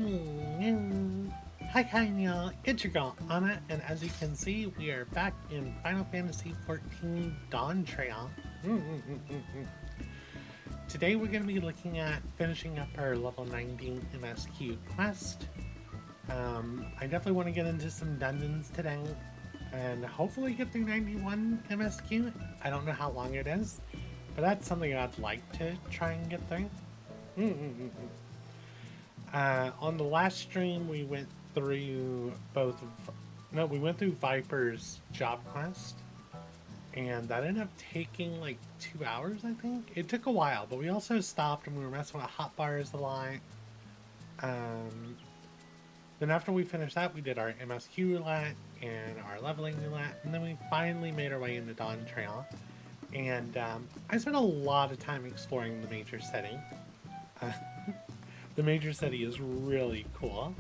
Hi nyall, it's your girl Anna, and as you can see, we are back in Final Fantasy XIV Dawntrail. Today we're going to be looking at finishing up our level 19 MSQ quest. I definitely want to get into some dungeons today, and hopefully get through 91 MSQ. I don't know how long it is, but that's something I'd like to try and get through. On the last stream, we went through we went through Viper's job quest, and that ended up taking like 2 hours, I think. It took a while, but we also stopped and we were messing with hotbars a lot. Then after we finished that, we did our MSQ roulette and our leveling roulette, and then we finally made our way into Dawntrail. And I spent a lot of time exploring the major city. The major city is really cool.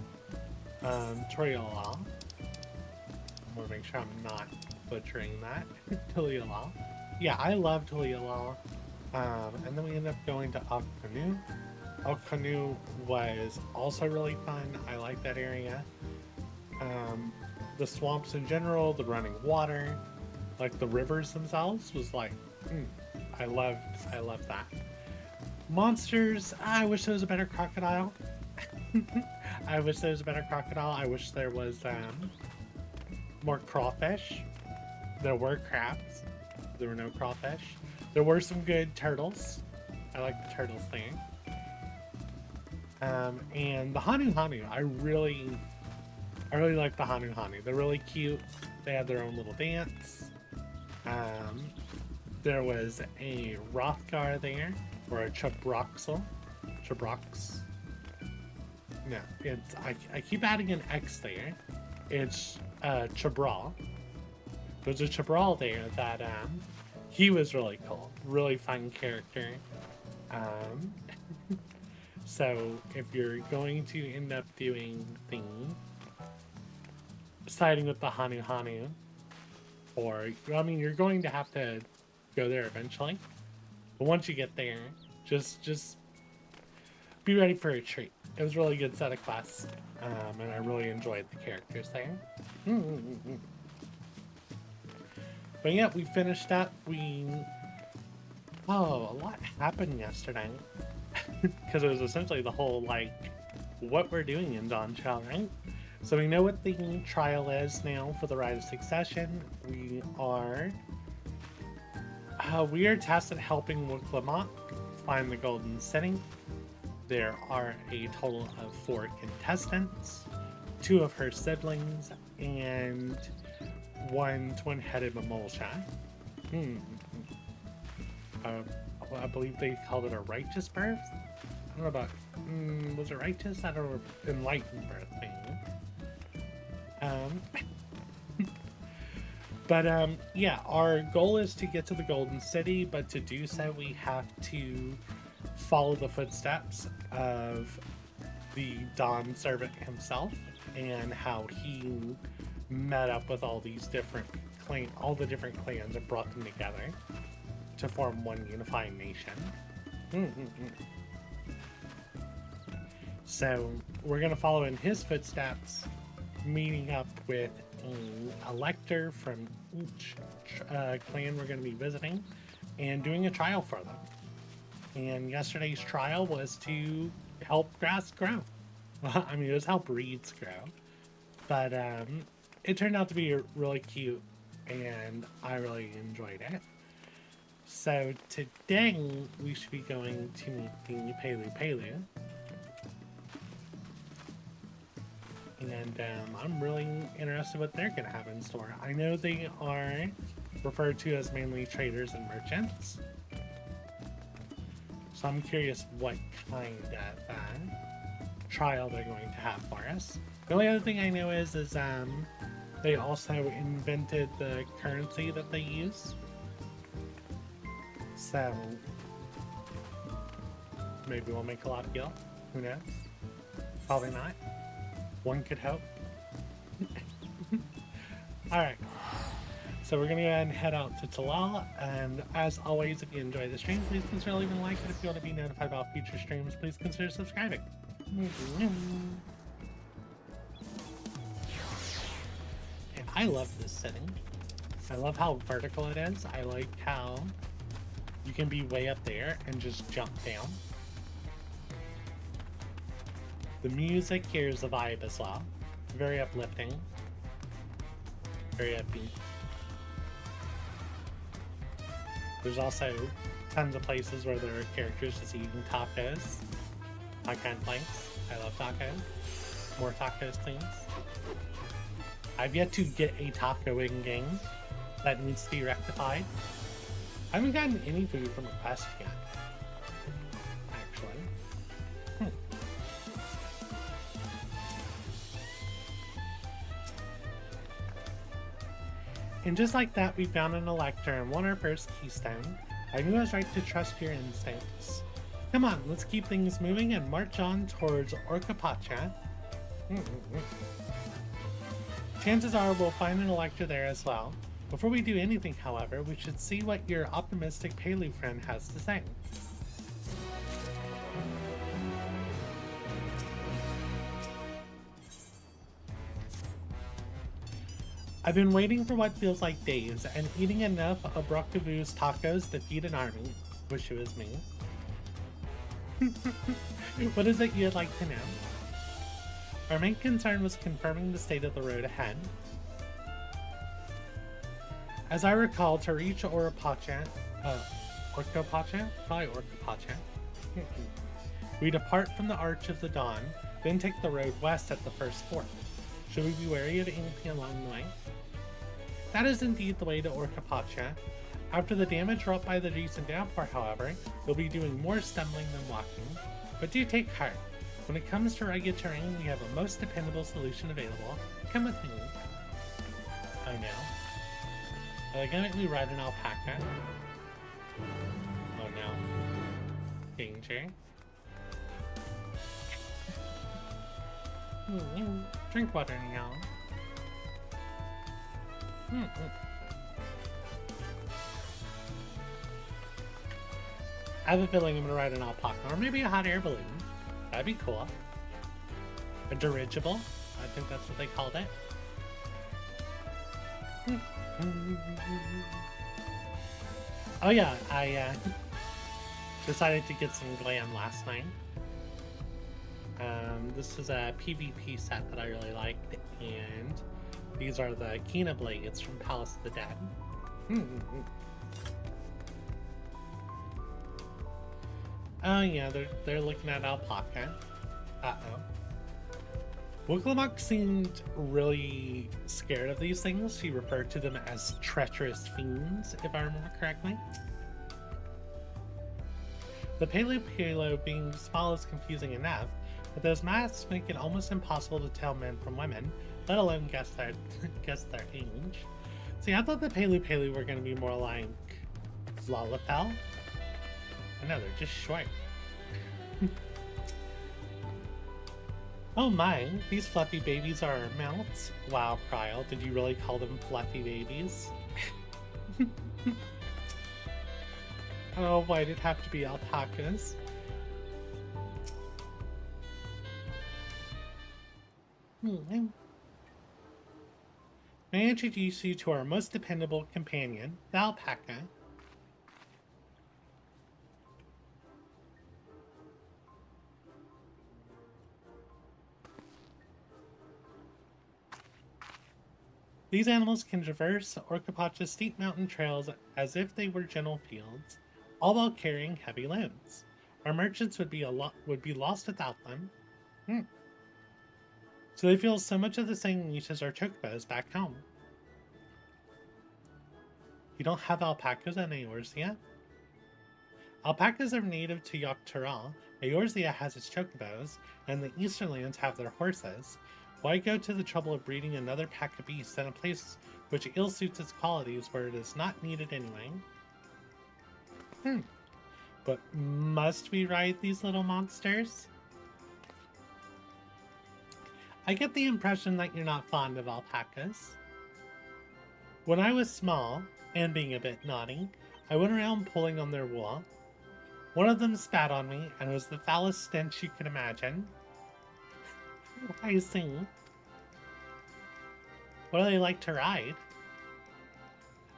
Toriolal. I want to make sure I'm not butchering that. Toriolal. Yeah, I love Toriolal. And then we ended up going to Alkanu. Alkanu was also really fun. I like that area. The swamps in general, the running water, like the rivers themselves was like, I love that. Monsters, I wish there was a better crocodile. I wish there was a better crocodile. I wish there was more crawfish. There were crabs. There were no crawfish. There were some good turtles. I like the turtles thing. And the Hanu, I really like the Hanu. They're really cute. They have their own little dance. There was a Rothgar there, or a Chabroxel. No, it's I keep adding an X there. It's Chabral. There's a Chabral there that he was really cool, really fun character. So if you're going to end up doing the siding with the Hanu, or I mean, you're going to have to go there eventually. But once you get there, just be ready for a treat. It was a really good set of quests, and I really enjoyed the characters there. But yeah, we finished up. A lot happened yesterday. Because it was essentially the whole, like, what we're doing in Dawntrail, right? So we know what the trial is now for the Rite of Succession. We are tasked at helping Wuklamont find the Golden City. There are a total of 4 contestants, 2 of her siblings, and 1 twin-headed Mamolsha. I believe they called it a righteous birth. I don't know about, was it righteous? I don't know, enlightened birth thing. But yeah, our goal is to get to the Golden City, but to do so we have to follow the footsteps of the Dawn servant himself and how he met up with all these different the different clans and brought them together to form one unifying nation. So we're gonna follow in his footsteps, meeting up with an elector from each clan we're gonna be visiting, and doing a trial for them. And yesterday's trial was to help grass grow. I mean, it was help reeds grow, but it turned out to be really cute, and I really enjoyed it. So today we should be going to meet the Pelu. And I'm really interested what they're going to have in store. I know they are referred to as mainly traders and merchants. So I'm curious what kind of trial they're going to have for us. The only other thing I know is they also invented the currency that they use. So maybe we'll make a lot of gil. Who knows? Probably not. One could hope. Alright. So we're going to go ahead and head out to Talal. And as always, if you enjoy the stream, please consider leaving a like. And if you want to be notified about future streams, please consider subscribing. And I love this setting. I love how vertical it is. I like how you can be way up there and just jump down. The music here is the vibe as well. Very uplifting. Very upbeat. There's also tons of places where there are characters just eating tacos. My kind of place. I love tacos. More tacos, please. I've yet to get a taco in game. That needs to be rectified. I haven't gotten any food from a quest yet. Actually. And just like that, we found an Elector and won our first keystone. I knew I was right to trust your instincts. Come on, let's keep things moving and march on towards Orcapacha. Chances are we'll find an Elector there as well. Before we do anything, however, we should see what your optimistic Palu friend has to say. I've been waiting for what feels like days, and eating enough of Brokavu's tacos to feed an army. Wish it was me. What is it you'd like to know? Our main concern was confirming the state of the road ahead. As I recall, to reach Orcapacha, Probably Orcapacha. We depart from the Arch of the Dawn, then take the road west at the first fork. Should we be wary of anything along the way? That is indeed the way to Orcapacha. After the damage wrought by the recent downpour, however, you'll be doing more stumbling than walking. But do take heart. When it comes to rugged terrain, we have a most dependable solution available. Come with me. Oh no. Are they gonna make me ride an alpaca? Oh no. Danger. Drink water, nyall. I have a feeling I'm gonna ride an alpaca, or maybe a hot air balloon. That'd be cool. A dirigible, I think that's what they called it. Oh yeah, I decided to get some glam last night. This is a PvP set that I really liked, and these are the Kina blades from Palace of the Dead. Oh yeah, they're looking at alpaca. Uh-oh. Wooklamock seemed really scared of these things. She referred to them as treacherous fiends, if I remember correctly. The Palo being small is confusing enough, but those masks make it almost impossible to tell men from women, let alone guess their age. See, I thought the Palo were going to be more like Lalafell. No, they're just short. Oh my, these fluffy babies are mounts. Wow, Kryl, did you really call them fluffy babies? Oh, why'd it have to be alpacas? May I introduce you to our most dependable companion, the alpaca. These animals can traverse Orcapacha's steep mountain trails as if they were gentle fields, all while carrying heavy loads. Our merchants would be lost without them. So they feel so much of the same niche as our chocobos back home. You don't have alpacas in Eorzea? Alpacas are native to Yogg-Turaal. Eorzea has its chocobos, and the Easternlands have their horses. Why go to the trouble of breeding another pack of beasts in a place which ill-suits its qualities where it is not needed anyway? But must we ride these little monsters? I get the impression that you're not fond of alpacas. When I was small, and being a bit naughty, I went around pulling on their wool. One of them spat on me, and it was the foulest stench you could imagine. I see. What do they like to ride?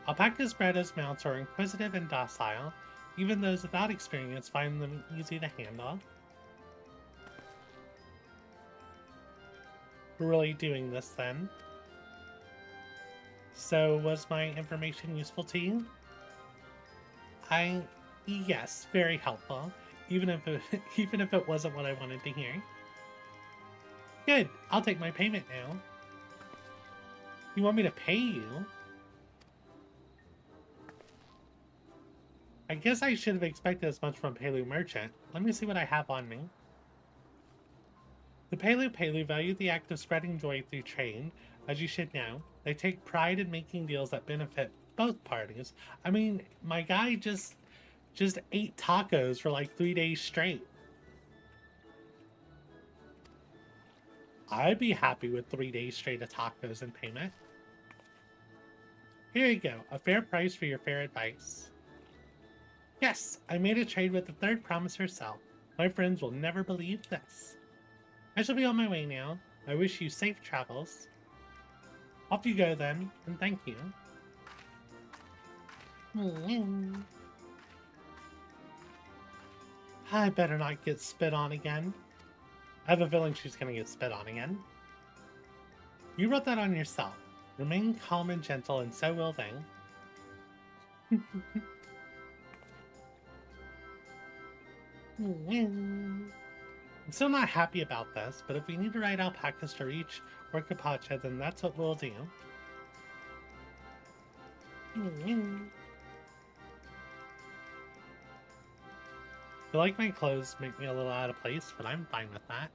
Alpacas bred as mounts are inquisitive and docile. Even those without experience find them easy to handle. We're really doing this then. So, was my information useful to you? Yes, very helpful. Even if it wasn't what I wanted to hear. Good, I'll take my payment now. You want me to pay you? I guess I should have expected as much from Palu Merchant. Let me see what I have on me. The Palu value the act of spreading joy through trade, as you should know. They take pride in making deals that benefit both parties. I mean, my guy just ate tacos for like 3 days straight. I'd be happy with 3 days straight of tacos in payment. Here you go, a fair price for your fair advice. Yes, I made a trade with the third promise herself. My friends will never believe this. I shall be on my way now. I wish you safe travels. Off you go then, and thank you. I better not get spit on again. I have a feeling she's gonna get spit on again. You wrote that on yourself. Remain calm and gentle, and so will they. I'm still not happy about this, but if we need to ride alpacas to reach Orcapacha, then that's what we'll do. I feel like my clothes make me a little out of place, but I'm fine with that.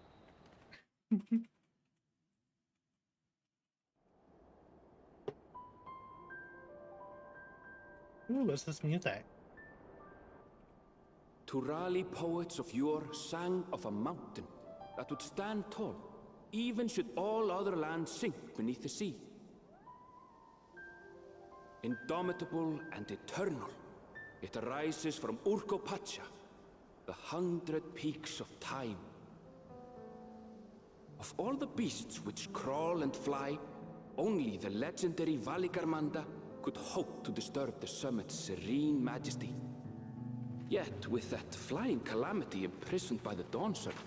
Ooh, what's this music? Turali poets of yore sang of a mountain that would stand tall, even should all other lands sink beneath the sea. Indomitable and eternal, it arises from Urkopacha, the 100 peaks of time. Of all the beasts which crawl and fly, only the legendary Valigarmanda could hope to disturb the summit's serene majesty. Yet, with that flying calamity imprisoned by the Dawn Serpent,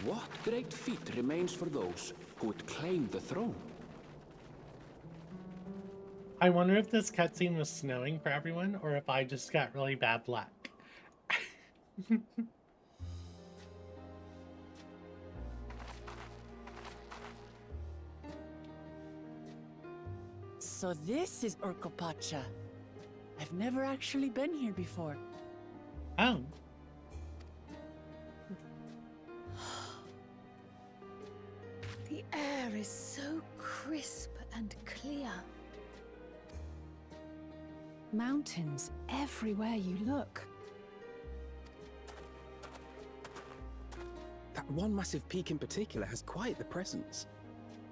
what great feat remains for those who would claim the throne? I wonder if this cutscene was snowing for everyone, or if I just got really bad luck. So this is Urkopacha. I've never actually been here before. Oh. The air is so crisp and clear. Mountains everywhere you look. That one massive peak in particular has quite the presence.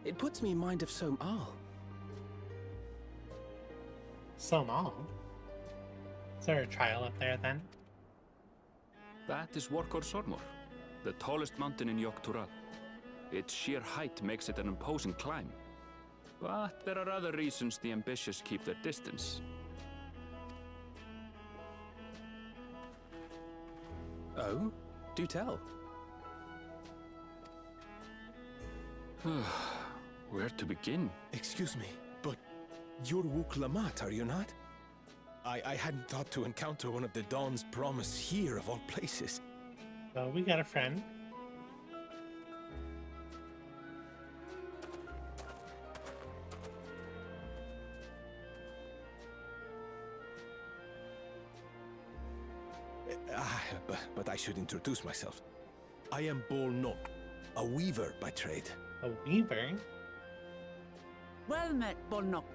It puts me in mind of Som-Al. Som-Al? Is there a trial up there then? That is Workor Sormor, the tallest mountain in Yogg-Tural. Its sheer height makes it an imposing climb. But there are other reasons the ambitious keep their distance. Oh? Do tell. Where to begin? Excuse me, but you're Wuk-Lamat, are you not? I hadn't thought to encounter one of the Dawn's promise here, of all places. Well, we got a friend. But I should introduce myself. I am Bol Nok, a weaver by trade. A weaver? Well met, Bolnok.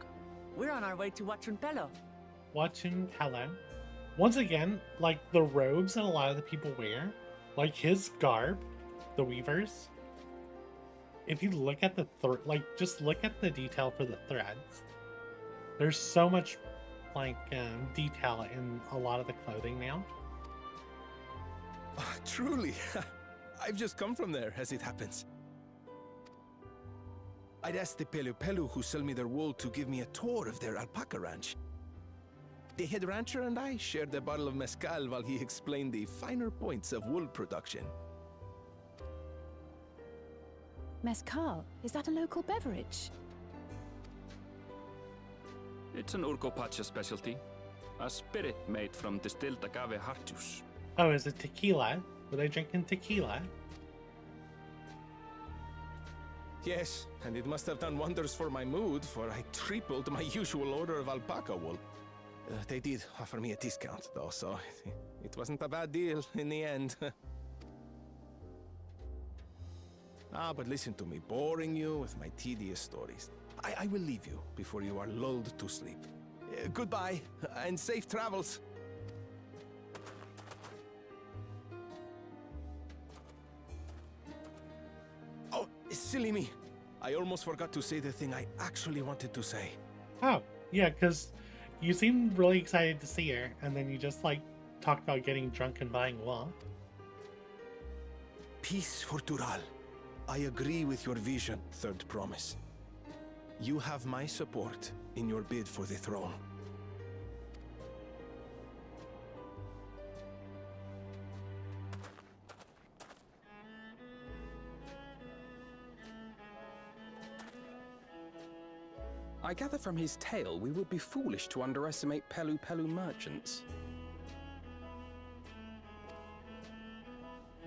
We're on our way to Watranpello. Watching hello. Once again, like the robes that a lot of the people wear, like his garb, the weavers. If you look at the just look at the detail for the threads. There's so much detail in a lot of the clothing now. Truly, I've just come from there, as it happens. I'd asked the Pelu Pelu who sell me their wool to give me a tour of their alpaca ranch. The head rancher and I shared a bottle of mezcal while he explained the finer points of wool production. Mezcal, is that a local beverage? It's an Urcopacha specialty. A spirit made from distilled agave heart juice. Oh, is it tequila? Were they drinking tequila? Yes, and it must have done wonders for my mood, for I tripled my usual order of alpaca wool. They did offer me a discount, though, so it wasn't a bad deal in the end. But listen to me, boring you with my tedious stories. I will leave you before you are lulled to sleep. Goodbye, and safe travels. Oh, silly me. I almost forgot to say the thing I actually wanted to say. Oh, yeah, because you seemed really excited to see her, and then you just, like, talked about getting drunk and buying wool. Peace for Tural. I agree with your vision, Third Promise. You have my support in your bid for the throne. I gather from his tale we would be foolish to underestimate Pelu Pelu merchants.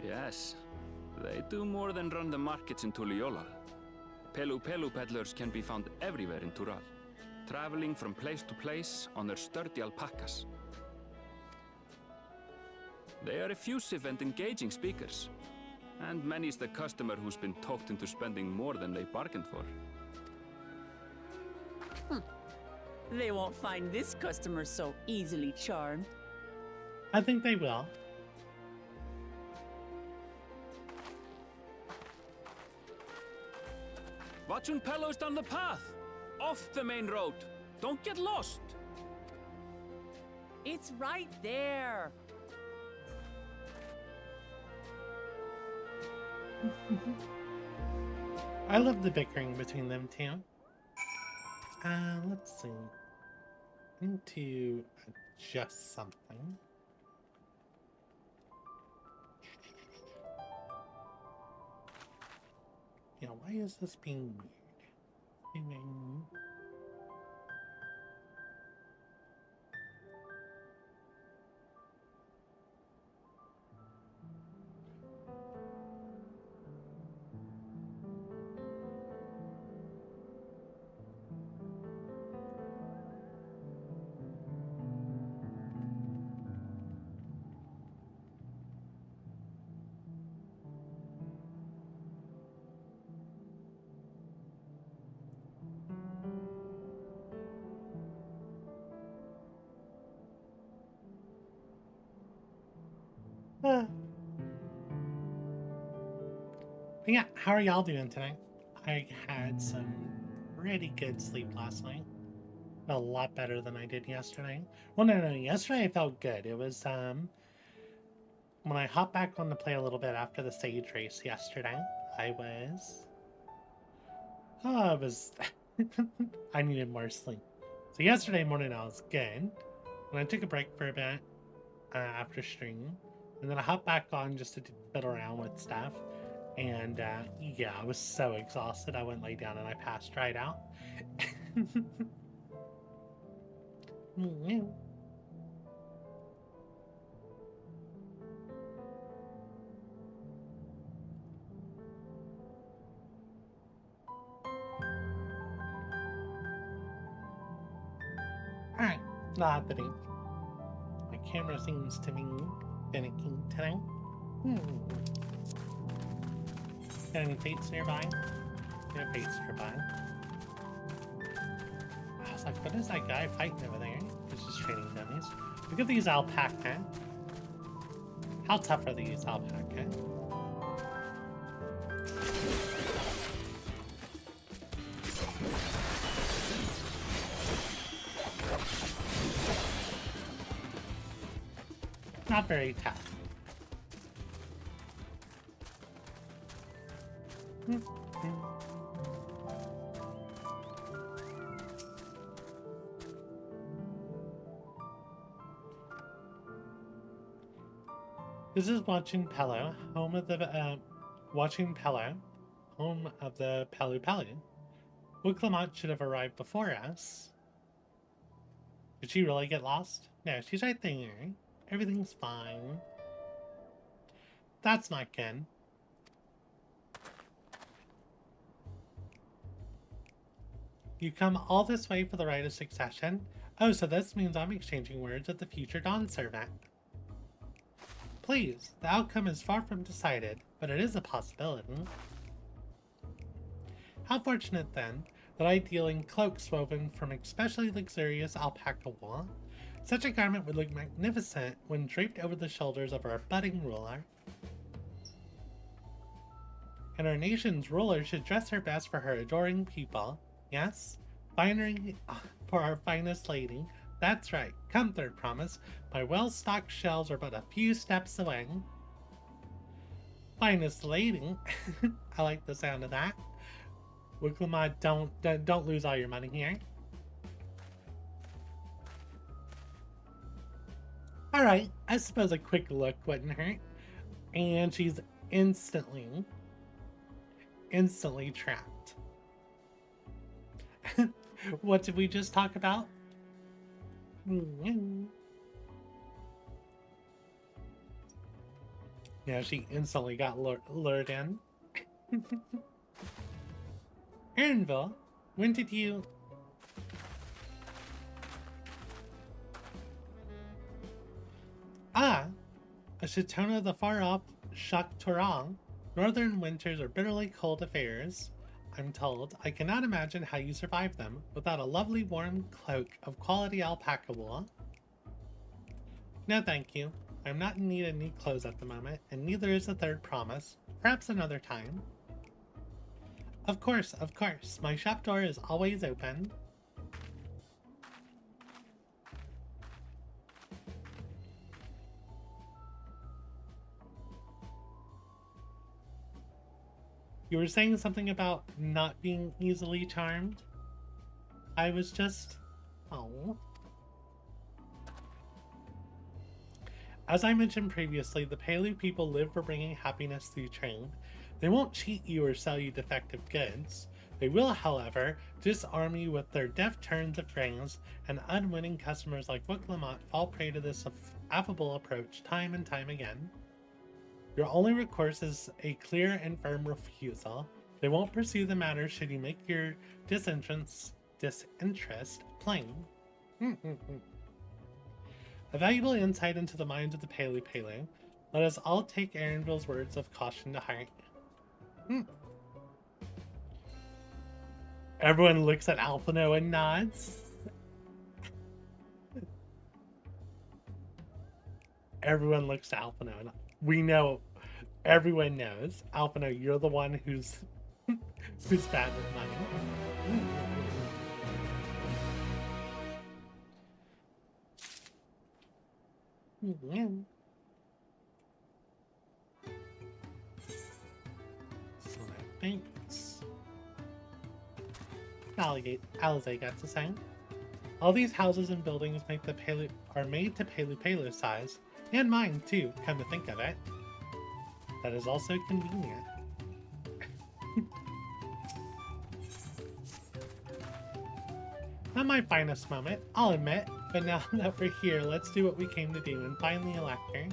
Yes, they do more than run the markets in Tuliyollal. Pelu Pelu peddlers can be found everywhere in Tural, traveling from place to place on their sturdy alpacas. They are effusive and engaging speakers, and many's the customer who's been talked into spending more than they bargained for. They won't find this customer so easily charmed. I think they will. Watchun Pelo's down the path! Off the main road! Don't get lost! It's right there. I love the bickering between them two. Let's see. I need to adjust something. Yeah, why is this being weird? But yeah, how are y'all doing tonight? I had some pretty good sleep last night. A lot better than I did yesterday. Well, no, yesterday I felt good. It was, when I hopped back on to play a little bit after the stage race yesterday, I needed more sleep. So yesterday morning I was good. And I took a break for a bit after stream. And then I hopped back on just to fiddle around with stuff. And yeah, I was so exhausted. I went lay down and I passed right out. Alright, not happening. My camera seems to be finicky today. Got any fates nearby? Yeah, fates nearby. I was like, what is that guy fighting over there? He's just trading dummies. Look at these alpaca. How tough are these alpaca? Not very tough. This is Watching Pello, home of the Watching Pello, home of the Pelu Pelu. Wooklamont should have arrived before us. Did she really get lost? No, she's right there. Everything's fine. That's not good. You come all this way for the rite of succession? Oh, so this means I'm exchanging words with the future Dawn servant. Please, the outcome is far from decided, but it is a possibility. How fortunate, then, that I deal in cloaks woven from especially luxurious alpaca wool. Such a garment would look magnificent when draped over the shoulders of our budding ruler. And our nation's ruler should dress her best for her adoring people. Yes? Finery for our finest lady. That's right. Come, Third Promise. My well-stocked shelves are but a few steps away. Finest lady. I like the sound of that. Wooklamont, don't lose all your money here. Alright, I suppose a quick look wouldn't hurt. And she's instantly trapped. What did we just talk about? Yeah, she instantly got lured in. Erinville, when did you... Ah, a Shitona of the far-off Shaktorang. Northern winters are bitterly cold affairs, I'm told. I cannot imagine how you survive them without a lovely warm cloak of quality alpaca wool. No thank you. I'm not in need of new clothes at the moment, and neither is the Third Promise. Perhaps another time. Of course, of course. My shop door is always open. You were saying something about not being easily charmed? I was just... Oh. As I mentioned previously, the Pelu people live for bringing happiness through trade. They won't cheat you or sell you defective goods. They will, however, disarm you with their deft turns of phrase, and unwitting customers like Wooklamont fall prey to this affable approach time and time again. Your only recourse is a clear and firm refusal. They won't pursue the matter should you make your disinterest plain. A valuable insight into the minds of the Pelu Pelu. Let us all take Erinville's words of caution to heart. Everyone looks at Alphino and nods. Everyone looks to Alphino and we know, everyone knows, Alphino, you're the one who's bad with money. So that thanks. Alize got to say. All these houses and buildings are made to Pelu size. And mine, too, come to think of it. That is also convenient. Not my finest moment, I'll admit, but now that we're here, let's do what we came to do and find the Elector.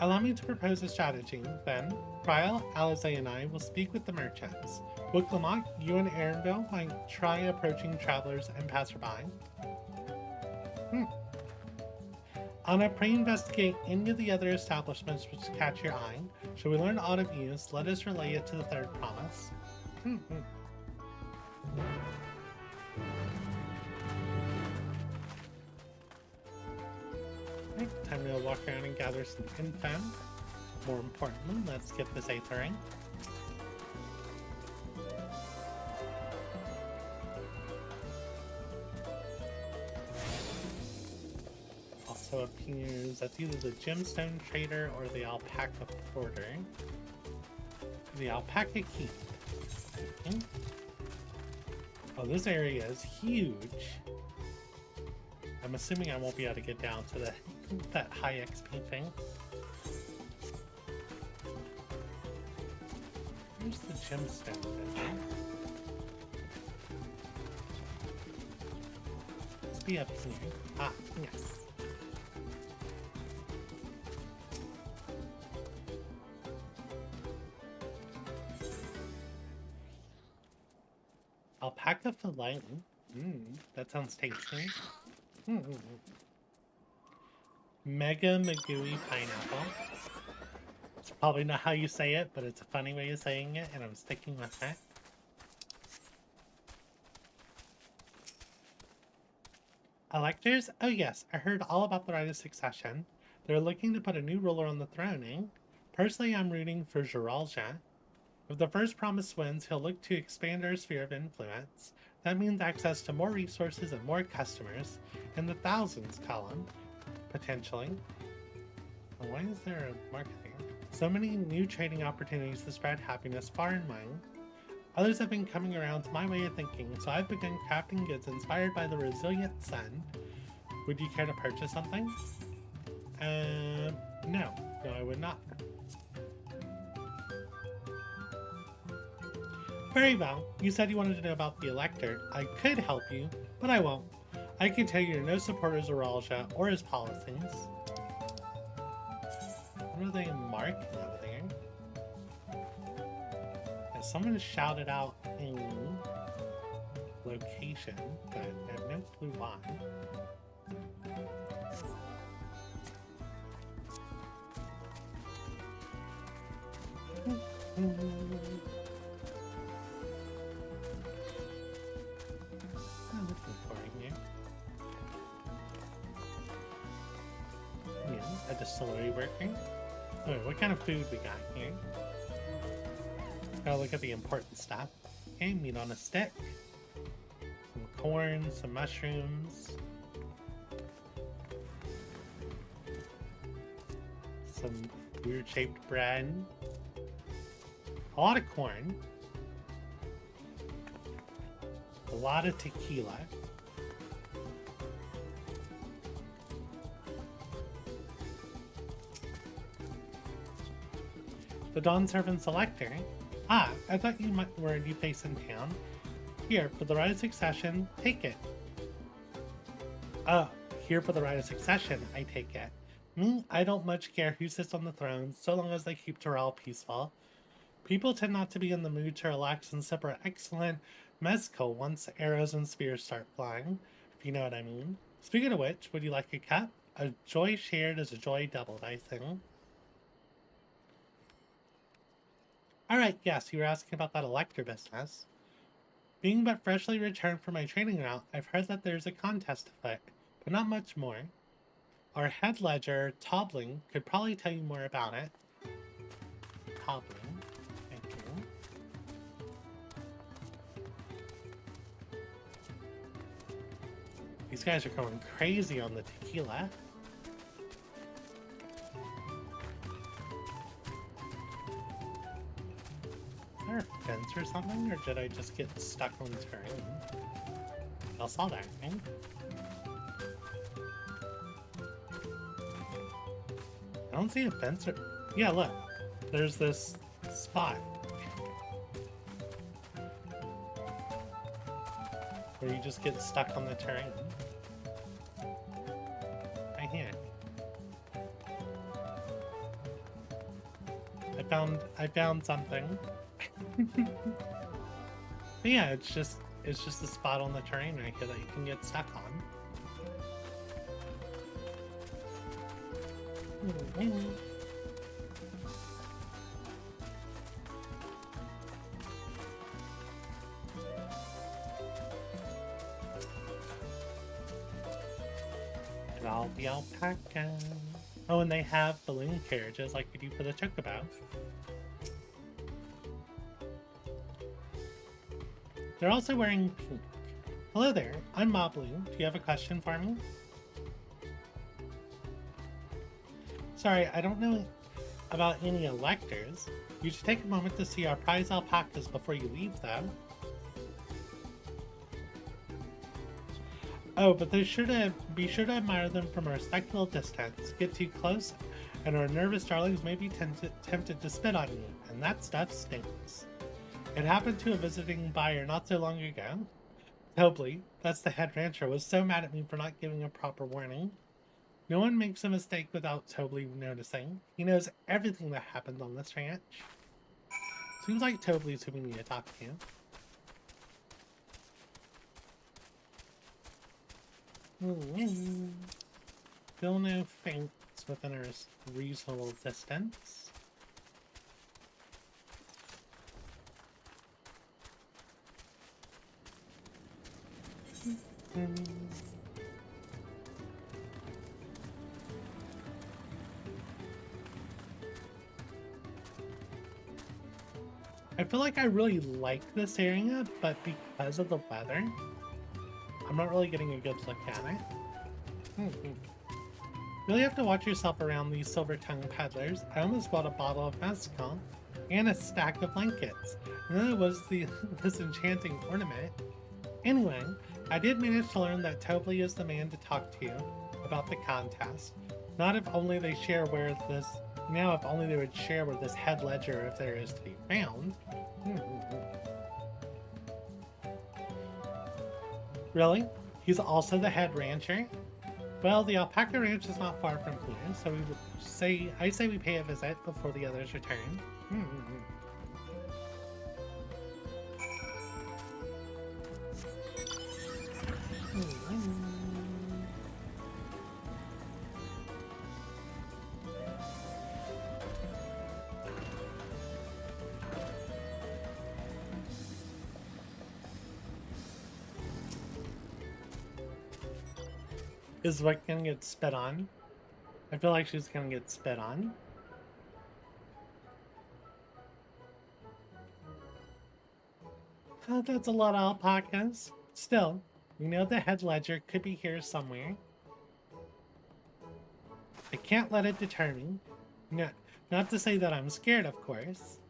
Allow me to propose a strategy, then. Trial, Alize, and I will speak with the merchants. Wooklamont, you and Erinville might try approaching travelers and passerby. Anna, pre-investigate any of the other establishments which catch your eye. Should we learn aught of use, let us relay it to the Third Promise. Right, time to walk around and gather some info. More importantly, let's get this aethering. Appears that's either the gemstone trader or the alpaca porter. The alpaca keep. Okay. Oh, this area is huge. I'm assuming I won't be able to get down to the that high XP thing. Where's the gemstone vision? Let's be up here. Ah, yes. Alpaca filet. That sounds tasty. Mega Magooey pineapple. It's probably not how you say it, but it's a funny way of saying it, and I'm sticking with it. Electors? Oh yes, I heard all about the Rite of Succession. They're looking to put a new ruler on the throne, eh? Personally, I'm rooting for Geralja. If the first promise wins, he'll look to expand our sphere of influence. That means access to more resources and more customers, in the thousands column, potentially. Why is there a marketing? So many new trading opportunities to spread happiness far and wide. Others have been coming around to my way of thinking, so I've begun crafting goods inspired by the resilient sun. Would you care to purchase something? No, I would not. Very well. You said you wanted to know about the Elector. I could help you, but I won't. I can tell you you're no supporters of Ralja or his policies. What are they marking over there? And someone shouted out a location, but I have no clue why. I'm looking for it here. Yeah, a distillery working. Alright, what kind of food we got here? Gotta look at the important stuff. Okay, meat on a stick. Some corn, some mushrooms. Some weird shaped bread. A lot of corn. A lot of tequila. The Dawn Servant Selector. Ah, I thought you were a new face in town. Here, for the Rite of Succession, take it. Here for the Rite of Succession, I take it. Me, I don't much care who sits on the throne, so long as they keep Terrell peaceful. People tend not to be in the mood to relax and sip our excellent mezcal once arrows and spears start flying, if you know what I mean. Speaking of which, would you like a cup? A joy shared is a joy doubled, I think. Alright, yes, you were asking about that Elector business. Being but freshly returned from my training route, I've heard that there's a contest afoot, but not much more. Our head ledger, Tobling, could probably tell you more about it. Tobling, thank you. These guys are going crazy on the tequila. Is there a fence or something, or did I just get stuck on terrain? I saw that, right? I don't see a fence or... Yeah, look. There's this spot. Where you just get stuck on the terrain. Right here. I found something. But yeah, it's just a spot on the terrain right here that you can get stuck on. And all the alpaca. Oh, and they have balloon carriages like you do for the chocobo. They're also wearing pink. Hello there, I'm Mobley. Do you have a question for me? Sorry, I don't know about any electors. You should take a moment to see our prize alpacas before you leave, though. Oh, but be sure to admire them from a respectful distance. Get too close, and our nervous darlings may be tempted to spit on you, and that stuff stinks. It happened to a visiting buyer not so long ago. Tobley, that's the head rancher, was so mad at me for not giving a proper warning. No one makes a mistake without Tobley noticing. He knows everything that happened on this ranch. Seems like Tobley's who we need to talk to. Still no feints within a reasonable distance. I feel like I really like this area, but because of the weather, I'm not really getting a good look at it. Really have to watch yourself around these silver-tongued peddlers. I almost bought a bottle of mezcal and a stack of blankets. And then it was this enchanting ornament. Anyway, I did manage to learn that Tobley is the man to talk to about the contest. Not if only they share where this... Now, if only they would share where this head ledger, if there is to be found. Really? He's also the head rancher? Well, the alpaca ranch is not far from here, so I say we pay a visit before the others return. Is Rick gonna get spit on? I feel like she's gonna get spit on. Oh, that's a lot of alpacas. Still, we know the head ledger could be here somewhere. I can't let it deter me. Not to say that I'm scared, of course.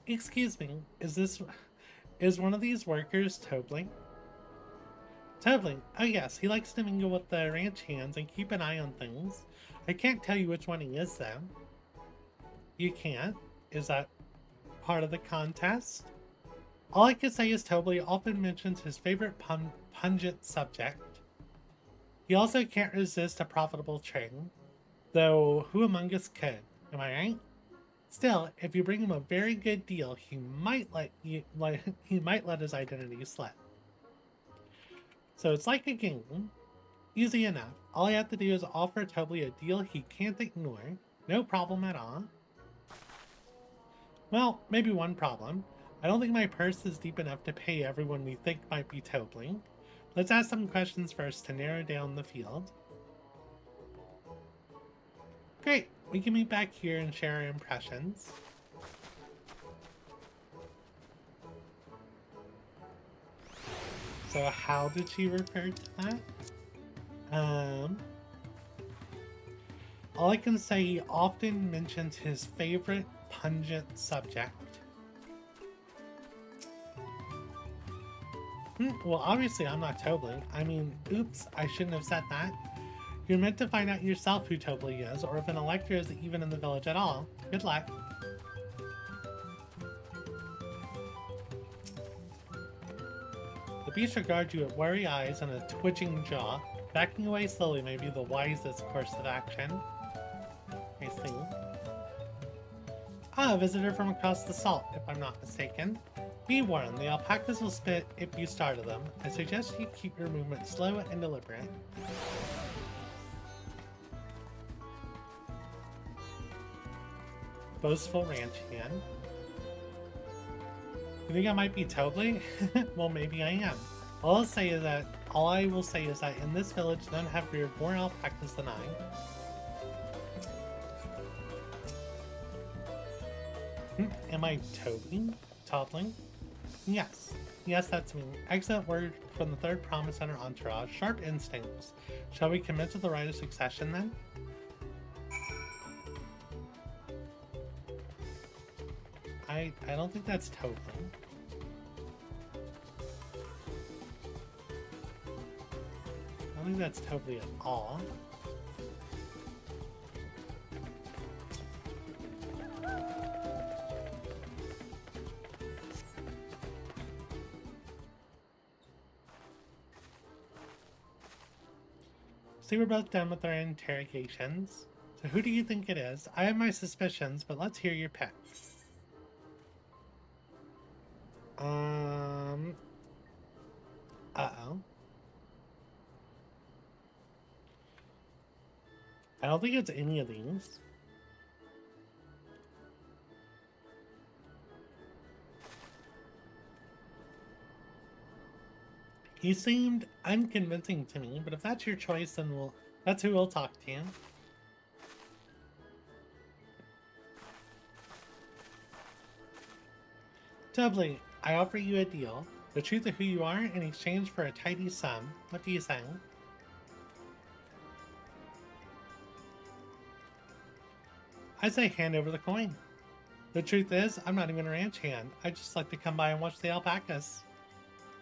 Excuse me, is one of these workers Tobley? Tobley, oh yes, he likes to mingle with the ranch hands and keep an eye on things. I can't tell you which one he is though. You can't? Is that part of the contest? All I can say is Tobley often mentions his favorite pungent subject. He also can't resist a profitable trade, though who among us could, am I right? Still, if you bring him a very good deal, he might let his identity slip. So it's like a game. Easy enough. All I have to do is offer Tobley a deal he can't ignore. No problem at all. Well, maybe one problem. I don't think my purse is deep enough to pay everyone we think might be Tobley. Let's ask some questions first to narrow down the field. Great. We can meet back here and share our impressions. So how did she refer to that? All I can say, he often mentions his favorite pungent subject. Well, obviously I'm not Tobley. I mean, oops, I shouldn't have said that. You're meant to find out yourself who Tobley is, or if an elector is even in the village at all. Good luck. The beast regards you with wary eyes and a twitching jaw. Backing away slowly may be the wisest course of action. I see. Ah, a visitor from across the salt, if I'm not mistaken. Be warned, the alpacas will spit if you startle them. I suggest you keep your movement slow and deliberate. Boastful ranch hand. You think I might be Tobley? Well, maybe I am. All I will say is that in this village, none have reared more alpacas than I. Am I Tobley? Yes. Yes, that's me. Excellent word from the third promise center entourage. Sharp instincts. Shall we commit to the rite of succession then? I don't think that's totally. I don't think that's totally at all. See, we're both done with our interrogations. So who do you think it is? I have my suspicions, but let's hear your pick. Uh-oh. I don't think it's any of these. He seemed unconvincing to me, but if that's your choice, then that's who we'll talk to. Doubly, I offer you a deal. The truth of who you are in exchange for a tidy sum. What do you say? I say hand over the coin. The truth is, I'm not even a ranch hand. I just like to come by and watch the alpacas.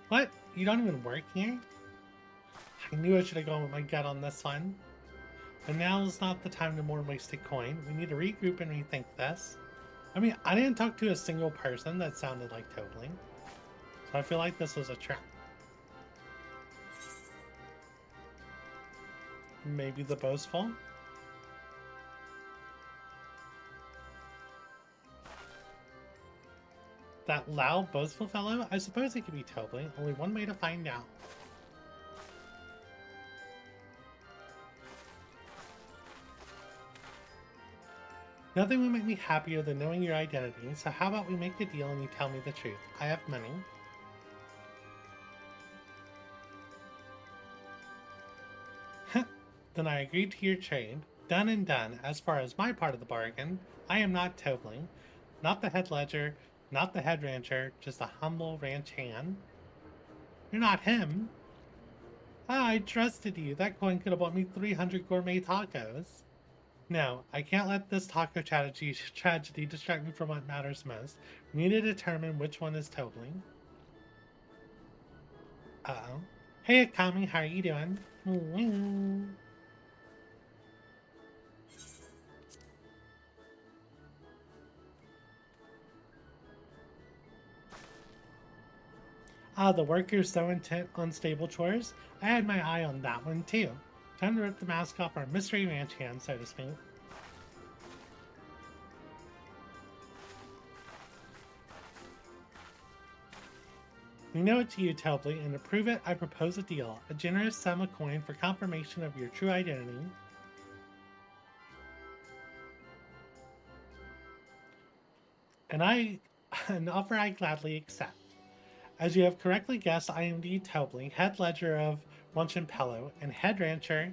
What? You don't even work here? I knew I should have gone with my gut on this one. But now is not the time to mourn wasted coin. We need to regroup and rethink this. I mean, I didn't talk to a single person that sounded like Tobling. So I feel like this was a trap. Maybe the boastful? That loud, boastful fellow? I suppose it could be Tobling. Only one way to find out. Nothing would make me happier than knowing your identity, so how about we make a deal and you tell me the truth? I have money. Then I agreed to your trade. Done and done. As far as my part of the bargain, I am not Tobling, not the head ledger, not the head rancher, just a humble ranch hand. You're not him. Ah, I trusted you. That coin could have bought me 300 gourmet tacos. No, I can't let this taco tragedy distract me from what matters most. We need to determine which one is Tobling. Uh-oh. Hey, Akami, how are you doing? Ah, the workers so intent on stable chores? I had my eye on that one too. Time to rip the mask off our mystery ranch hand, so to speak. We know it's you, Telbley, and to prove it, I propose a deal. A generous sum of coin for confirmation of your true identity. And an offer I gladly accept. As you have correctly guessed, I am indeed Telbley, head ledger of Wanchimpello, and head ledger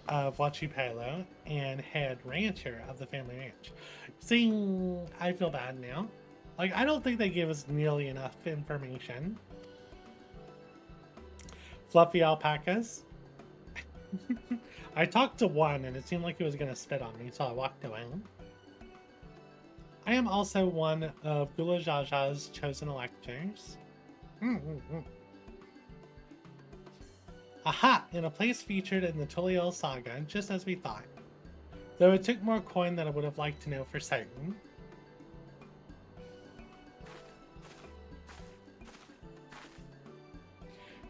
of Wanchimpello, and head rancher of the family ranch. See, I feel bad now. Like, I don't think they gave us nearly enough information. Fluffy alpacas. I talked to one and it seemed like it was going to spit on me, so I walked away. I am also one of Gula Jaja's chosen electors. Aha! In a place featured in the Tuliel saga, just as we thought. Though it took more coin than I would have liked to know for certain.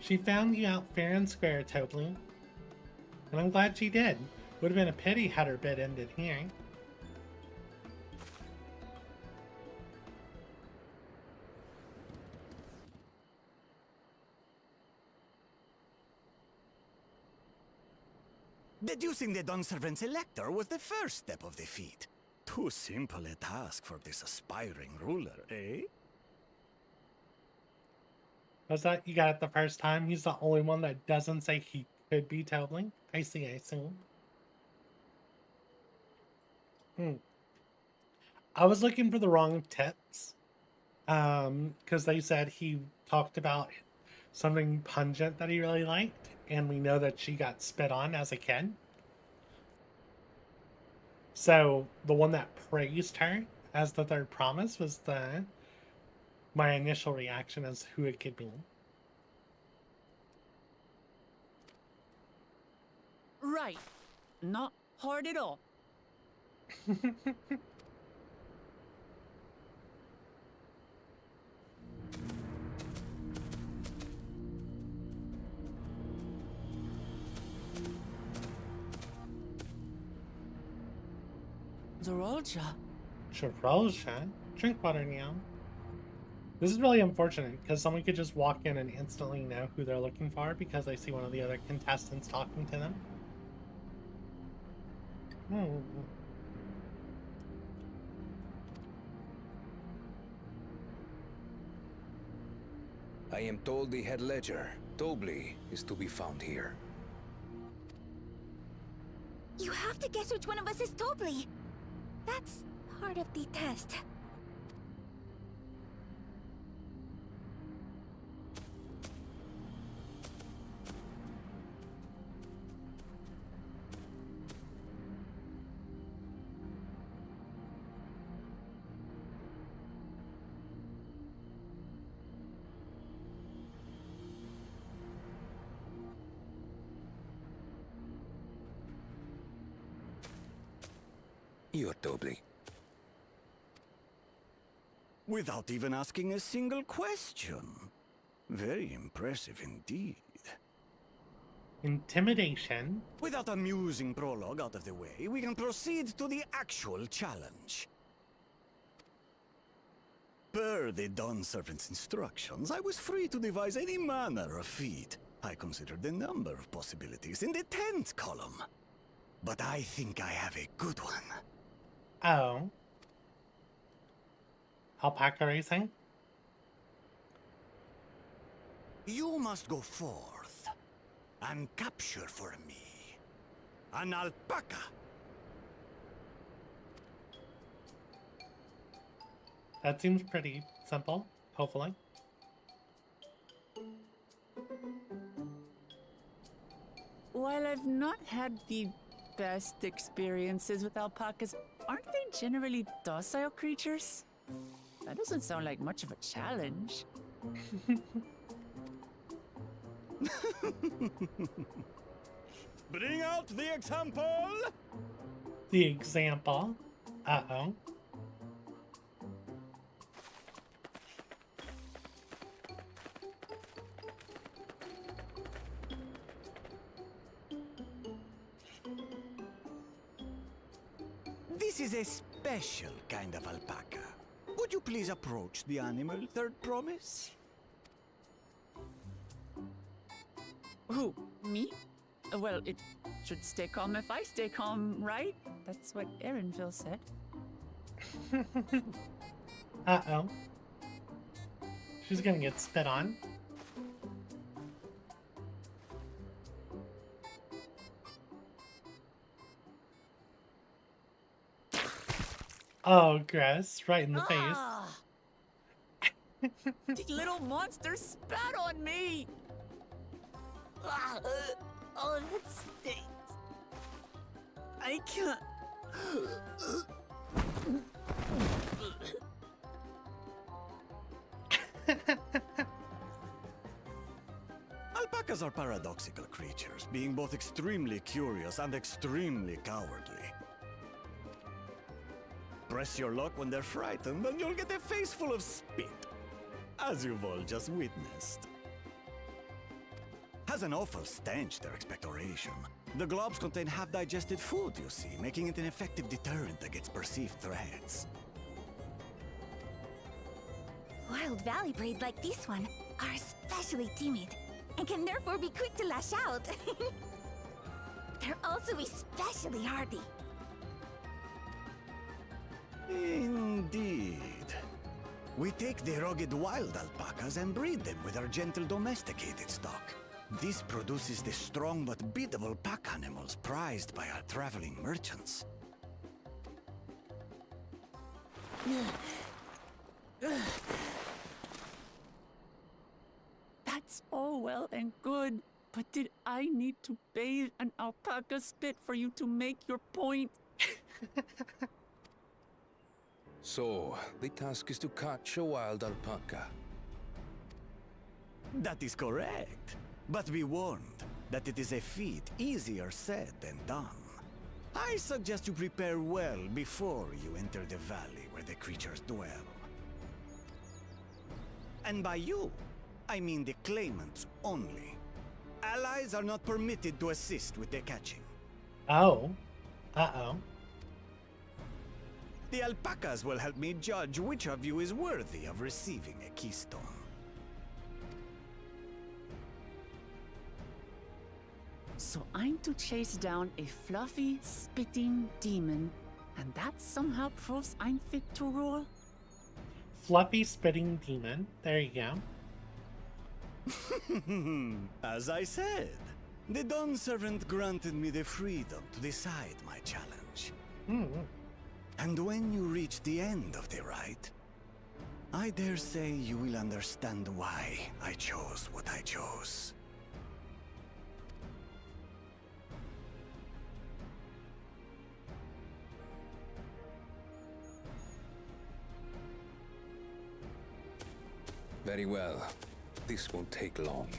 She found you out fair and square, Tobley. And I'm glad she did. Would have been a pity had her bid ended here. Deducing the Dunservant's elector was the first step of the feat. Too simple a task for this aspiring ruler, eh? Was that you got it the first time? He's the only one that doesn't say he could be Tobling? I see, I see. I was looking for the wrong tips. Because they said he talked about something pungent that he really liked, and we know that she got spit on as a kid. So the one that praised her as the third promise was my initial reaction as who it could be. Right. Not hard at all. Zorolja. Chirolja? Drink water now. This is really unfortunate because someone could just walk in and instantly know who they're looking for because they see one of the other contestants talking to them. Oh. I am told the head ledger, Tobli, is to be found here. You have to guess which one of us is Tobli. That's part of the test. You're Tobli. Without even asking a single question. Very impressive indeed. Intimidation. With that amusing prologue out of the way, we can proceed to the actual challenge. Per the Dawn Servant's instructions, I was free to devise any manner of feat. I considered the number of possibilities in the 10th column. But I think I have a good one. Oh. Alpaca racing? You must go forth and capture for me an alpaca. That seems pretty simple, hopefully. While I've not had the best experiences with alpacas, aren't they generally docile creatures? That doesn't sound like much of a challenge. Bring out the example! The example. Uh-oh. This is a special kind of alpaca. Would you please approach the animal, third promise? Who? Me? Well, it should stay calm if I stay calm, right? That's what Erenville said. Uh-oh. She's gonna get spit on. Oh, gross. Right in the Ah! The little monster spat on me! Ah, oh, that stinks. I can't... Alpacas are paradoxical creatures, being both extremely curious and extremely cowardly. Press your luck when they're frightened, and you'll get a face full of spit, as you've all just witnessed. Has an awful stench, their expectoration. The globs contain half-digested food, you see, making it an effective deterrent against perceived threats. Wild valley breed like this one are especially timid and can therefore be quick to lash out. They're also especially hardy. Indeed. We take the rugged wild alpacas and breed them with our gentle domesticated stock. This produces the strong but biddable pack animals prized by our traveling merchants. all well and good, but did I need to bathe an alpaca spit for you to make your point? So, the task is to catch a wild alpaca. That is correct. But be warned that it is a feat easier said than done. I suggest you prepare well before you enter the valley where the creatures dwell. And by you, I mean the claimants only. Allies are not permitted to assist with their catching. Oh. Uh-oh. The alpacas will help me judge which of you is worthy of receiving a keystone. So I'm to chase down a fluffy, spitting demon, and that somehow proves I'm fit to rule? Fluffy spitting demon. There you go. As I said, the Dawn Servant granted me the freedom to decide my challenge. And when you reach the end of the rite, I dare say you will understand why I chose what I chose. Very well. This won't take long.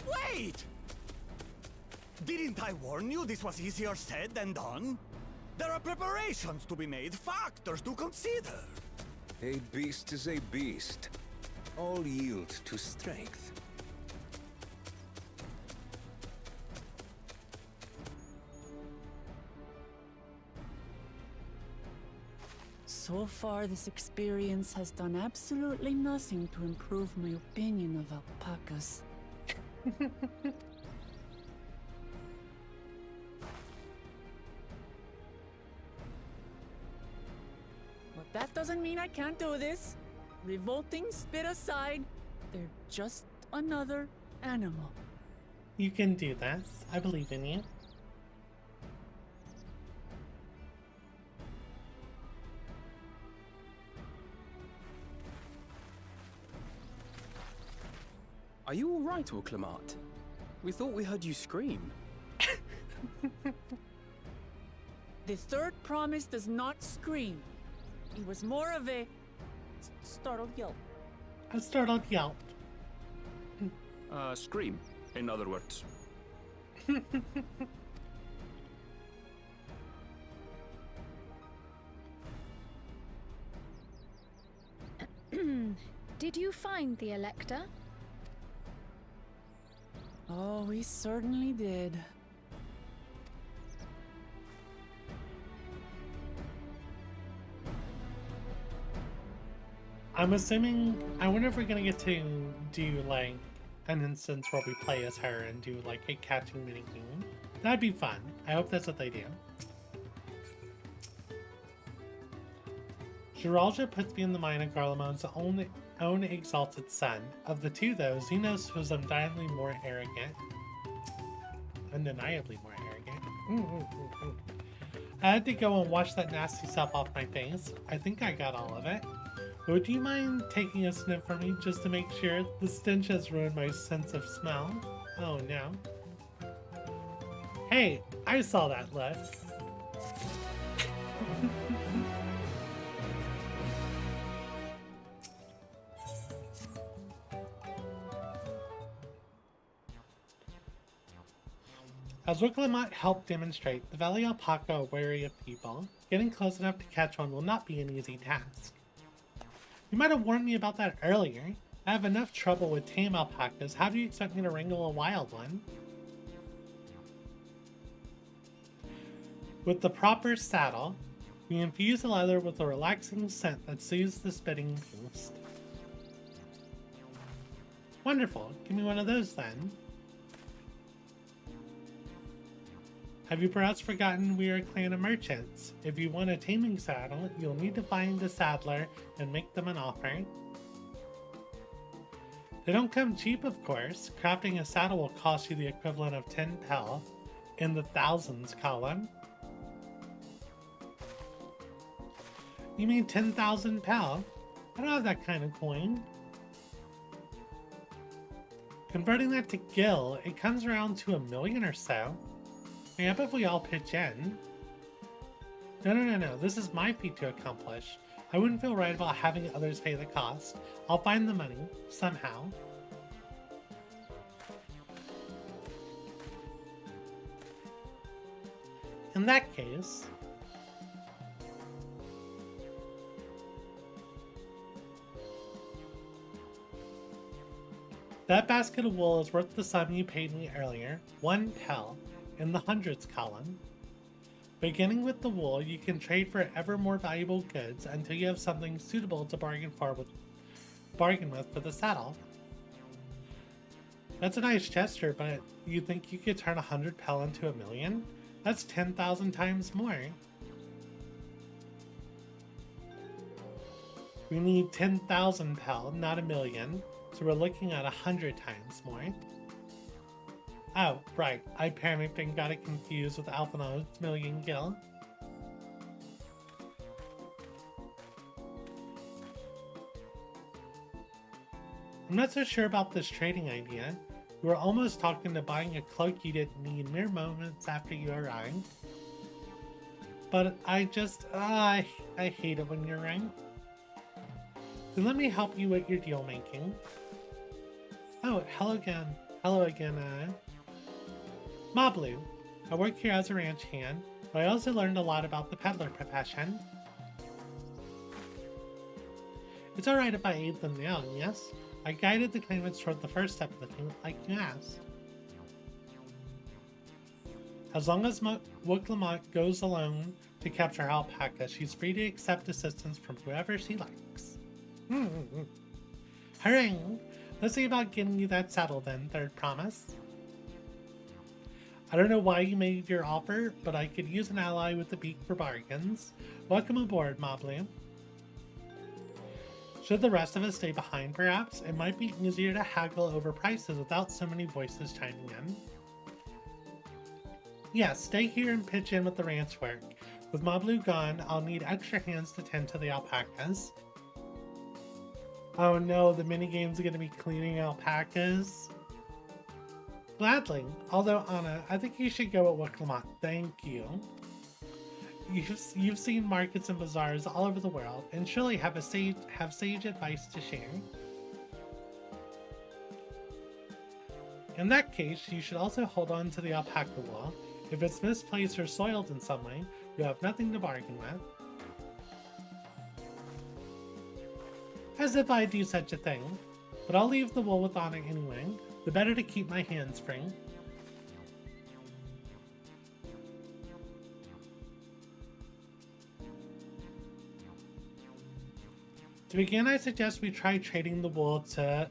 Wait! Didn't I warn you this was easier said than done? There are preparations to be made, factors to consider. A beast is a beast. All yield to strength. So far, this experience has done absolutely nothing to improve my opinion of alpacas. But that doesn't mean I can't do this. Revolting spit aside, they're just another animal. You can do this. I believe in you. Are you all right, Acclaimed? We thought we heard you scream. The third promise does not scream. It was more of a startled yelp. A startled yelp. Scream, in other words. Did you find the Elector? Oh, we certainly did. I'm assuming, I wonder if we're gonna get to do like an instance where we play as her and do like a catching minigame. That'd be fun. I hope that's what they do. Giralja puts me in the mind of Garlemone's own exalted son. Of the two, though, Xenos was undeniably more arrogant. Undeniably more arrogant. I had to go and wash that nasty stuff off my face. I think I got all of it. Would you mind taking a sniff for me just to make sure? The stench has ruined my sense of smell. Oh no. Hey, I saw that look. As Wicklamat helped demonstrate, the Valley Alpaca are wary of people. Getting close enough to catch one will not be an easy task. You might have warned me about that earlier. I have enough trouble with tame alpacas. How do you expect me to wrangle a wild one? With the proper saddle, we infuse the leather with a relaxing scent that soothes the spitting beast. Wonderful. Give me one of those then. Have you perhaps forgotten we are a clan of merchants? If you want a taming saddle, you'll need to find a saddler and make them an offer. They don't come cheap, of course. Crafting a saddle will cost you the equivalent of 10 pel in the thousands column. You mean 10,000 pel? I don't have that kind of coin. Converting that to gil, it comes around to 1 million or so. Yeah, but if we all pitch in. No. This is my feat to accomplish. I wouldn't feel right about having others pay the cost. I'll find the money, somehow. In that case... that basket of wool is worth the sum you paid me earlier, 1 pel, in the hundreds column. Beginning with the wool, you can trade for ever more valuable goods until you have something suitable to bargain with for the saddle. That's a nice gesture, but you think you could turn 100 pel into 1 million? That's 10,000 times more. We need 10,000 pel, not 1 million. So we're looking at 100 times more. Oh, right. I panicked and got it confused with Alphinaud's million gil. I'm not so sure about this trading idea. We were almost talking to buying a cloak you didn't need mere moments after you arrived. But I just... I hate it when you're right. So let me help you with your deal making. Oh, hello again. Mablu. I work here as a ranch hand, but I also learned a lot about the peddler profession. It's alright if I aid them now, yes? I guided the claimants toward the first step of the thing, like you asked. As long as Wooklamont goes alone to capture Alpaca, she's free to accept assistance from whoever she likes. Hooray! Let's see about getting you that saddle then, third promise. I don't know why you made your offer, but I could use an ally with a beak for bargains. Welcome aboard, Mablu. Should the rest of us stay behind, perhaps? It might be easier to haggle over prices without so many voices chiming in. Yes, stay here and pitch in with the ranch work. With Mablu gone, I'll need extra hands to tend to the alpacas. Oh no, the minigame's gonna be cleaning alpacas. Gladly. Although, Anna, I think you should go at Wooklamont. Thank you. You've seen markets and bazaars all over the world, and surely have sage advice to share. In that case, you should also hold on to the alpaca wool. If it's misplaced or soiled in some way, you have nothing to bargain with. As if I'd do such a thing. But I'll leave the wool with Anna anyway. The better to keep my hands free. To begin, I suggest we try trading the wool to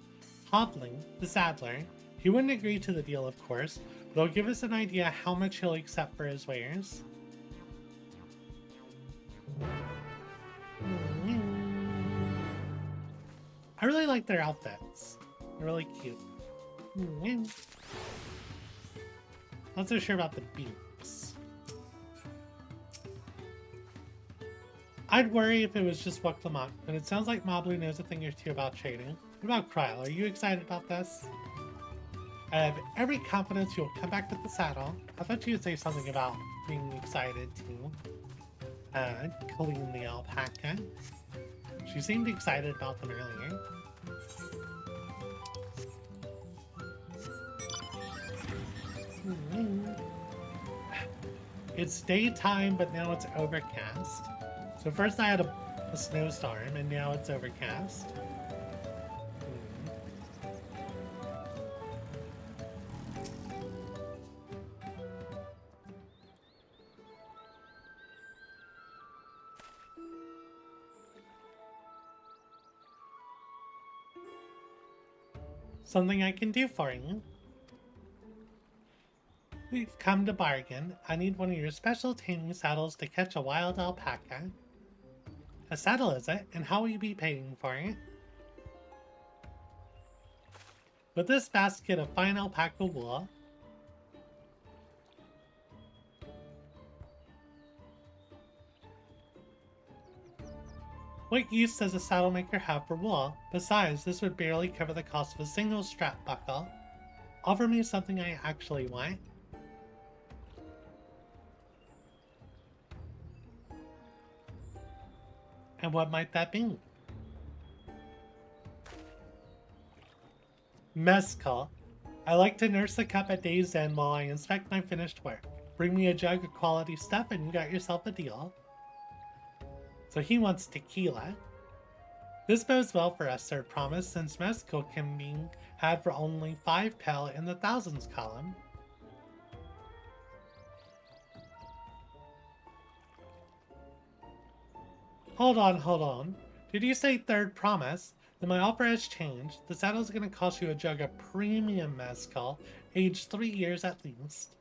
Hovling, the saddler. He wouldn't agree to the deal, of course, but it'll give us an idea how much he'll accept for his wares. I really like their outfits. They're really cute. Not so sure about the beaks. I'd worry if it was just Wooklamont, but it sounds like Mablu knows a thing or two about trading. What about Kryl? Are you excited about this? I have every confidence you'll come back with the saddle. I thought you would say something about being excited to clean the alpaca. She seemed excited about them earlier. It's daytime, but now it's overcast. So first I had a snowstorm, and now it's overcast. Something I can do for you. We've come to bargain. I need one of your special taming saddles to catch a wild alpaca. A saddle, is it? And how will you be paying for it? With this basket of fine alpaca wool, What use does a saddle maker have for wool? Besides, this would barely cover the cost of a single strap buckle. Offer me something I actually want. And what might that be? Mezcal. I like to nurse the cup at day's end while I inspect my finished work. Bring me a jug of quality stuff and you got yourself a deal. So he wants tequila. This bodes well for us, Sir Promise, since mezcal can be had for only 5 pel in the thousands column. Hold on. Did you say third promise? Then my offer has changed. The saddle is going to cost you a jug of premium mezcal, aged 3 years at least.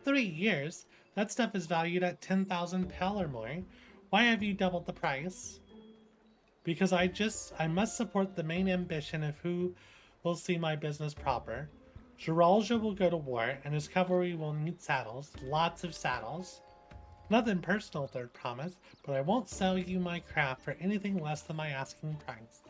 3 years? That stuff is valued at 10,000 pel or more. Why have you doubled the price? Because I must support the main ambition of who will see my business proper. Geralja will go to war, and his cavalry will need saddles. Lots of saddles. Nothing personal, third promise, but I won't sell you my craft for anything less than my asking price.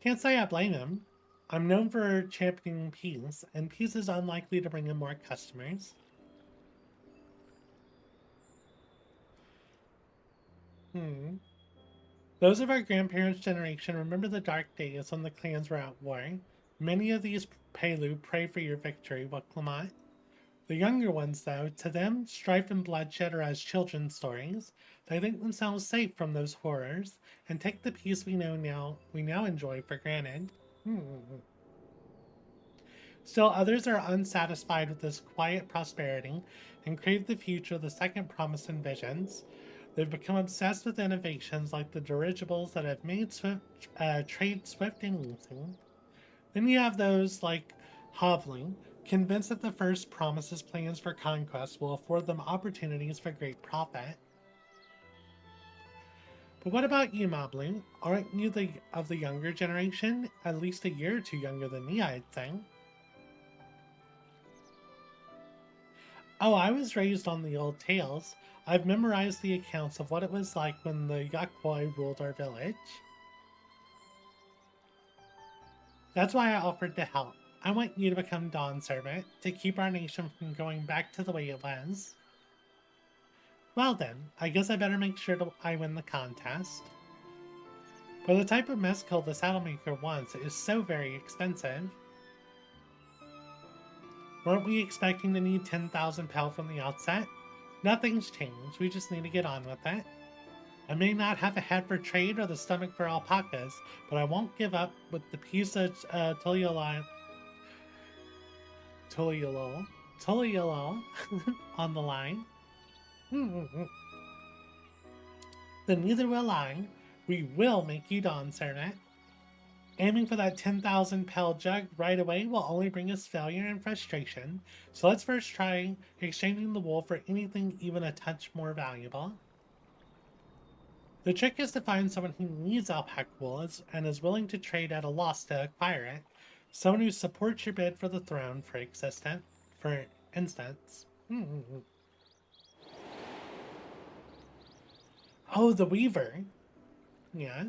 Can't say I blame him. I'm known for championing peace, and peace is unlikely to bring in more customers. Those of our grandparents' generation remember the dark days when the clans were at war. Many of these Palu pray for your victory, Wuklamot. The younger ones, though, to them, strife and bloodshed are as children's stories. They think themselves safe from those horrors, and take the peace we now enjoy for granted. Still, others are unsatisfied with this quiet prosperity and crave the future the second promise envisions. They've become obsessed with innovations like the dirigibles that have made trade swift and easy. Then you have those like Hovling, convinced that the first promise's plans for conquest will afford them opportunities for great profit. But what about you, Mablu? Aren't you of the younger generation? At least a year or two younger than me, I'd say. Oh, I was raised on the old tales. I've memorized the accounts of what it was like when the Yakwoi ruled our village. That's why I offered to help. I want you to become Dawn Servant, to keep our nation from going back to the way it was. Well then, I guess I better make sure I win the contest. But the type of mezcal the saddlemaker wants is so very expensive. Weren't we expecting to need 10,000 pel from the outset? Nothing's changed, we just need to get on with it. I may not have a head for trade or the stomach for alpacas, but I won't give up with the piece of Tuliolol on the line. Then neither will I. We will make you Dawn Servant. Aiming for that 10,000 pel jug right away will only bring us failure and frustration, so let's first try exchanging the wool for anything even a touch more valuable. The trick is to find someone who needs alpaca wool and is willing to trade at a loss to acquire it. Someone who supports your bid for the throne, for instance. Oh, the Weaver. Yeah.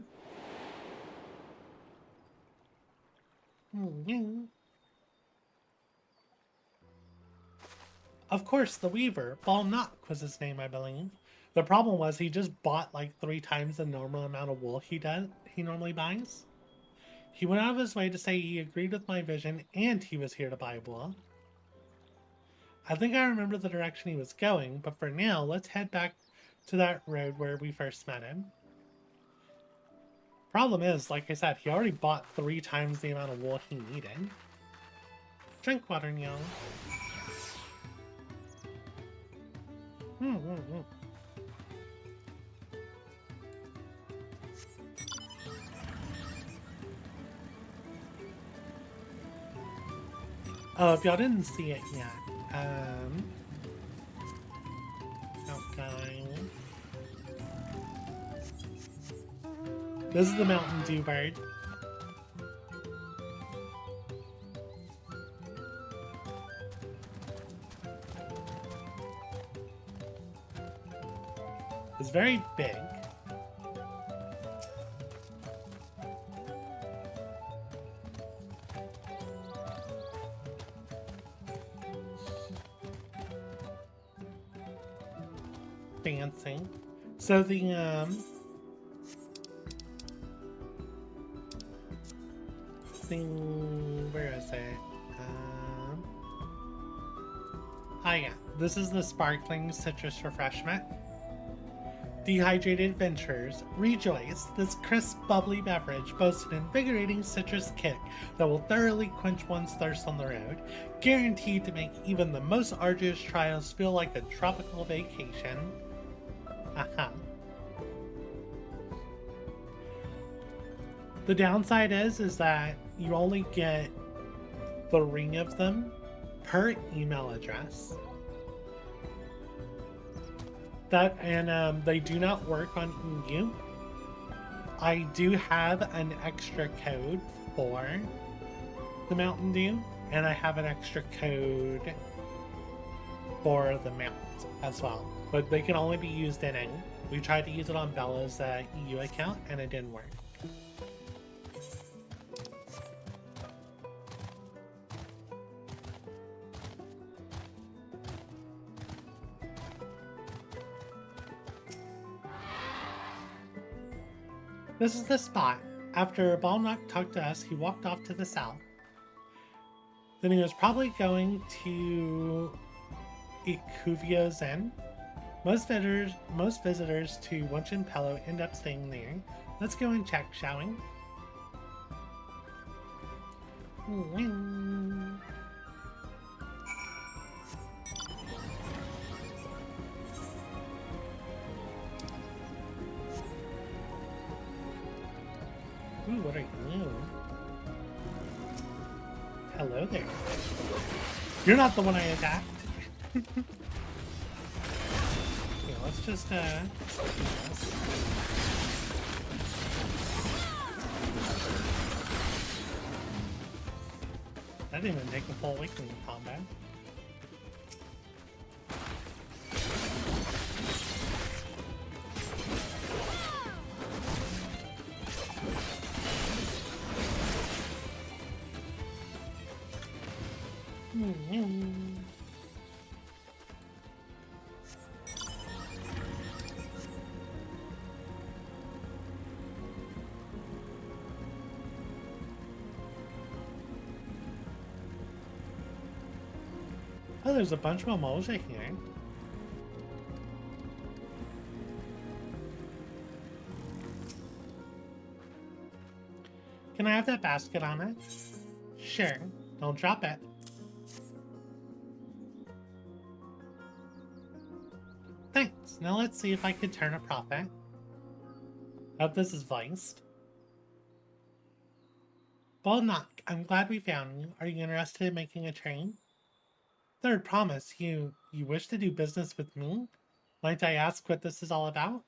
Of course, the Weaver. Balnock was his name, I believe. The problem was he just bought like 3 times the normal amount of wool he normally buys. He went out of his way to say he agreed with my vision and he was here to buy wool. I think I remember the direction he was going, but for now, let's head back to that road where we first met him. Problem is, like I said, he already bought 3 times the amount of wool he needed. Drink water, nyall. Oh, if y'all didn't see it yet, outgoing. This is the Mountain Dew bird. It's very big. Fancy. So the thing, where is it? Oh yeah, this is the sparkling citrus refreshment. Dehydrated adventurers, rejoice! This crisp, bubbly beverage boasts an invigorating citrus kick that will thoroughly quench one's thirst on the road, guaranteed to make even the most arduous trials feel like a tropical vacation. Haha. The downside is that you only get 3 of them per email address. That and they do not work on EU. I do have an extra code for the Mountain Dew, and I have an extra code for the Mount as well, but they can only be used in EU. We tried to use it on Bella's EU account, and it didn't work. This is the spot. After Balnock talked to us, he walked off to the south. Then he was probably going to Ikuvia Zen. Most visitors to Wenchen Pello end up staying there. Let's go and check, shall we? Ooh, what are you? Hello there. You're not the one I attacked. Yeah, let's just, yes. That didn't even take a full awakening combat. Oh, there's a bunch of Mimosa here. Can I have that basket on it? Sure. Don't drop it. Thanks. Now let's see if I could turn a profit. Hope this is viced. Balnock, I'm glad we found you. Are you interested in making a trade? Third promise, you wish to do business with me? Might I ask what this is all about?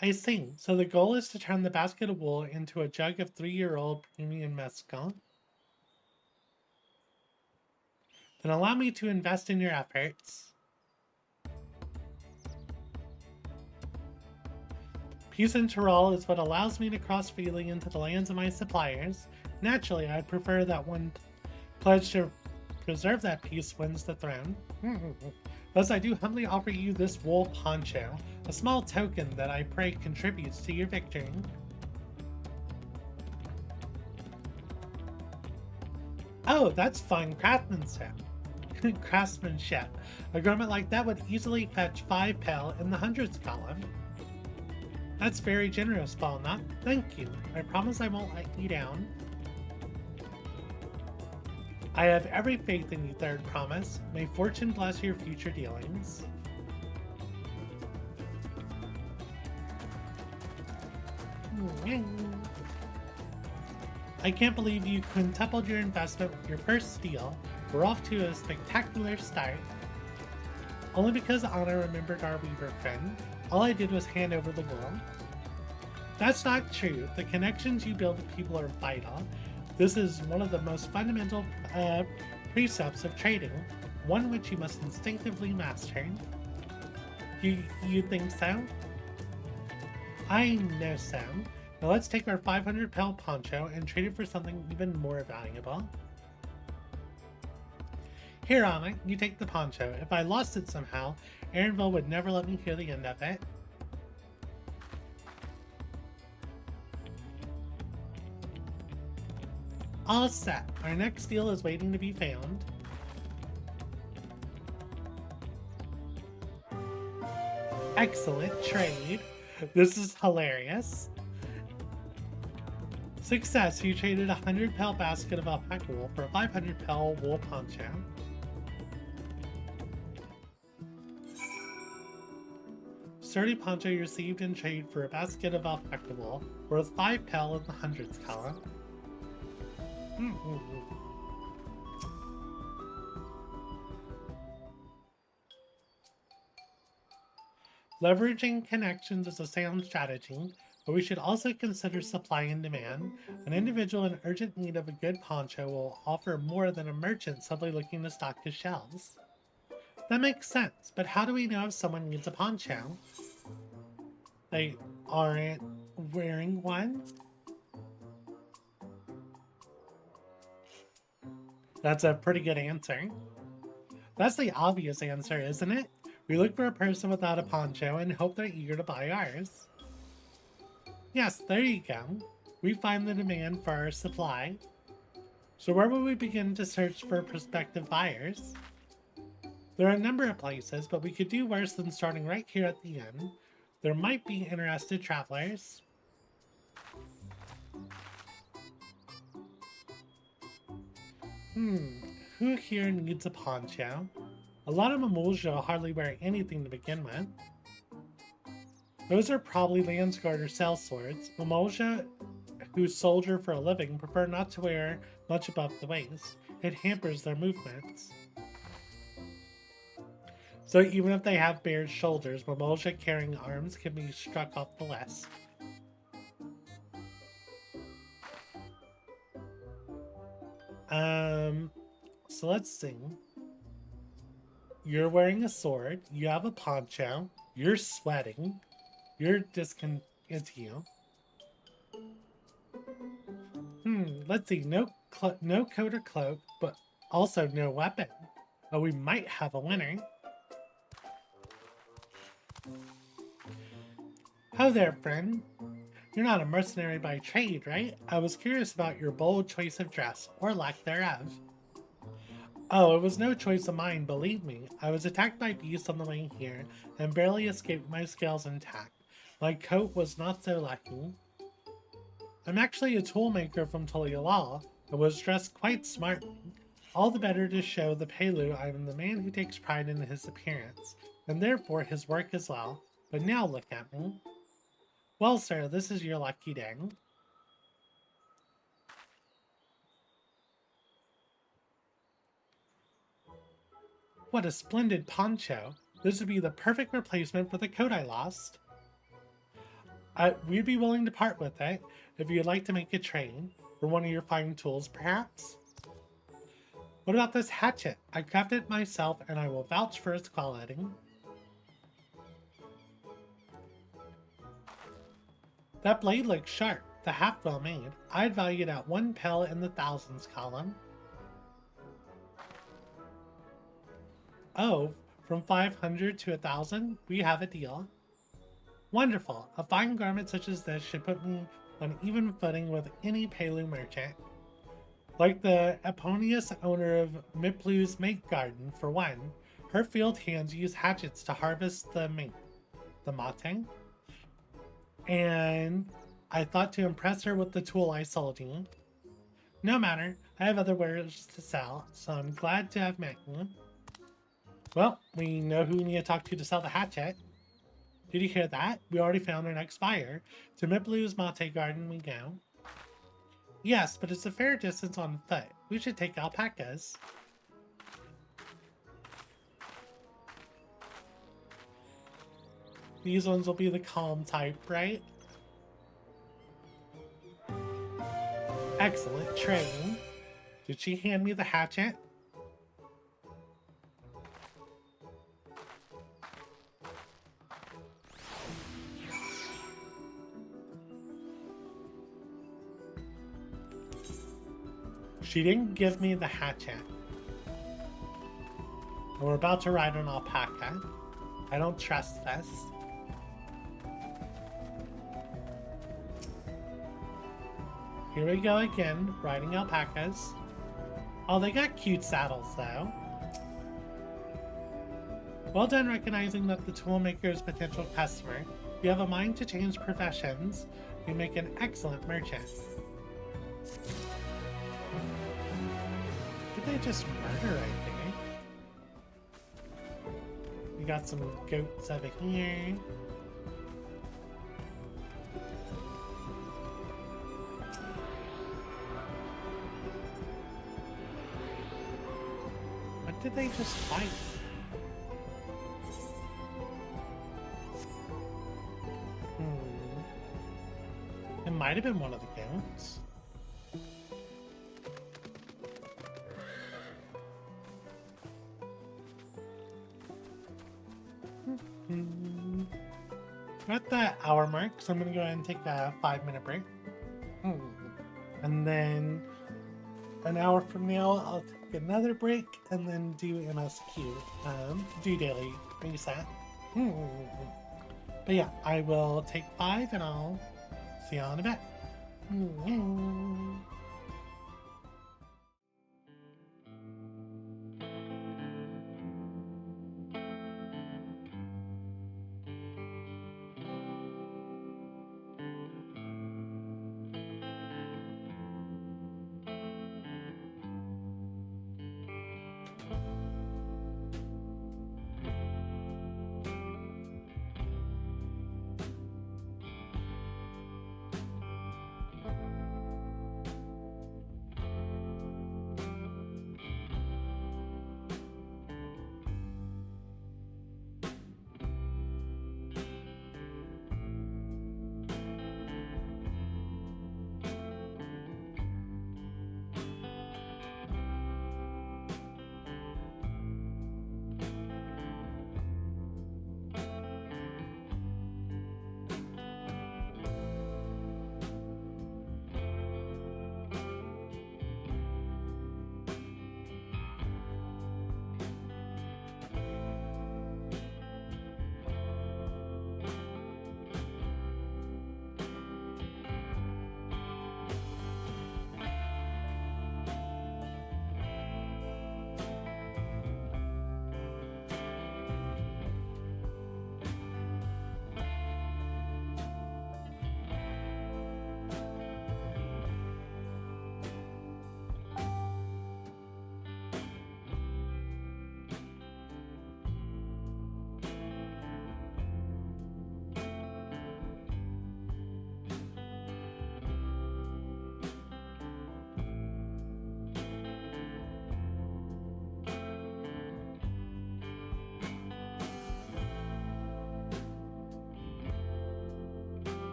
I see. So the goal is to turn the basket of wool into a jug of 3-year-old premium mezcal. Then allow me to invest in your efforts. Peace in Tyrol is what allows me to cross freely into the lands of my suppliers. Naturally, I'd prefer that one pledge to preserve that peace wins the throne. Thus, I do humbly offer you this wool poncho, a small token that I pray contributes to your victory. Oh, that's fine craftsmanship. Craftsmanship. A garment like that would easily fetch 5 pel in the hundreds column. That's very generous, Balnock. Thank you. I promise I won't let you down. I have every faith in you, Third Promise. May fortune bless your future dealings. I can't believe you quintupled your investment with your first deal. We're off to a spectacular start. Only because Anna remembered our Weaver friend, all I did was hand over the wool. That's not true. The connections you build with people are vital. This is one of the most fundamental precepts of trading, one which you must instinctively master. You think so? I know so. Now let's take our 500 pel poncho and trade it for something even more valuable. Here, Anna, you take the poncho. If I lost it somehow, ENvtuber would never let me hear the end of it. All set. Our next deal is waiting to be found. Excellent trade. This is hilarious. Success, you traded a 100 pel basket of alpaca wool for a 500 pel wool poncho. Sturdy poncho you received in trade for a basket of alpaca wool, worth 5 pel in the hundreds column. Leveraging connections is a sound strategy, but we should also consider supply and demand. An individual in urgent need of a good poncho will offer more than a merchant suddenly looking to stock his shelves. That makes sense, but how do we know if someone needs a poncho? They aren't wearing one? That's a pretty good answer. That's the obvious answer, isn't it? We look for a person without a poncho and hope they're eager to buy ours. Yes, there you go. We find the demand for our supply. So where will we begin to search for prospective buyers? There are a number of places, but we could do worse than starting right here at the inn. There might be interested travelers. Who here needs a poncho? A lot of Mamulja hardly wear anything to begin with. Those are probably Landsguard or sellswords. Mamulja, who soldier for a living, prefer not to wear much above the waist. It hampers their movements. So even if they have bare shoulders, Mamulja carrying arms can be struck off the list. So let's see. You're wearing a sword, you have a poncho, you're sweating, you're discontent. Let's see, no coat or cloak, but also no weapon. Oh, we might have a winner. Ho there, friend. You're not a mercenary by trade, right? I was curious about your bold choice of dress, or lack thereof. Oh, it was no choice of mine, believe me. I was attacked by beasts on the way here, and barely escaped my scales intact. My coat was not so lucky. I'm actually a toolmaker from LvL, and was dressed quite smartly. All the better to show the Pelu I am the man who takes pride in his appearance, and therefore his work as well. But now look at me. Well, sir, this is your lucky day. What a splendid poncho. This would be the perfect replacement for the coat I lost. We'd be willing to part with it if you'd like to make a trade for one of your fine tools, perhaps. What about this hatchet? I crafted it myself and I will vouch for its quality. That blade looks sharp, the half well made. I'd value it at 1 pel in the thousands column. Oh, from 500 to 1,000, we have a deal. Wonderful. A fine garment such as this should put me on even footing with any Pelu merchant. Like the eponymous owner of Miplu's mate garden, for one, her field hands use hatchets to harvest the mate. The mate? And I thought to impress her with the tool I sold you. No matter, I have other wares to sell, so I'm glad to have met you. Well, we know who we need to talk to sell the hatchet. Did you hear that? We already found our next buyer. To Miplu's mate garden we go. Yes, but it's a fair distance on foot. We should take alpacas. These ones will be the calm type, right? Excellent training. Did she hand me the hatchet? She didn't give me the hatchet. We're about to ride an alpaca. I don't trust this. Here we go again, riding alpacas. Oh, they got cute saddles though. Well done recognizing that the toolmaker is a potential customer. If you have a mind to change professions, you make an excellent merchant. Did they just murder, I think? We got some goats over here. What did they just fight? It might have been one of the goats. We're at the hour mark, so I'm going to go ahead and take a 5-minute break. And then an hour from now, I'll take another break and then do MSQ, do daily reset. But yeah, I will take 5 and I'll see y'all in a bit.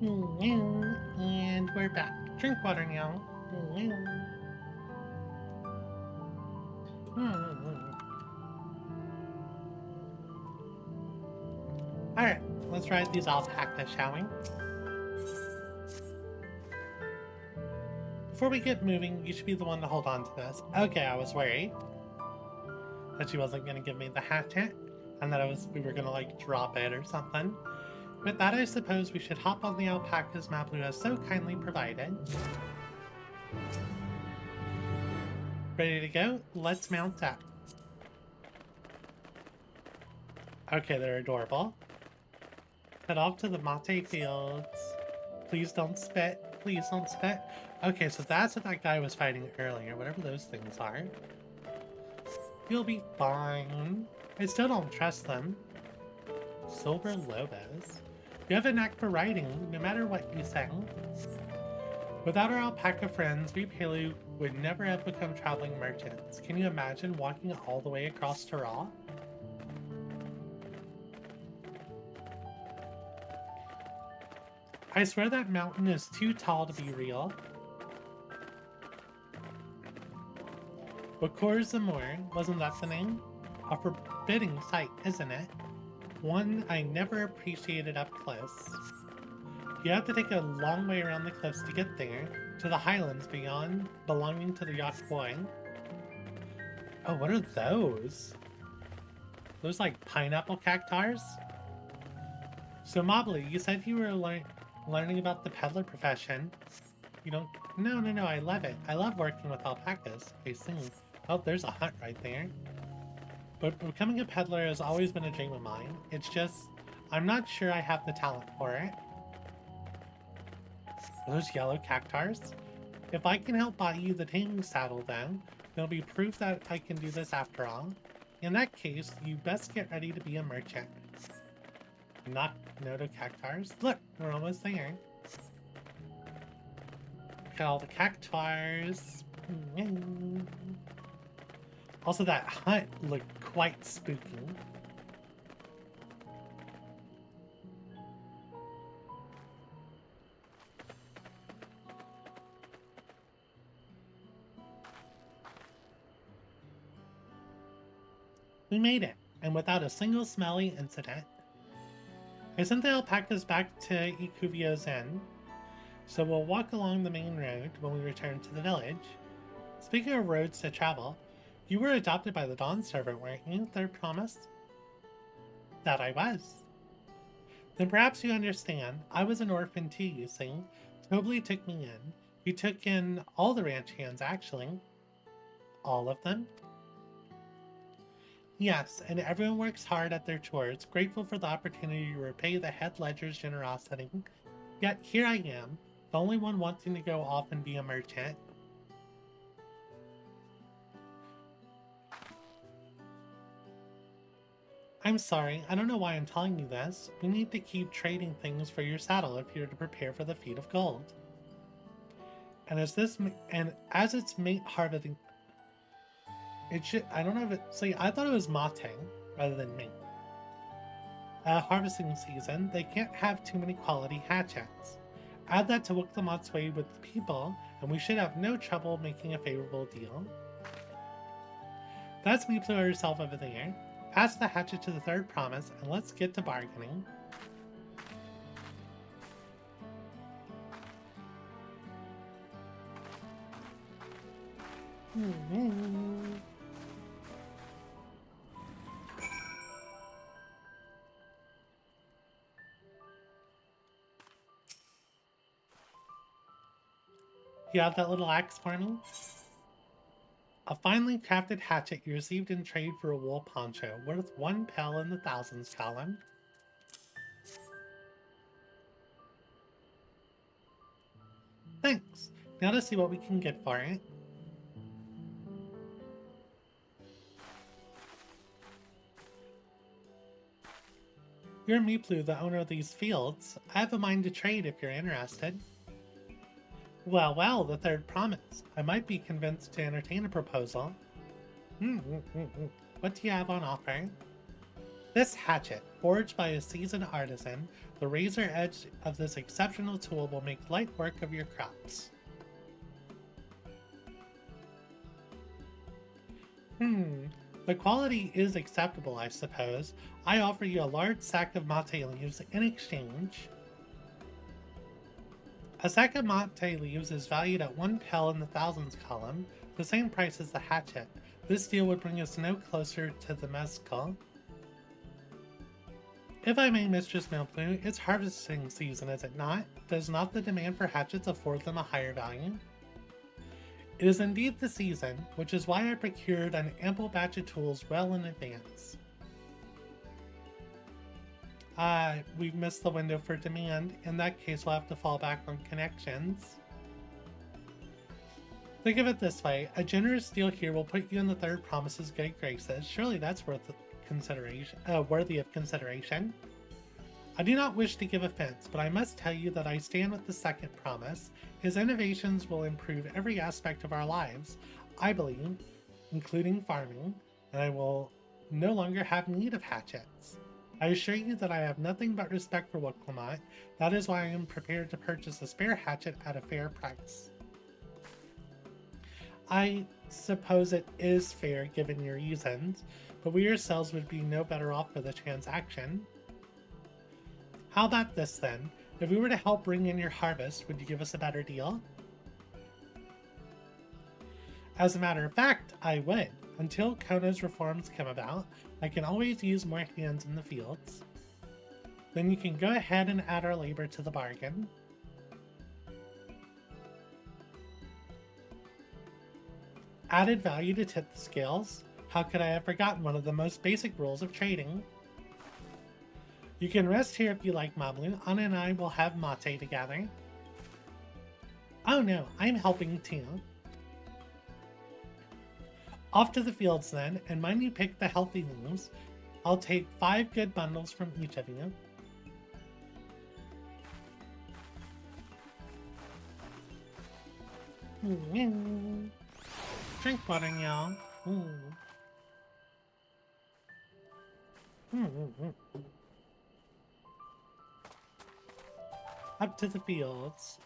And we're back. Drink water now. Alright, let's ride these alpacas, shall we? Before we get moving, you should be the one to hold on to this. Okay, I was worried that she wasn't going to give me the hatchet, and that we were going to, like, drop it or something. With that, I suppose we should hop on the alpacas Maplu has so kindly provided. Ready to go? Let's mount up. Okay, they're adorable. Head off to the mate fields. Please don't spit. Please don't spit. Okay, so that's what that guy was fighting earlier, whatever those things are. You'll be fine. I still don't trust them. Silver Lobos. You have a knack for writing, no matter what you say. Without our alpaca friends, we Palu would never have become traveling merchants. Can you imagine walking all the way across Tyrol? I swear that mountain is too tall to be real. But Zamor, wasn't that the name? A forbidding sight, isn't it? One I never appreciated up close. You have to take a long way around the cliffs to get there, to the highlands beyond, belonging to the Yakboy. Oh, what are those? Those like pineapple cactars? So Mobley, you said you were learning about the peddler profession. You don't... No, I love it. I love working with alpacas, I see. Oh, there's a hut right there. But becoming a peddler has always been a dream of mine. It's just, I'm not sure I have the talent for it. Are those yellow cactars? If I can help buy you the taming saddle then, it'll be proof that I can do this after all. In that case, you best get ready to be a merchant. Not Noto cactars. Look, we're almost there. Look at all the cactars. Also, that hut looked quite spooky. We made it, and without a single smelly incident. I sent the alpacas back to Ikuvio's Inn, so we'll walk along the main road when we return to the village. Speaking of roads to travel, you were adopted by the Dawn Servant, weren't you? Third promise? That I was. Then perhaps you understand. I was an orphan too, you see. Tobly took me in. We took in all the ranch hands, actually. All of them? Yes, and everyone works hard at their chores, grateful for the opportunity to repay the head ledger's generosity. Yet here I am, the only one wanting to go off and be a merchant. I'm sorry, I don't know why I'm telling you this. We need to keep trading things for your saddle if you're to prepare for the feat of gold. And as it's mate harvesting, it should, I don't know if it, see, I thought it was mating rather than mate. Harvesting season, they can't have too many quality hatchets. Add that to Wuklamot's way with the people, and we should have no trouble making a favorable deal. That's Meepler herself over there. Pass the hatchet to the third promise, and let's get to bargaining. You have that little axe for me? A finely crafted hatchet you received in trade for a wool poncho, worth 1 pel in the thousands column. Thanks. Now to see what we can get for it. You're Meeplu, the owner of these fields. I have a mind to trade if you're interested. Well, the third promise. I might be convinced to entertain a proposal. What do you have on offer? This hatchet, forged by a seasoned artisan, the razor edge of this exceptional tool will make light work of your crops. The quality is acceptable, I suppose. I offer you a large sack of mate leaves in exchange. A sack of mate leaves is valued at 1 pel in the thousands column, the same price as the hatchet. This deal would bring us no closer to the mezcal. If I may, Mistress Milkblue, it's harvesting season, is it not? Does not the demand for hatchets afford them a higher value? It is indeed the season, which is why I procured an ample batch of tools well in advance. We've missed the window for demand. In that case, we'll have to fall back on connections. Think of it this way, a generous deal here will put you in the third promise's good graces. Surely that's worthy of consideration. I do not wish to give offense, but I must tell you that I stand with the second promise. His innovations will improve every aspect of our lives, I believe, including farming, and I will no longer have need of hatchets. I assure you that I have nothing but respect for Wooklamont. That is why I am prepared to purchase a spare hatchet at a fair price. I suppose it is fair given your reasons, but we yourselves would be no better off for the transaction. How about this then? If we were to help bring in your harvest, would you give us a better deal? As a matter of fact, I would. Until Kona's reforms come about, I can always use more hands in the fields. Then you can go ahead and add our labor to the bargain. Added value to tip the scales? How could I have forgotten one of the most basic rules of trading? You can rest here if you like, Mablu. Anna and I will have mate together. Oh no, I'm helping too. Off to the fields then, and mind you pick the healthy leaves. I'll take 5 good bundles from each of you. Drink water, y'all. Up to the fields.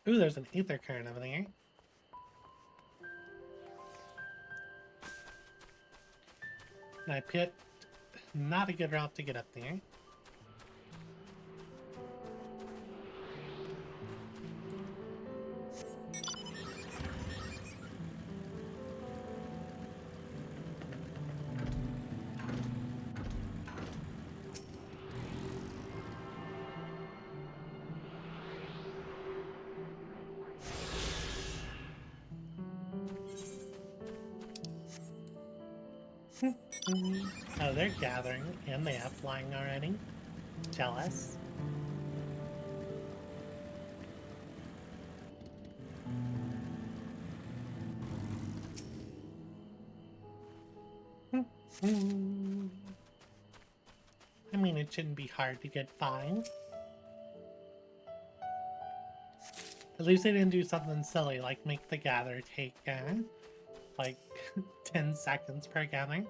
Ooh, there's an ether current over there. And I picked not a good route to get up there. Oh, they're gathering, and they have flying already. Jealous. I mean, it shouldn't be hard to get 5. At least they didn't do something silly, like make the gather take, like, 10 seconds per gather.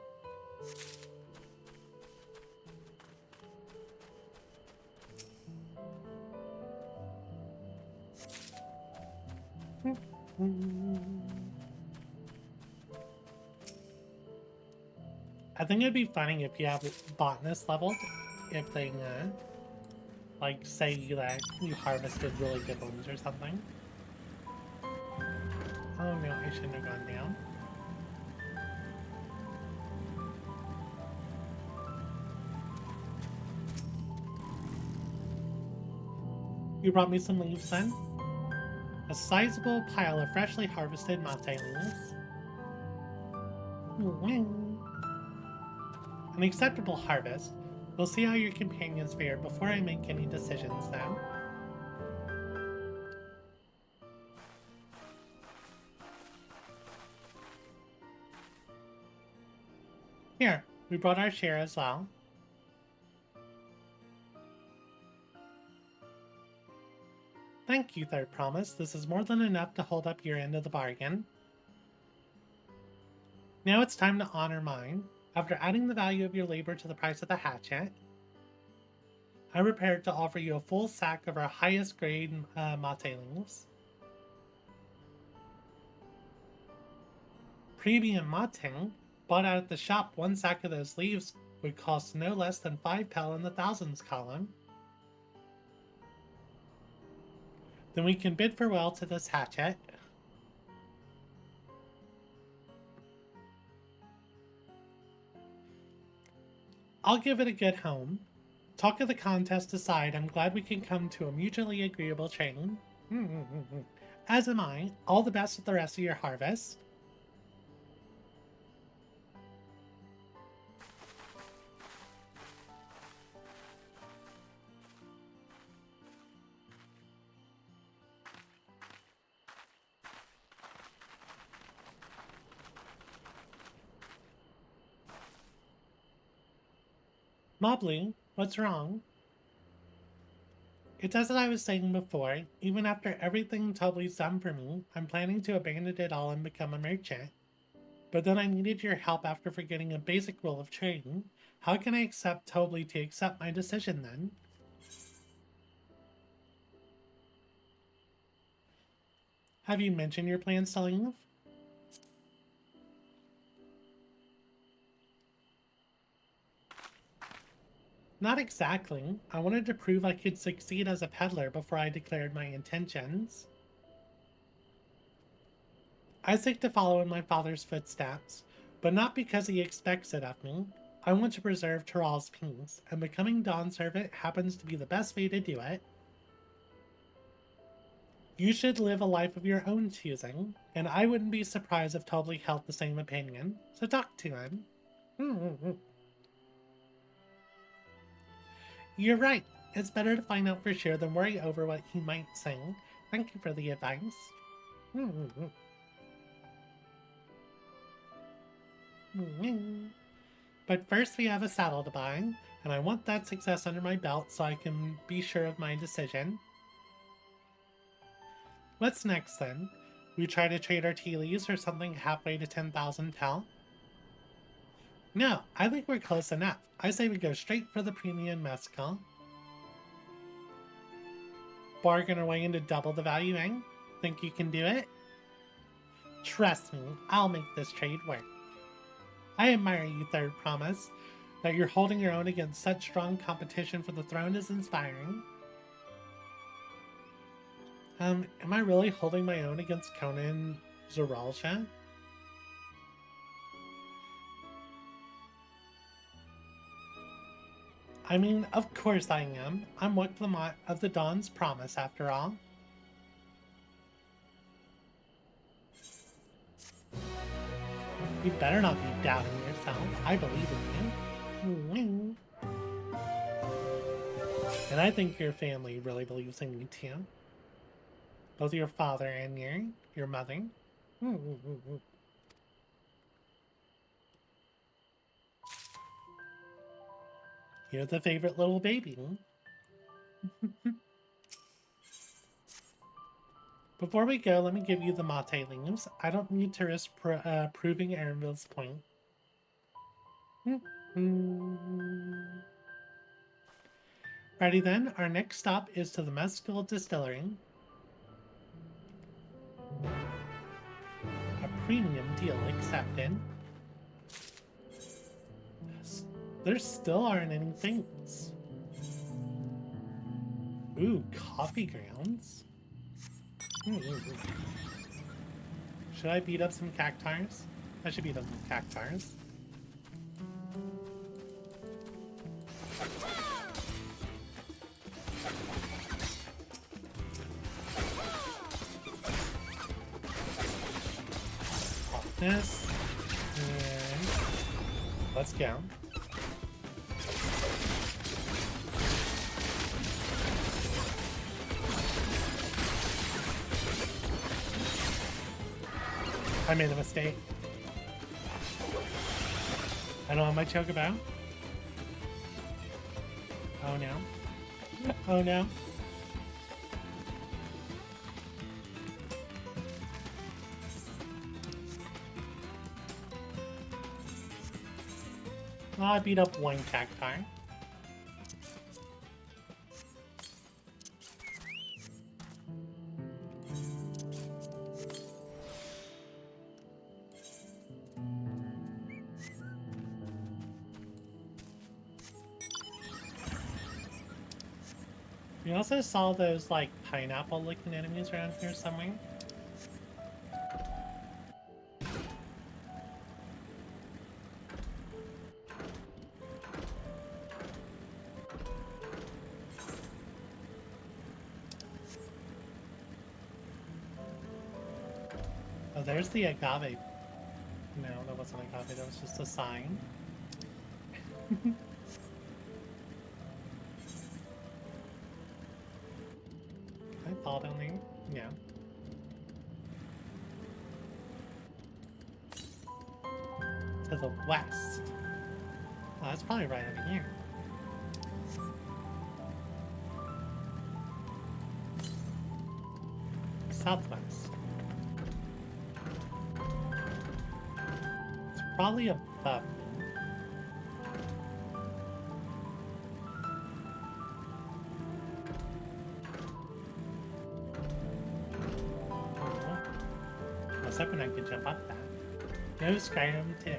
I think it'd be funny if you have botanist leveled, if they, like, say that you harvested really good ones or something. Oh no, I shouldn't have gone down. You brought me some leaves then? A sizable pile of freshly harvested mate leaves. An acceptable harvest. We'll see how your companions fare before I make any decisions though. Here, we brought our share as well. Thank you, Third Promise. This is more than enough to hold up your end of the bargain. Now it's time to honor mine. After adding the value of your labor to the price of the hatchet, I'm prepared to offer you a full sack of our highest grade mate leaves. Premium mate, bought out at the shop, one sack of those leaves would cost no less than 5 pel in the thousands column. Then we can bid farewell to this hatchet. I'll give it a good home. Talk of the contest aside, I'm glad we can come to a mutually agreeable trade. As am I. All the best with the rest of your harvest. Mobley, what's wrong? It's as I was saying before, even after everything Tobley's done for me, I'm planning to abandon it all and become a merchant. But then I needed your help after forgetting a basic rule of trading. How can I accept Tobley to accept my decision then? Have you mentioned your plans to leave? Not exactly. I wanted to prove I could succeed as a peddler before I declared my intentions. I seek to follow in my father's footsteps, but not because he expects it of me. I want to preserve Tyrell's peace, and becoming Dawn Servant happens to be the best way to do it. You should live a life of your own choosing, and I wouldn't be surprised if Tobley held the same opinion, so talk to him. You're right. It's better to find out for sure than worry over what he might say. Thank you for the advice. But first we have a saddle to buy, and I want that success under my belt so I can be sure of my decision. What's next then? We try to trade our tea leaves for something halfway to 10,000 pel? No, I think we're close enough. I say we go straight for the premium mescal. Bargain our way into double the value, eh? Think you can do it? Trust me, I'll make this trade work. I admire you, Third Promise. That you're holding your own against such strong competition for the throne is inspiring. Am I really holding my own against Conan Zoralsha? I mean, of course I am. I'm Wuklamot of the Dawn's Promise, after all. You better not be doubting yourself. I believe in you. And I think your family really believes in you too. Both your father and your mother. You're the favorite little baby. Before we go, let me give you the mate leaves. I don't need to risk proving Erenvil's point. Righty then, our next stop is to the Mescal Distillery. A premium deal accepted. There still aren't any things. Ooh, coffee grounds. Should I beat up some cactars? I should beat up some cactars. Pop this. And let's go. I made a mistake. I don't have my chocobo. Oh no. Oh no. Oh, I beat up one cacti. We also saw those, like, pineapple-looking enemies around here somewhere. Oh, there's the agave. No, that wasn't agave, that was just a sign. I thought only, yeah. To the west. Oh, that's probably right over here. Southwest. It's probably above me. I was hoping I could jump up that. No Skyrim too.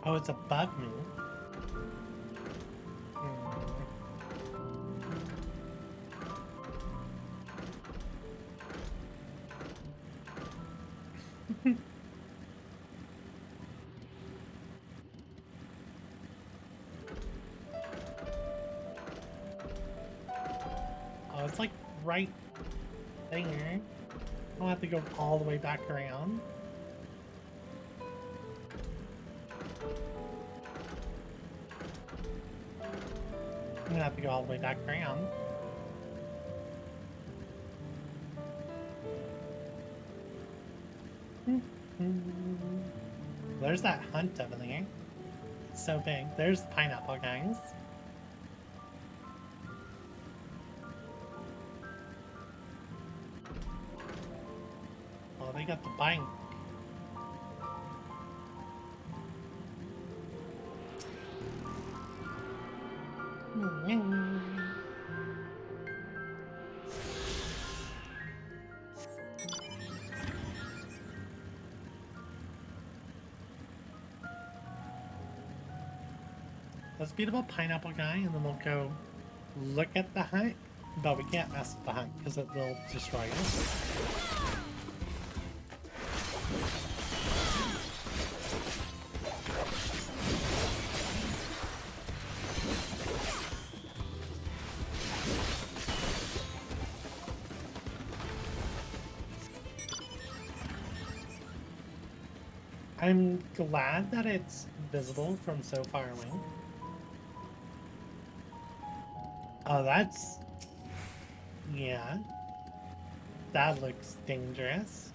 Oh, it's above me. Oh, it's like right there. I don't have to go all the way back around. I'm gonna have to go all the way back around. There's that hunt over there. It's so big. There's the pineapple guys. Oh, they got the bank. Let's beat up a pineapple guy and then we'll go look at the hunt. But we can't mess with the hunt because it will destroy us. I'm glad that it's visible from so far away. Oh, that's... yeah. That looks dangerous.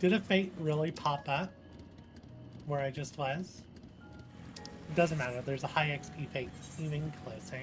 Did a fate really pop up where I just was? It doesn't matter, there's a high XP fate even closer.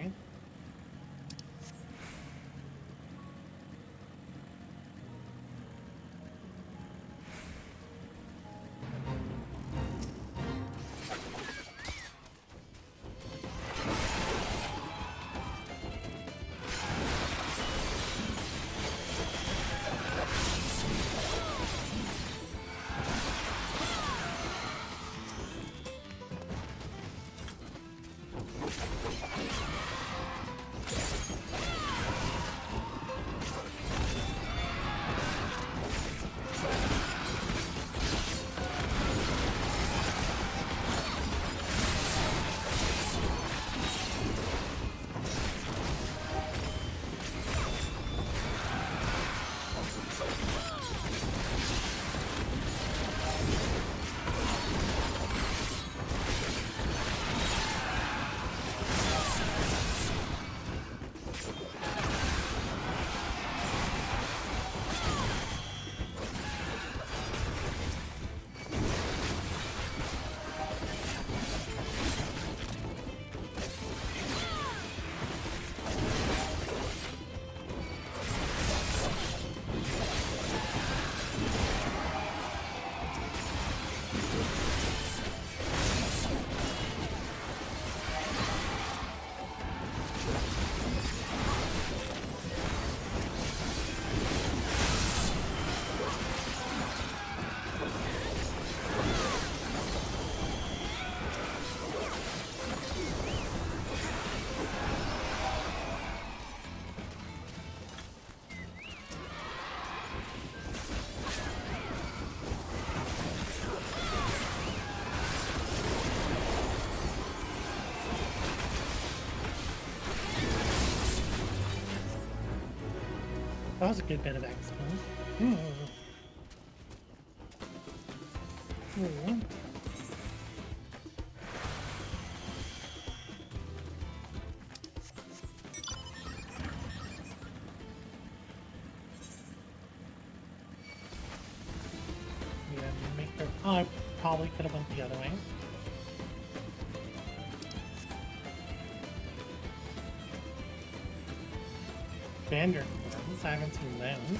was a good bit of XP. Mm. Mm. Oh, I probably could have went the other way. Standard ones, I haven't seen those.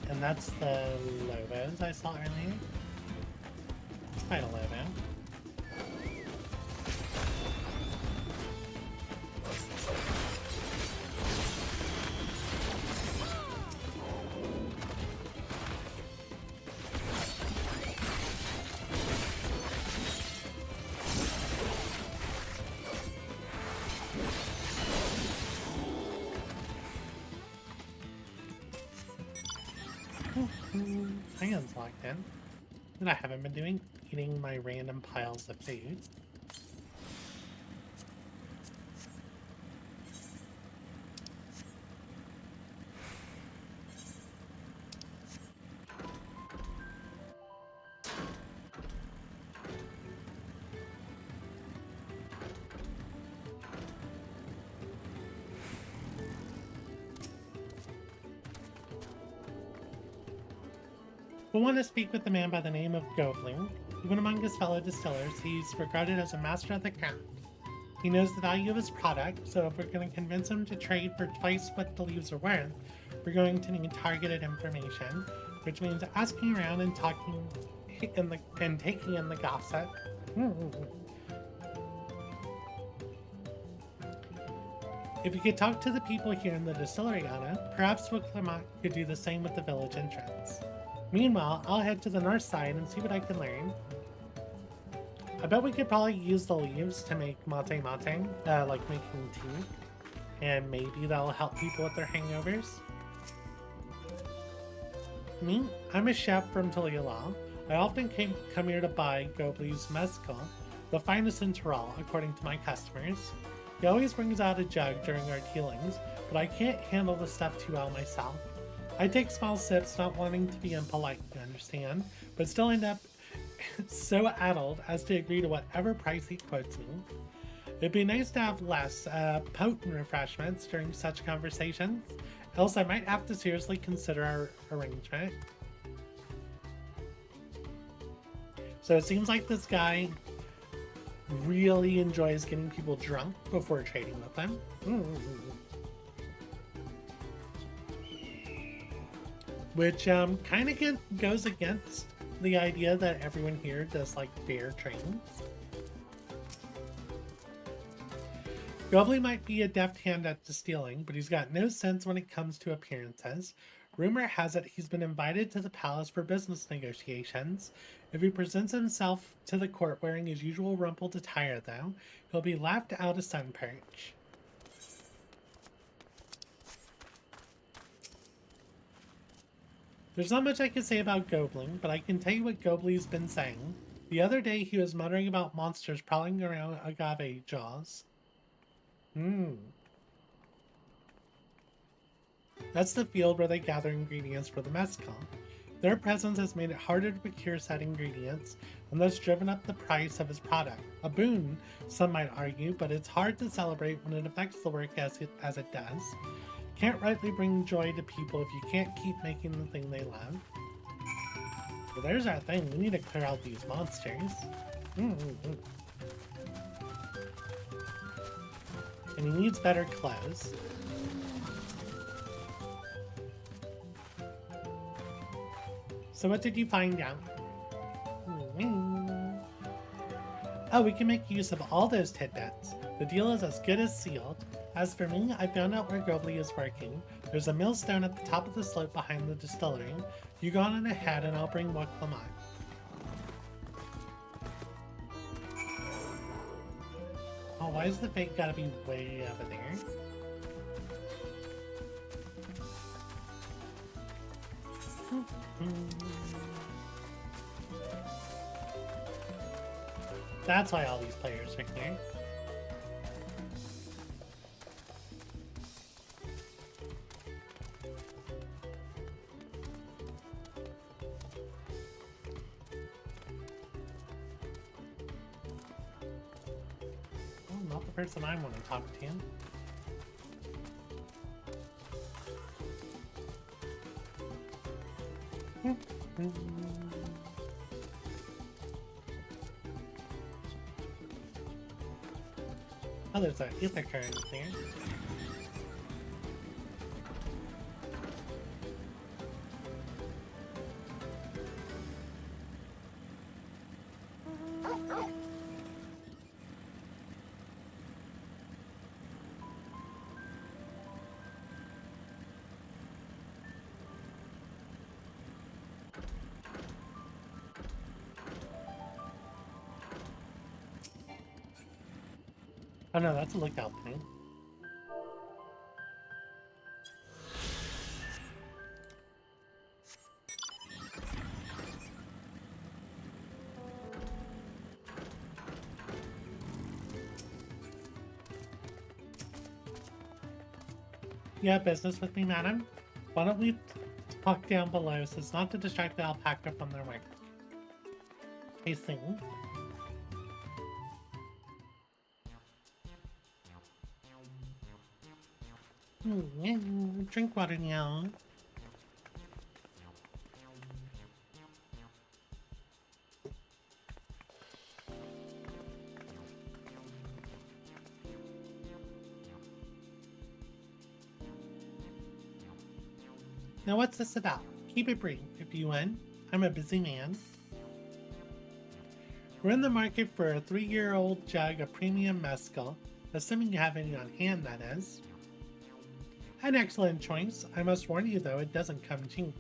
And that's the logos I saw earlier. It's quite a logo. Hands locked in. And I haven't been doing, eating my random piles of food. We want to speak with the man by the name of Goblin. Even among his fellow distillers, he's regarded as a master of the craft. He knows the value of his product, so if we're going to convince him to trade for twice what the leaves are worth, we're going to need targeted information, which means asking around and talking and taking in the gossip. If you could talk to the people here in the distillery, Anna, perhaps Wicklamat could do the same with the village entrance. Meanwhile, I'll head to the north side and see what I can learn. I bet we could probably use the leaves to make mate, like making tea. And maybe that'll help people with their hangovers. Me? I'm a chef from Tuliala. I often come here to buy Gobley's mezcal, the finest in Tyrol, according to my customers. He always brings out a jug during our dealings, but I can't handle the stuff too well myself. I take small sips, not wanting to be impolite, you understand, but still end up so addled as to agree to whatever price he quotes me. It'd be nice to have less potent refreshments during such conversations, else I might have to seriously consider our arrangement. So it seems like this guy really enjoys getting people drunk before trading with them. Which kind of goes against the idea that everyone here does like fair trades. Gobley might be a deft hand at distilling, but he's got no sense when it comes to appearances. Rumor has it he's been invited to the palace for business negotiations. If he presents himself to the court wearing his usual rumpled attire, though, he'll be laughed out of Sunperch. There's not much I can say about Goblin, but I can tell you what Gobley's been saying. The other day he was muttering about monsters prowling around agave jaws. That's the field where they gather ingredients for the mezcal. Their presence has made it harder to procure said ingredients, and thus driven up the price of his product. A boon, some might argue, but it's hard to celebrate when it affects the work as it does. Can't rightly bring joy to people if you can't keep making the thing they love. Well, there's our thing. We need to clear out these monsters. And he needs better clothes. So what did you find out? Oh, we can make use of all those tidbits. The deal is as good as sealed. As for me, I found out where Gobley is working. There's a millstone at the top of the slope behind the distillery. You go on ahead and I'll bring what Clement. Oh, why is the fate gotta be way over there? That's why all these players are here. Oh, not the person I want to talk to. Oh, there's an ether current there. Oh no, that's a lookout thing. You have business with me, madam? Why don't we talk down below so as not to distract the alpaca from their work? Hey, sing. Drink water now. Now what's this about? Keep it brief, if you would. I'm a busy man. We're in the market for a 3-year-old jug of premium mezcal, assuming you have any on hand, that is. An excellent choice. I must warn you though, it doesn't come cheap.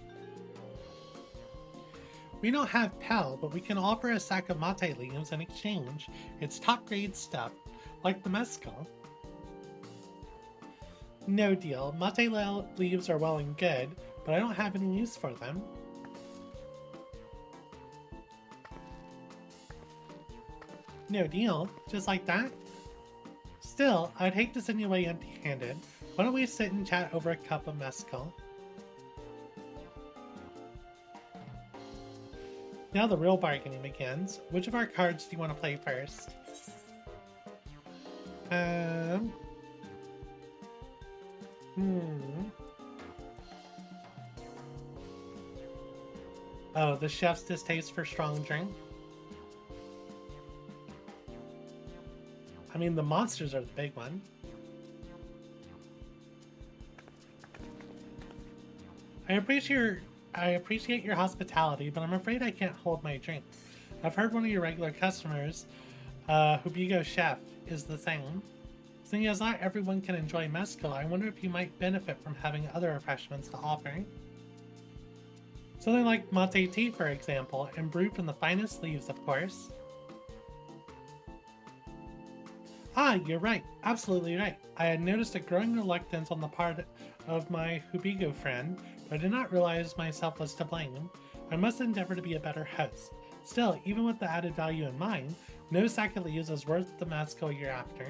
We don't have Pel, but we can offer a sack of mate leaves in exchange. It's top grade stuff, like the mezcal. No deal. Mate leaves are well and good, but I don't have any use for them. No deal. Just like that? Still, I'd hate to send you away empty-handed. Why don't we sit and chat over a cup of mezcal? Now the real bargaining begins. Which of our cards do you want to play first? Oh, the chef's distaste for strong drink? I mean, the monsters are the big one. I appreciate your hospitality, but I'm afraid I can't hold my drink. I've heard one of your regular customers, Hubigo Chef, is the same. Seeing as not everyone can enjoy mezcal, I wonder if you might benefit from having other refreshments to offer. Something like mate tea, for example, and brewed from the finest leaves, of course. Ah, you're right. Absolutely right. I had noticed a growing reluctance on the part of my Hubigo friend, but I did not realize myself was to blame. I must endeavor to be a better host. Still, even with the added value in mind, no sack of leaves is worth the mezcal you're after.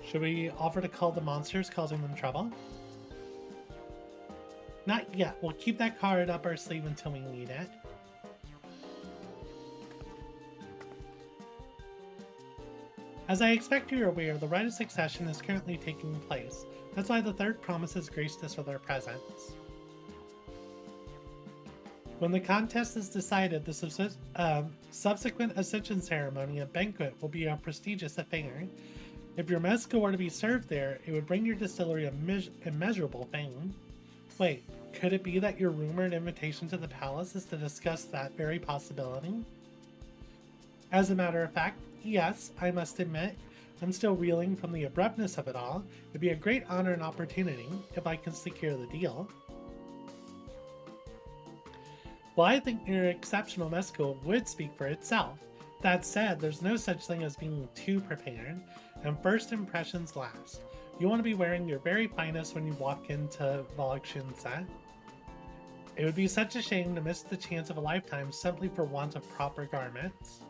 Should we offer to call the monsters causing them trouble? Not yet. We'll keep that card up our sleeve until we need it. As I expect you're aware, the Rite of Succession is currently taking place. That's why the third promises graced us with their presence. When the contest is decided, the subsequent Ascension ceremony and banquet will be a prestigious affair. If your mezcal were to be served there, it would bring your distillery immeasurable fame. Wait, could it be that your rumored invitation to the palace is to discuss that very possibility? As a matter of fact, yes, I must admit, I'm still reeling from the abruptness of it all. It'd be a great honor and opportunity if I can secure the deal. Well, I think your exceptional MSQ would speak for itself. That said, there's no such thing as being too prepared, and first impressions last. You want to be wearing your very finest when you walk into Volkshunsett. It would be such a shame to miss the chance of a lifetime simply for want of proper garments.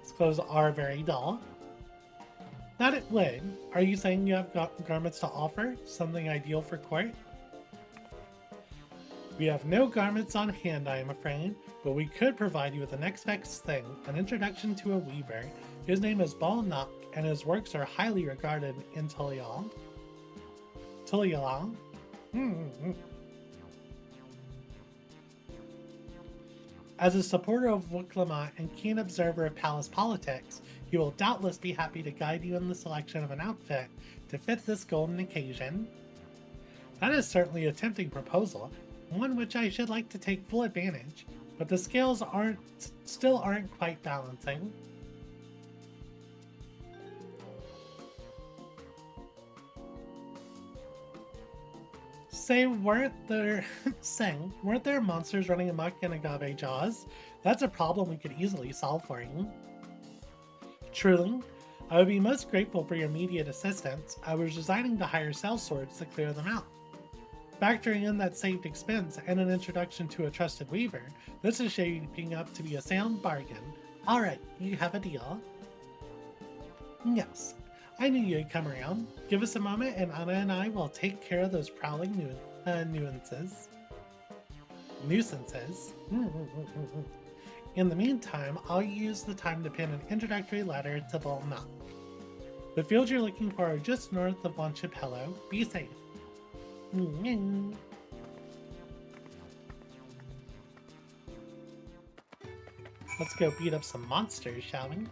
These clothes are very dull. That it would. Are you saying you have garments to offer? Something ideal for court? We have no garments on hand, I am afraid, but we could provide you with the next best thing, an introduction to a weaver. His name is Balnock, and his works are highly regarded in Tulial. Tulial? As a supporter of Wuklamot and keen observer of palace politics, he will doubtless be happy to guide you in the selection of an outfit to fit this golden occasion. That is certainly a tempting proposal, one which I should like to take full advantage, but the scales still aren't quite balancing. Weren't there monsters running amok in Agave Jaws? That's a problem we could easily solve for you. Truly, I would be most grateful for your immediate assistance. I was designing to hire sellswords to clear them out. Factoring in that saved expense and an introduction to a trusted weaver, this is shaping up to be a sound bargain. Alright, you have a deal. Yes, I knew you'd come around. Give us a moment and Anna and I will take care of those prowling nuisances. In the meantime, I'll use the time to pen an introductory letter to Balnock. The fields you're looking for are just north of Von Chapello. Be safe. Let's go beat up some monsters, shall we?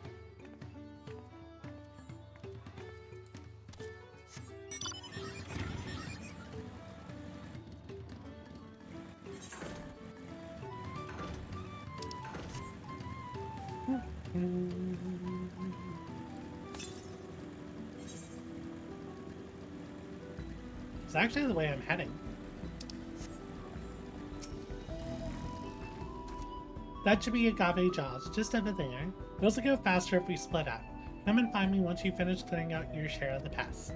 It's actually the way I'm heading. That should be Agave Jaws, just over there. It'll also go faster if we split up. Come and find me once you finish clearing out your share of the pest.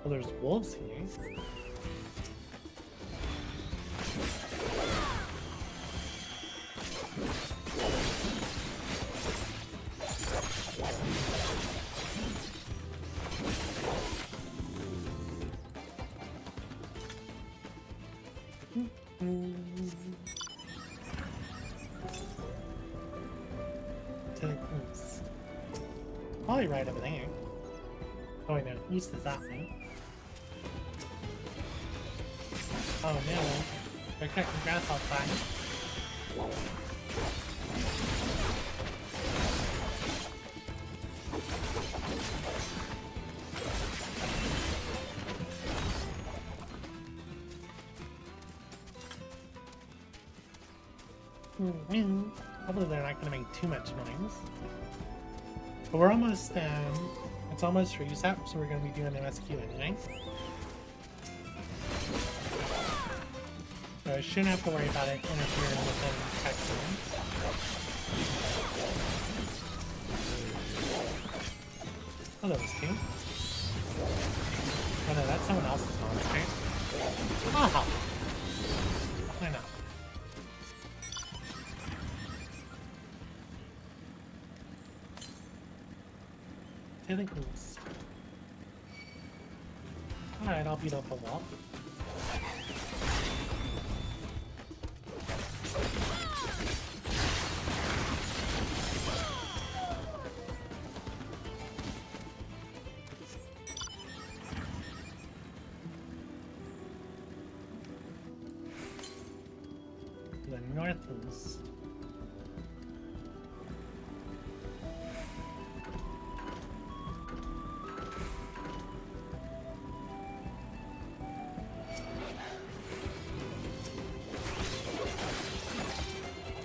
Well, there's wolves here. To the east. Probably right over there. Oh wait, no, east is that way. Oh no, they're cutting grass outside. Hopefully they're not going to make too much noise. But we're almost, it's almost reset, so we're going to be doing MSQ anyway. So I shouldn't have to worry about it interfering within tech zones. Oh, that was two. Oh no, that's someone else's monster. Oh, why not? To the east. Alright, I'll beat up a wall. the northeast.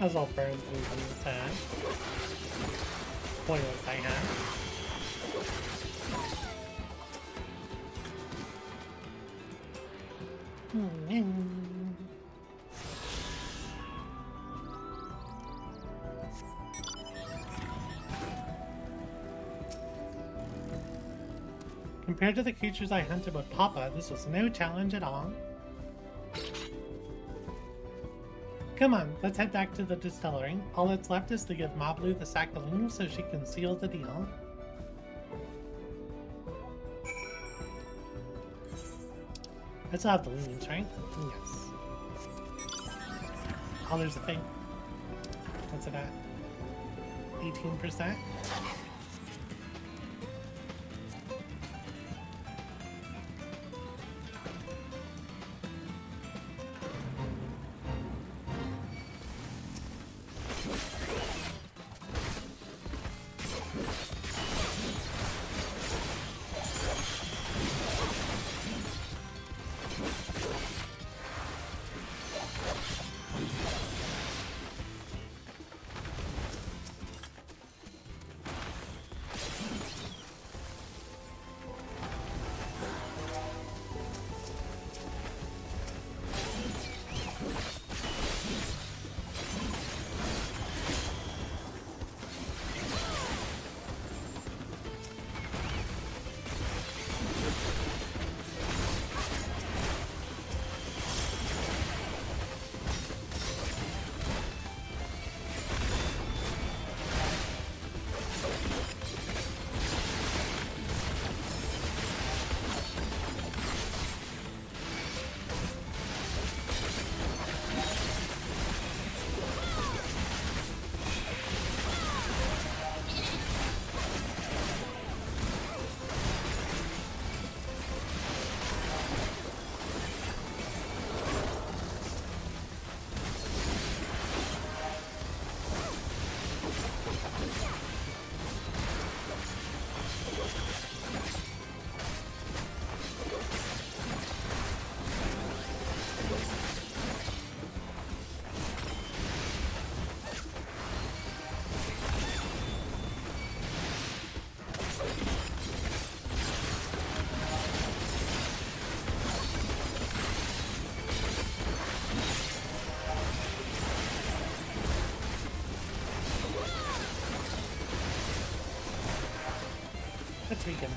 As I'll burn through his head. Spoilers I have. Compared to the creatures I hunted with Papa, this was no challenge at all. Come on, let's head back to the distillery. All that's left is to give Moblu the sack of leaves so she can seal the deal. I still have the leaves, right? Yes. Oh, there's a thing. What's it at? 18%? Let's begin.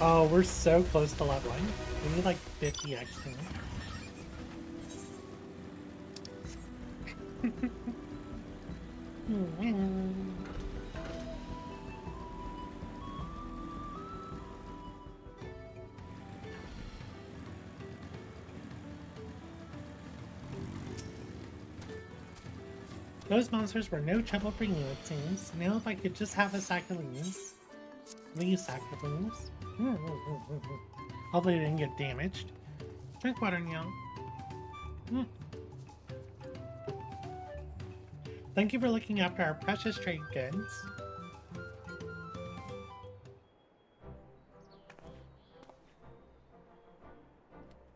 Oh, we're so close to leveling. We need like 50 XP. Those monsters were no trouble for you, it seems. Now if I could just have a sack of leaves. These sack of leaves. Hopefully they didn't get damaged. Drink water, Nyall. Thank you for looking after our precious trade goods.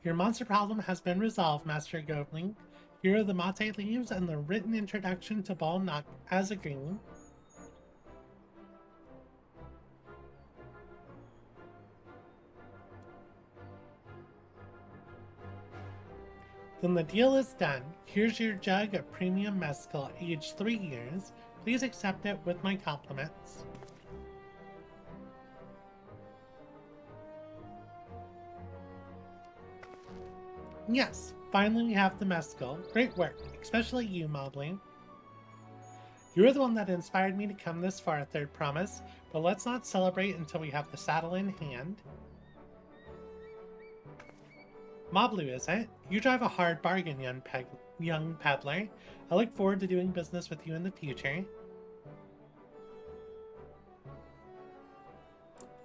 Your monster problem has been resolved, Master Goblin. Here are the mate leaves and the written introduction to Ball Knock as agreed. Then the deal is done. Here's your jug of premium mezcal, aged 3 years. Please accept it with my compliments. Yes, finally we have the mezcal. Great work, especially you, Mobley. You're the one that inspired me to come this far, Third Promise, but let's not celebrate until we have the saddle in hand. Moblu, is it? You drive a hard bargain, young peddler. I look forward to doing business with you in the future.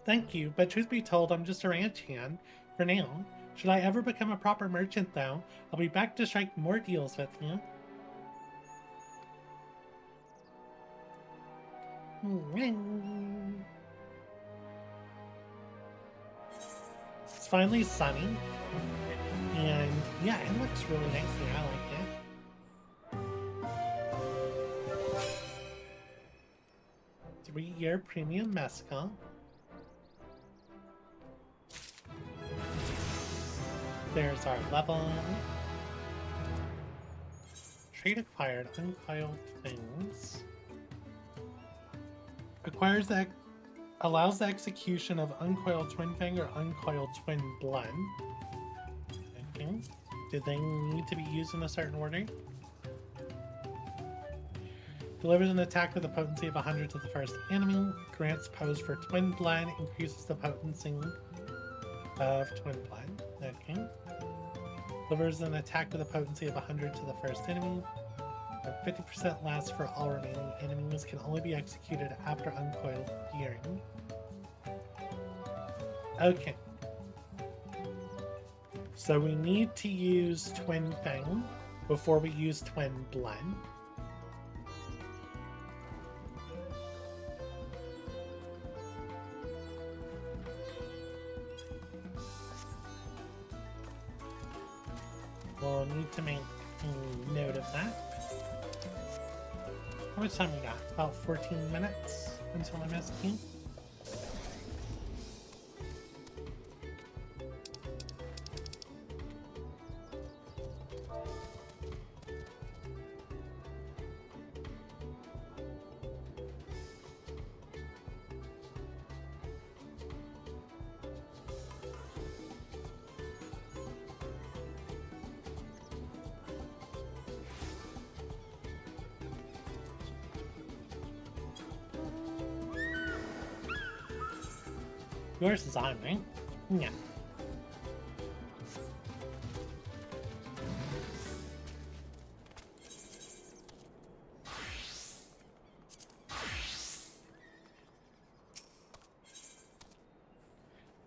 Thank you, but truth be told, I'm just a ranch hand for now. Should I ever become a proper merchant, though, I'll be back to strike more deals with you. It's finally sunny. And yeah, it looks really nice here. I like it. 3-year premium mescal. There's our level. Trade acquired, uncoiled things. Acquires the allows the execution of uncoiled twin fang or uncoiled twin blood. Okay. Do they need to be used in a certain order? Delivers an attack with a potency of 100 to the first enemy. Grants pose for twin blood. Increases the potency of twin blood. Okay. Delivers an attack with a potency of 100 to the first enemy. 50% lasts for all remaining enemies. Can only be executed after uncoiled gearing. Okay. So we need to use Twin Fang before we use Twin Blood. We'll need to make a note of that. How much time we got? About 14 minutes until MSQ. Yours is on, right? Yeah.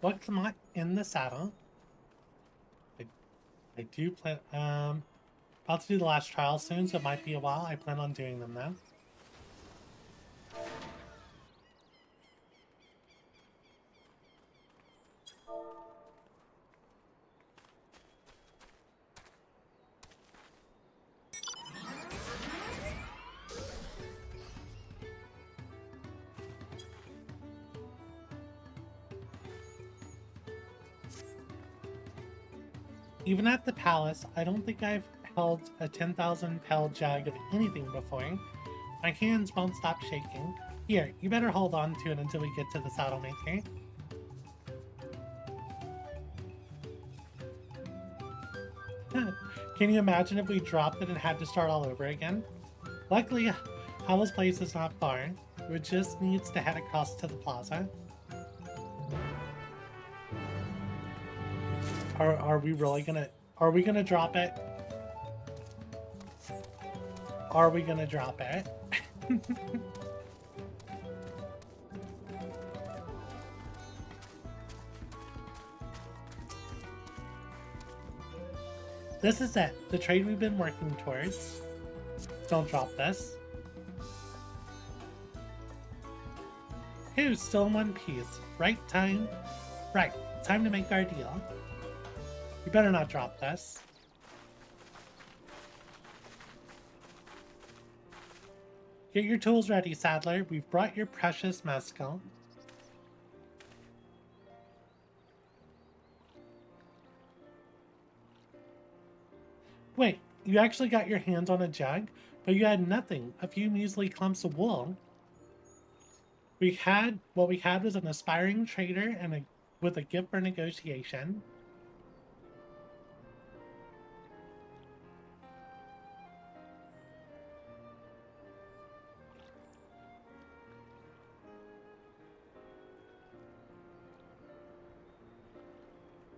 What's not in the saddle? I do plan about to do the last trial soon, so it might be a while. I plan on doing them now. Even at the palace, I don't think I've held a 10,000 pel jug of anything before. My hands won't stop shaking. Here, you better hold on to it until we get to the saddle maker. Can you imagine if we dropped it and had to start all over again? Luckily, Howell's place is not far. We just needs to head across to the plaza. Are we really gonna... Are we gonna drop it? Are we gonna drop it? This is it. The trade we've been working towards. Don't drop this. Who's still in one piece? Right time? Right. Time to make our deal. You better not drop this. Get your tools ready, Saddler. We've brought your precious mescal. Wait, you actually got your hands on a jug, but you had nothing. A few measly clumps of wool. What we had was an aspiring trader and with a gift for negotiation.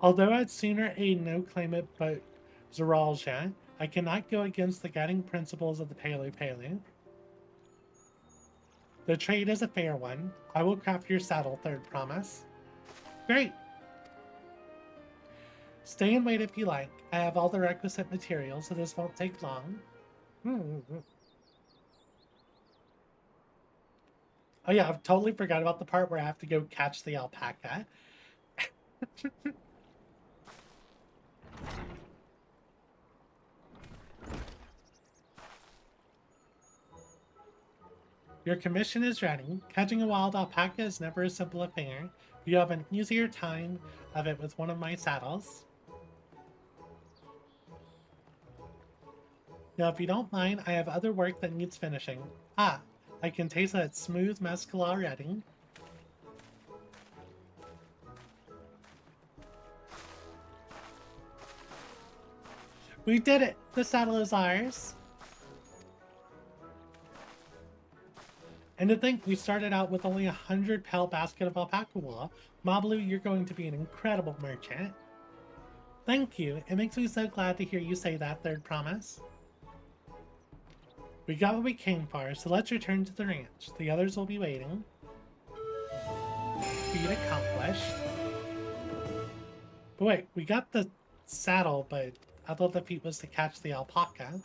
Although I'd sooner aid no claim it but Zeralja, I cannot go against the guiding principles of the Palu Palu. The trade is a fair one. I will craft your saddle, third promise. Great! Stay and wait if you like. I have all the requisite materials, so this won't take long. Oh yeah, I've totally forgot about the part where I have to go catch the alpaca. Your commission is ready. Catching a wild alpaca is never a simple affair. You have an easier time of it with one of my saddles. Now, if you don't mind, I have other work that needs finishing. Ah, I can taste that smooth mescal already. We did it! The saddle is ours! And to think we started out with only 100 pelt basket of alpaca wool. Mablu, you're going to be an incredible merchant. Thank you. It makes me so glad to hear you say that, Third Promise. We got what we came for, so let's return to the ranch. The others will be waiting. Feat accomplished. But wait, we got the saddle, but I thought the feat was to catch the alpaca.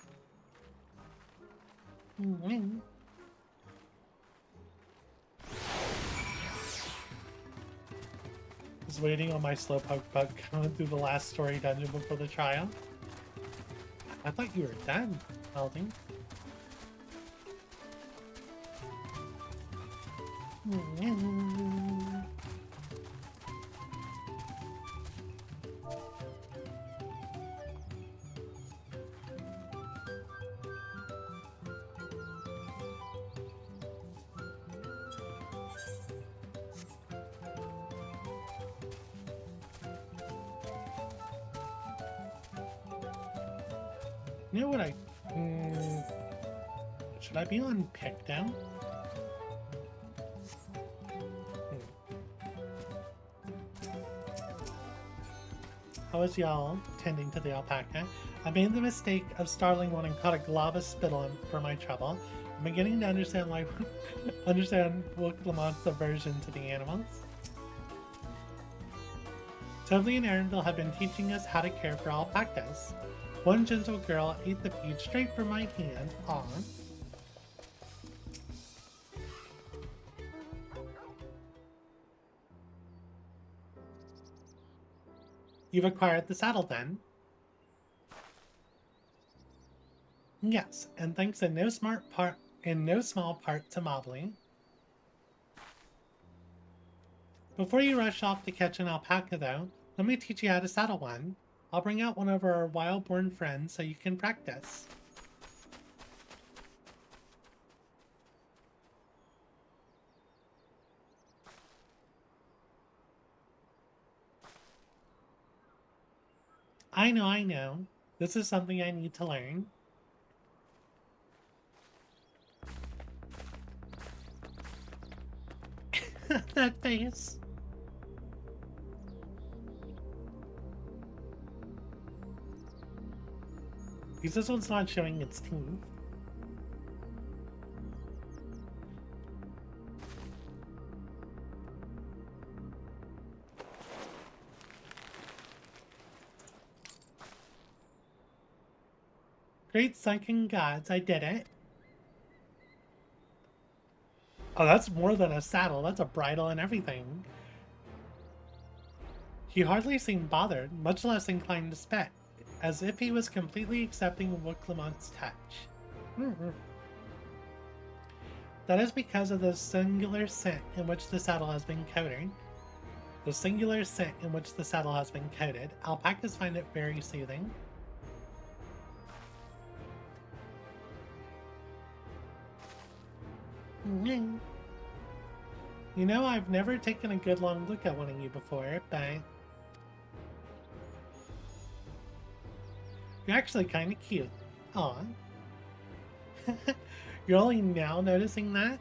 Just waiting on my slowpoke bug coming through the last story dungeon before the trial. I thought you were done, Aldi. You know what should I be on Pictomancer? How is y'all tending to the alpaca? I made the mistake of startling one and caught a glob of spittle for my trouble. I'm beginning to understand why Wooklemont's aversion to the animals. Toadley and Arendelle have been teaching us how to care for alpacas. One gentle girl ate the feed straight from my hand. Aw. You've acquired the saddle then? Yes, and thanks in no small part to Mobley. Before you rush off to catch an alpaca though, let me teach you how to saddle one. I'll bring out one of our wild-born friends so you can practice. I know. This is something I need to learn. That face. Because this one's not showing its teeth. Great sunken gods, I did it. Oh, that's more than a saddle. That's a bridle and everything. He hardly seemed bothered, much less inclined to spit, as if he was completely accepting Wooklemont's touch. That is because of the singular scent in which the saddle has been coated. The singular scent in which the saddle has been coated. Alpacas find it very soothing. You know, I've never taken a good long look at one of you before, but you're actually kind of cute. Aw. You're only now noticing that?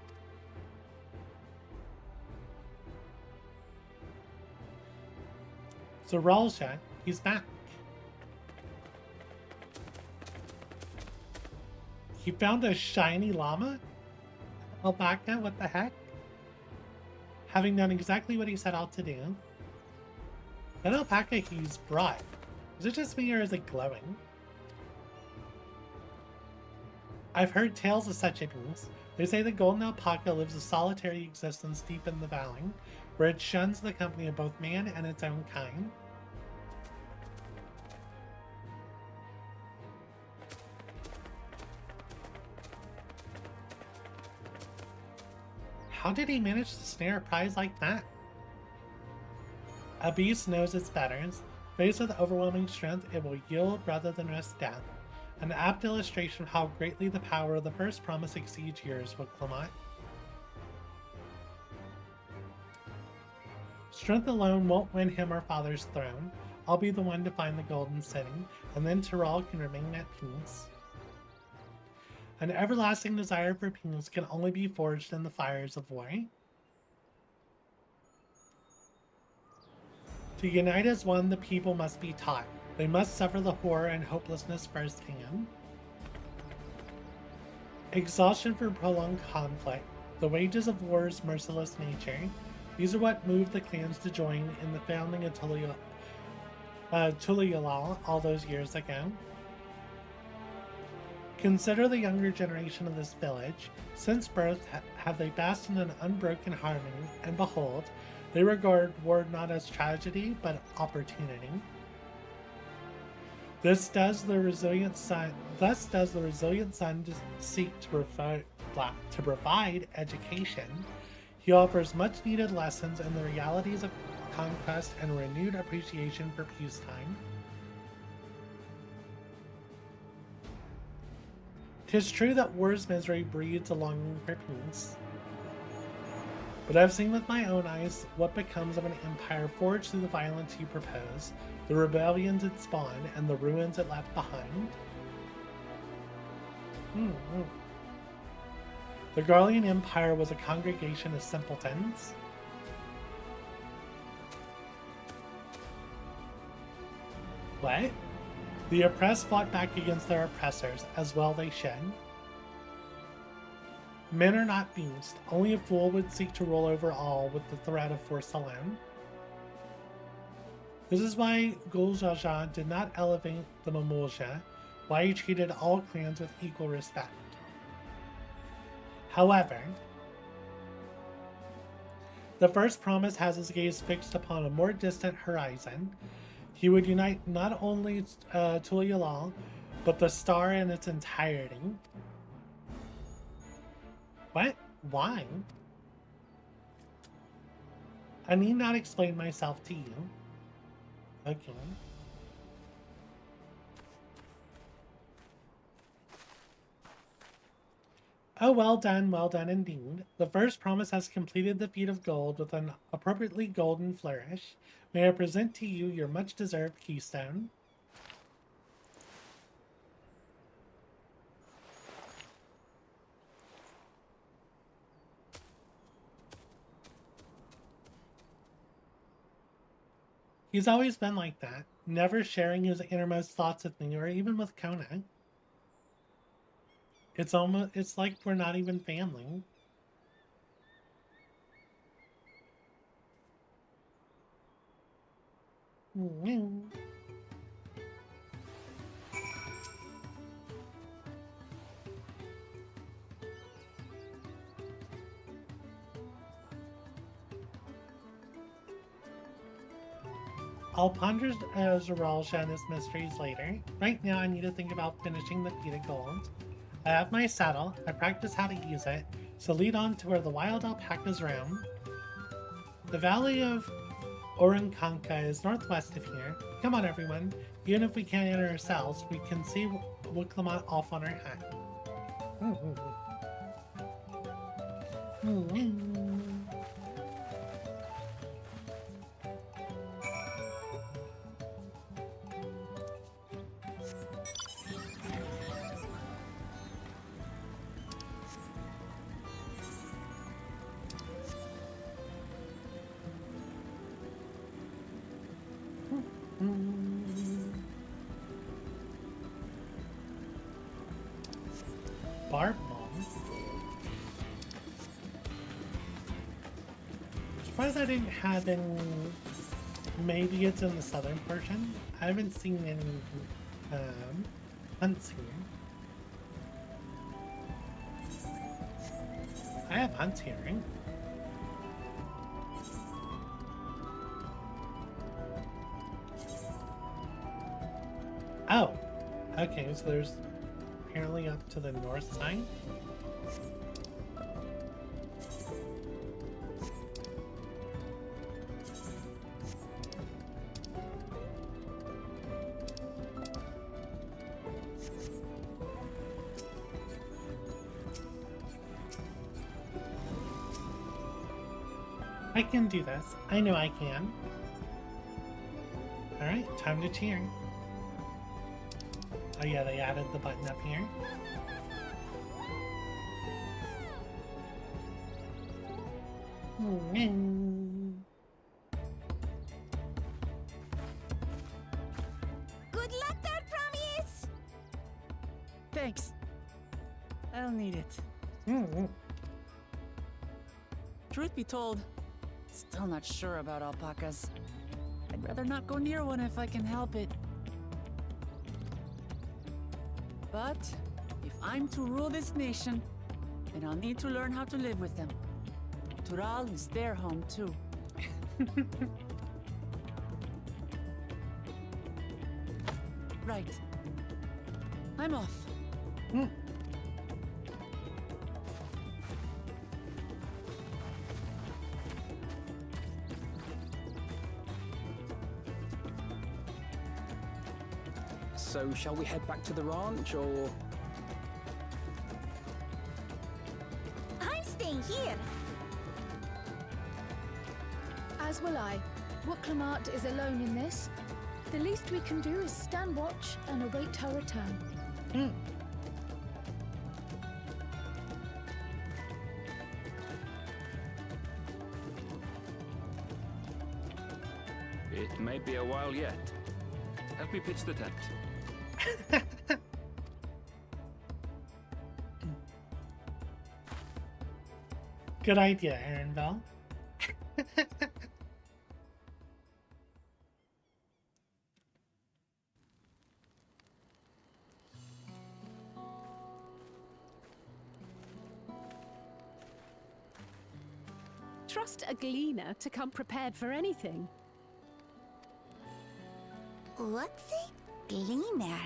So Ralsha, he's back. He found a shiny llama? Alpaca, what the heck? Having done exactly what he set out to do. That alpaca he's brought Is it just me or is it glowing? I've heard tales of such things. They say the golden alpaca lives a solitary existence deep in the valley, where it shuns the company of both man and its own kind. How did he manage to snare a prize like that? A beast knows its betters. Faced with overwhelming strength, it will yield rather than risk death. An apt illustration of how greatly the power of the first promise exceeds yours, Wuklamot. Strength alone won't win him our father's throne. I'll be the one to find the golden city, and then Tyrell can remain at peace. An everlasting desire for peace can only be forged in the fires of war. To unite as one, the people must be taught. They must suffer the horror and hopelessness firsthand. Exhaustion for prolonged conflict, the wages of war's merciless nature. These are what moved the clans to join in the founding of Tuliyollal all those years ago. Consider the younger generation of this village. Since birth have they basked in an unbroken harmony, and behold, they regard war not as tragedy, but opportunity. Thus does the resilient son seek to provide education. He offers much needed lessons in the realities of conquest and renewed appreciation for peacetime. 'Tis true that war's misery breeds a longing for peace. But I've seen with my own eyes what becomes of an empire forged through the violence you propose, the rebellions it spawned, and the ruins it left behind. The Garlean Empire was a congregation of simpletons. What? The oppressed fought back against their oppressors, as well they should. Men are not beasts. Only a fool would seek to rule over all with the threat of force alone. This is why Gul'jaja did not elevate the Mamulja, why he treated all clans with equal respect. However, the first promise has his gaze fixed upon a more distant horizon. He would unite not only Tuliyollal, but the star in its entirety. What? Why? I need not explain myself to you. Okay. Oh, well done indeed. The first promise has completed the feat of gold with an appropriately golden flourish. May I present to you your much-deserved keystone? He's always been like that, never sharing his innermost thoughts with me or even with Kona. It's like we're not even family. I'll ponder Zeralsha and his mysteries later. Right now I need to think about finishing the feat of gold. I have my saddle, I practice how to use it, so lead on to where the wild alpacas roam. The valley of Orankanka is northwest of here. Come on everyone, even if we can't enter ourselves, we can see Wuklamot off on our hat. Barb Mom. Surprised I didn't have any Maybe it's in the southern portion. I haven't seen any hunts here. I have hunts here, right? Oh, okay, so there's apparently up to the north side. I can do this. I know I can. Alright, time to cheer. Oh yeah, they added the button up here. Good luck there, Promise! Thanks. I'll need it. Truth be told, still not sure about alpacas. I'd rather not go near one if I can help it. But if I'm to rule this nation, then I'll need to learn how to live with them. Tural is their home too. Right. I'm off. So, shall we head back to the ranch, or...? I'm staying here. As will I. Wooklamart is alone in this. The least we can do is stand watch and await her return. It may be a while yet. Help me pitch the tent. Good idea, ENvtuber. Trust a gleaner to come prepared for anything. What's a gleaner?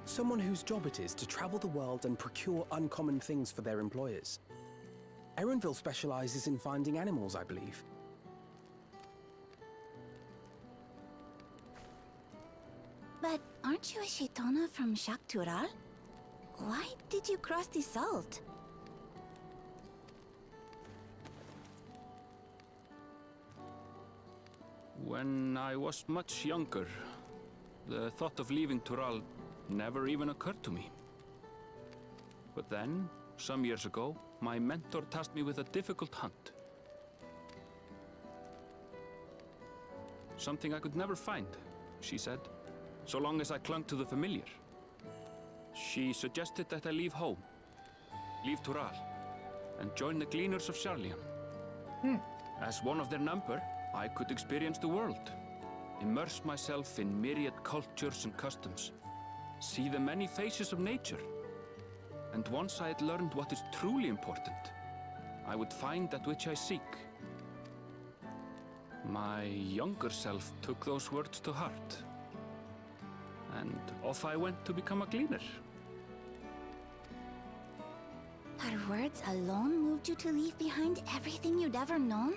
Someone whose job it is to travel the world and procure uncommon things for their employers. ENvtuber specializes in finding animals, I believe. But aren't you a Shaitana from Shak Tural? Why did you cross the salt? When I was much younger, the thought of leaving Tural never even occurred to me. But then, some years ago, my mentor tasked me with a difficult hunt. Something I could never find, she said, so long as I clung to the familiar. She suggested that I leave home, leave Tural, and join the Gleaners of Sharlayan. As one of their number, I could experience the world, immerse myself in myriad cultures and customs, see the many faces of nature. And once I had learned what is truly important, I would find that which I seek. My younger self took those words to heart, and off I went to become a gleaner. Her words alone moved you to leave behind everything you'd ever known?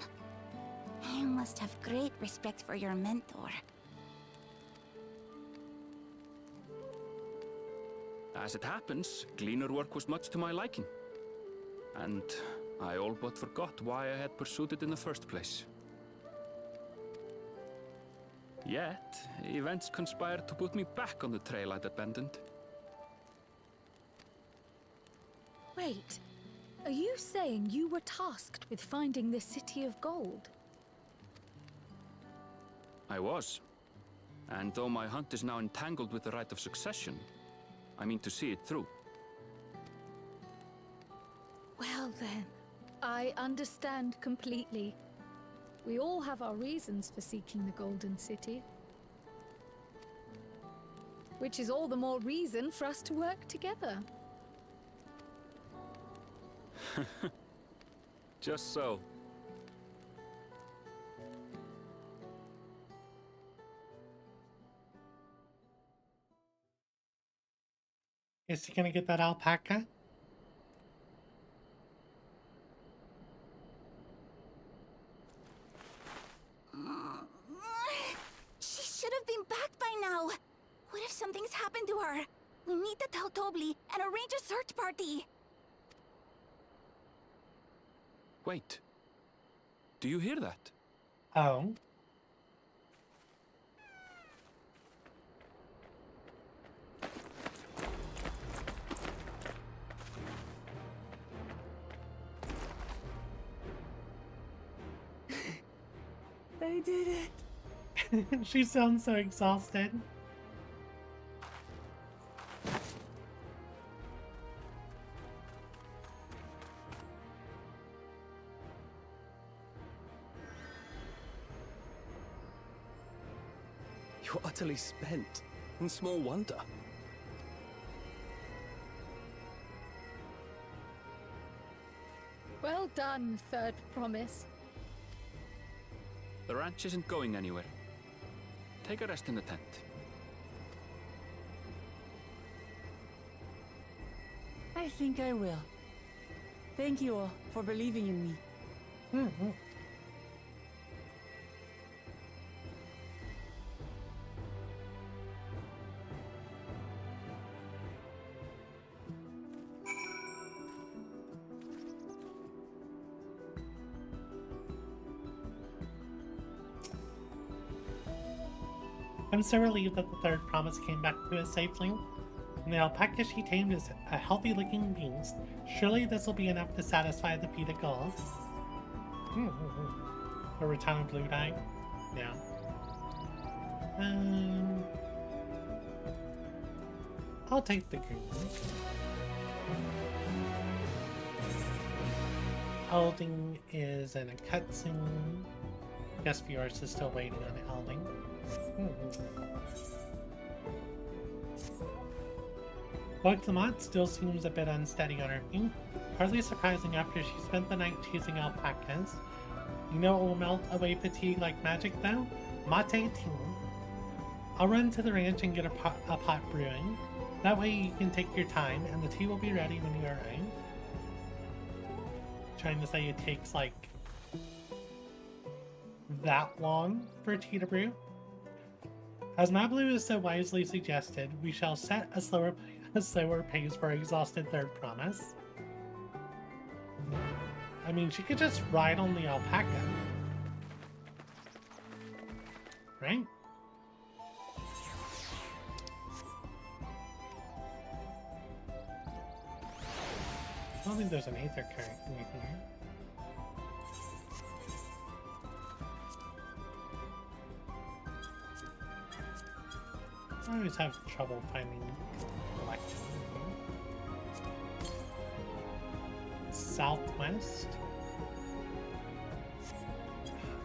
You must have great respect for your mentor. As it happens, gleaner work was much to my liking. And I all but forgot why I had pursued it in the first place. Yet, events conspired to put me back on the trail I'd abandoned. Wait, are you saying you were tasked with finding the City of Gold? I was. And though my hunt is now entangled with the right of succession, I mean to see it through. Well then, I understand completely. We all have our reasons for seeking the Golden City. Which is all the more reason for us to work together. Just so. Is he gonna get that alpaca? She should have been back by now. What if something's happened to her? We need to tell Tobli and arrange a search party. Wait. Do you hear that? Oh. They did it. She sounds so exhausted. You're utterly spent, and small wonder. Well done, Third Promise. The ranch isn't going anywhere. Take a rest in the tent. I think I will. Thank you all for believing in me. Mm-hmm. I'm so relieved that the third promise came back to us safely. And the alpaca she tamed is a healthy-looking beast. Surely this will be enough to satisfy the PETA goals. A return of blue dye? Yeah. I'll take the green. Elding is in a cutscene. Guess viewers is still waiting on Elding. While Clement still seems a bit unsteady on her feet, hardly surprising after she spent the night chasing alpacas. You know it will melt away fatigue like magic though? Mate tea. I'll run to the ranch and get a pot brewing. That way you can take your time and the tea will be ready when you arrive. Trying to say it takes like that long for tea to brew? As Mablu has so wisely suggested, we shall set a slower pace for exhausted third promise. I mean, she could just ride on the alpaca. Right? I don't think there's an Aether current in here. I always have trouble finding collection. Southwest?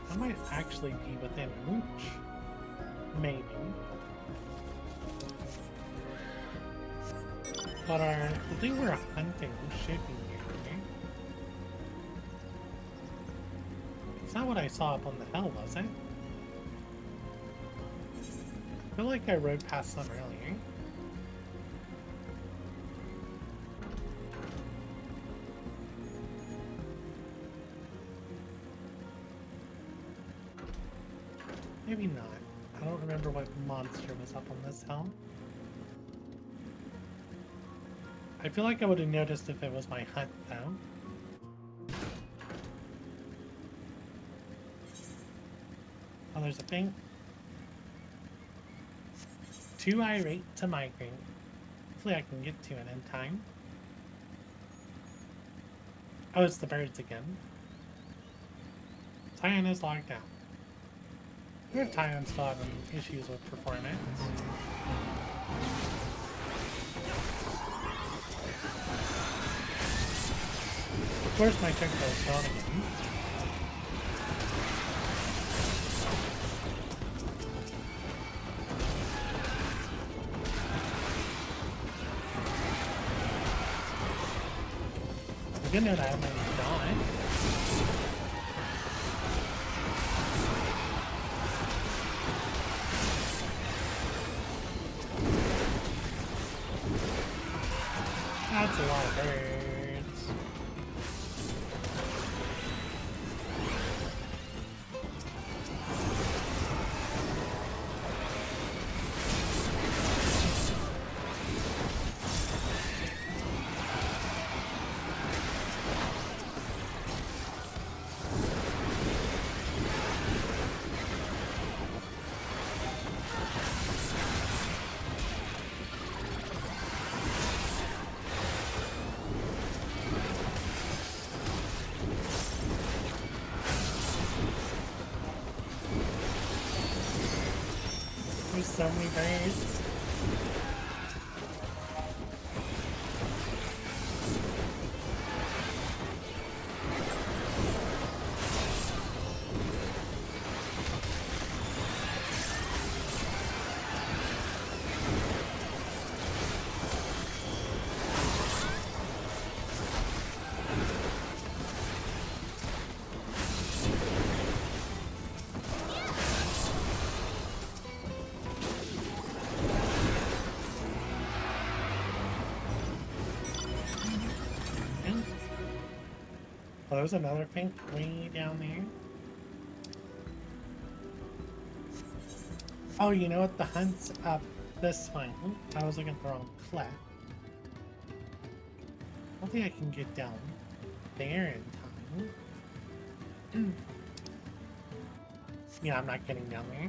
That might actually be within reach. Maybe. But the thing we're hunting should be here, right? It's not what I saw up on the hill, was it? I feel like I rode past some earlier. Maybe not. I don't remember what monster was up on this hill. I feel like I would have noticed if it was my hunt, though. Oh, there's a thing. Too irate to migrate. Hopefully I can get to it in time. Oh, it's the birds again. Tyan is logged out. I wonder if Tyan's still having issues with performance. Of course my check goes down again. Good note, I have my dot. That's a lot of birds. There's so many birds. Oh, there's another pink way down there. Oh, you know what? The hunt's up this way. I was looking at the wrong cliff. I don't think I can get down there in time. Yeah, I'm not getting down there.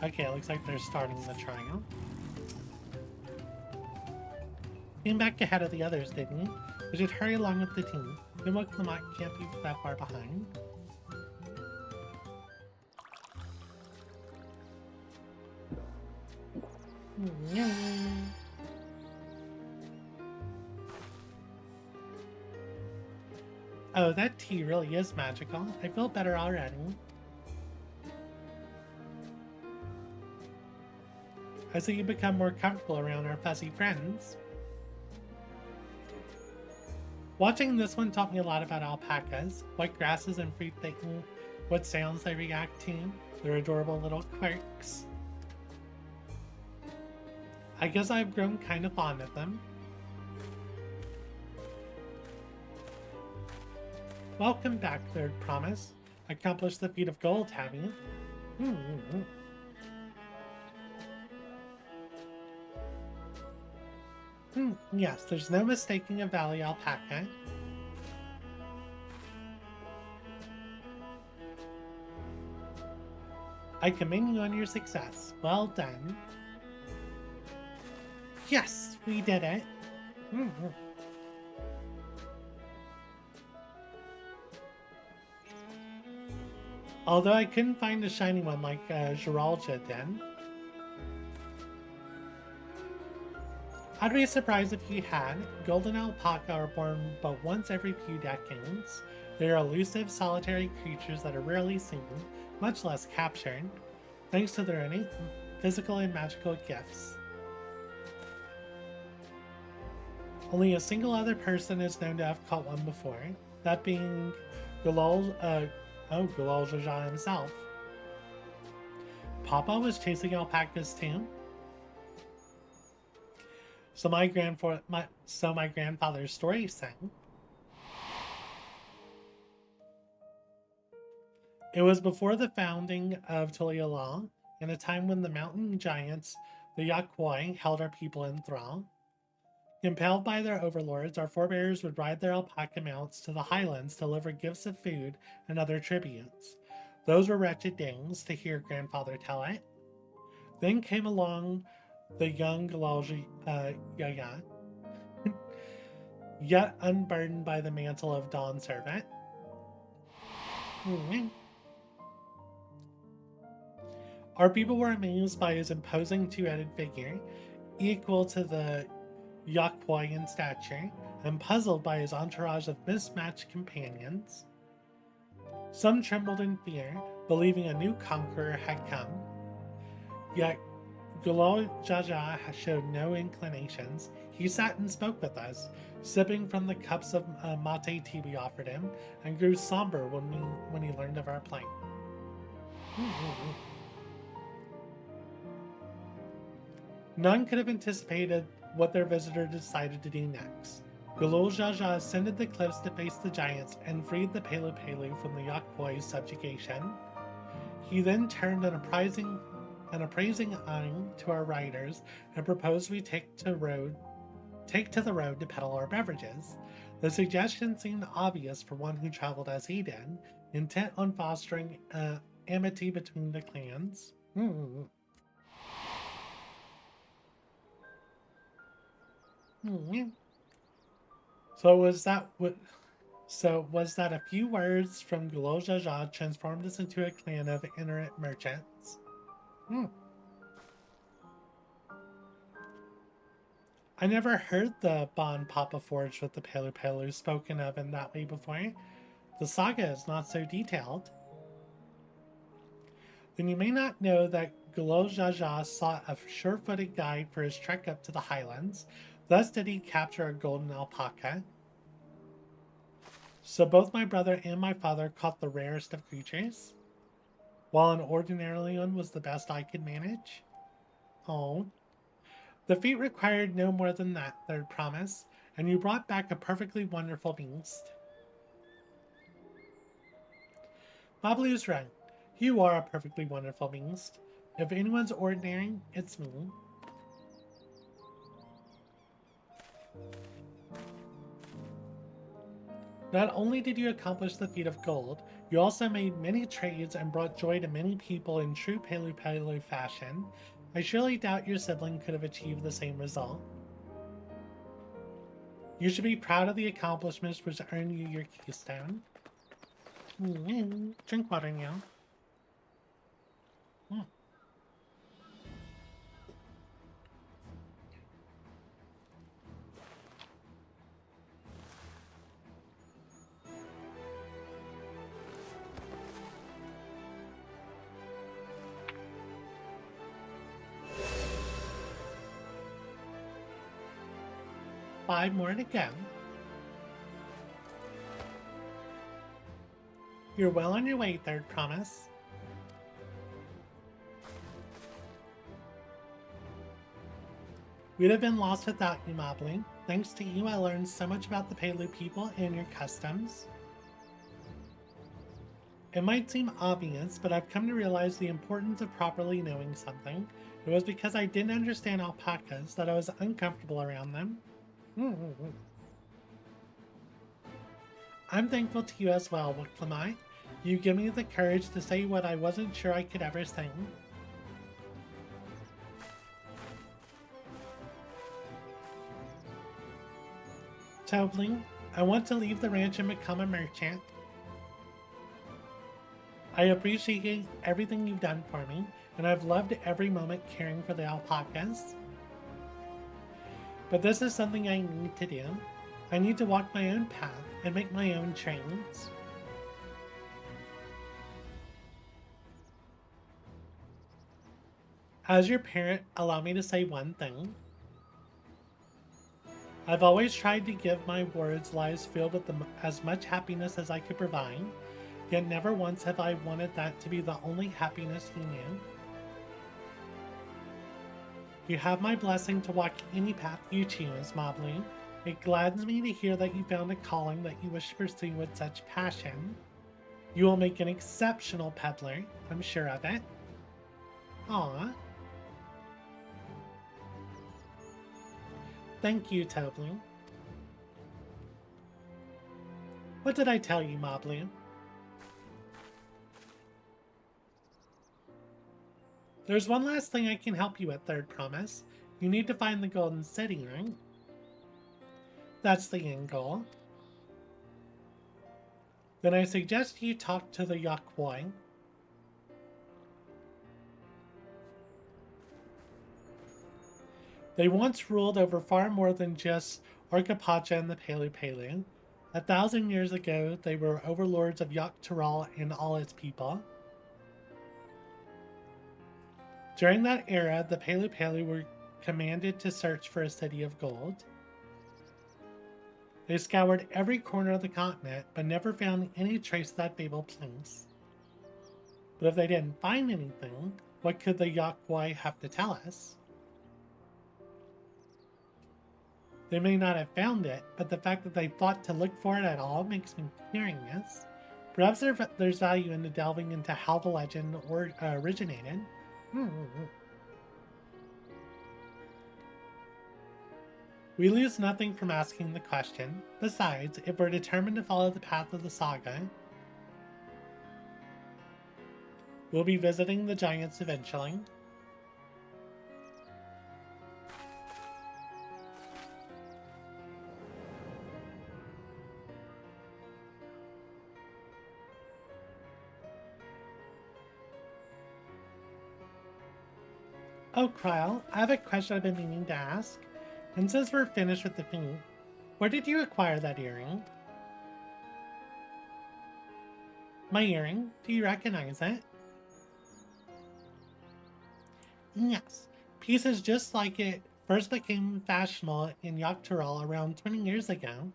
Okay, it looks like they're starting the trial. Came back ahead of the others, didn't you? We should hurry along with the team. Then Clamart can't be that far behind. Oh, that tea really is magical. I feel better already. I see you become more comfortable around our fuzzy friends. Watching this one taught me a lot about alpacas, what grasses and fruit they eat, what sounds they react to, their adorable little quirks. I guess I've grown kind of fond of them. Welcome back, Third Promise. Accomplished the feat of gold, have you? Yes, there's no mistaking a valley alpaca. I commend you on your success. Well done. Yes, we did it. Although I couldn't find a shiny one like Giralja did. I'd be surprised if you had. Golden alpaca are born but once every few decades. They are elusive, solitary creatures that are rarely seen, much less captured, thanks to their innate physical and magical gifts. Only a single other person is known to have caught one before, that being Giralja himself. Papa was chasing alpacas too. So my grandfather's story sang. It was before the founding of Tuliala, in a time when the mountain giants, the Yakwai, held our people in thrall. Compelled by their overlords, our forebears would ride their alpaca mounts to the highlands to deliver gifts of food and other tributes. Those were wretched days, to hear grandfather tell it. Then came along the young Giralja, yet unburdened by the mantle of Dawn Servant. Our people were amazed by his imposing two-headed figure, equal to the Yakwai in stature, and puzzled by his entourage of mismatched companions. Some trembled in fear, believing a new conqueror had come. Yet Gulo Jaja showed no inclinations. He sat and spoke with us, sipping from the cups of mate tea we offered him, and grew somber when he learned of our plight. None could have anticipated what their visitor decided to do next. Gulo Jaja ascended the cliffs to face the giants and freed the Pelu Pelu from the Yakboi's subjugation. He then turned an appraising eye to our riders and proposed we take to the road to peddle our beverages. The suggestion seemed obvious for one who traveled as he did, intent on fostering amity between the clans. So was that a few words from Gulo Jaja transformed us into a clan of itinerant merchants? I never heard the bond Papa forged with the Pelu Pelu spoken of in that way before. The saga is not so detailed. Then you may not know that Gulo Jaja sought a sure-footed guide for his trek up to the highlands. Thus did he capture a golden alpaca. So both my brother and my father caught the rarest of creatures, while an ordinary one was the best I could manage. Oh. The feat required no more than that, third promise, and you brought back a perfectly wonderful beast. Mablu's right. You are a perfectly wonderful beast. If anyone's ordinary, it's me. Not only did you accomplish the feat of gold, you also made many trades and brought joy to many people in true Pelu Pelu fashion. I surely doubt your sibling could have achieved the same result. You should be proud of the accomplishments which earned you your keystone. Drink water now. Five more to go. You're well on your way, third promise. We'd have been lost without you, Mobley. Thanks to you, I learned so much about the Pelu people and your customs. It might seem obvious, but I've come to realize the importance of properly knowing something. It was because I didn't understand alpacas that I was uncomfortable around them. I'm thankful to you as well, Acclaimed. You give me the courage to say what I wasn't sure I could ever say. Tobling, I want to leave the ranch and become a merchant. I appreciate everything you've done for me, and I've loved every moment caring for the alpacas. But this is something I need to do. I need to walk my own path and make my own trains. As your parent, allow me to say one thing. I've always tried to give my words lives filled with as much happiness as I could provide, yet never once have I wanted that to be the only happiness he knew. You have my blessing to walk any path you choose, Mobley. It gladdens me to hear that you found a calling that you wish to pursue with such passion. You will make an exceptional peddler, I'm sure of it. Aww. Thank you, Toblu. What did I tell you, Mobley? There's one last thing I can help you with, third promise. You need to find the Golden City, right? That's the end goal. Then I suggest you talk to the Yakwoi. They once ruled over far more than just Orcapacha and the Pelu Pelu. 1,000 years ago, they were overlords of Yaktural and all its people. During that era, the Palu were commanded to search for a city of gold. They scoured every corner of the continent, but never found any trace of that fabled place. But if they didn't find anything, what could the Yakwai have to tell us? They may not have found it, but the fact that they thought to look for it at all makes me curious. Perhaps there's value in delving into how the legend originated. We lose nothing from asking the question. Besides, if we're determined to follow the path of the saga, we'll be visiting the giants eventually. Oh, Kryl, I have a question I've been meaning to ask. And since we're finished with the feat, where did you acquire that earring? My earring? Do you recognize it? Yes. Pieces just like it first became fashionable in Yggdrasil around 20 years ago.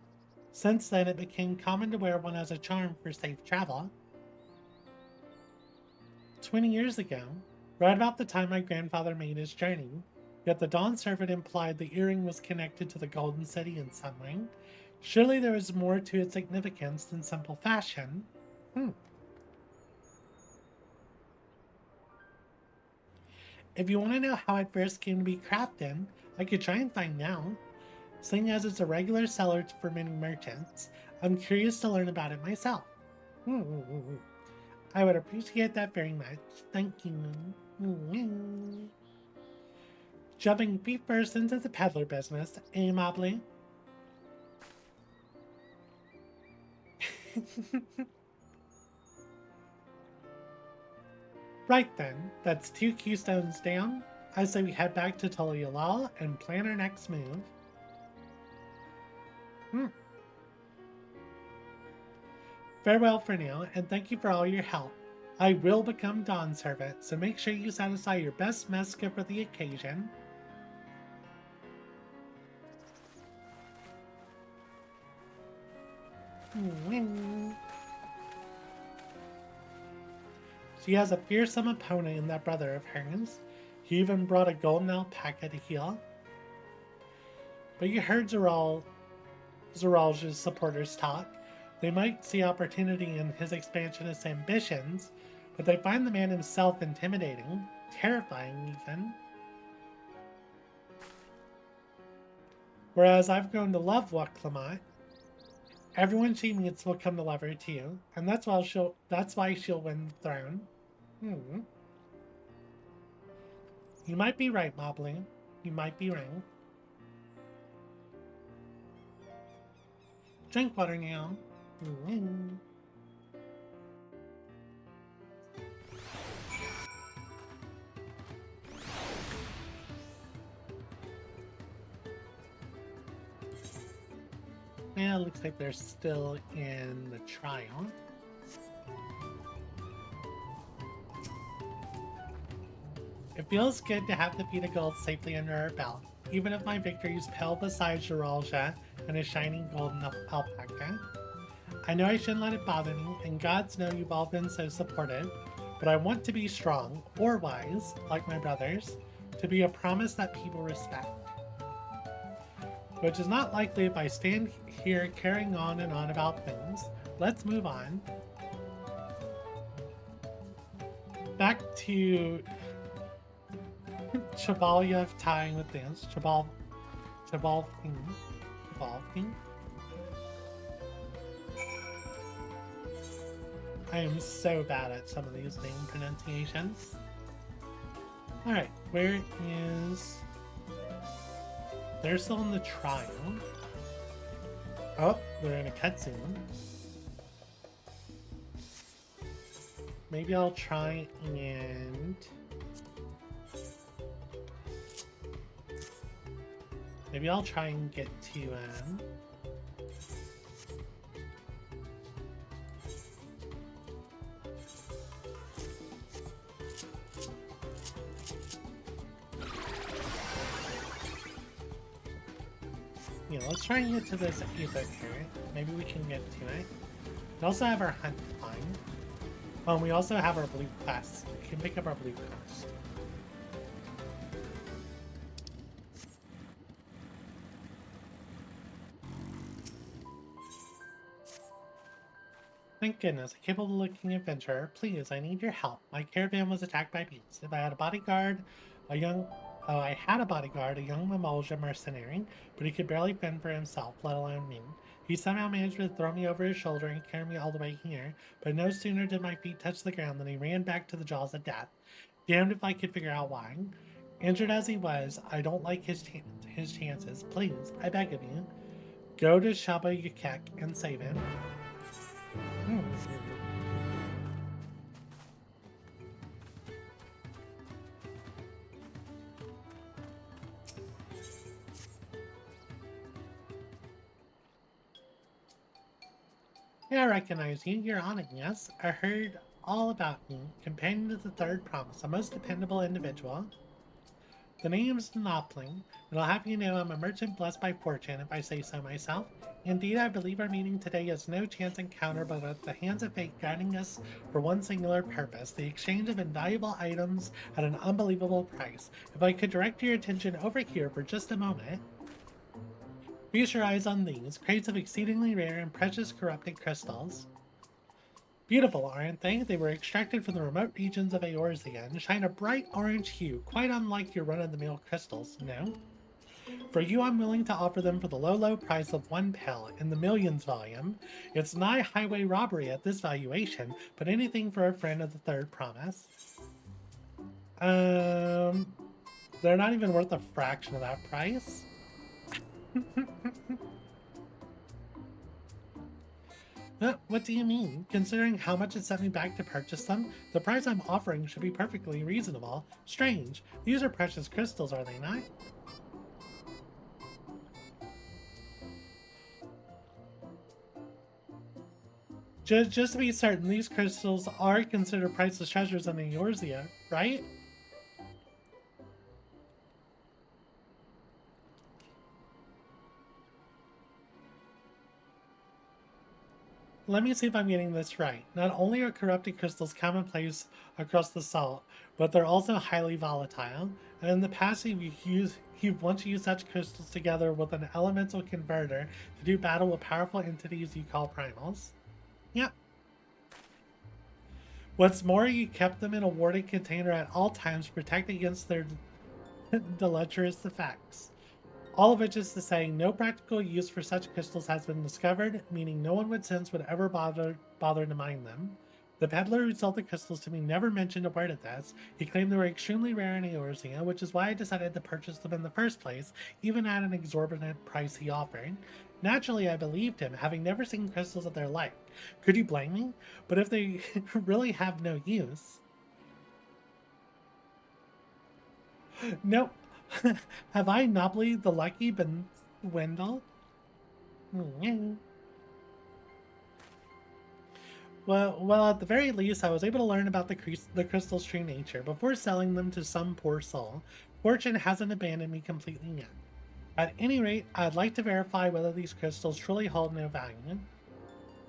Since then, it became common to wear one as a charm for safe travel. 20 years ago? Right about the time my grandfather made his journey, yet the Dawn Servant implied the earring was connected to the Golden City in some way. Surely there was more to its significance than simple fashion. If you want to know how it first came to be crafted, I could try and find out. Seeing as it's a regular seller for many merchants, I'm curious to learn about it myself. I would appreciate that very much. Thank you. Jumping feet first into the peddler business, eh, Mobley? Right then, that's 2 keystones down. I say we head back to Tulialal and plan our next move. Farewell for now, and thank you for all your help. I will become Dawn Servant, so make sure you satisfy your best Meska for the occasion. She has a fearsome opponent in that brother of hers. He even brought a golden alpaca to heal. But you heard Zoral's supporters talk. They might see opportunity in his expansionist ambitions, but they find the man himself intimidating, terrifying even. Whereas I've grown to love Acclaimed, everyone she meets will come to love her too, and that's why she'll win the throne. You might be right, Mobley. You might be right. Drink water now. Yeah, it looks like they're still in the trial. It feels good to have the feat of gold safely under our belt, even if my victories pale beside Jiralja and a shining golden alpaca. I know I shouldn't let it bother me, and gods know you've all been so supportive, but I want to be strong, or wise, like my brothers, to be a promise that people respect. Which is not likely if I stand here carrying on and on about things. Let's move on. Back to Chabalyev tying with this. Chabalyev. I am so bad at some of these name pronunciations. Alright, where is... They're still in the trial. Oh, they're in a cutscene. Maybe I'll try and... Maybe I'll try and get to, Yeah, let's try and get to this ebook here. Maybe we can get to it. We also have our hunt on. Oh, and we also have our blue quest. We can pick up our blue quest. Thank goodness, a capable-looking adventurer. Please, I need your help. My caravan was attacked by beasts. If I had a bodyguard, I had a bodyguard, a young Mamolja mercenary, but he could barely fend for himself, let alone me. He somehow managed to throw me over his shoulder and carry me all the way here, but no sooner did my feet touch the ground than he ran back to the jaws of death. Damned if I could figure out why. Injured as he was, I don't like his chances. Please, I beg of you, go to Shaba Yukek and save him. Yeah, I recognize you. You're on it, yes. I heard all about you. Companion to the Third Promise, a most dependable individual. The name's Nopling, and I'll have you know I'm a merchant blessed by fortune, if I say so myself. Indeed, I believe our meeting today is no chance encounter, but at the hands of fate guiding us for one singular purpose, the exchange of invaluable items at an unbelievable price. If I could direct your attention over here for just a moment. Feast your eyes on these, crates of exceedingly rare and precious corrupted crystals. Beautiful, aren't they? They were extracted from the remote regions of Eorzea and shine a bright orange hue, quite unlike your run-of-the-mill crystals, no? For you, I'm willing to offer them for the low price of 1 pill in the millions volume. It's nigh highway robbery at this valuation, but anything for a friend of the Third Promise. They're not even worth a fraction of that price. What do you mean? Considering how much it sent me back to purchase them, the price I'm offering should be perfectly reasonable. Strange. These are precious crystals, are they not? Just to be certain, these crystals are considered priceless treasures in Eorzea, right? Let me see if I'm getting this right. Not only are corrupted crystals commonplace across the salt, but they're also highly volatile. And in the past, you've once used such crystals together with an elemental converter to do battle with powerful entities you call primals. Yep. What's more, you kept them in a warded container at all times to protect against their deleterious effects. All of which is to say, no practical use for such crystals has been discovered, meaning no one would ever bother to mine them. The peddler who sold the crystals to me never mentioned a word of this. He claimed they were extremely rare in Eorzea, which is why I decided to purchase them in the first place, even at an exorbitant price he offered. Naturally, I believed him, having never seen crystals of their like. Could you blame me? But if they really have no use... Nope. Have I Nobly the Lucky been dwindled? Well, at the very least, I was able to learn about the crystal's true nature before selling them to some poor soul. Fortune hasn't abandoned me completely yet. At any rate, I'd like to verify whether these crystals truly hold no value.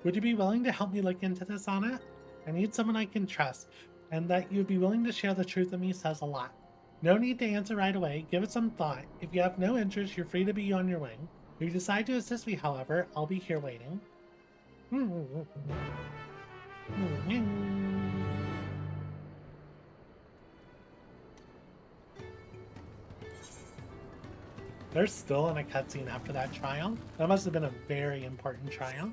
Would you be willing to help me look into this, Anna? I need someone I can trust, and that you'd be willing to share the truth with me says a lot. No need to answer right away. Give it some thought. If you have no interest, you're free to be on your way. If you decide to assist me, however, I'll be here waiting. They're still in a cutscene after that trial. That must have been a very important trial.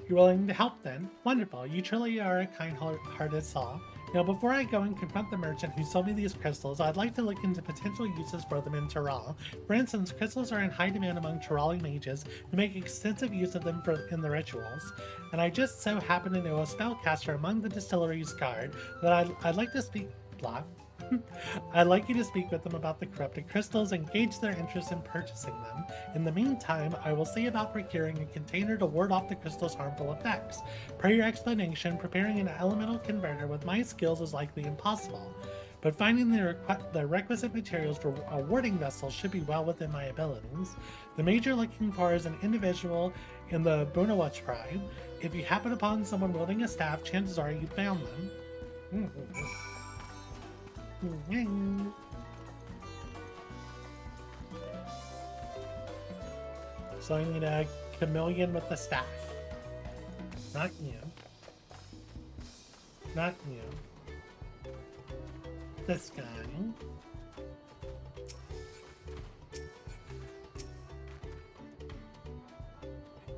You're willing to help then? Wonderful. You truly are a kind-hearted soul. Now, before I go and confront the merchant who sold me these crystals, I'd like to look into potential uses for them in Tural. For instance, crystals are in high demand among Turali mages who make extensive use of them in the rituals. And I just so happen to know a spellcaster among the distillery's guard that I'd like to speak... I'd like you to speak with them about the corrupted crystals and gauge their interest in purchasing them. In the meantime, I will see about procuring a container to ward off the crystal's harmful effects. Per your explanation, preparing an elemental converter with my skills is likely impossible. but finding the requisite materials for a warding vessel should be well within my abilities. The mage you're looking for is an individual in the Bunawatch tribe. If you happen upon someone wielding a staff, chances are you found them. So I need a chameleon with the staff. Not you. Not you. This guy.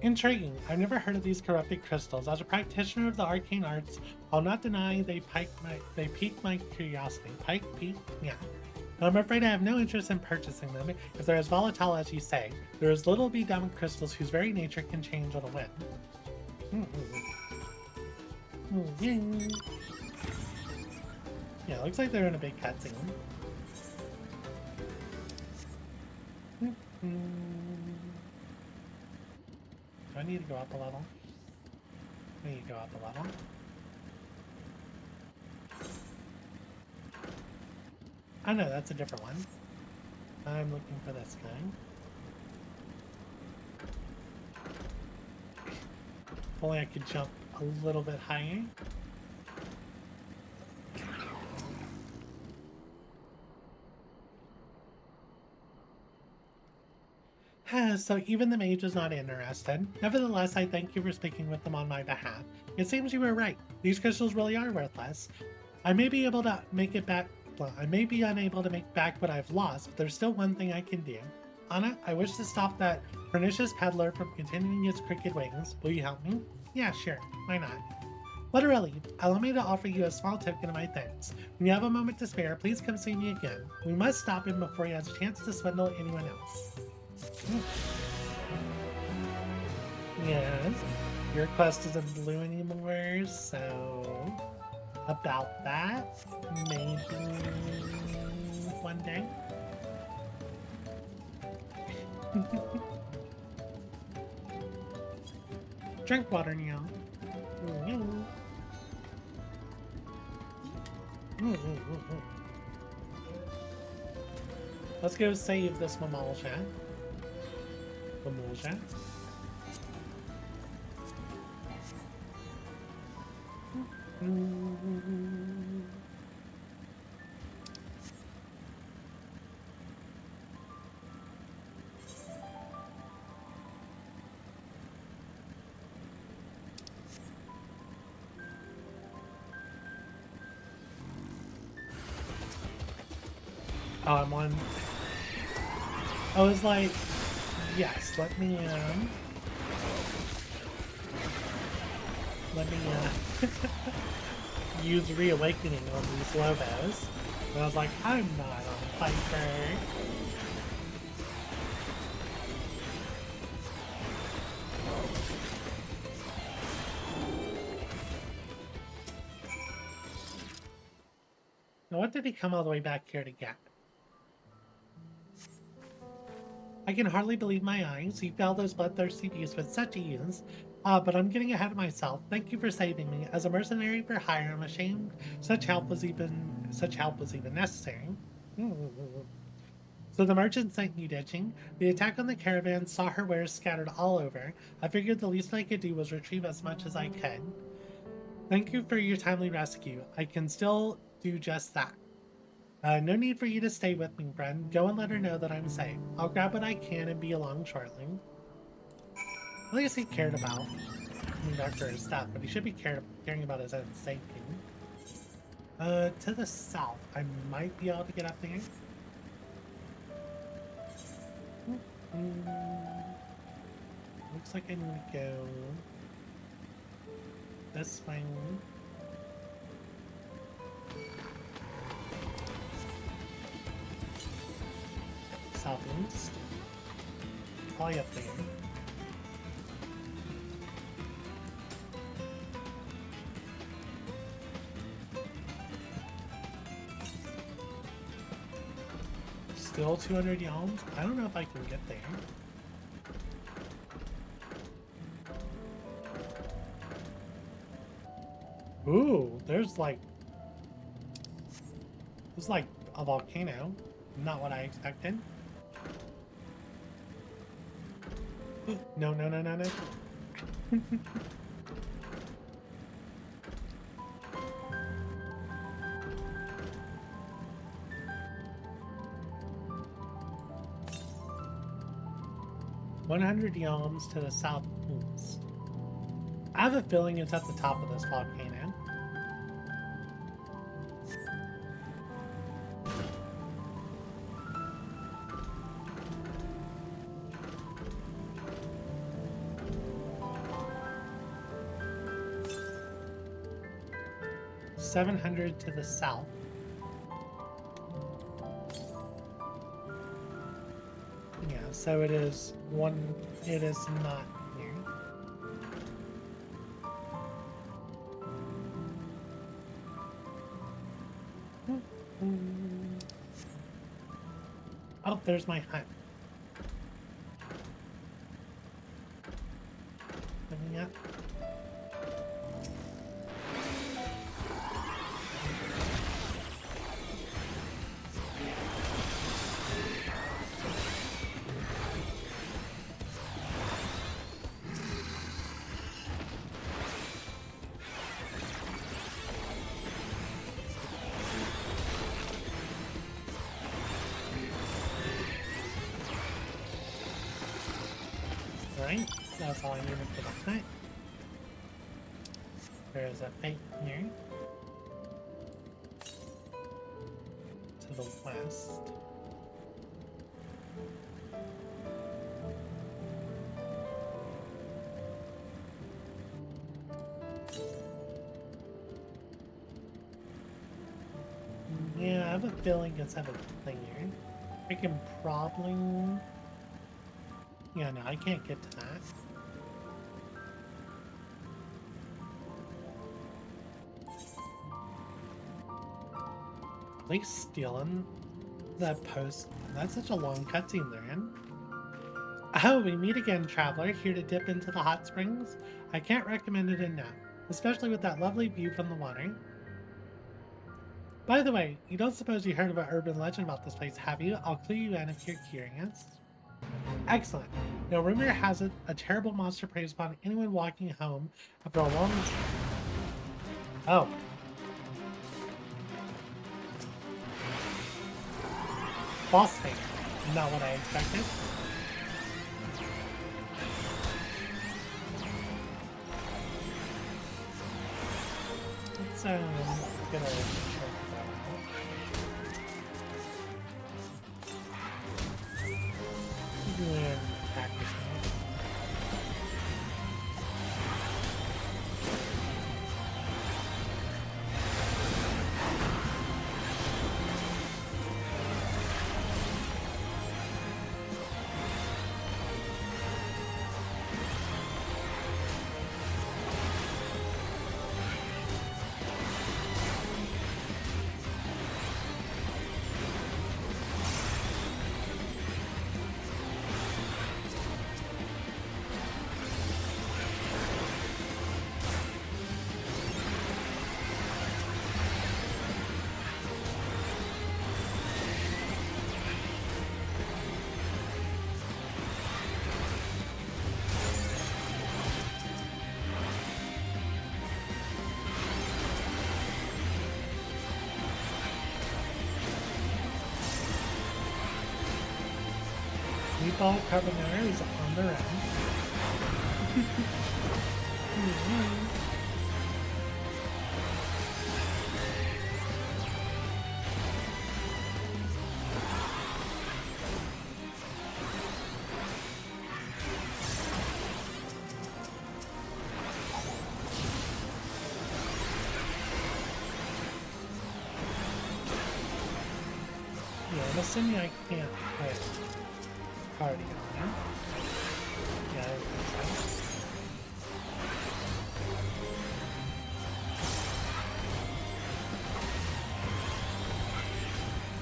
Intriguing. I've never heard of these corrupted crystals. As a practitioner of the arcane arts, I'll not deny they pique my curiosity. Pique? Yeah. But I'm afraid I have no interest in purchasing them if they're as volatile as you say. There is little to be done with crystals whose very nature can change on a whim. Yeah, it looks like they're in a big cutscene. Do I need to go up a level? I need to go up a level. Oh no, that's a different one. I'm looking for this guy. If only I could jump a little bit higher. So even the mage is not interested. Nevertheless, I thank you for speaking with them on my behalf. It seems you were right. These crystals really are worthless. I may be able to make it back. Well, I may be unable to make back what I've lost, but there's still one thing I can do. Anna, I wish to stop that pernicious peddler from continuing his crooked ways. Will you help me? Yeah, sure. Why not? What a relief. Allow me to offer you a small token of my thanks. When you have a moment to spare, please come see me again. We must stop him before he has a chance to swindle anyone else. Yes, your quest isn't blue anymore, so about that, maybe one day. Drink water now. Let's go save this Mamalja. Mamalja. Oh, I'm on. I was like, yes, let me use reawakening on these Lobos. And I was like, I'm not on Viper. Now what did he come all the way back here to get? I can hardly believe my eyes. He fell those bloodthirsty beasts with such ease. But I'm getting ahead of myself. Thank you for saving me. As a mercenary for hire, I'm ashamed such help was even necessary. So the merchant sent you, did she? The attack on the caravan saw her wares scattered all over. I figured the least I could do was retrieve as much as I could. Thank you for your timely rescue. I can still do just that. No need for you to stay with me, friend. Go and let her know that I'm safe. I'll grab what I can and be along shortly. At least he cared about looking after his stuff, but he should be caring about his own safety. To the south, I might be able to get up there. Looks like I need to go this way. Southeast. Probably up there. Still 200 yalms? I don't know if I can get there. Ooh, there's It's like a volcano. Not what I expected. No, no, no, no, no. 100 yalms to the southeast. I have a feeling it's at the top of this volcano. $700 to the south. Yeah, so it is not here. Oh, there's my hut. Coming up. Right, that's all I needed for the hut. There's a fight here. To the west. Yeah, I have a feeling it's at a thing here. I can probably... Yeah, no, I can't get to that. At least stealing that post. That's such a long cutscene they're in. Oh, we meet again, traveler, here to dip into the hot springs. I can't recommend it enough, especially with that lovely view from the water. By the way, you don't suppose you heard of an urban legend about this place, have you? I'll clue you in if you're curious. Excellent. Now, rumor has it a terrible monster preys upon anyone walking home after a long... Oh. Boss fight. Not what I expected. Let's, get a... Yeah, practice that. Meatball carbonara is on the run. Yeah, I'm assuming I can't quit. Party on him. Yeah, I think so.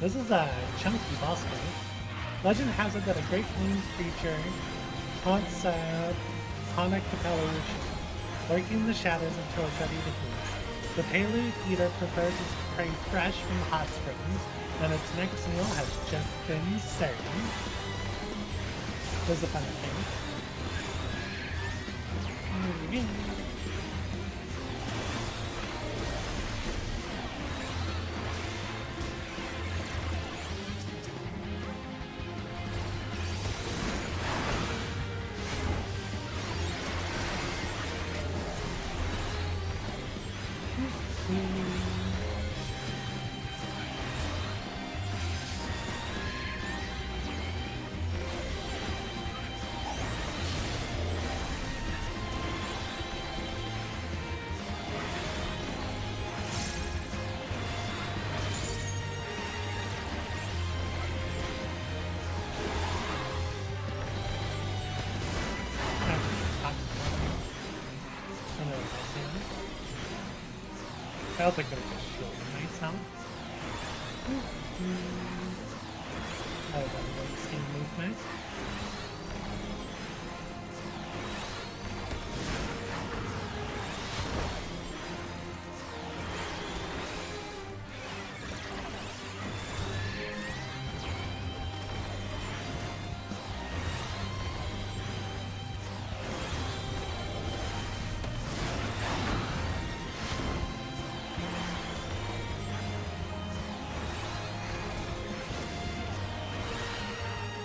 This is a chunky boss fight. Legend has it that a great winged creature haunts Haunted Capella lurking in the shadows until it's ready to feast. The Prelude Eater prefers its prey fresh from the hot springs, and its next meal has just been served. This is a funny thing. I don't think I'm going to shield myself. I have one same movement.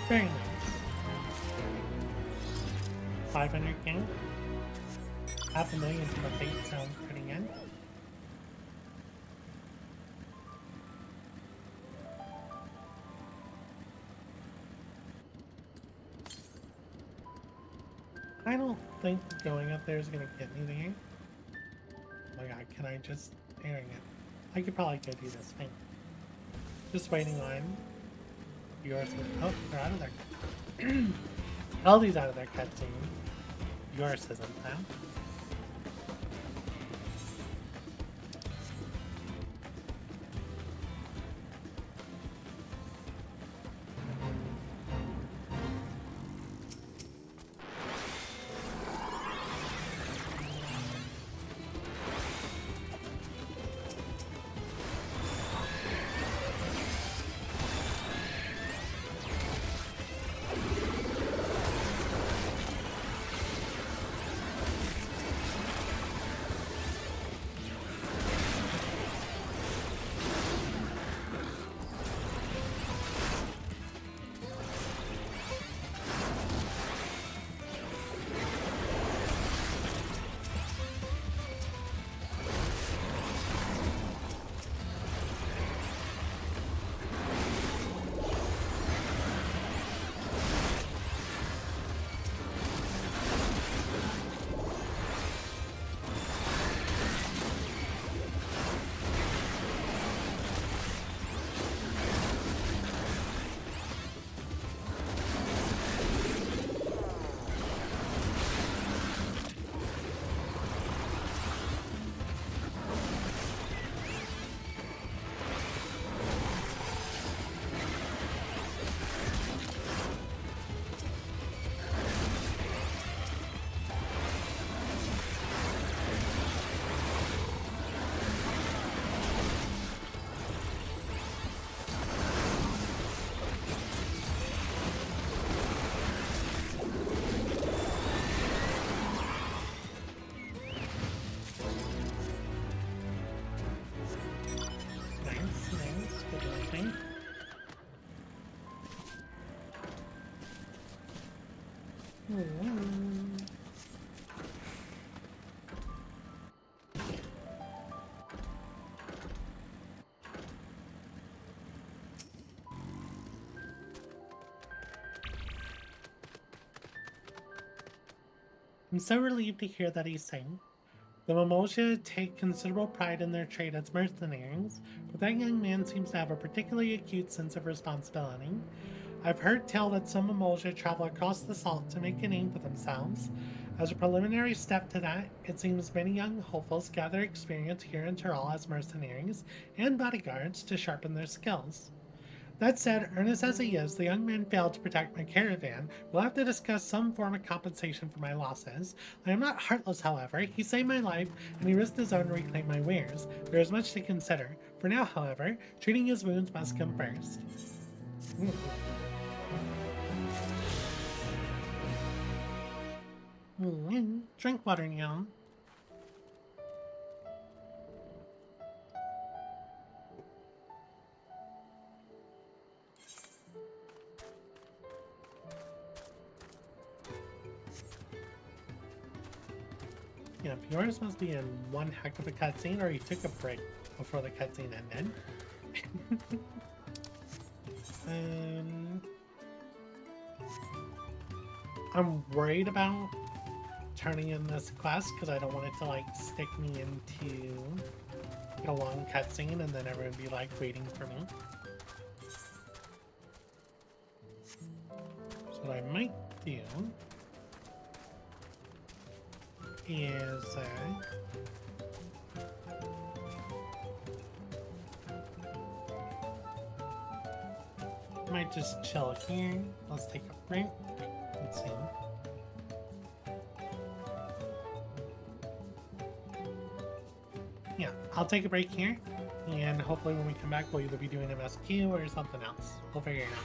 Very nice. 500k. 500,000 to the fate sounds pretty good. I don't think going up there is gonna get me there. Oh my god, can I just airing it? I could probably go do this thing. Just waiting on yours. Oh, they're out of their Eldy's out of their cutscene. Yours isn't though. I'm so relieved to hear that he's sane. The Mimosa take considerable pride in their trade as mercenaries, but that young man seems to have a particularly acute sense of responsibility. I've heard tell that some Mimosa travel across the salt to make a name for themselves. As a preliminary step to that, it seems many young hopefuls gather experience here in Tyrol as mercenaries and bodyguards to sharpen their skills. That said, earnest as he is, the young man failed to protect my caravan. We'll have to discuss some form of compensation for my losses. I am not heartless, however. He saved my life, and he risked his own to reclaim my wares. There is much to consider. For now, however, treating his wounds must come first. Drink water now. Yeah, yours must be in one heck of a cutscene, or you took a break before the cutscene ended. I'm worried about turning in this quest because I don't want it to like stick me into a long cutscene and then everyone be like waiting for me. So what I might do is might just chill here. Let's take a break. Let's see. Yeah, I'll take a break here, and hopefully when we come back we'll either be doing MSQ or something else. We'll figure it out.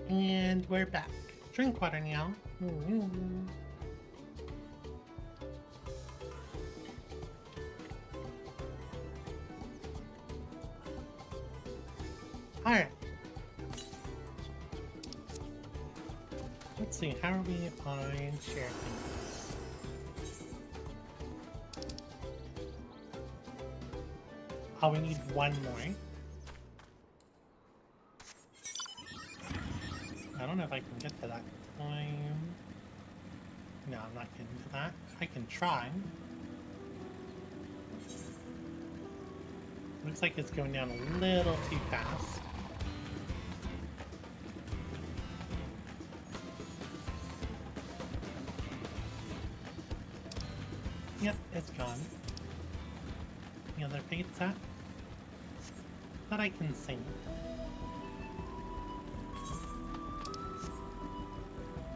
And we're back. Drink water now. Alright. Let's see, how are we on share things? Oh, we need one more. I don't know if I can get to that time. No, I'm not getting to that. I can try. Looks like it's going down a little too fast. Yep, it's gone. The other pizza that I can sing.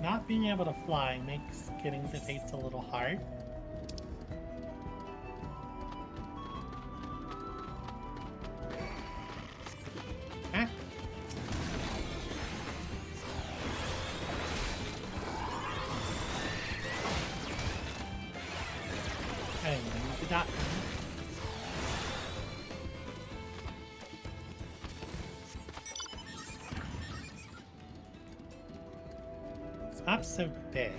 Not being able to fly makes getting to fates a little hard. Ah. I didn't mean to that one. Not so big.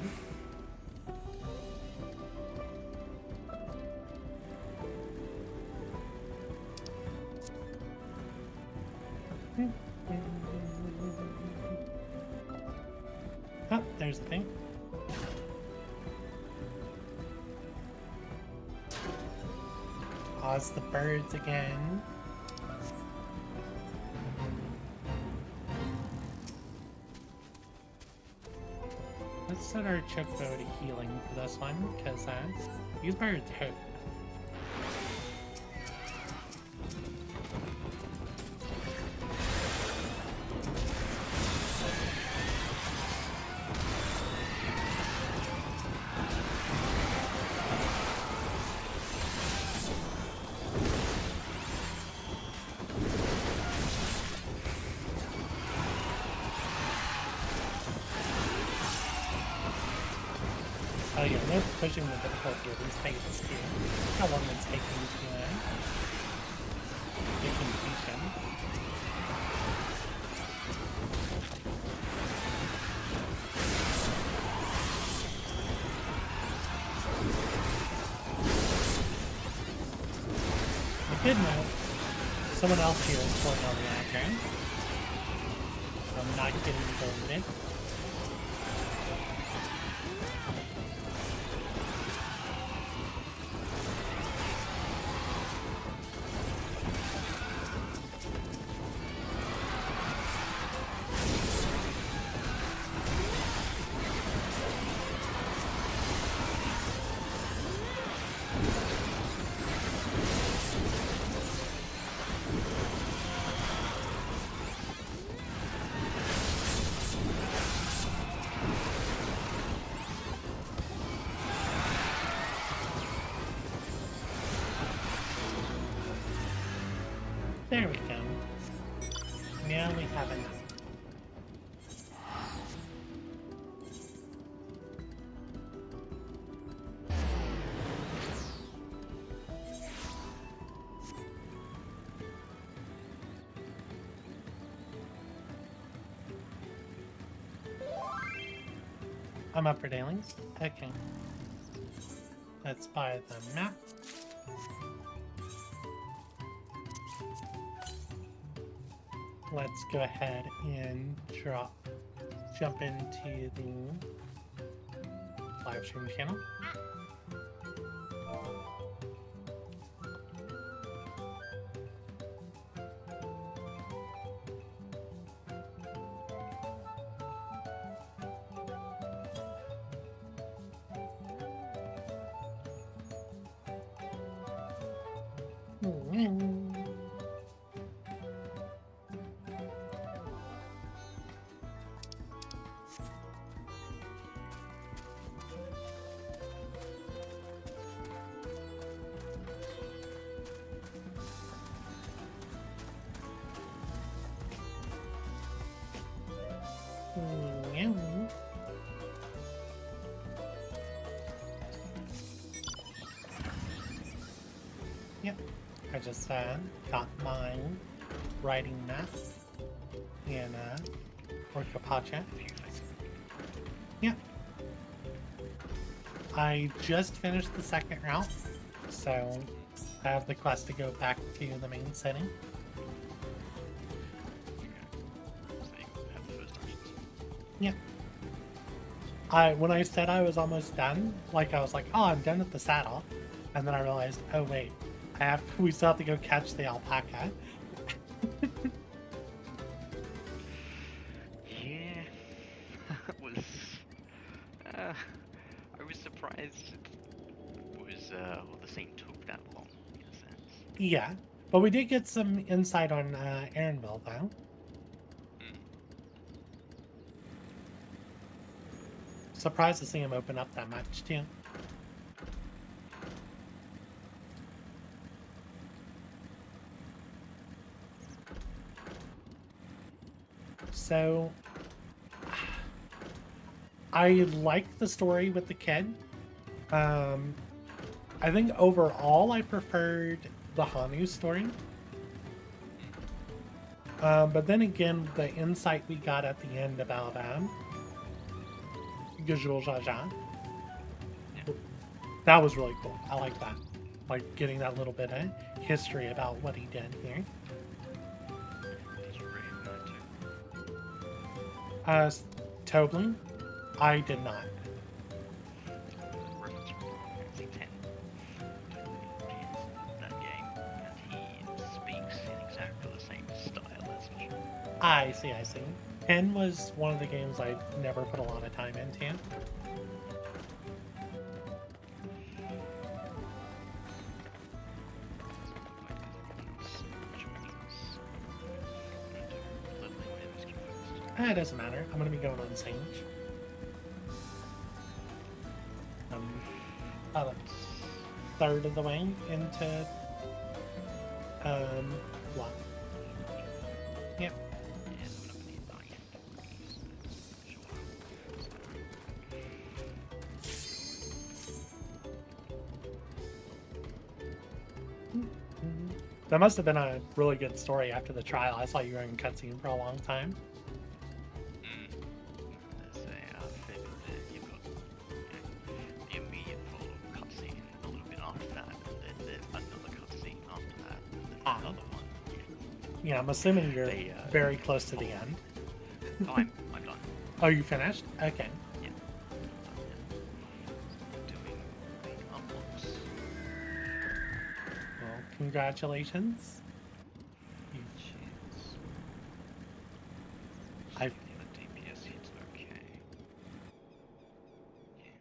Oh, there's the thing. Pause the birds again. Let's set our chocobo to healing for this one, because these birds hurt. Oh yeah, they're pushing the difficulty of these fights too. How long it's taking to get completion. A good note, someone else here is pulling on the aggro. I'm not getting bulleted. There we go. Now we have enough. I'm up for dailies? Okay. Let's buy the map. Let's go ahead and jump into the live stream channel. Yep, I just got my writing math in Orcapacha. Yep. I just finished the second route, so I have the quest to go back to the main setting. Yep. When I said I was almost done, like I was like, oh, I'm done with the saddle, and then I realized, oh wait, we still have to go catch the alpaca. Yeah, I was surprised it was the scene took that long in a sense. Yeah, but we did get some insight on Aaronville though. Surprised to see him open up that much too. So I like the story with the kid. I think overall I preferred the Hanu story. But then again, the insight we got at the end about Gajul Jaja, that was really cool. I like that. Like getting that little bit of history about what he did here. Toblin? I did not. That game, and he speaks in exactly the same style as me. I see. 10 was one of the games I never put a lot of time into. It doesn't matter. I'm gonna be going on Sage. About a third of the way into what? Yep. That must have been a really good story after the trial. I saw you were in cutscene for a long time. There's a bit that you've got the immediate follow cutscene a little bit after that, and then there's another cutscene after that, and then another one. Yeah, I'm assuming you're very close to the end. Oh, I'm done. Oh, you finished? Okay. Yeah. Doing the unlocks. Well, congratulations. Cheers. I The DPS hits okay. Yeah.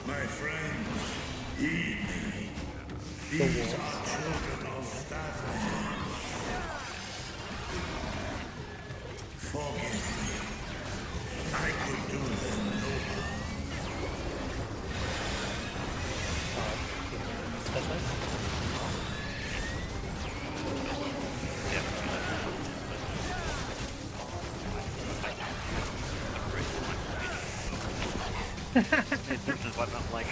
My friends, heed me. These are children of that land. Forgive me. I could do them no harm. This is what I'm like.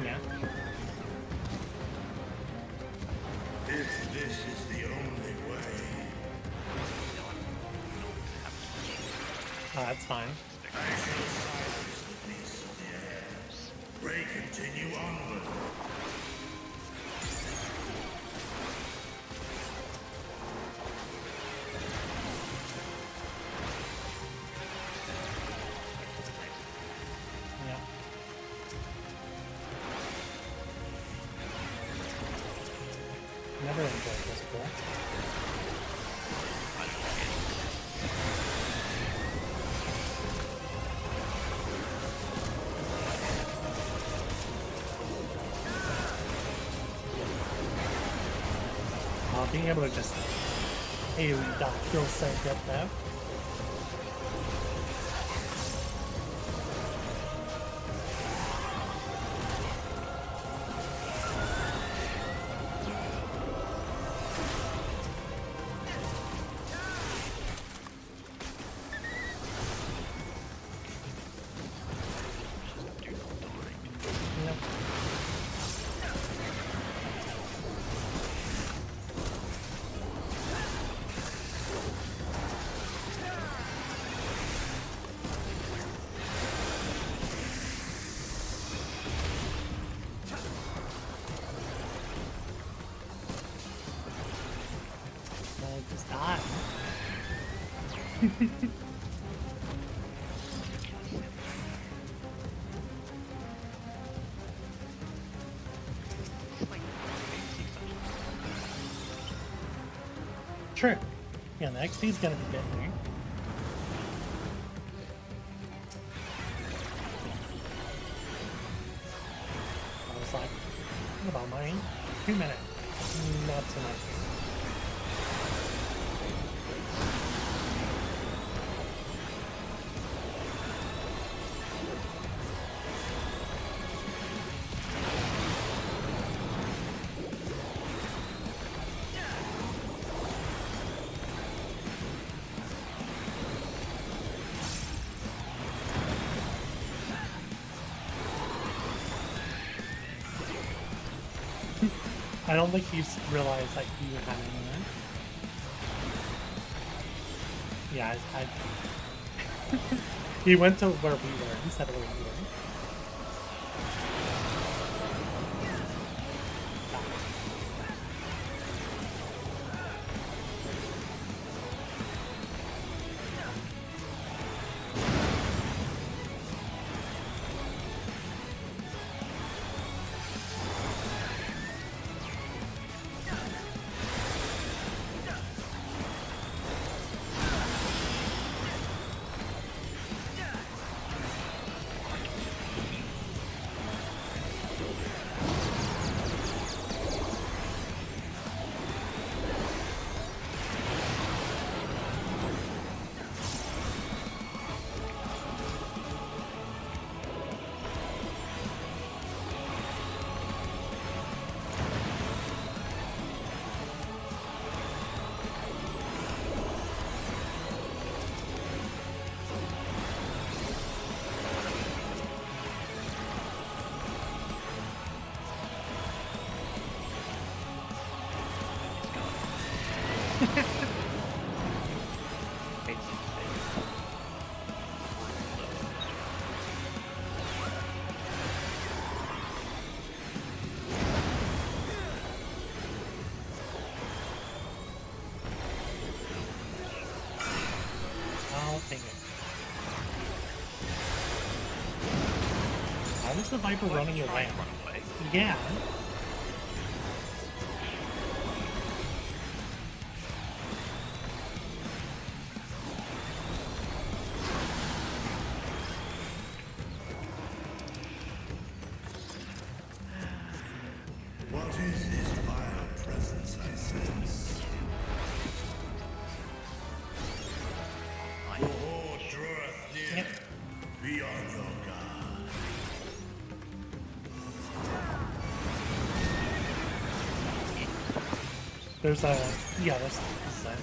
Yeah. If this is the only way, Oh, that's fine. I shall silence the beasts of the air. Pray continue onward. Yeah. Never enjoyed this before. Being able to just AoE dot feels so good though. Yep. Just die. True. Yeah, the XP's gonna be good here. I was like, what about mine? 2 minutes. Not so much. I don't think he's realized that he had anyone. Yeah, he went to where we were instead of where we were. is the Viper running away? Run away. Yeah. What is this vile presence I sense? The horde draweth near. Be on your guard. There's a... yeah, this is it.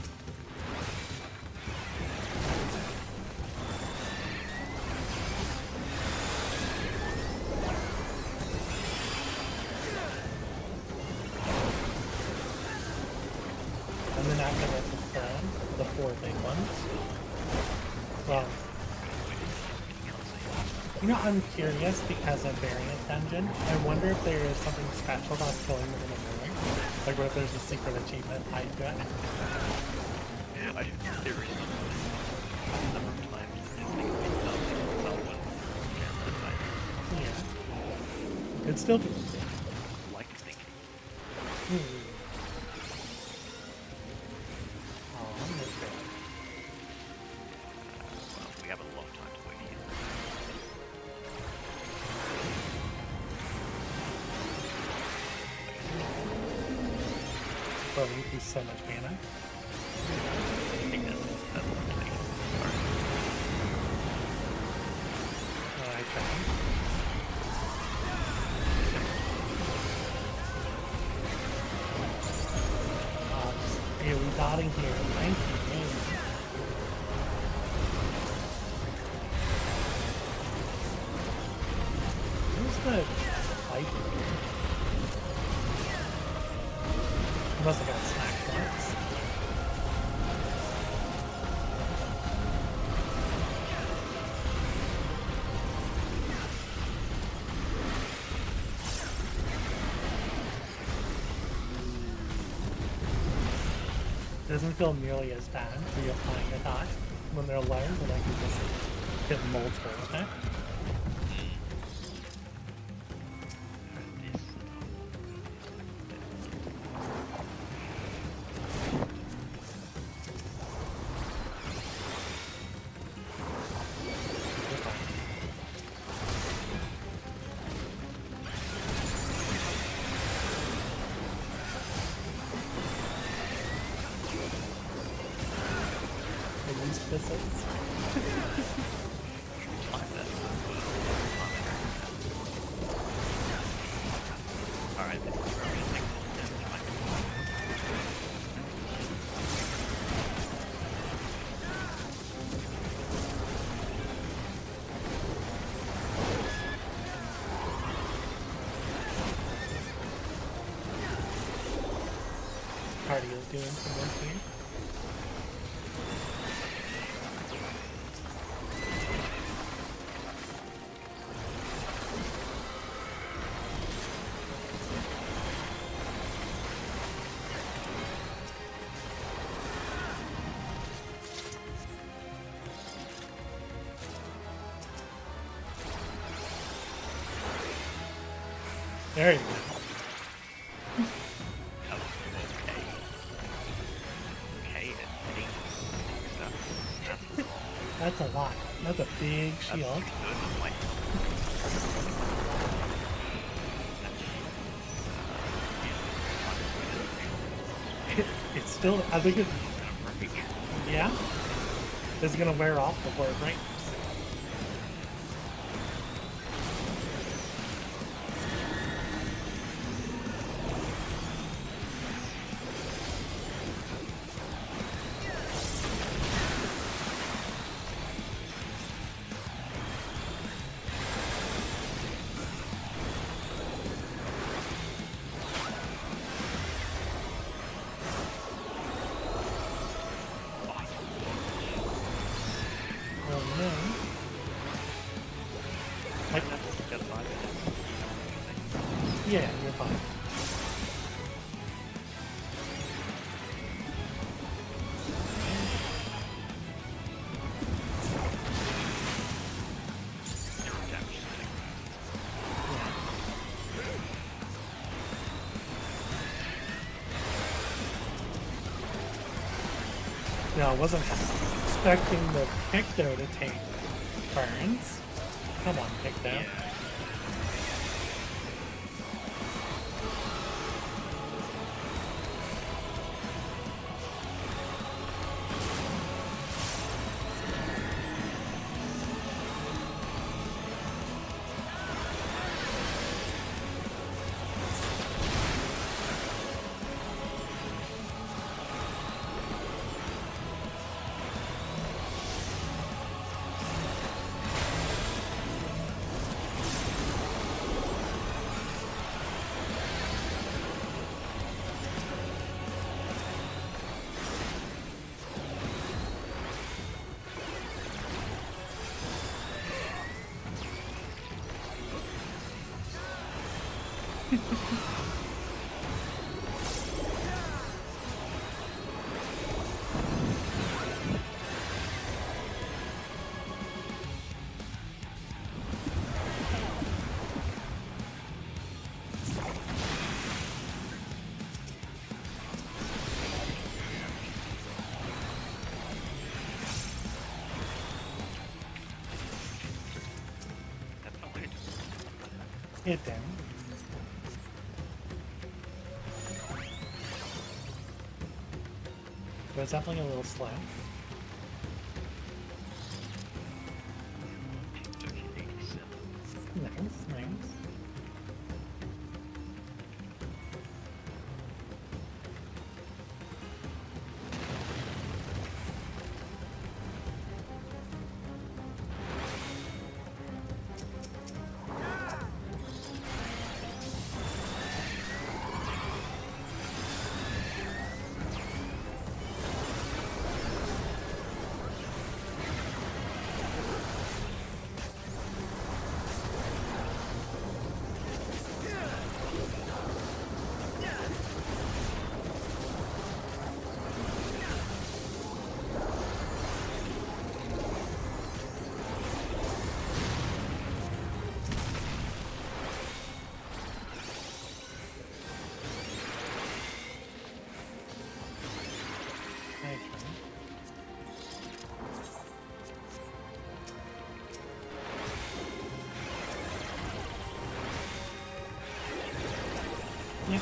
And then after that, the four big ones. Well, you know, I'm curious because of variant dungeon. I wonder if there is something special about killing them in the morning. Like, what if there's a secret achievement tied to it? Yeah, I there is a number of times just think of someone Yeah. It's still like thinking. Oh, that's good. Well, we have a lot of time to wait here. Bro, you do so much mana. I think that's Alright, try. Yeah, we dotting here. Thank you, man. Where's the Viper? He must have got snack box. Doesn't feel nearly as bad reapplying a dot when they're low, but I can just hit multiple with it. Alright, this is where we're gonna take a little damage. Cardio's doing some work here. There you go. That was okay. Okay, and hitting stuff. That's a lot. That's a big shield. It's still, I think it's, yeah, it's gonna wear off before it breaks. Yeah, you're fine. know, I wasn't expecting the Picto to take turns. Come on, Picto. Yeah. Hit them. But it's definitely a little slow. Nice, nice. Yep.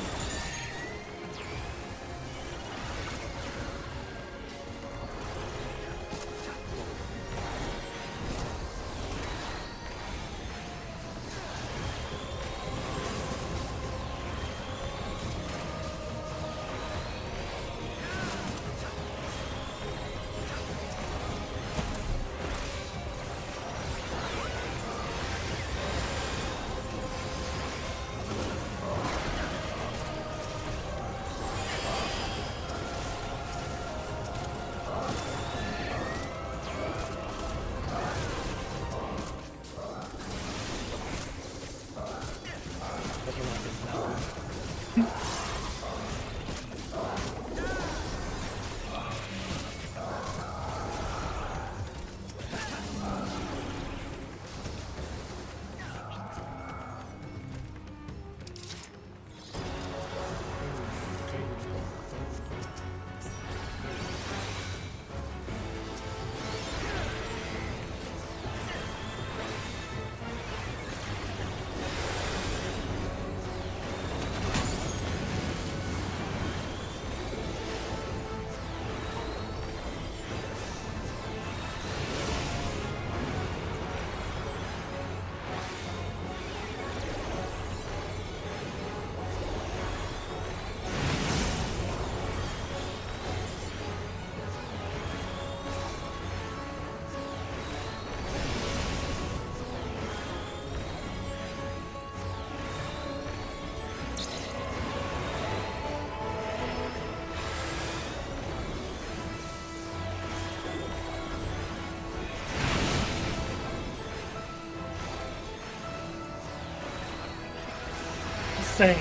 Same.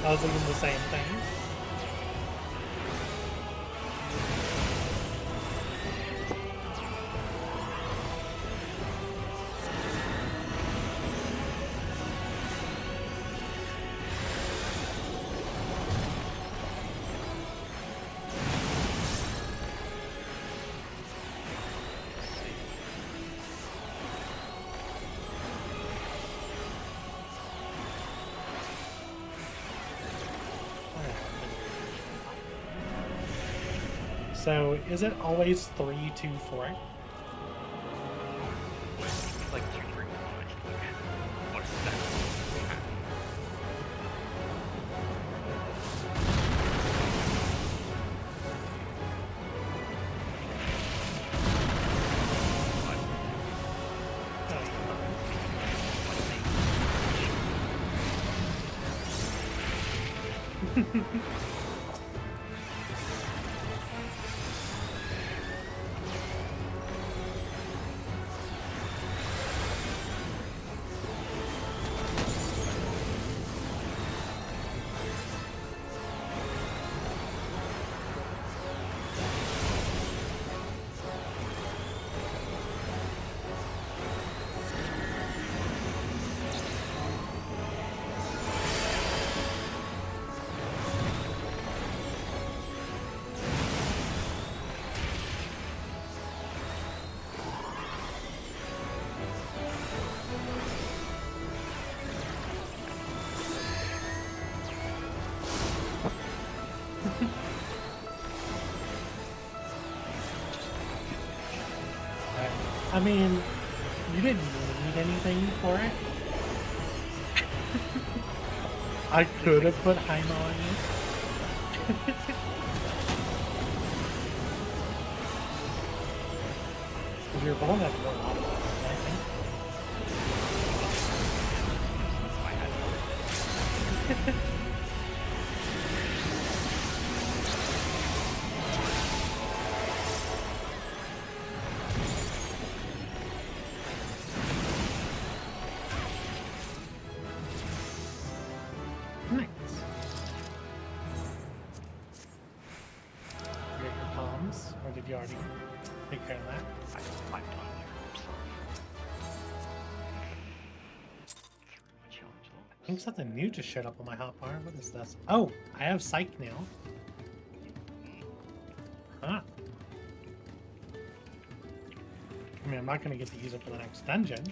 I was thinking the same thing. So is it always 3, 2, 4? It's like 2, 3, 4. What's that? I mean, you didn't need anything for it. I could have put Heima on you. Because you're vulnerable to a lot of things, I think. I think something new just showed up on my hotbar. What is this? Oh, I have Psych now. Huh. I mean, I'm not going to get to use it for the next dungeon.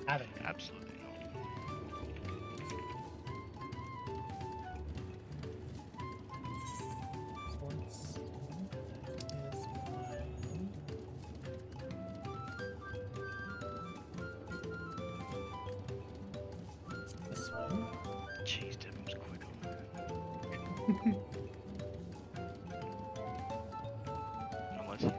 Have it. Absolutely not. Cheese dip was quick on that. Unless he's...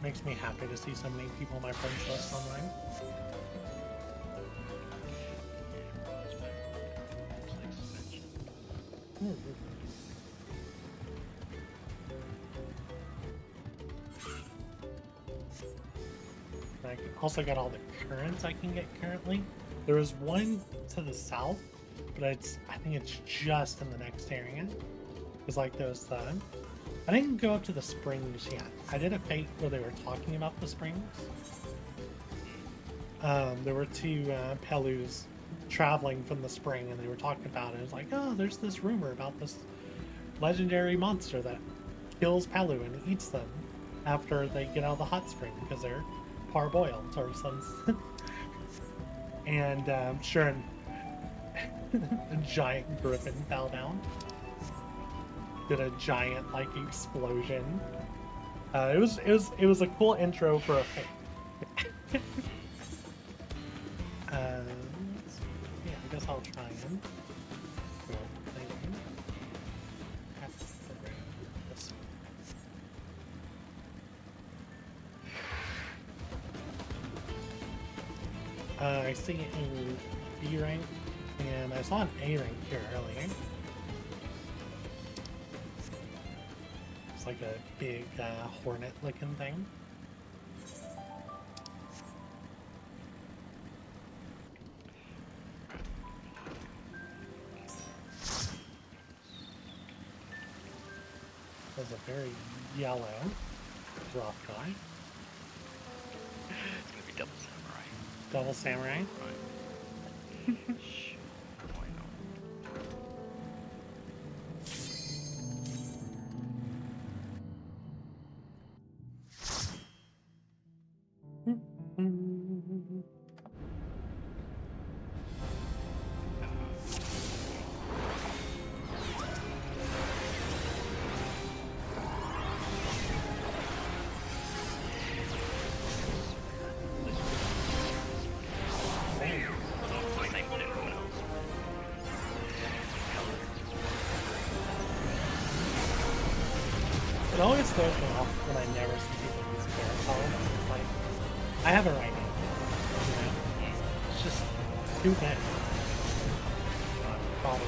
Makes me happy to see so many people on my friends list online. I also got all the currents I can get currently. There was one to the south, but I think it's just in the next area. It's like those I didn't go up to the springs yet. I did a fate where they were talking about the springs. There were two Pelus traveling from the spring, and they were talking about it. It was like, oh, there's this rumor about this legendary monster that kills Pelu and eats them after they get out of the hot spring because they're parboiled or something. And sure, a giant griffin fell down. Did a giant like explosion. It was a cool intro for a fate. Yeah, I guess I'll try and I see it in B rank, and I saw an A rank here earlier. It's like a big hornet-looking thing. There's a very yellow rock guy. It's gonna be double samurai. Double samurai? Right. Sure, why not? It always throws me off when I never see people use parasol. It's like, I have it right now. You know? It's just too many. Probably.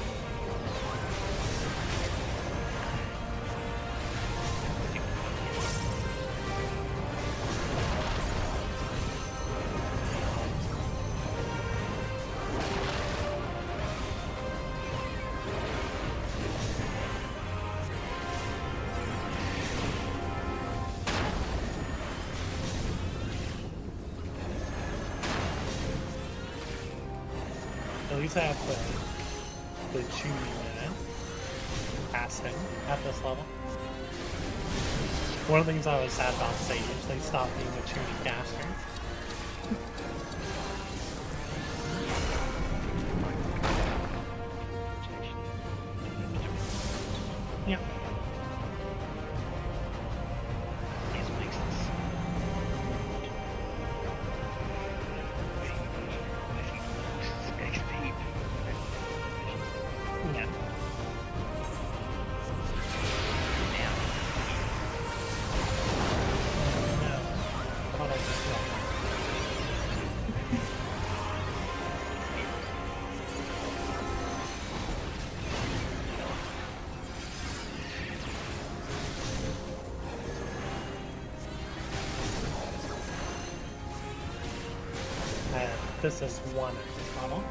At least I have the Chewy man casting at this level. One of the things I was sad about Sage, they stopped being a Chewy caster. Yeah. This is one at this level.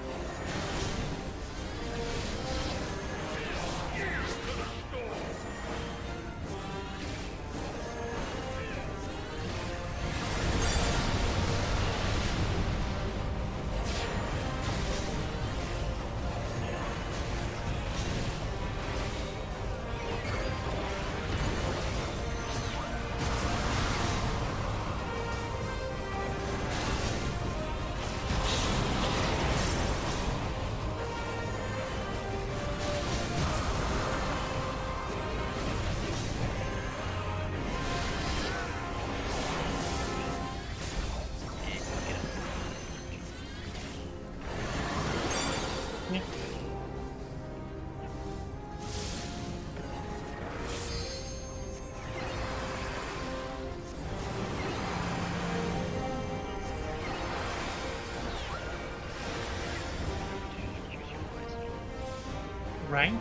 Right?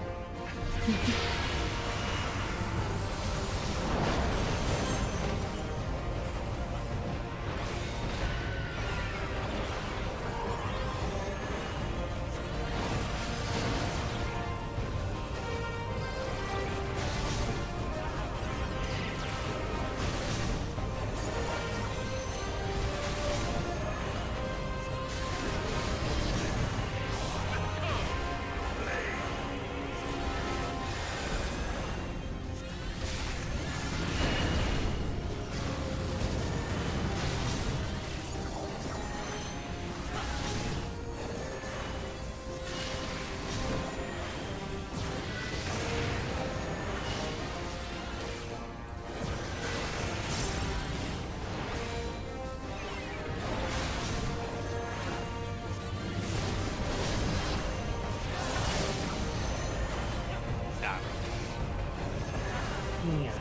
Yeah,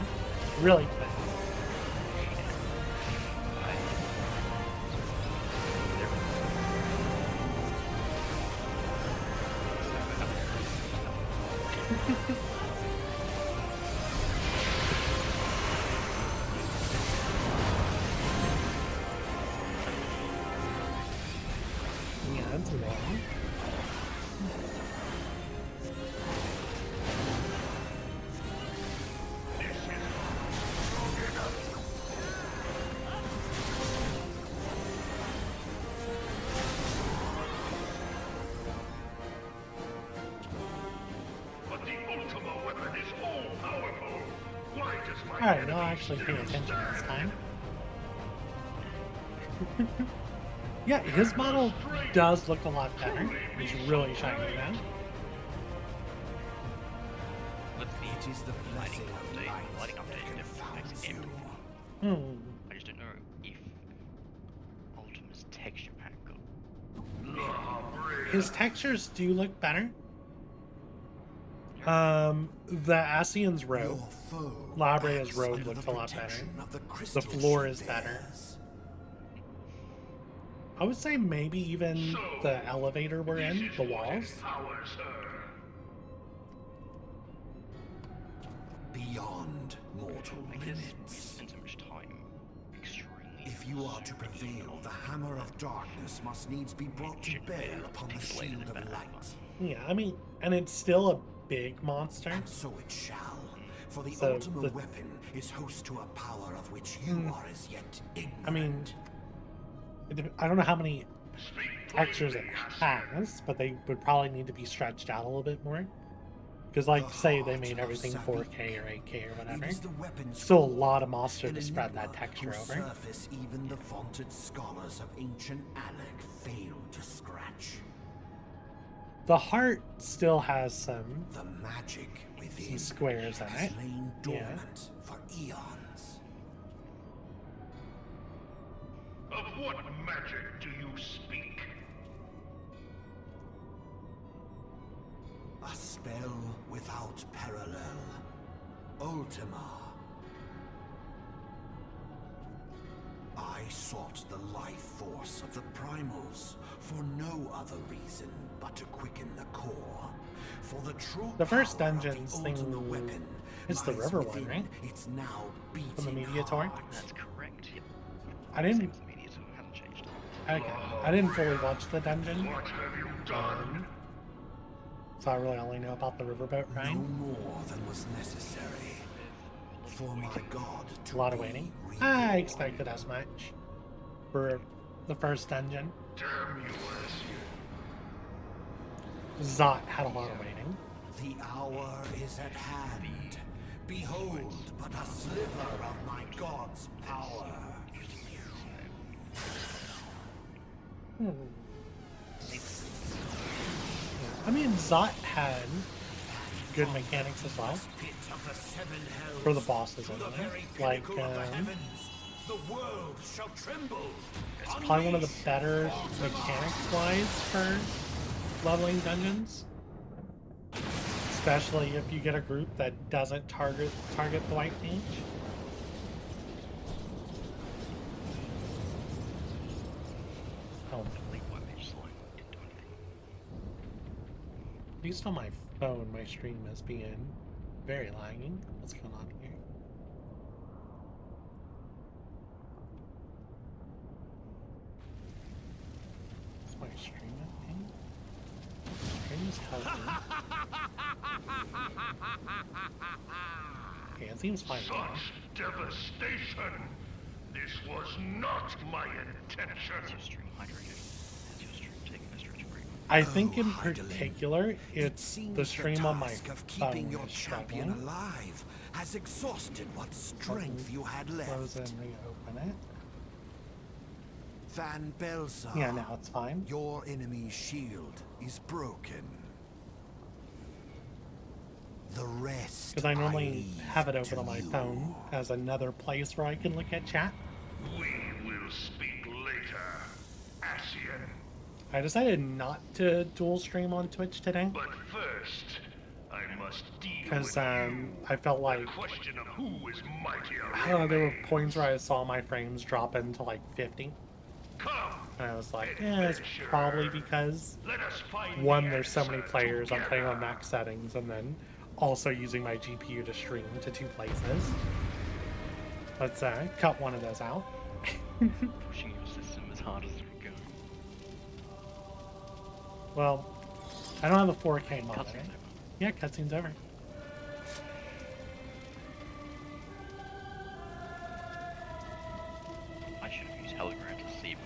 really fast. Yeah, that's long. Alright, I'll actually pay attention this time. Yeah, his model does look a lot better. He's really shiny now. It is the lighting update. Lighting update makes it Hmm. I just don't know if Ultima's texture pack got. His textures do look better. The Asian's robe, Labrea's robe looks a lot better. The floor is better. I would say maybe even the elevator we're in, the walls. Beyond mortal limits. Spend so much time extremely. If you are to prevail, the hammer of darkness must needs be brought to bear upon the shield of light. Yeah, I mean, and it's still a big monster. And so it shall. For the So ultimate weapon is host to a power of which you are as yet ignorant. I mean, I don't know how many textures it has, but they would probably need to be stretched out a little bit more. Because, like, say they made everything 4K or 8K or whatever, still a lot of monster to spread that texture over. Surface even the vaunted scholars of ancient Alec failed to scratch. The heart still has some magic within squares in has it. lain Yeah. dormant for eons. Of what magic do you speak? A spell without parallel. Ultima. I sought the life force of the primals for no other reason but to quicken the core. For the true The first power of dungeon's the thing ultimate weapon is the lies river one, within right? It's now beating From the Mediator? heart. That's correct. Yep. I didn't. The Mediator hasn't changed. Okay, I didn't fully watch the dungeon. What have you done? So I really only know about the riverboat No ride. more than was necessary. For my god to A lot of be waiting. reborn. I expected as much for the first dungeon. Damn you, Zot had a lot of waiting. The hour is at hand. Behold, but a sliver of my god's power. I mean, Zot had good mechanics as well for the bosses anyway. Like, The world shall tremble. it's probably one of the better mechanics-wise for leveling dungeons. Especially if you get a group that doesn't target the white mage. Oh, at least on my phone, my stream is being very lagging. What's going on here? Is my stream okay? Stream's healthy. Okay, it seems fine now. such devastation! This was not my intention. I think in particular, it's the stream on my Of keeping phone your is champion struggling. alive has exhausted what strength you had Close left. and reopen it. Van Belzar. Yeah, now it's fine. Your enemy's shield is broken. The rest. Because I normally leave have it open to on my you. phone as another place where I can look at chat. We will speak later, Asian. I decided not to dual stream on Twitch today But first, I must deal because with you. I felt like, The question of who is mightier. I don't know, there were points where I saw my frames drop into like 50. Come, And I was like, it's probably because, let us find one, the there's so many answer players, I'm playing on together. max settings, and then also using my GPU to stream to two places. Let's cut one of those out. Pushing your system as hard as you can go. Well, I don't have a 4K monitor. Cutscene's over. Yeah, cutscene's over. I should have used Telegram to see.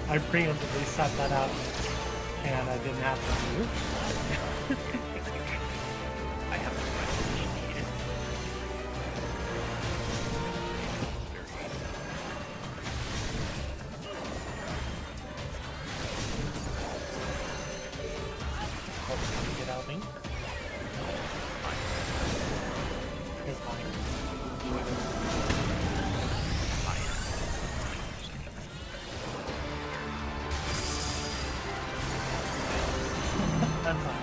I preemptively set that up, and I didn't have to move. I have the question needed. Hopefully get out of me. Here's mine. I'm fine.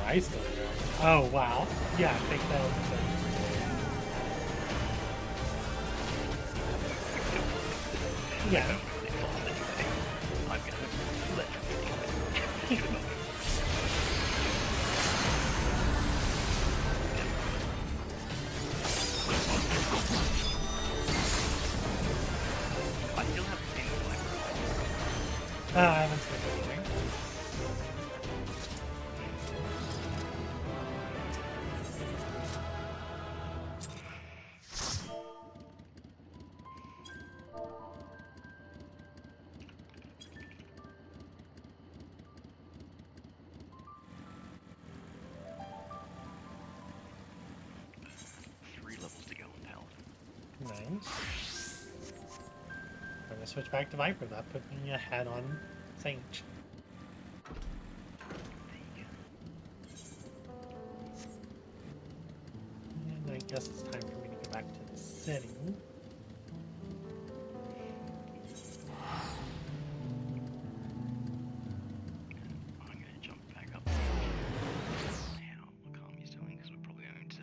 I still do. Oh, wow. Yeah, I think that was yeah. I'm gonna let I still haven't seen the Viper. I haven't seen anything. Nice. I'm gonna switch back to Viper. That put me ahead on Sage. And I guess it's time for me to go back to the city. I'm gonna jump back up now. What Kami's doing, because we're probably going to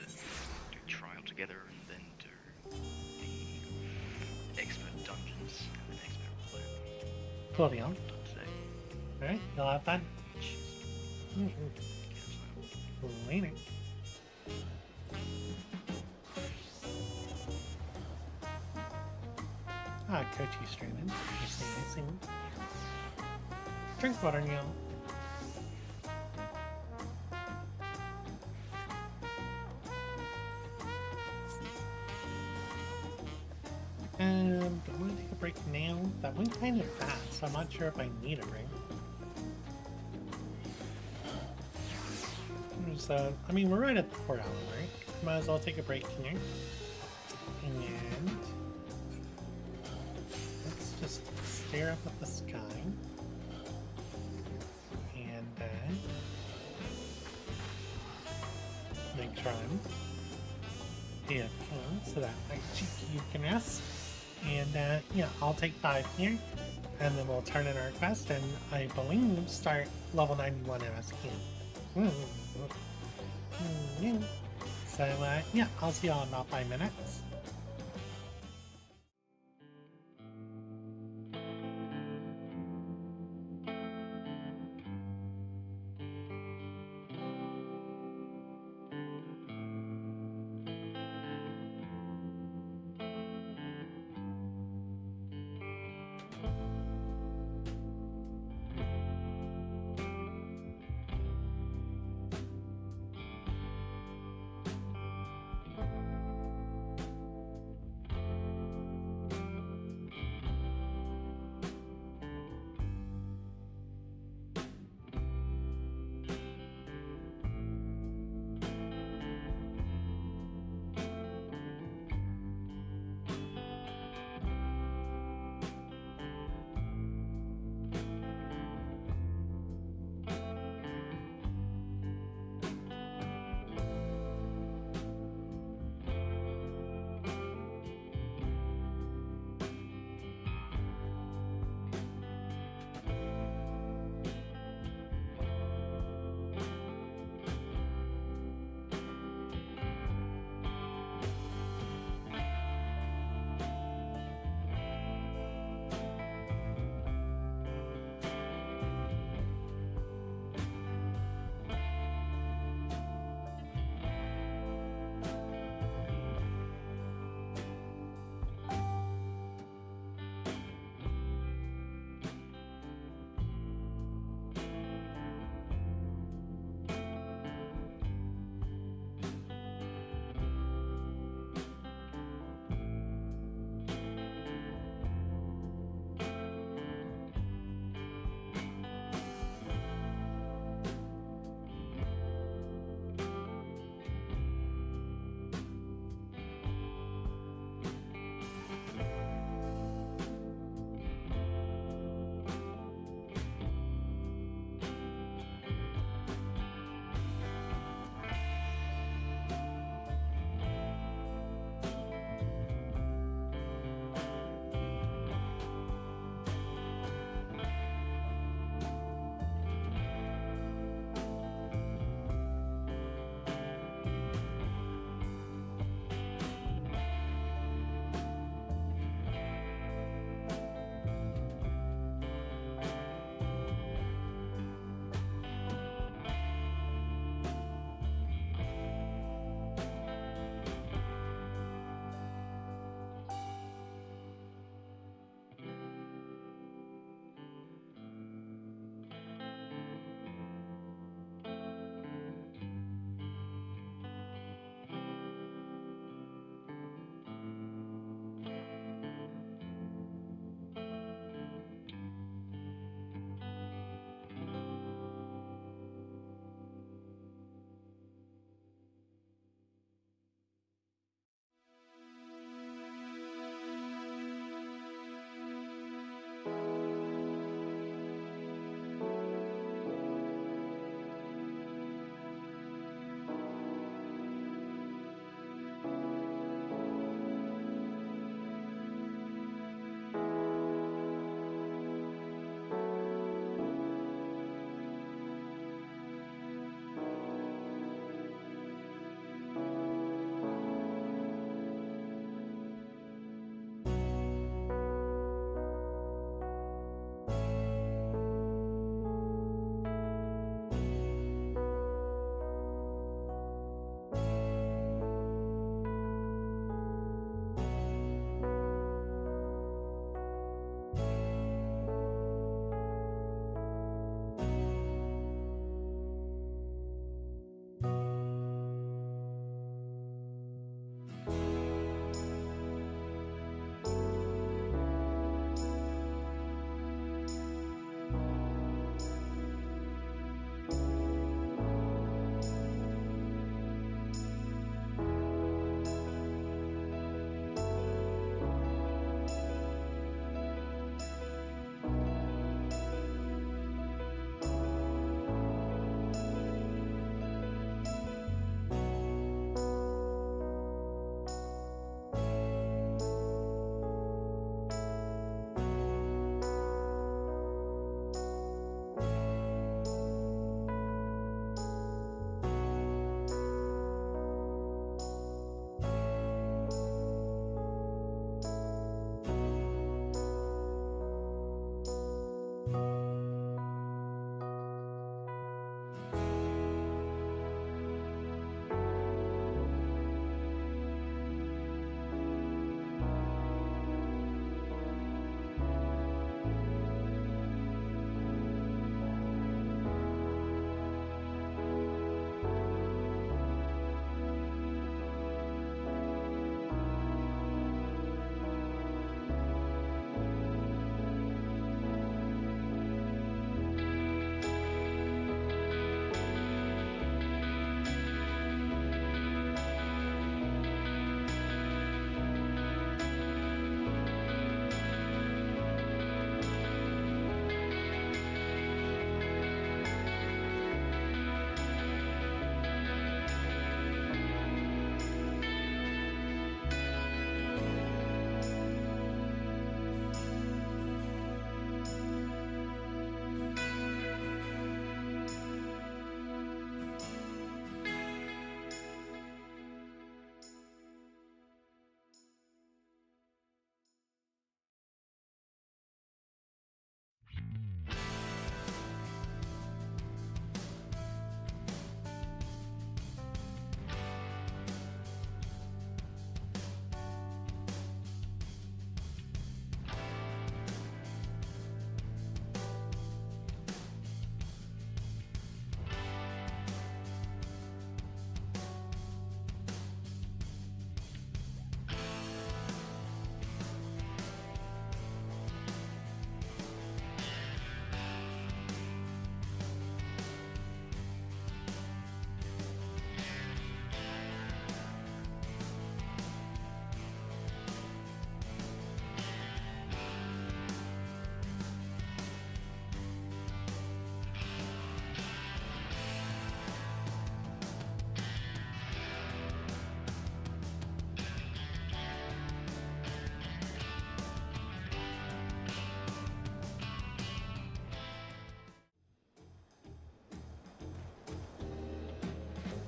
do trial together and then do the expert dungeons and the expert roleplay. Cool deal. Alright, you'll have fun. Later. Ah, Kochi's streaming. I see. Drink water, Neil. Do I want to take a break now? That went kind of fast, so I'm not sure if I need a break. So, I mean, we're right at the 4 hour mark. Might as well take a break here. And let's just stare up at the sky. And make sure I'm AFK so that my GPU can rest. And yeah, I'll take 5 here. And then we'll turn in our quest and I believe start level 91 MSQ. So yeah, I'll see y'all in about 5 minutes.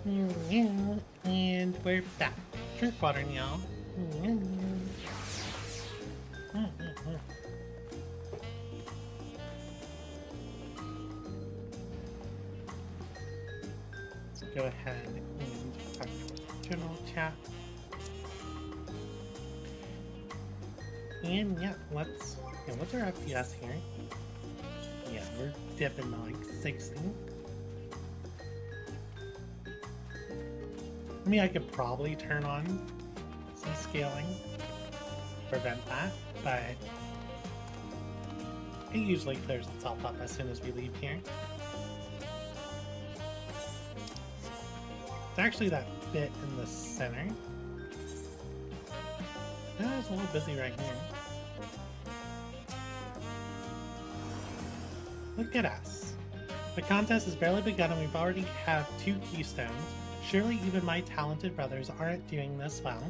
And we're back. Drink water, y'all. Let's go ahead and talk to general chat. And yeah, what's our FPS here? Yeah, we're dipping to like 60. I mean, I could probably turn on some scaling to prevent that, but it usually clears itself up as soon as we leave here. It's actually that bit in the center. It's a little busy right here. Look at us. The contest has barely begun and we've already have 2 keystones. Surely even my talented brothers aren't doing this well.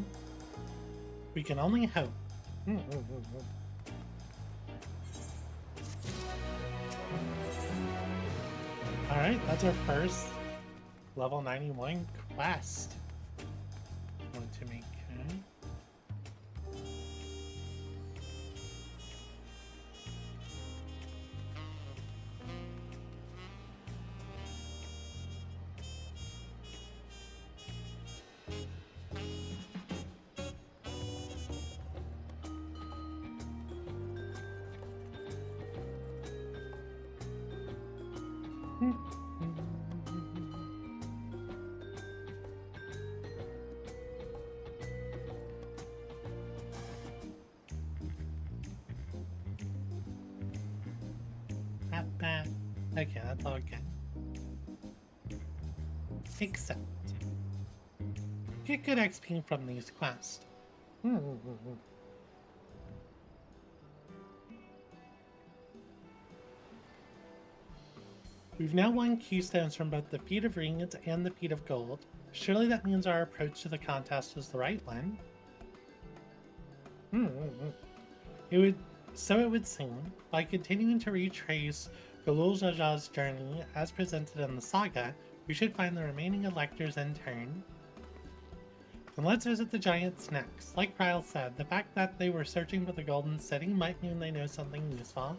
We can only hope. Alright, that's our first level 91 quest. Want to make, okay. Not bad. Okay, that's all good. Except, get good XP from these quests. We've now won keystones from both the Feat of Rings and the Feat of Gold. Surely that means our approach to the contest was the right one. So it would seem, by continuing to retrace Galul Jaja's journey as presented in the saga, we should find the remaining electors in turn. Then let's visit the giants next. Like Ryle said, the fact that they were searching for the Golden City might mean they know something useful.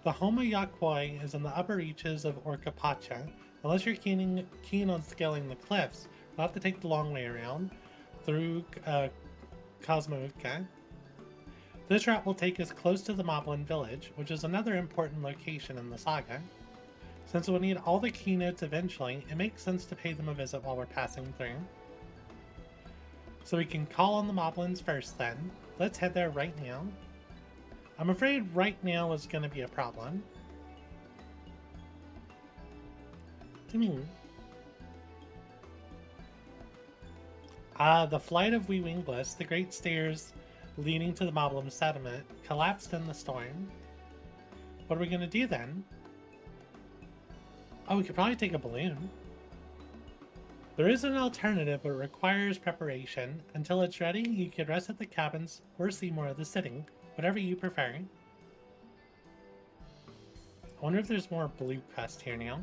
The home of Yakwoi is in the upper reaches of Orcapacha. Unless you're keen on scaling the cliffs, you'll have to take the long way around through Cosmouca. This route will take us close to the Moblin village, which is another important location in the saga. Since we'll need all the keynotes eventually, it makes sense to pay them a visit while we're passing through. So we can call on the Moblins first then. Let's head there right now. I'm afraid right now is going to be a problem. To me. The flight of Wee Wingless, the great stairs leading to the Moblin settlement, collapsed in the storm. What are we going to do then? Oh, we could probably take a balloon. There is an alternative, but it requires preparation. Until it's ready, you could rest at the cabins or see more of the city, whatever you prefer. I wonder if there's more blue quest here now.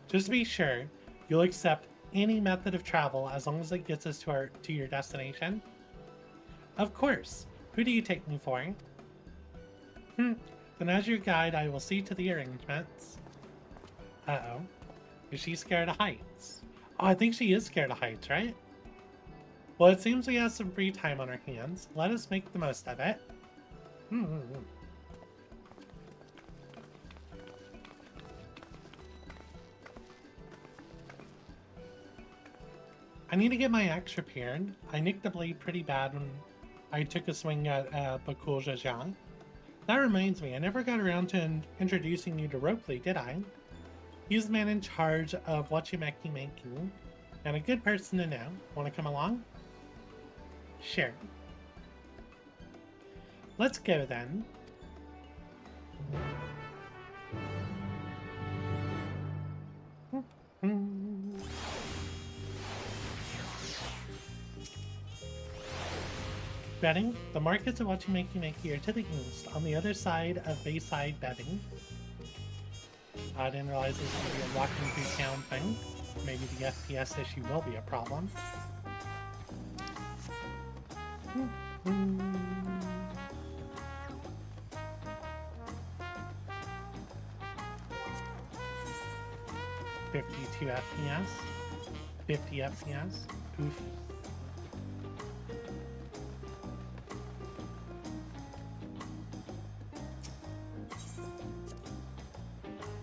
Just to be sure, you'll accept any method of travel as long as it gets us to your destination. Of course. Who do you take me for? Then as your guide, I will see to the arrangements. Uh-oh. Is she scared of heights? Oh, I think she is scared of heights, right? Well, it seems we have some free time on our hands. Let us make the most of it. I need to get my axe repaired. I nicked the blade pretty bad when I took a swing at Bakul Jaja. That reminds me, I never got around to introducing you to Ropley, did I? He's the man in charge of Wachimeki making, and a good person to know. Want to come along? Sure. Let's go then. Betting, the markets of Wachimeki are to the east, on the other side of Bayside Betting. I didn't realize this was going to be a walking through town thing. Maybe the FPS issue will be a problem. Mm-hmm. 52 FPS. 50 FPS. Oof.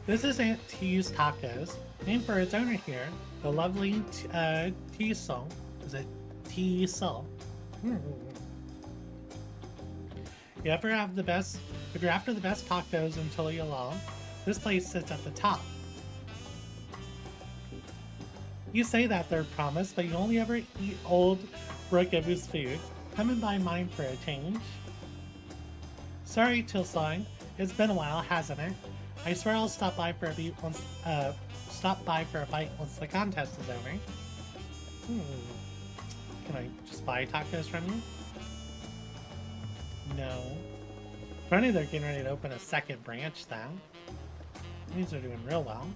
This is Aunt T's Tacos, named for its owner here, the lovely T-Soul. Is it T-Soul? If you're after the best tacos in Tuliyalal, this place sits at the top. You say that, Third Promise, but you only ever eat old Rokevu's food. Come and buy mine for a change. Sorry, Tilsong. It's been a while, hasn't it? I swear I'll stop by for a bite once the contest is over. Can I just buy tacos from you? No. Funny they're getting ready to open a second branch though. These are doing real well.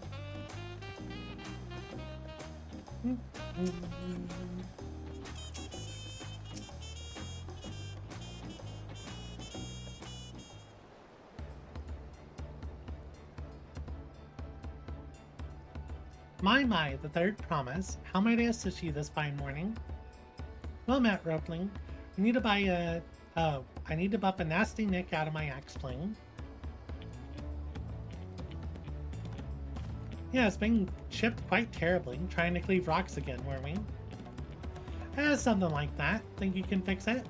My, the Third Promise. How might I assist you this fine morning? Well, Matt Ropling, I need to buy a... Oh, I need to buff a nasty nick out of my axe-plane. Yeah, it's been chipped quite terribly, trying to cleave rocks again, were we? Something like that. Think you can fix it?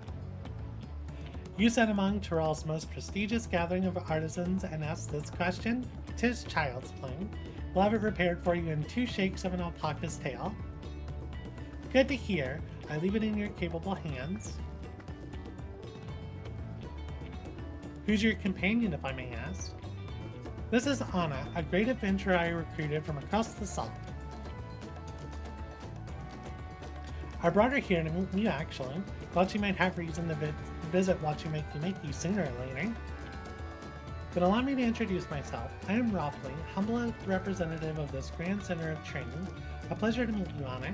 You sat among Tyrell's most prestigious gathering of artisans and asked this question? 'Tis child's play. We'll have it repaired for you in 2 shakes of an alpaca's tail. Good to hear. I leave it in your capable hands. Who's your companion, if I may ask? This is Anna, a great adventurer I recruited from across the salt. I brought her here to meet you, actually. Thought she might have reason to visit Wachimakimiki sooner or later. But allow me to introduce myself. I am Ropley, humble representative of this Grand Center of Training. A pleasure to meet you, Anna.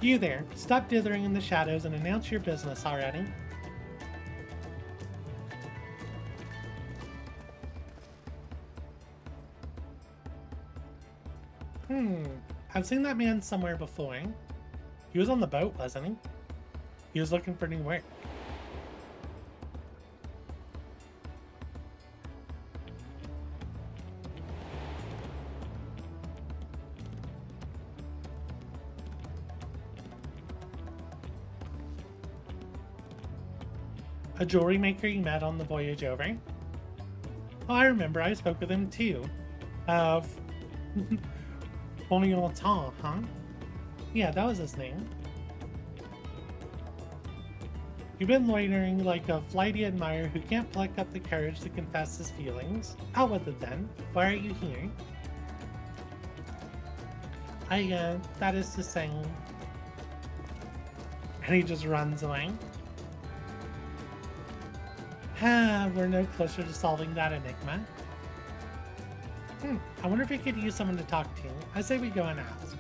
You there, stop dithering in the shadows and announce your business already. I've seen that man somewhere before. He was on the boat, wasn't he? He was looking for new work. A jewelry maker you met on the voyage over? Oh, I remember. I spoke with him too. Boniotan, huh? Yeah, that was his name. You've been loitering like a flighty admirer who can't pluck up the courage to confess his feelings. Out with it then. Why are you here? That is to say... And he just runs away. We're no closer to solving that enigma. I wonder if we could use someone to talk to. I say we go and ask.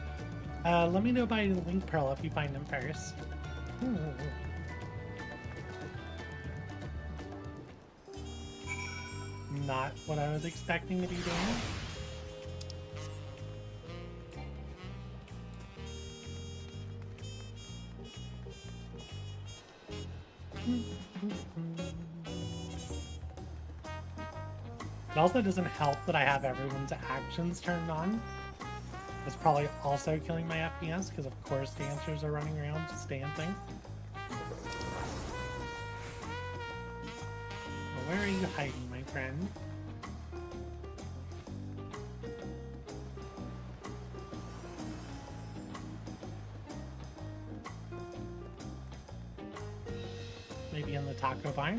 Let me know by link pearl if you find him first. Not what I was expecting to be doing. It also doesn't help that I have everyone's actions turned on. It's probably also killing my FPS because of course dancers are running around just dancing. Well, where are you hiding, my friend? Maybe in the taco bar?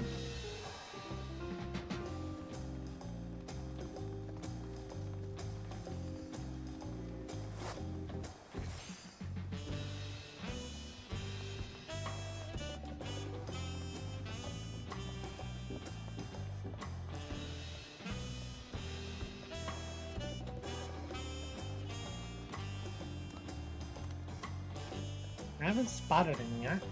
I haven't spotted him yet.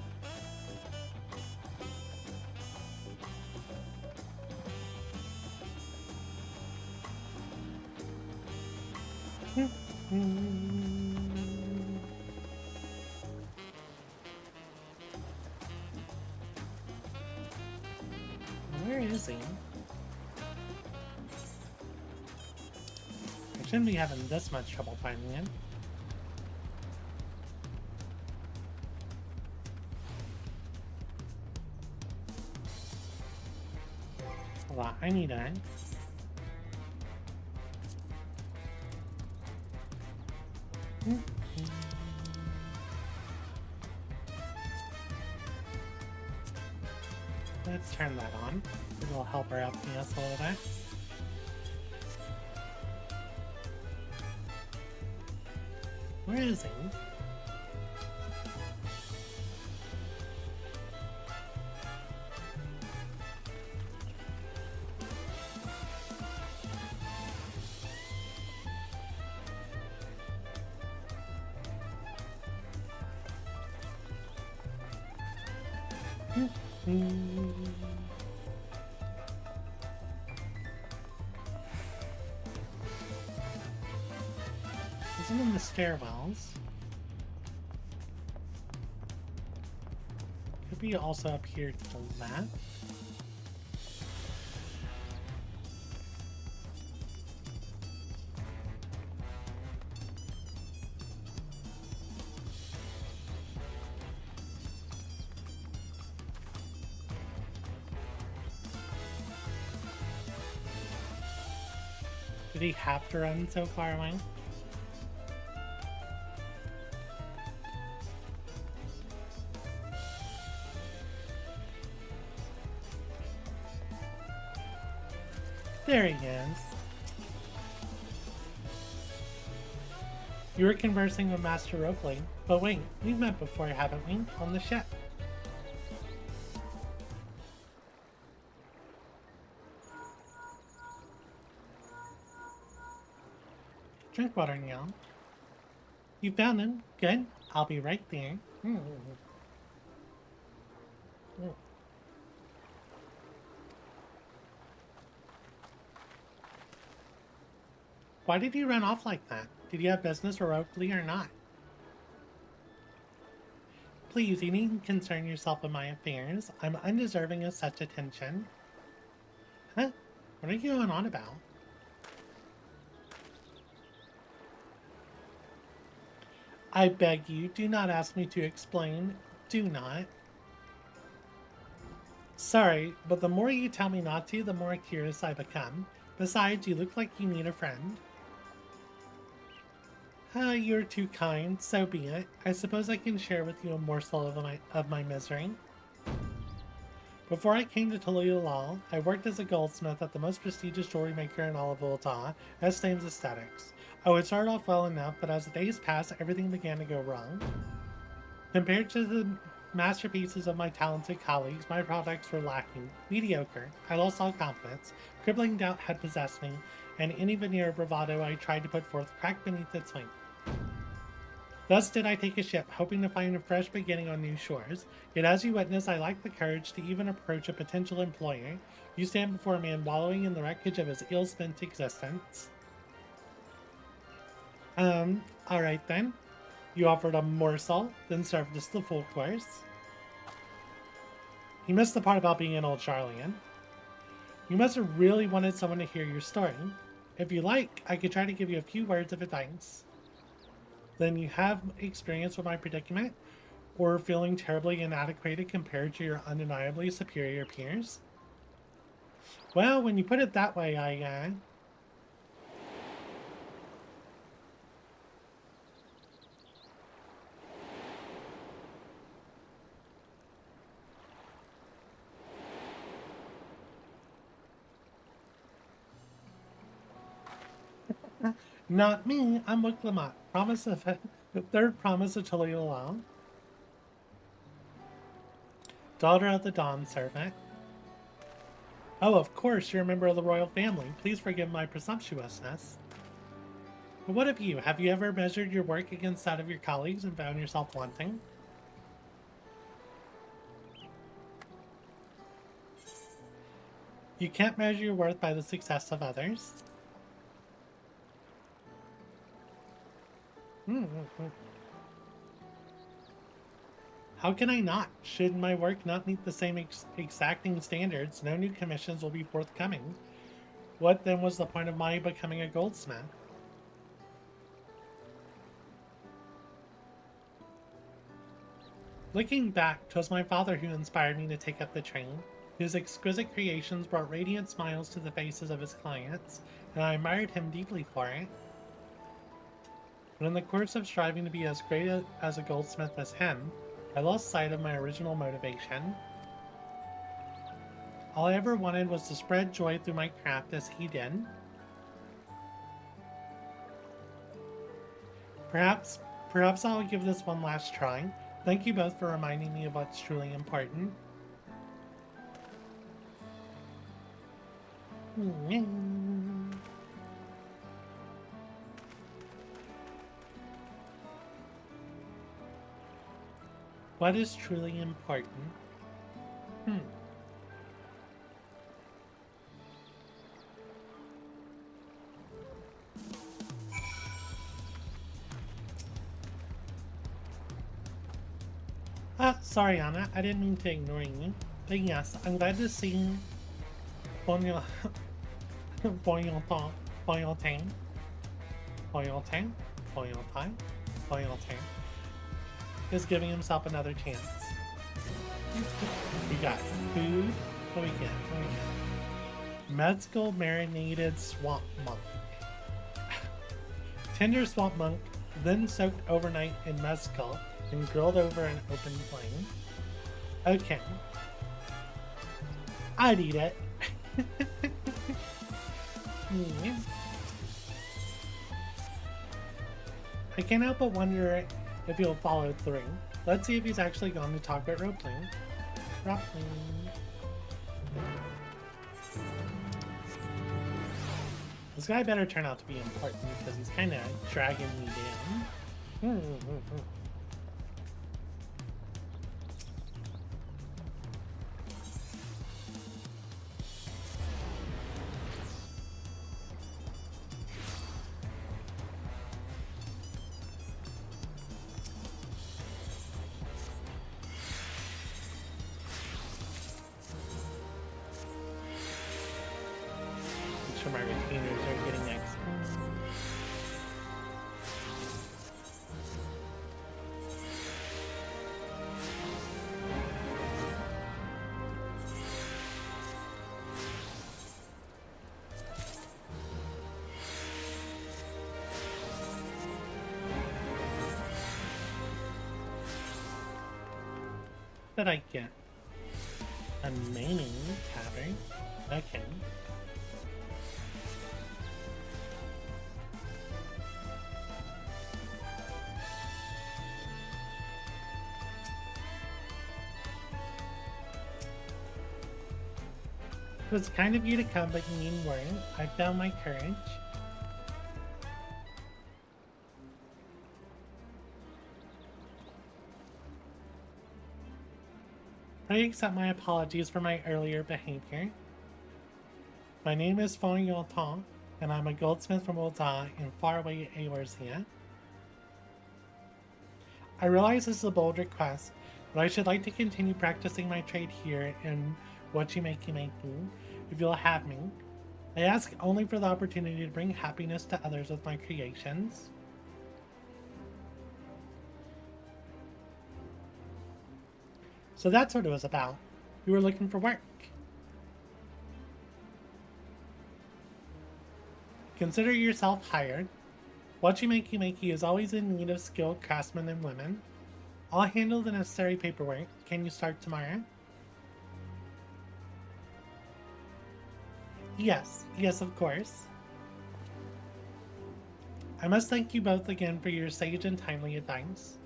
Where is he? I shouldn't be having this much trouble finding him. Hold on, I need a... Let's turn that on. It'll help our FPS a little bit. Where is he? Isn't in the stairwells. Could be also up here to the left. Did he have to run so far away? There he is. You were conversing with Master Ropley, but wait, we've met before, haven't we? On the ship. Drink water, Nyall. You found him? Good. I'll be right there. Why did you run off like that? Did you have business with Ropley or not? Please, you needn't concern yourself with my affairs. I'm undeserving of such attention. Huh? What are you going on about? I beg you, do not ask me to explain. Do not. Sorry, but the more you tell me not to, the more curious I become. Besides, you look like you need a friend. You're too kind, so be it. I suppose I can share with you a morsel of my misery. Before I came to Tuliyalal, I worked as a goldsmith at the most prestigious jewelry maker in all of Ulta, Esteem's Aesthetics. I would start off well enough, but as the days passed, everything began to go wrong. Compared to the masterpieces of my talented colleagues, my products were lacking. Mediocre. I lost all confidence. Crippling doubt had possessed me, and any veneer of bravado I tried to put forth cracked beneath its weight. Thus did I take a ship, hoping to find a fresh beginning on new shores. Yet as you witness, I lacked the courage to even approach a potential employer. You stand before a man wallowing in the wreckage of his ill-spent existence. Alright then. You offered a morsel, then served us the full course. You missed the part about being an old Charlian. You must have really wanted someone to hear your story. If you like, I could try to give you a few words of advice. Then you have experience with my predicament, or feeling terribly inadequate compared to your undeniably superior peers? Well, when you put it that way, I, Not me, I'm Wicklamat. Promise of the third promise of Tuliyalal. Daughter of the Dawn Servant. Oh, of course, you're a member of the royal family. Please forgive my presumptuousness. But what of you? Have you ever measured your work against that of your colleagues and found yourself wanting? You can't measure your worth by the success of others. How can I not? Should my work not meet the same exacting standards, no new commissions will be forthcoming. What then was the point of my becoming a goldsmith? Looking back, 'twas my father who inspired me to take up the trade, whose exquisite creations brought radiant smiles to the faces of his clients, and I admired him deeply for it. But in the course of striving to be as great as a goldsmith as him, I lost sight of my original motivation. All I ever wanted was to spread joy through my craft as he did. Perhaps I'll give this one last try. Thank you both for reminding me of what's truly important. What is truly important? Sorry, Anna. I didn't mean to ignore you. But yes, I'm glad to see Boyotang is giving himself another chance. We got food. What do we get? Mezcal marinated swamp monk. Tender swamp monk, then soaked overnight in mezcal and grilled over an open flame. Okay. I'd eat it. I can't help but wonder if he'll follow through. Let's see if he's actually going to talk about roleplaying. This guy better turn out to be important because he's kind of dragging me down. Make sure my retainers are getting XP. What did I get? A maining tavern. Okay. It was kind of you to come, but you weren't. I found my courage. Pray accept my apologies for my earlier behavior. My name is Fong Yotong, and I'm a goldsmith from Ulta in faraway Eorzea. I realize this is a bold request, but I should like to continue practicing my trade here in Wachimeki, if you'll have me. I ask only for the opportunity to bring happiness to others with my creations. So that's what it was about. You were looking for work. Consider yourself hired. Wachimeki is always in need of skilled craftsmen and women. I'll handle the necessary paperwork. Can you start tomorrow? Yes, of course. I must thank you both again for your sage and timely advice.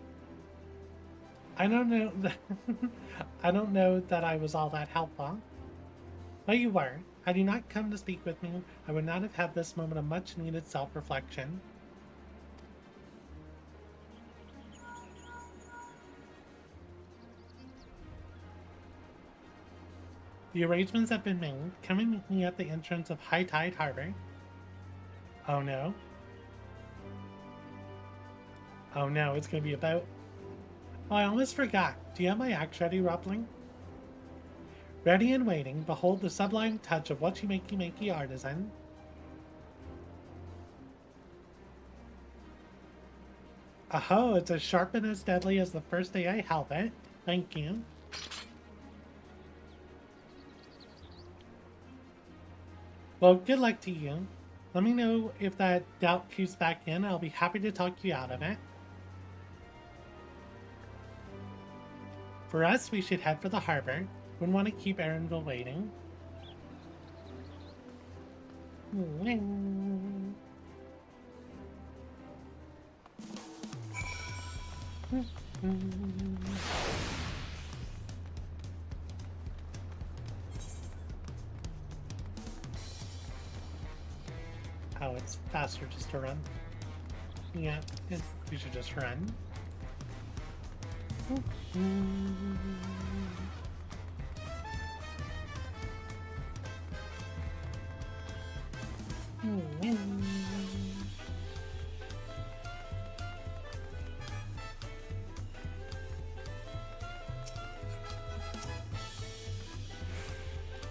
I don't know that I was all that helpful. But you were. Had you not come to speak with me, I would not have had this moment of much needed self-reflection. The arrangements have been made. Come and meet me at the entrance of High Tide Harbor. Oh no. Oh no, it's gonna be about... Oh, I almost forgot. Do you have my axe ready, Rumpling? Ready and waiting, behold the sublime touch of what you makey artisan. Oh, it's as sharp and as deadly as the first day I held it. Thank you. Well, good luck to you. Let me know if that doubt creeps back in. I'll be happy to talk you out of it. For us, we should head for the harbor. Wouldn't want to keep Erenville waiting. Oh, it's faster just to run. Yeah, we should just run.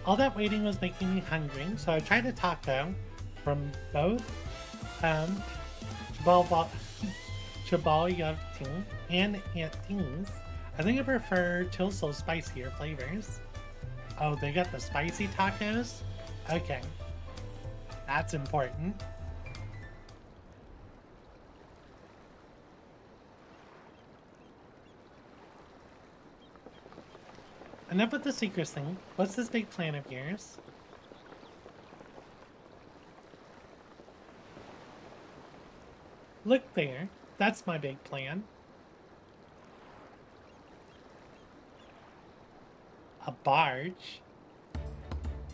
All that waiting was making me hungry, so I tried a taco from both Chabalyavting and Antings. I think I prefer Tilso's spicier flavors. Oh, they got the spicy tacos? Okay. That's important. Enough with the secrecy. What's this big plan of yours? Look there. That's my big plan. A barge?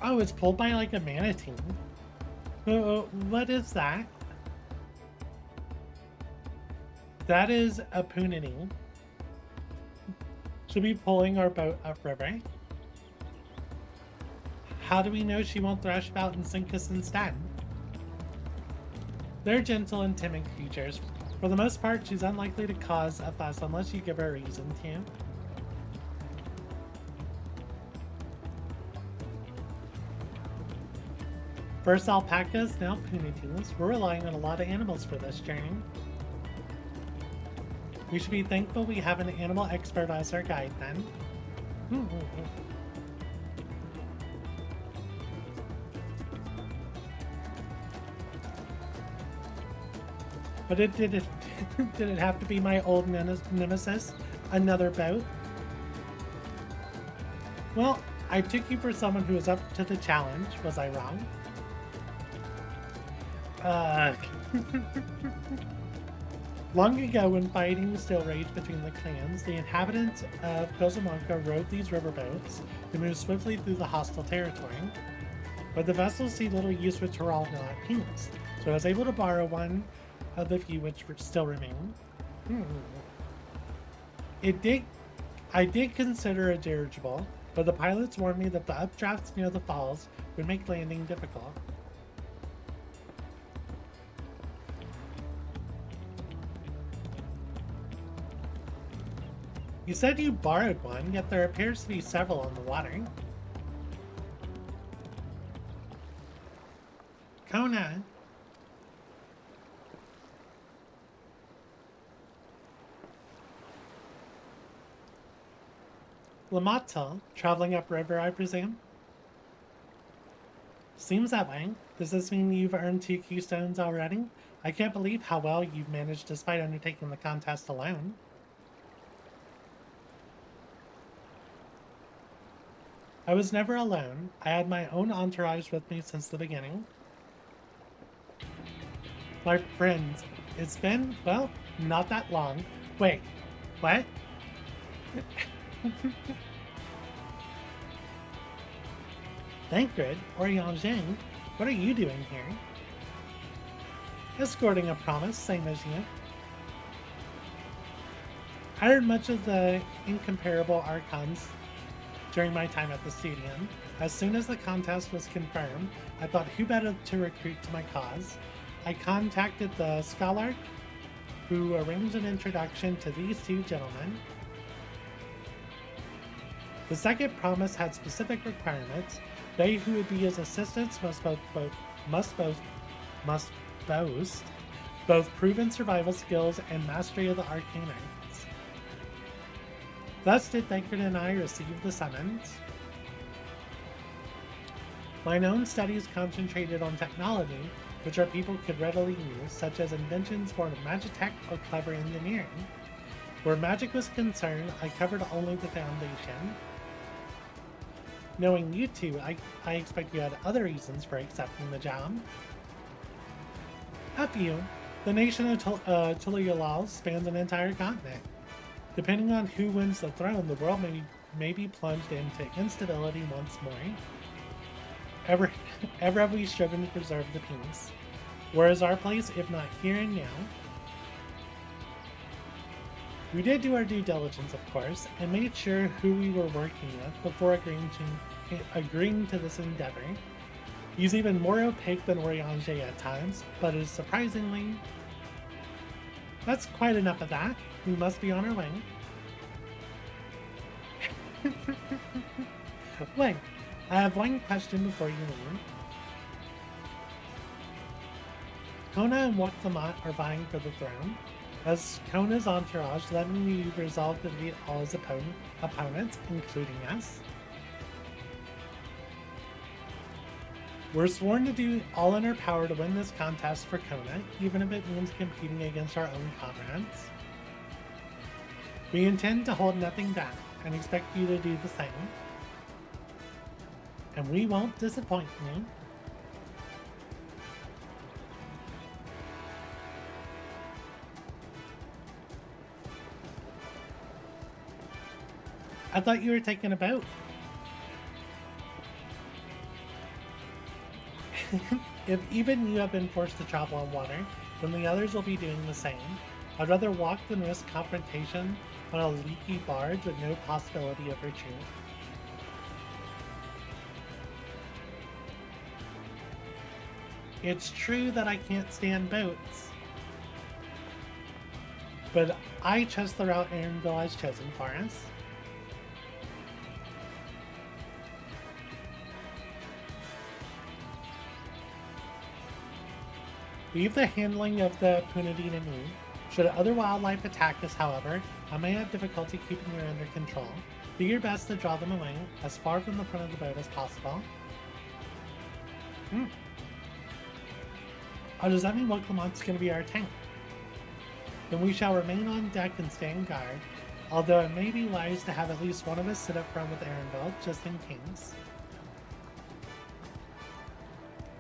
Oh, it's pulled by like a manatee. What is that? That is a punity. Should be pulling our boat upriver. How do we know she won't thrash about and sink us instead? They're gentle and timid creatures. For the most part, she's unlikely to cause a fuss unless you give her a reason to. First alpacas, now punities. We're relying on a lot of animals for this journey. We should be thankful we have an animal expert as our guide then. But did it have to be my old nemesis? Another boat? Well, I took you for someone who was up to the challenge. Was I wrong? Long ago, when fighting still raged between the clans, the inhabitants of Kozamonka rowed these riverboats to move swiftly through the hostile territory. But the vessels see little use with Tyrell not peace, so I was able to borrow one of the few which still remain. I did consider a dirigible, but the pilots warned me that the updrafts near the falls would make landing difficult. You said you borrowed one, yet there appears to be several on the water. Kona! Lamata, traveling upriver, I presume? Seems that way. Does this mean you've earned 2 keystones already? I can't believe how well you've managed despite undertaking the contest alone. I was never alone. I had my own entourage with me since the beginning. My friends, it's been, well, not that long. Wait, what? Thancred or Yanjing, what are you doing here? Escorting a promise, same as you. I heard much of the incomparable archons during my time at the stadium. As soon as the contest was confirmed, I thought who better to recruit to my cause. I contacted the Scholark, who arranged an introduction to these two gentlemen. The second promise had specific requirements. They who would be his assistants must boast both proven survival skills and mastery of the arcane arts. Thus did Thancred and I receive the summons. Mine own studies concentrated on technology, which our people could readily use, such as inventions for magitech or clever engineering. Where magic was concerned, I covered only the foundation. Knowing you two, I expect you had other reasons for accepting the job. A few. The nation of Tulialal spans an entire continent. Depending on who wins the throne, the world may be plunged into instability once more. Ever have we striven to preserve the peace? Where is our place, if not here and now? We did do our due diligence, of course, and made sure who we were working with before agreeing to this endeavor. He's even more opaque than Oriange at times, but is surprisingly... That's quite enough of that. We must be on our way. Wait, I have one question before you leave. Kona and Wakzamat are vying for the throne. As Kona's entourage, that means you've resolved to defeat all his opponents, including us. We're sworn to do all in our power to win this contest for Kona, even if it means competing against our own comrades. We intend to hold nothing back, and expect you to do the same. And we won't disappoint you. I thought you were taking a boat. If even you have been forced to travel on water, then the others will be doing the same. I'd rather walk than risk confrontation on a leaky barge with no possibility of retreat. It's true that I can't stand boats, but I trust the route ENvtuber has chosen for us. Leave the handling of the Punity to me. Should other wildlife attack us, however, I may have difficulty keeping her under control. Do your best to draw them away, as far from the front of the boat as possible. Oh, does that mean Wakzamat's going to be our tank? Then we shall remain on deck and stand guard, although it may be wise to have at least one of us sit up front with ENvtuber, just in case.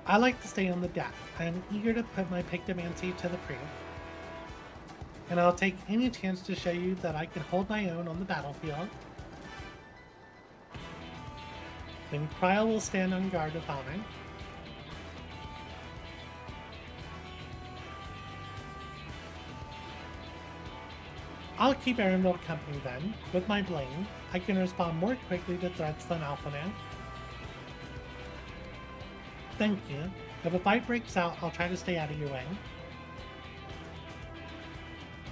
I like to stay on the deck. I am eager to put my Pictomancy to the proof. And I'll take any chance to show you that I can hold my own on the battlefield. Then Cryle will stand on guard with honor. I'll keep ENvtuber company then. With my blade, I can respond more quickly to threats than Alphanan. Thank you. If a fight breaks out, I'll try to stay out of your way.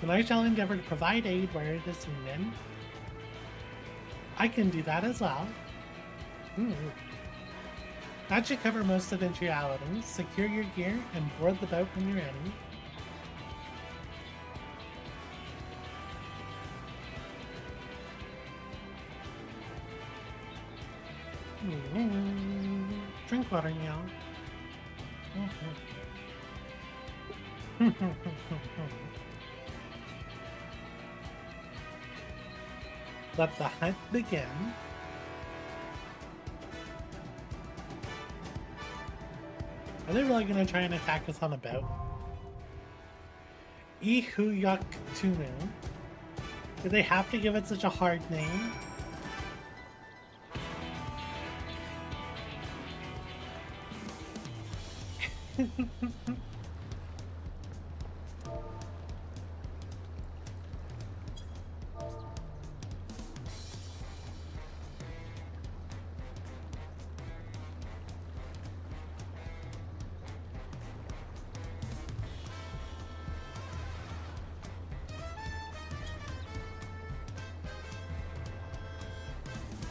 Then I shall endeavor to provide aid where it is needed. I can do that as well. That should cover most eventualities. Secure your gear and board the boat when you're ready. Drink water, now. Let the hunt begin. Are they really going to try and attack us on a boat? ENvtuber. Did they have to give it such a hard name?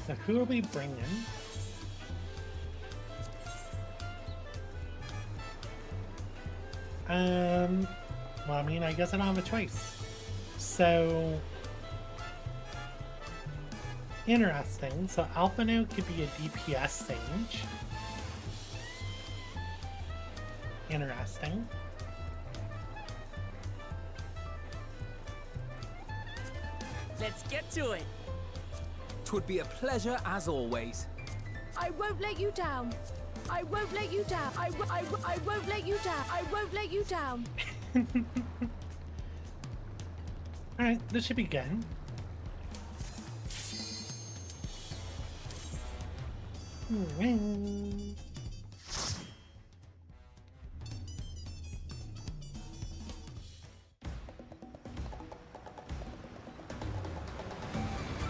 So who are we bringing? Well, I mean, I guess I don't have a choice. So, interesting. So Alphino could be a DPS Sage. Interesting. Let's get to it. 'Twould be a pleasure as always. I won't let you down. I won't let you down. I won't let you down. I won't let you down. Alright, this should be good.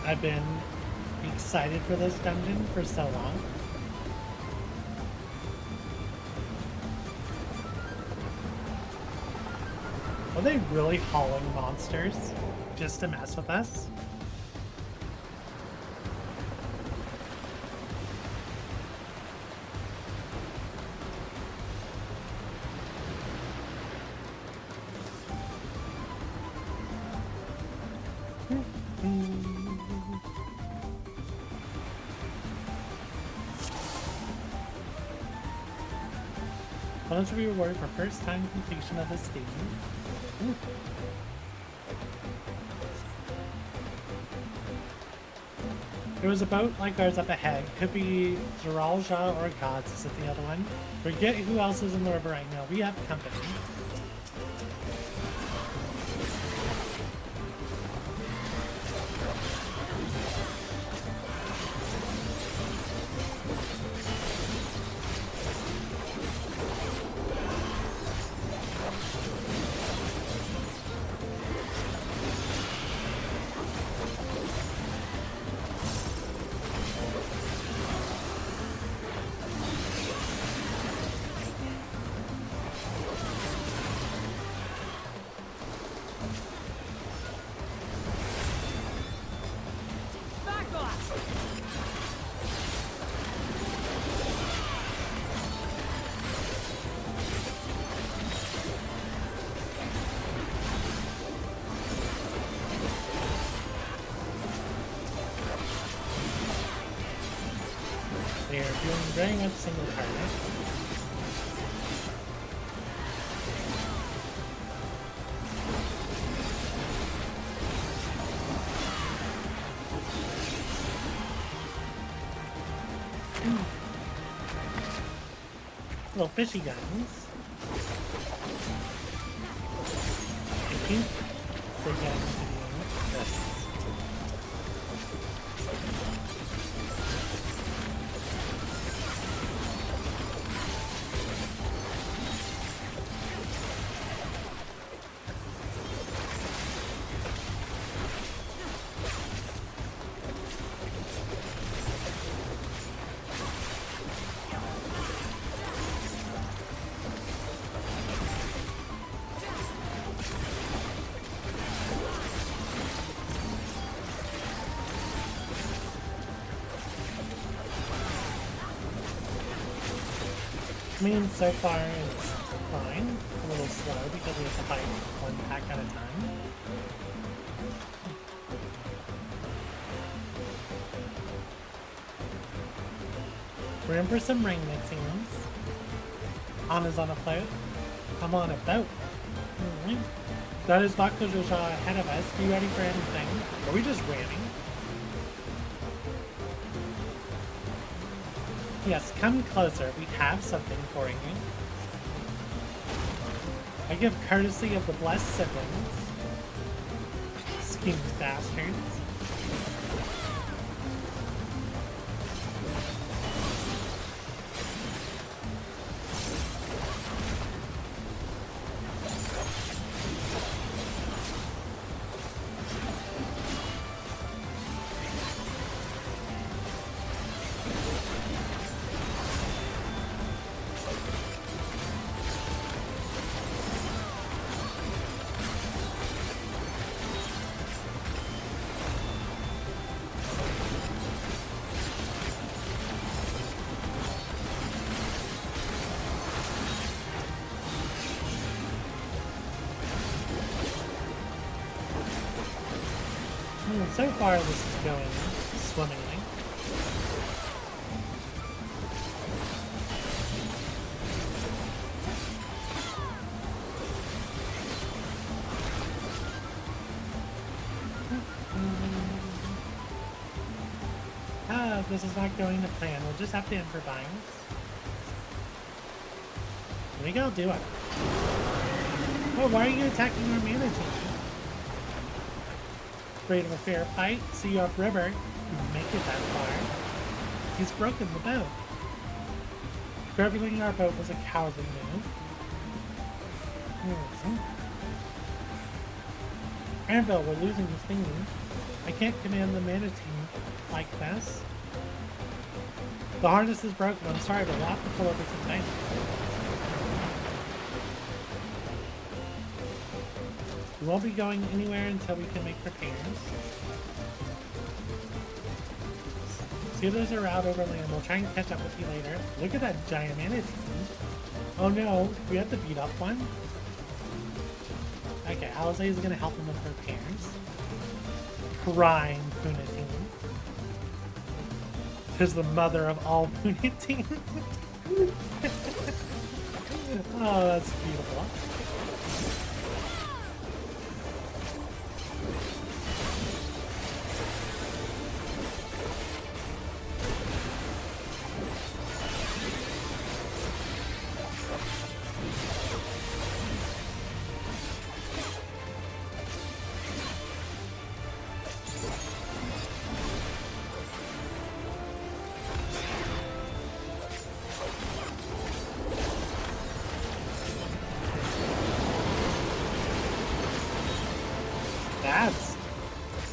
I've been excited for this dungeon for so long. Are they really hauling monsters just to mess with us? Bonus will be rewarded for first time completion of the stage. Ooh. There was a boat like ours up ahead. Could be Zeralja or Gods. Is it the other one? Forget who else is in the river right now. We have company. They are doing very much single target. Little fishy guns. I think they're getting this. I mean, so far it's fine. A little slow because we have to fight one pack at a time. We're in for some rain, it seems. Anna's on a float. I'm on a boat. Alright. That is Dr. Joja ahead of us. Be ready for anything. Are we just ramming? Yes, come closer. We have something for you. I give courtesy of the blessed siblings. Scheming bastards. So far, this is going swimmingly. This is not going to plan. We'll just have to improvise. I think I'll do it. Oh, why are you attacking our mana team? Afraid of a fair fight? See you upriver. You make it that far. He's broken the boat. Grabbing our boat was a cowardly move. Anvil, we're losing this thing. I can't command the mana team like this. The harness is broken. I'm sorry, but we'll have to pull over some things. We won't be going anywhere until we can make repairs. See if there's a route over land. We'll try and catch up with you later. Look at that giant manatee. Oh no, we have to beat up one? Okay, Alize is going to help him with repairs. Prime Punatine. Is the mother of all Punatine. Oh, that's beautiful.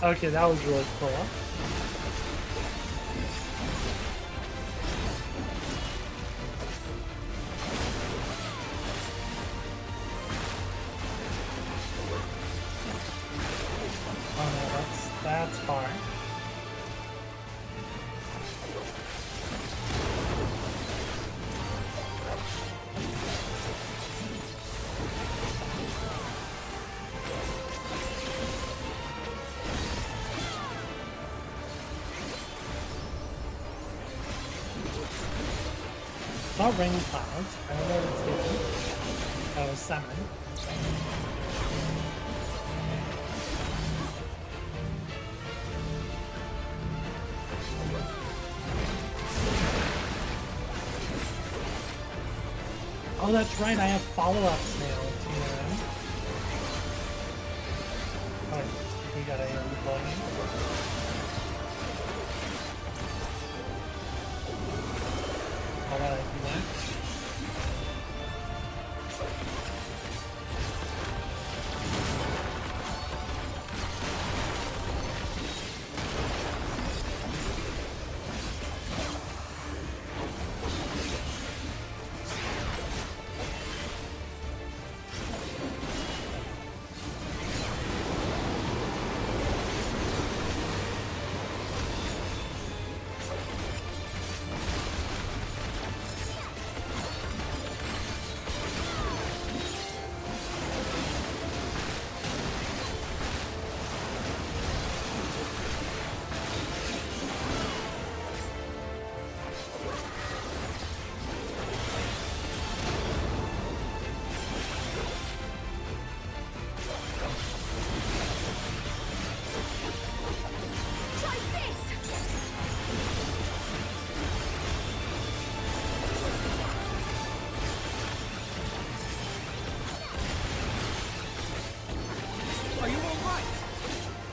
Okay, that was really cool. Oh no, that's far. Saw rain clouds. I don't know what it's doing. Oh, summon. Oh, that's right. I have follow-ups now, too. Alright, we got a deployment. How about I do that?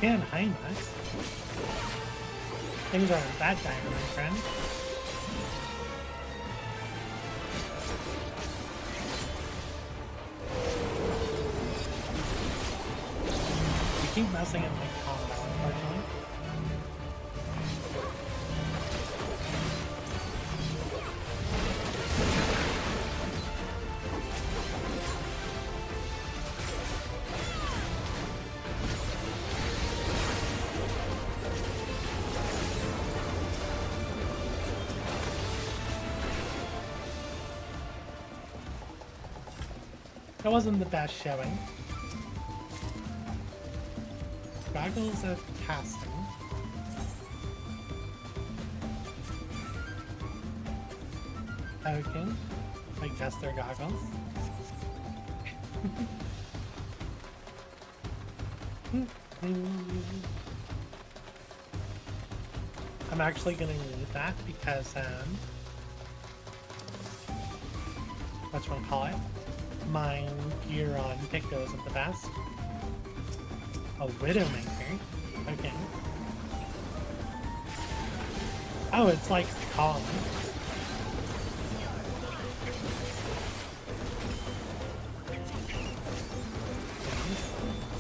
And Heimat. Things aren't that dire, my friend. You keep messing up my combo, unfortunately. That wasn't the best showing. Goggles of casting. Okay. I guess they're goggles. I'm actually gonna need that because, whatchamacallit? My gear on Picto isn't the best. A Widowmaker? Okay. Oh, it's like calm.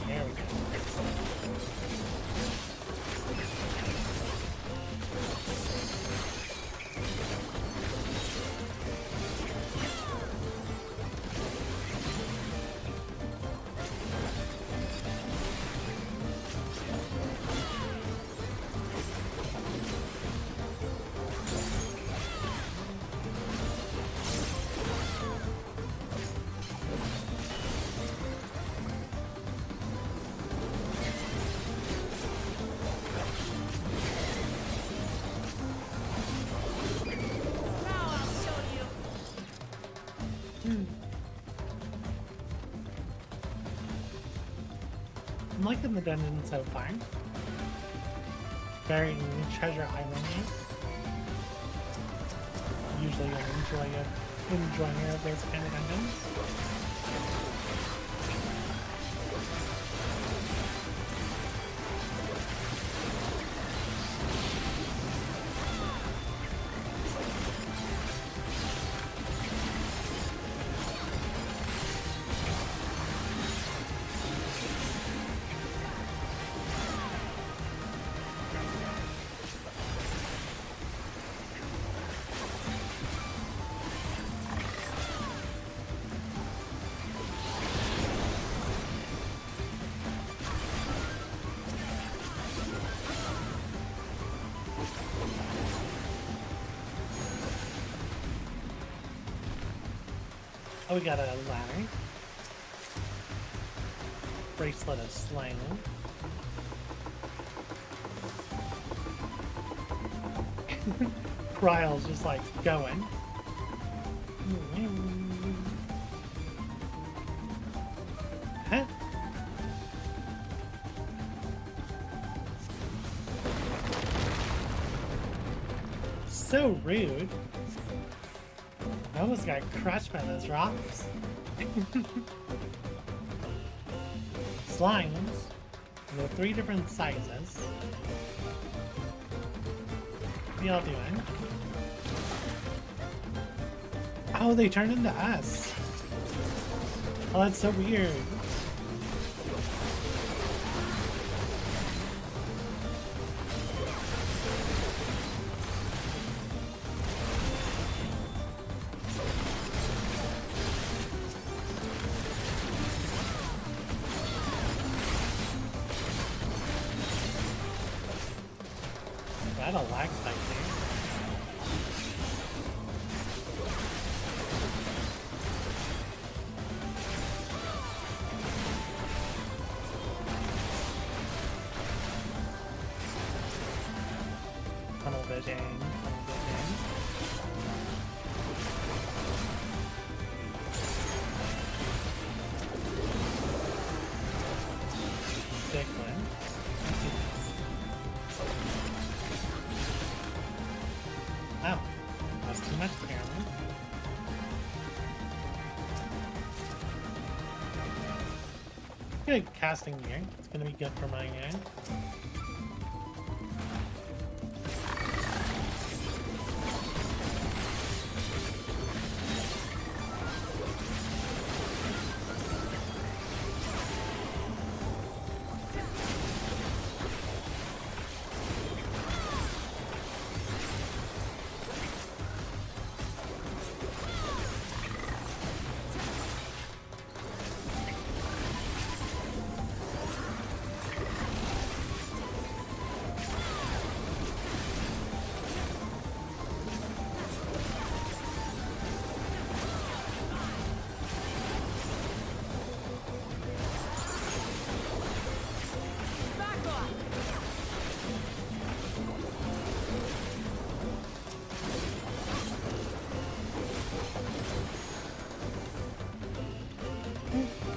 There we go. I'm liking the dungeon so far. Very treasure island-y. Usually an enjoyer of those kind of dungeons. Oh, we got a ladder. Bracelet of Slaying. Kryle's just like going. Huh? So rude. I almost got crushed by those rocks. Slimes. There are 3 different sizes. What y'all doing? Oh, they turned into us. Oh, that's so weird. That a lag spike there. Tunnel vision, tunnel vision. Big one. Oh, that's too much apparently. Good casting gear. It's gonna be good for my end.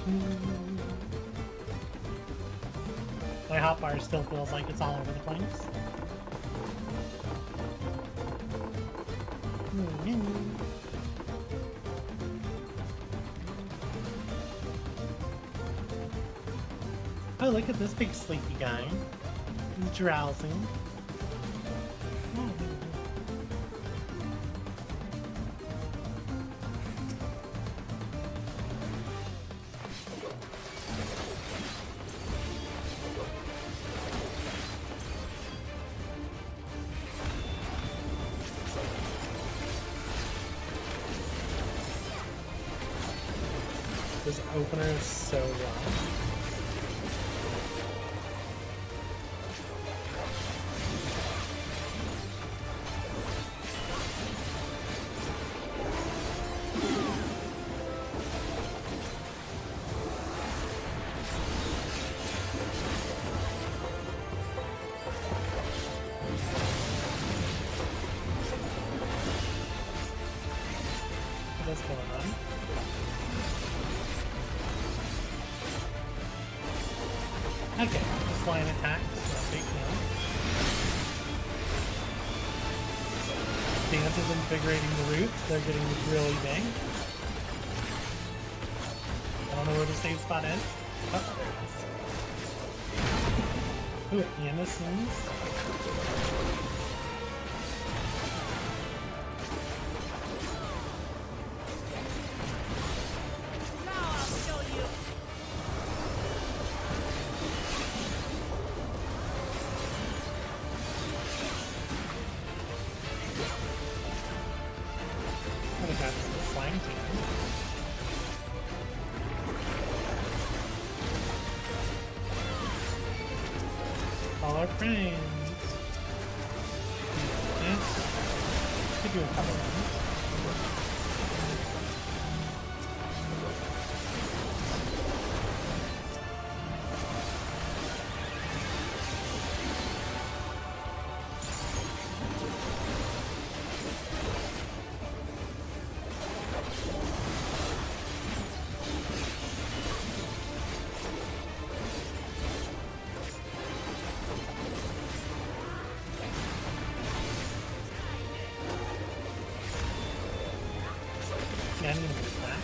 My hotbar still feels like it's all over the place. Oh, look at this big sleepy guy. He's drowsing. This opener is so wrong. What's going on? Okay, this line attack, so big deal. Dance is invigorating the roots, they're getting really big. I don't know where the safe spot is. Oh, there it is. Ooh, Anderson's. All our friends. Yes. Could do a couple of them. Yeah, I'm gonna move that.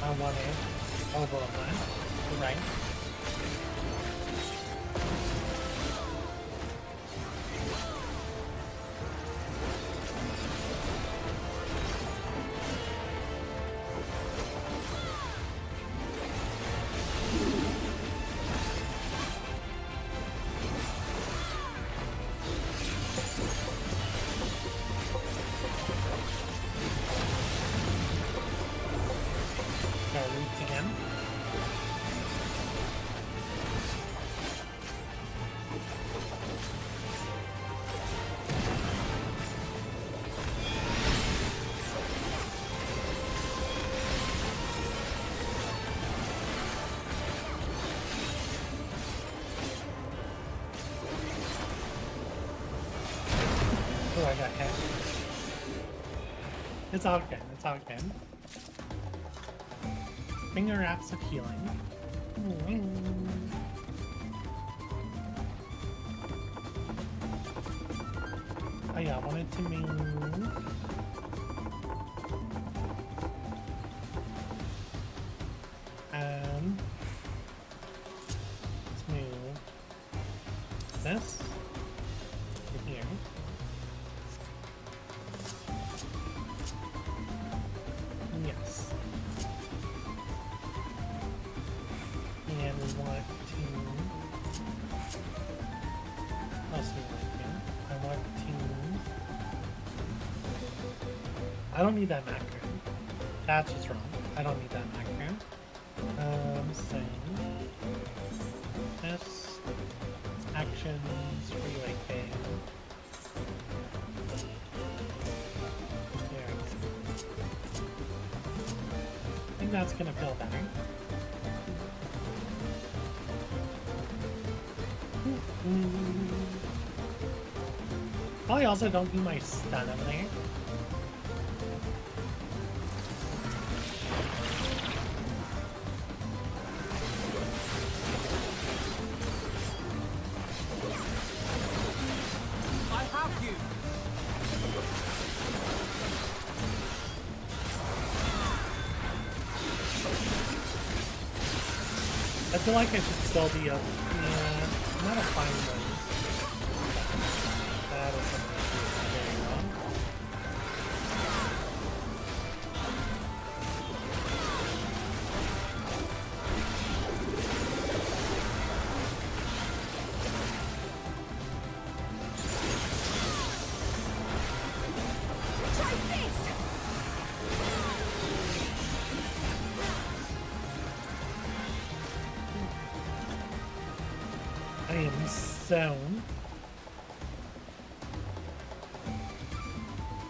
I want it over on that. Right. Again. Oh, I got hit. It's all good. It's all good. Finger wraps of healing. Oh yeah, I wanted to move. Let's move this to here. Yes. And we want to also I want to I don't need that macro. That's just wrong. I don't need that macro. So this actions relay fail. There we go. I think that's gonna feel better. Probably also don't do my stun over there. I feel like I should still be a... Yeah, not a fine one. That is something very wrong.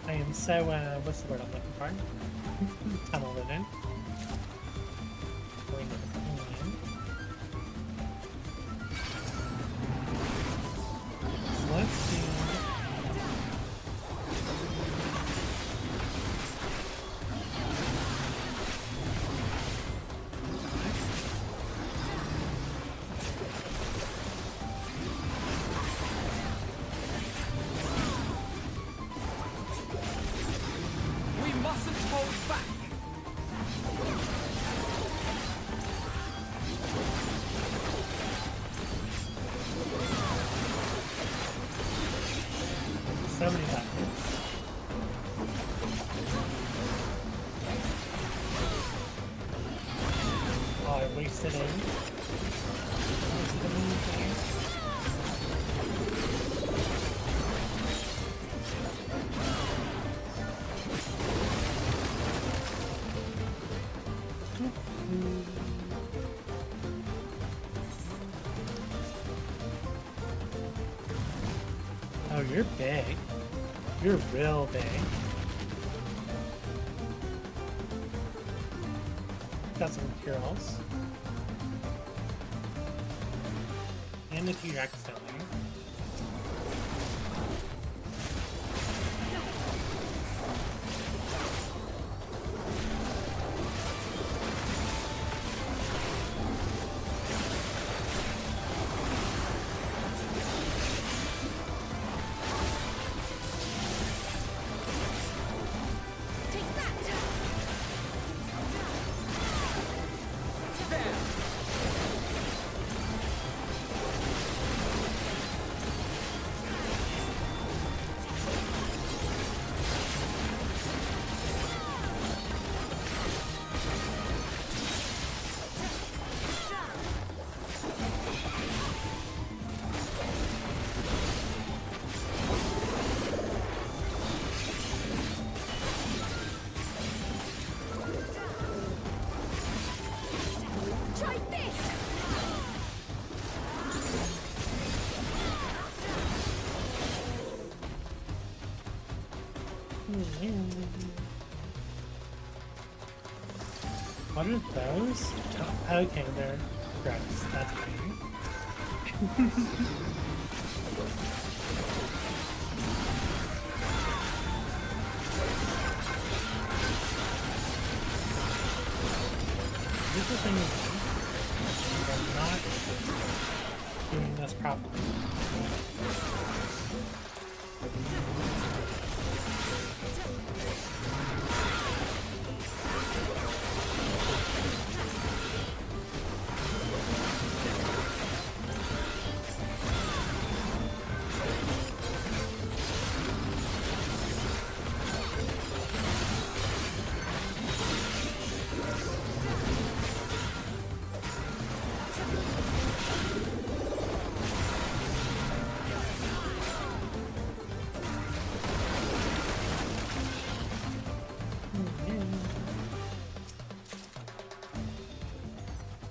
I am so, what's the word I'm looking for? Tunneled it in. Going to the clean. So let's do... So many buttons. Oh, I wasted it. Oh, you're big. You're real big. Got some materials. And a T-Rex down there. What are those? Oh, okay, they're gross. That's weird. This is the thing is, I'm not doing this properly.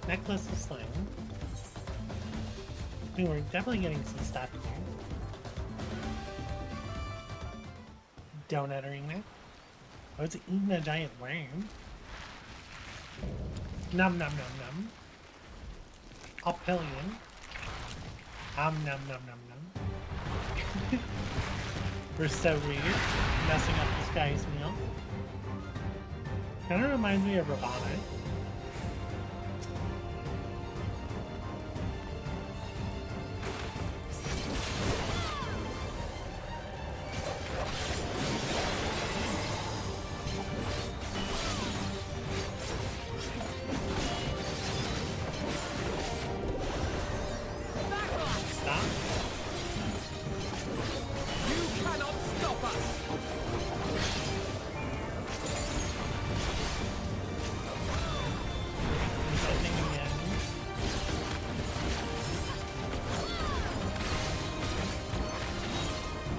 Necklace of Slang. I mean, we're definitely getting some stuff here. Donut arena. Oh, it's eating a giant worm. Num num num num. Opilion. Num num num num. We're so weird. Messing up this guy's meal. Kinda reminds me of Ravana.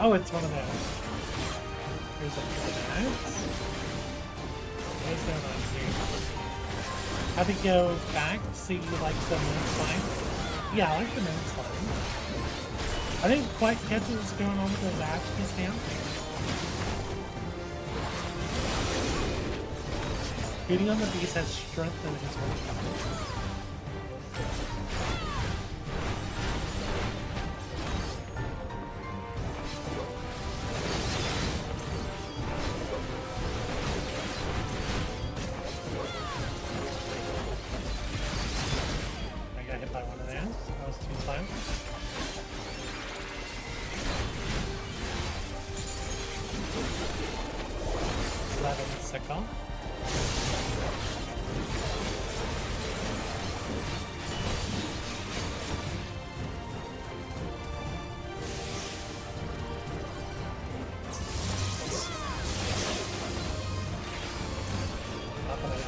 Oh, it's one of those. Here's a notes. What is going on here? Have to go back, see like the moon slime. Yeah, I like the moon slime. I didn't quite catch what was going on with those ashes now. Feeding on the beast has strengthened his willpower. I got hit by one of those. That was too slow. Sickle.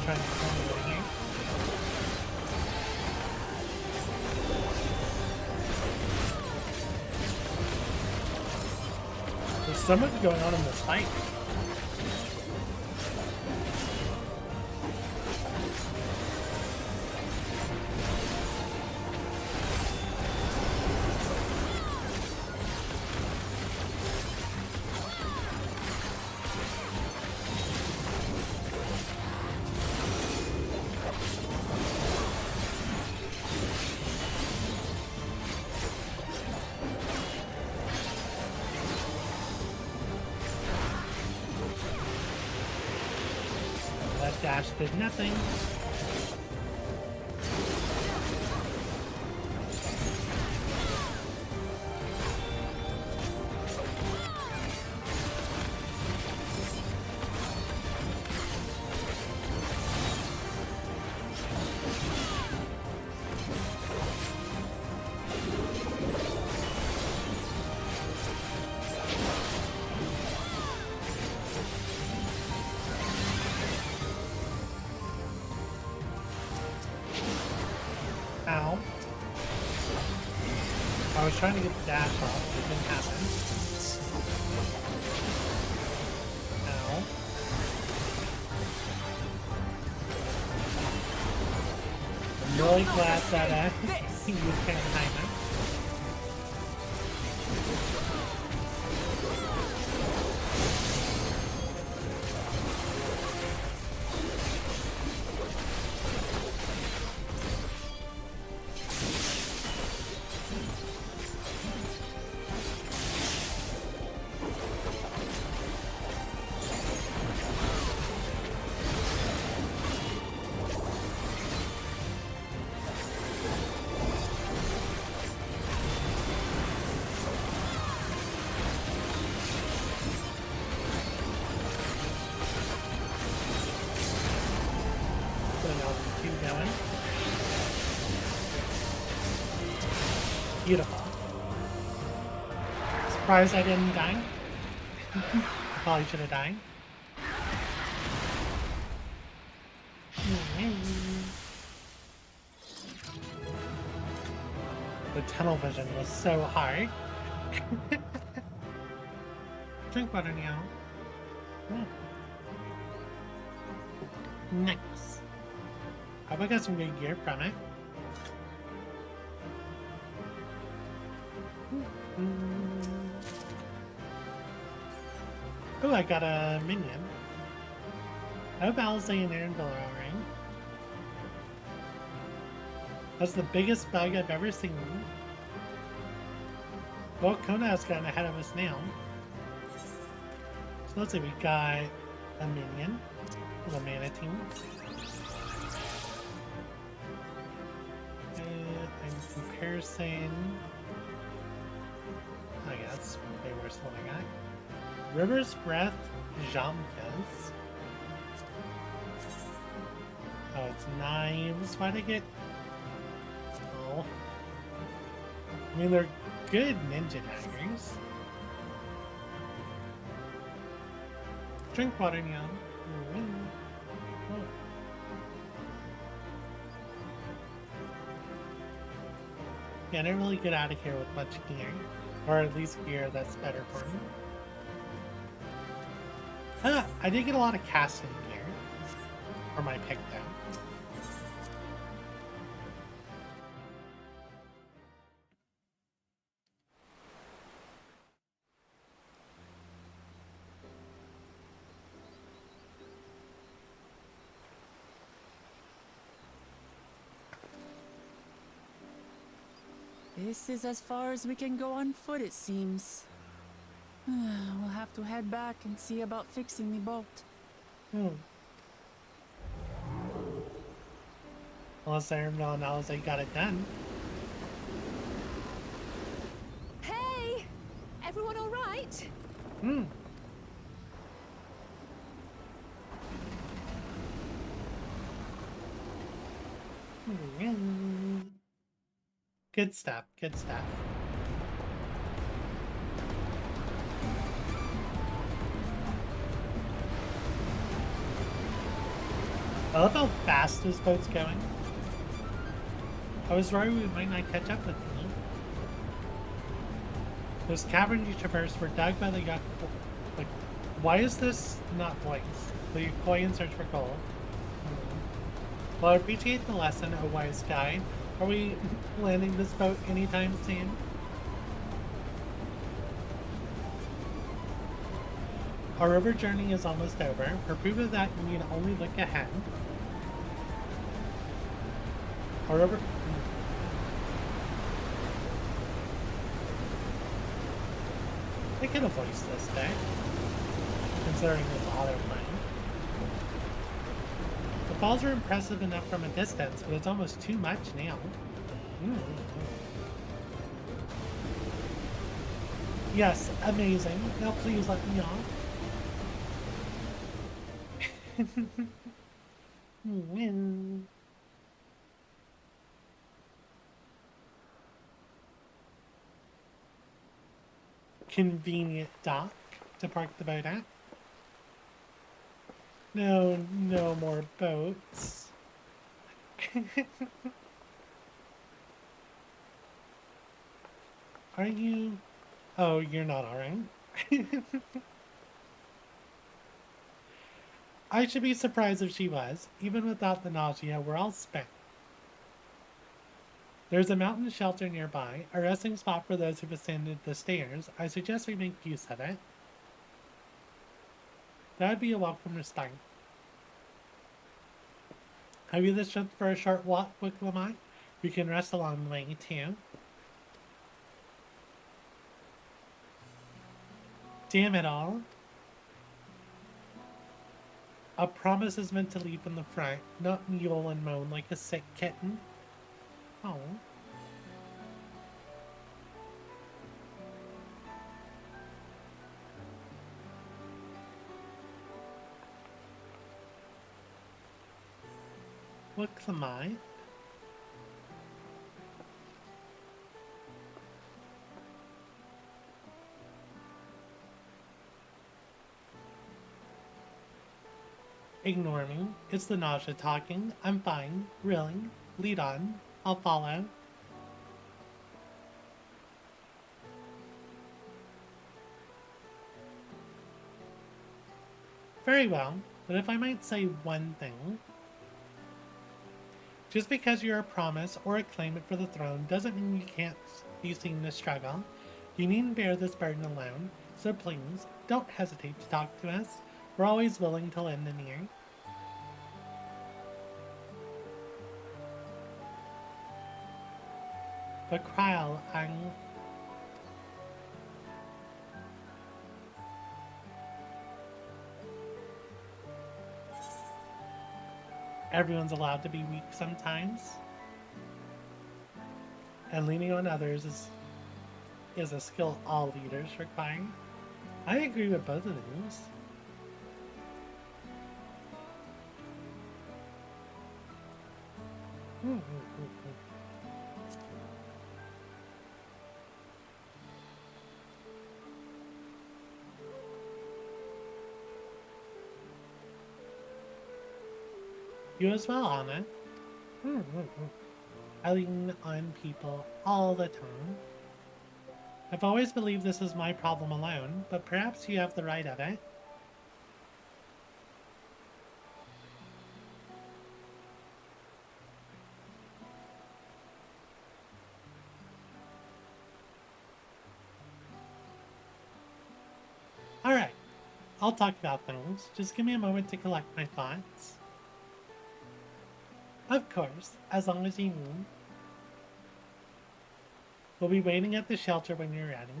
Trying to find it here. There's so much going on in this fight. Dash did nothing. Ow. I was trying to get the dash off, but it didn't happen. Ow. I'm really glad that he was paying time. Beautiful. Surprised I didn't die. Probably should have died. The tunnel vision was so hard. Drink water now. Nice. I hope I got some good gear from it. Oh, I got a minion. I hope Alistair and ENvtuber are ring. That's the biggest bug I've ever seen. Well, Kona has gotten ahead of us now. So let's see, we got a minion, the mana team. And comparison. Oh yeah, that's way worse than what I got. River's Breath, Jamfez. Oh, it's knives. Why'd I get... Oh. I mean, they're good ninja daggers. Drink water now. Oh. Yeah, I didn't really get out of here with much gear. Or at least gear that's better for me. I did get a lot of casting gear for my pick down. This is as far as we can go on foot, it seems. We'll have to head back and see about fixing the boat. Unless everyone knows they got it done. Hey! Everyone all right? Good stuff, good stuff. I love how fast this boat's going. I was worried we might not catch up with them. Those cavern traverse were dug by the yacht. Like, why is this not voiced? The Yukoi in search for gold. Well, I appreciate the lesson, a wise guide. Are we landing this boat anytime soon? Our river journey is almost over. For proof of that, you need to only look ahead. Our river... I could have voiced this day, considering it's all they're playing. The falls are impressive enough from a distance, but it's almost too much now. Yes, amazing. Now please let me off. Convenient dock to park the boat at. No more boats. Are you? Oh, you're not alright. I should be surprised if she was. Even without the nausea, we're all spent. There's a mountain shelter nearby, a resting spot for those who've ascended the stairs. I suggest we make use of it. That would be a welcome respite. Have you the strength for a short walk with Lamont? You can rest along the way too. Damn it all. A promise is meant to lead from the front, not mule and moan like a sick kitten. Oh. What am I? Ignore me. It's the nausea talking. I'm fine. Really. Lead on. I'll follow. Very well, but if I might say one thing. Just because you're a promise or a claimant for the throne doesn't mean you can't be seen to struggle. You needn't bear this burden alone, so please, don't hesitate to talk to us. We're always willing to lend an ear. But Kryl, everyone's allowed to be weak sometimes. And leaning on others is a skill all leaders require. I agree with both of these. You as well, Anna. I lean on people all the time. I've always believed this is my problem alone, but perhaps you have the right of it. Alright, I'll talk about things. Just give me a moment to collect my thoughts. Of course, as long as you need. We'll be waiting at the shelter when you're ready.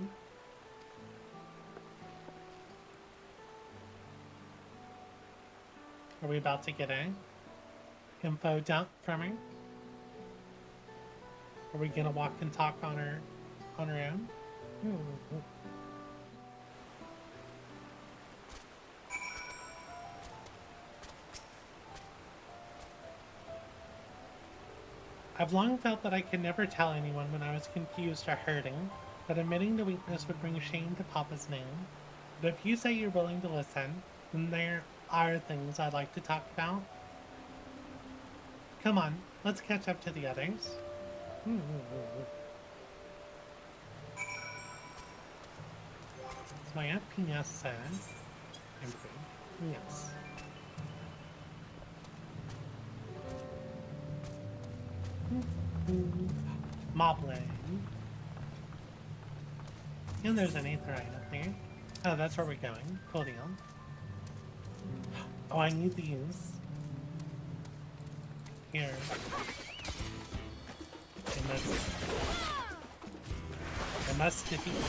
Are we about to get a info dump from her? Are we gonna walk and talk on our own? I've long felt that I could never tell anyone when I was confused or hurting, that admitting the weakness would bring shame to Papa's name. But if you say you're willing to listen, then there are things I'd like to talk about. Come on, let's catch up to the others. Is my FPS improved? Yes. Moblin. And there's an aetherite up there. Oh, that's where we're going. Cool deal. Oh, I need these. Here. I must defeat them.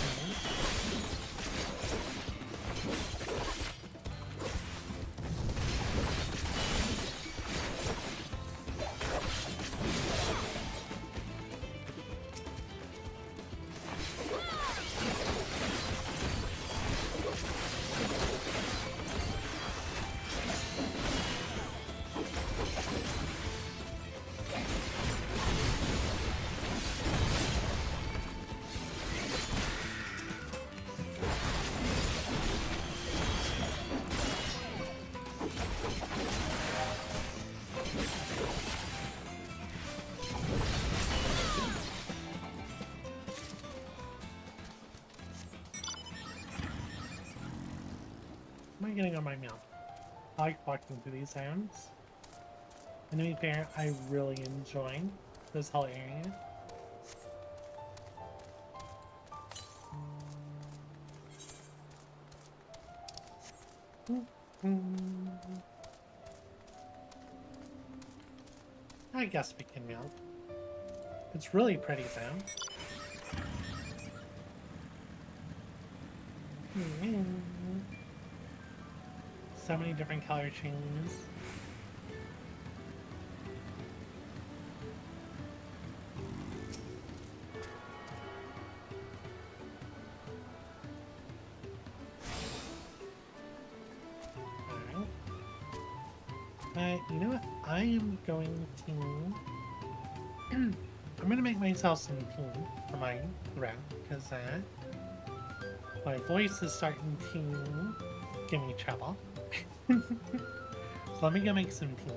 Am I getting on my mount? I like walking through these zones. And to be fair, I really enjoy this whole area. I guess we can mount. It's really pretty though. So many different color changes. Alright. You know what? I am going to... I'm going to make myself some tea for my throat, because my voice is starting to give me trouble. So let me go make some tea.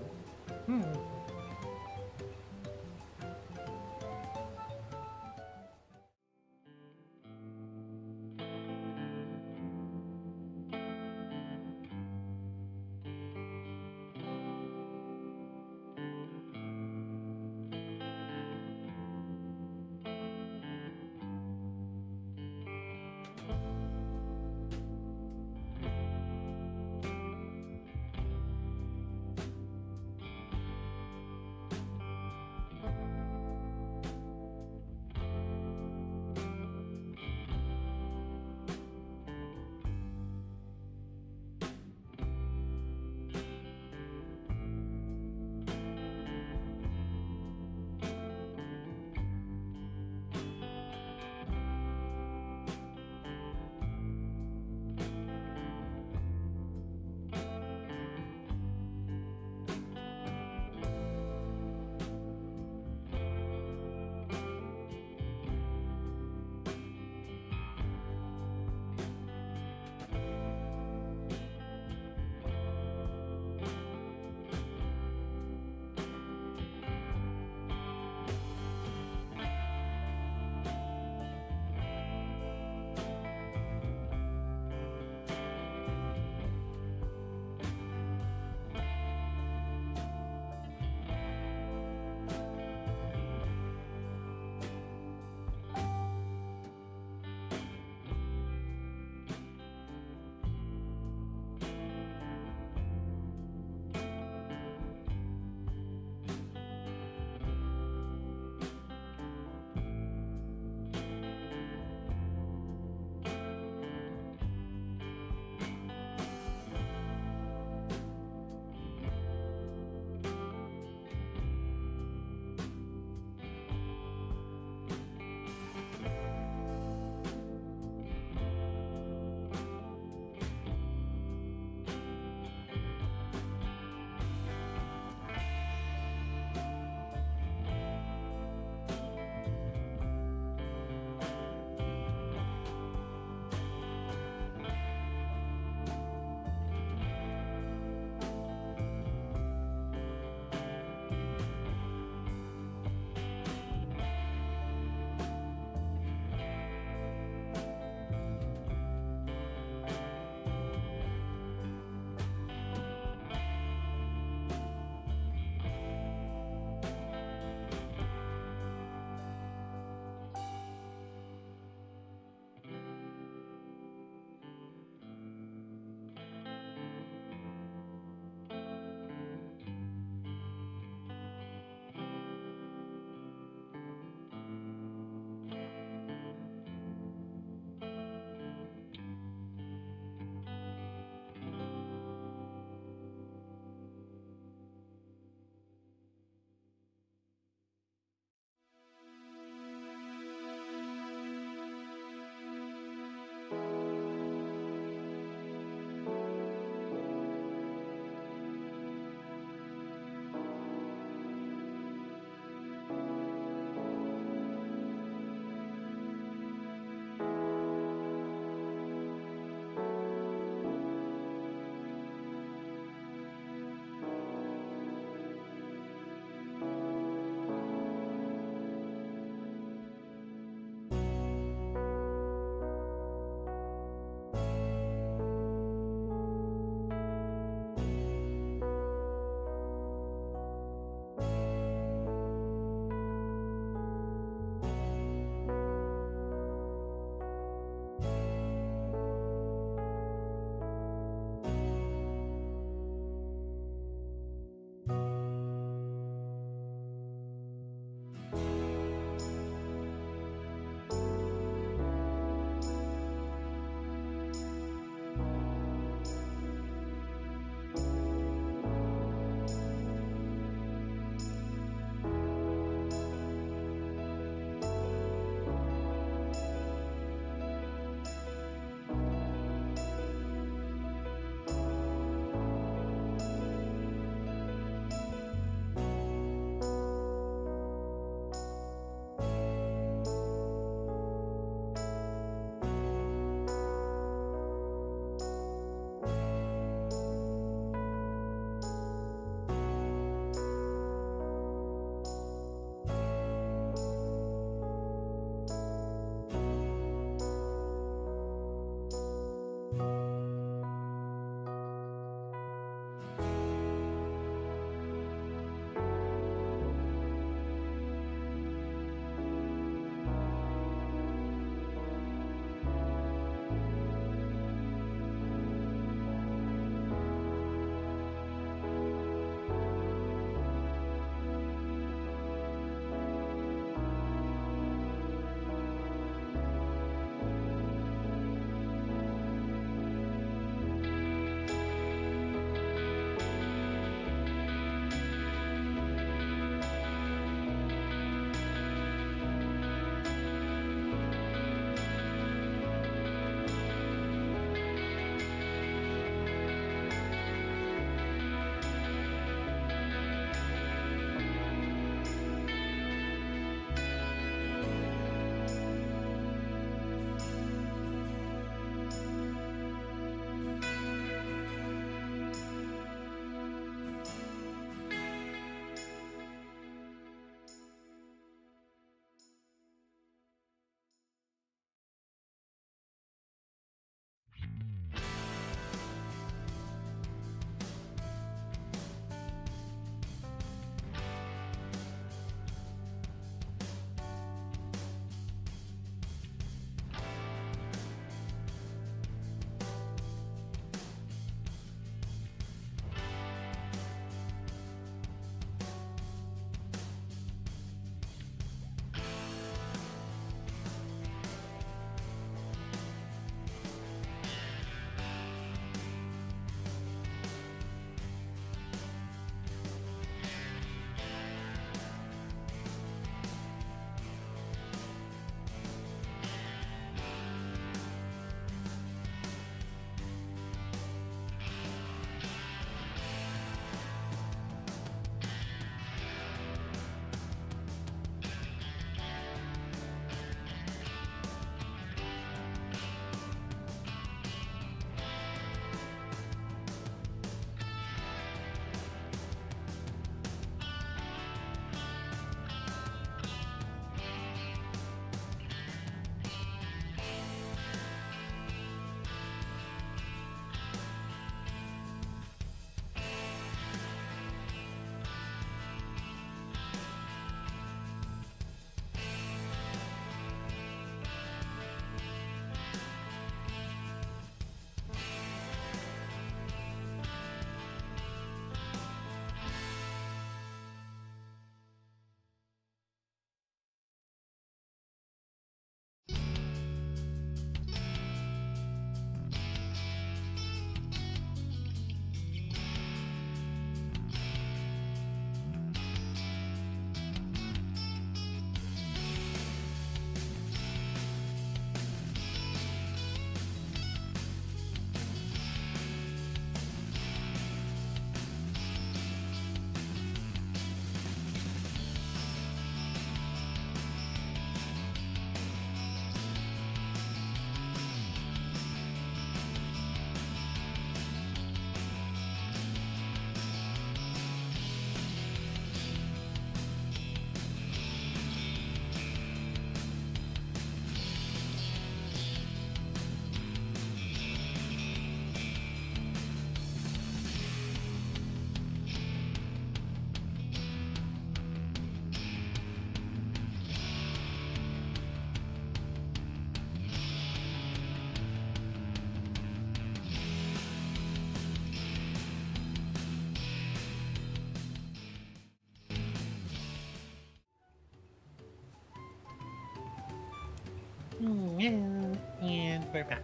And we're back.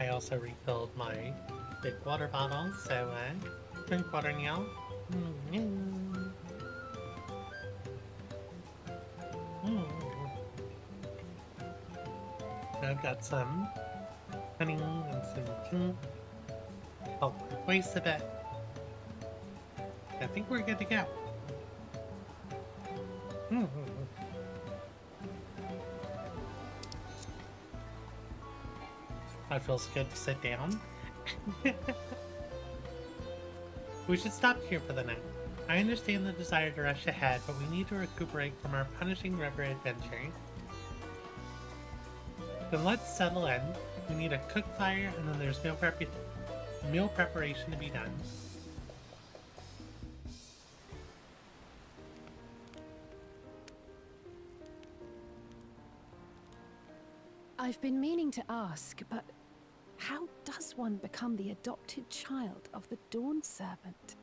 I also refilled my big water bottle, so drink water now. I've got some honey and some tea. Help my voice a bit. I think we're good to go. That feels good to sit down. We should stop here for the night. I understand the desire to rush ahead, but we need to recuperate from our punishing river adventure. Then let's settle in. We need a cook fire, and then there's meal preparation to be done. I've been meaning to ask, but how does one become the adopted child of the Dawn Servant?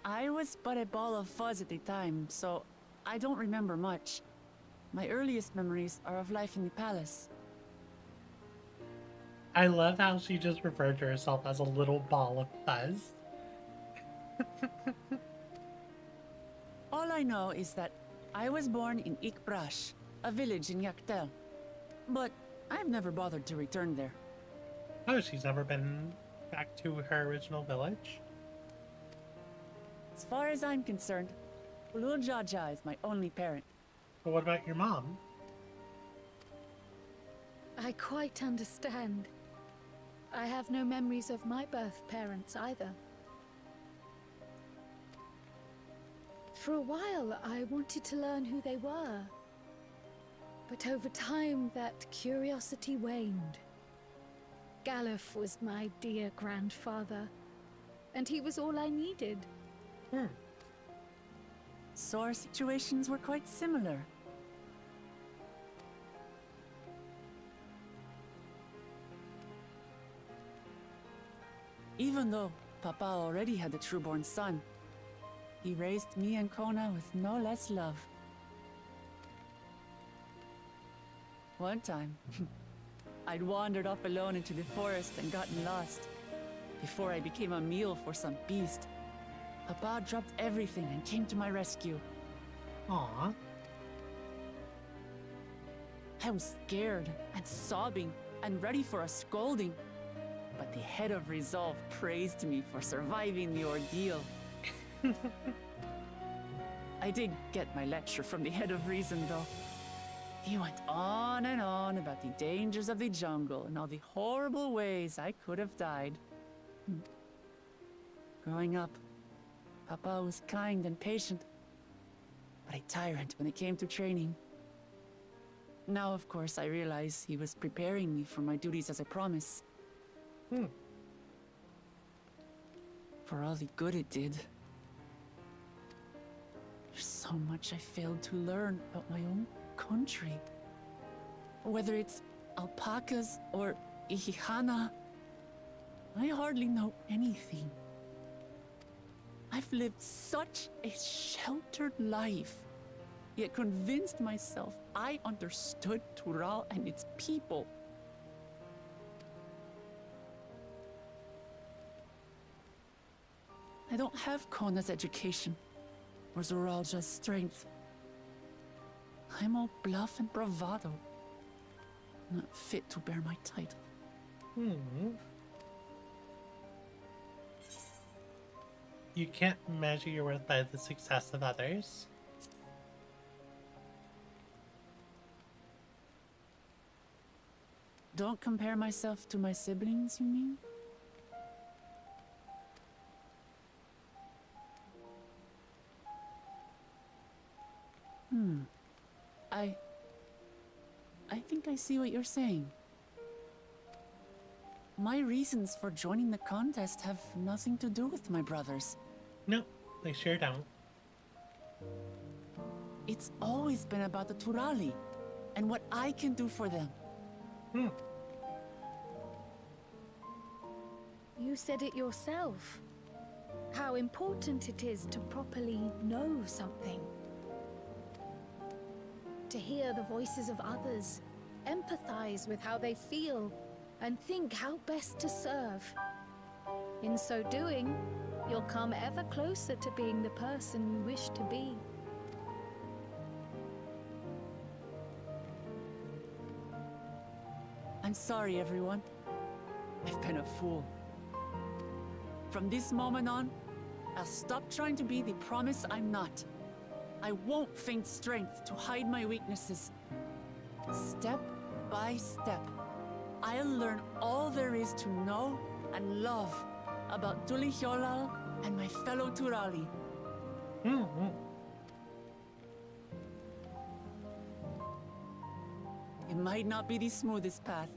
I was but a ball of fuzz at the time, so I don't remember much. My earliest memories are of life in the palace. I love how she just referred to herself as a little ball of fuzz. All I know is that I was born in Ikbrash, a village in Yaktel. But I've never bothered to return there. Oh, she's never been back to her original village? As far as I'm concerned, Ulul Jaja is my only parent. But what about your mom? I quite understand. I have no memories of my birth parents either. For a while, I wanted to learn who they were. But over time, that curiosity waned. Galuf was my dear grandfather, and he was all I needed. So our situations were quite similar. Even though Papa already had a trueborn son, he raised me and Kona with no less love. One time, I'd wandered off alone into the forest and gotten lost. Before I became a meal for some beast, Papa dropped everything and came to my rescue. Aww. I was scared and sobbing and ready for a scolding. But the head of resolve praised me for surviving the ordeal. I did get my lecture from the head of reason, though. He went on and on about the dangers of the jungle and all the horrible ways I could have died. Growing up, Papa was kind and patient, but a tyrant when it came to training. Now, of course, I realize he was preparing me for my duties as a promise. For all the good it did. There's so much I failed to learn about my own country. Whether it's alpacas or Ihihana, I hardly know anything. I've lived such a sheltered life, yet convinced myself I understood Tural and its people. I don't have Kona's education, or Zoralja's strength. I'm all bluff and bravado, not fit to bear my title. You can't measure your worth by the success of others. Don't compare myself to my siblings, you mean? I think I see what you're saying. My reasons for joining the contest have nothing to do with my brothers. No, they sure don't. It's always been about the Turali and what I can do for them. You said it yourself. How important it is to properly know something. To hear the voices of others empathize with how they feel and think how best to serve. In so doing, you'll come ever closer to being the person you wish to be. I'm sorry, everyone. I've been a fool. From this moment on, I'll stop trying to be the promise I'm not. I won't feign strength to hide my weaknesses. Step by step, I'll learn all there is to know and love about Tulihyolal and my fellow Turali. It might not be the smoothest path,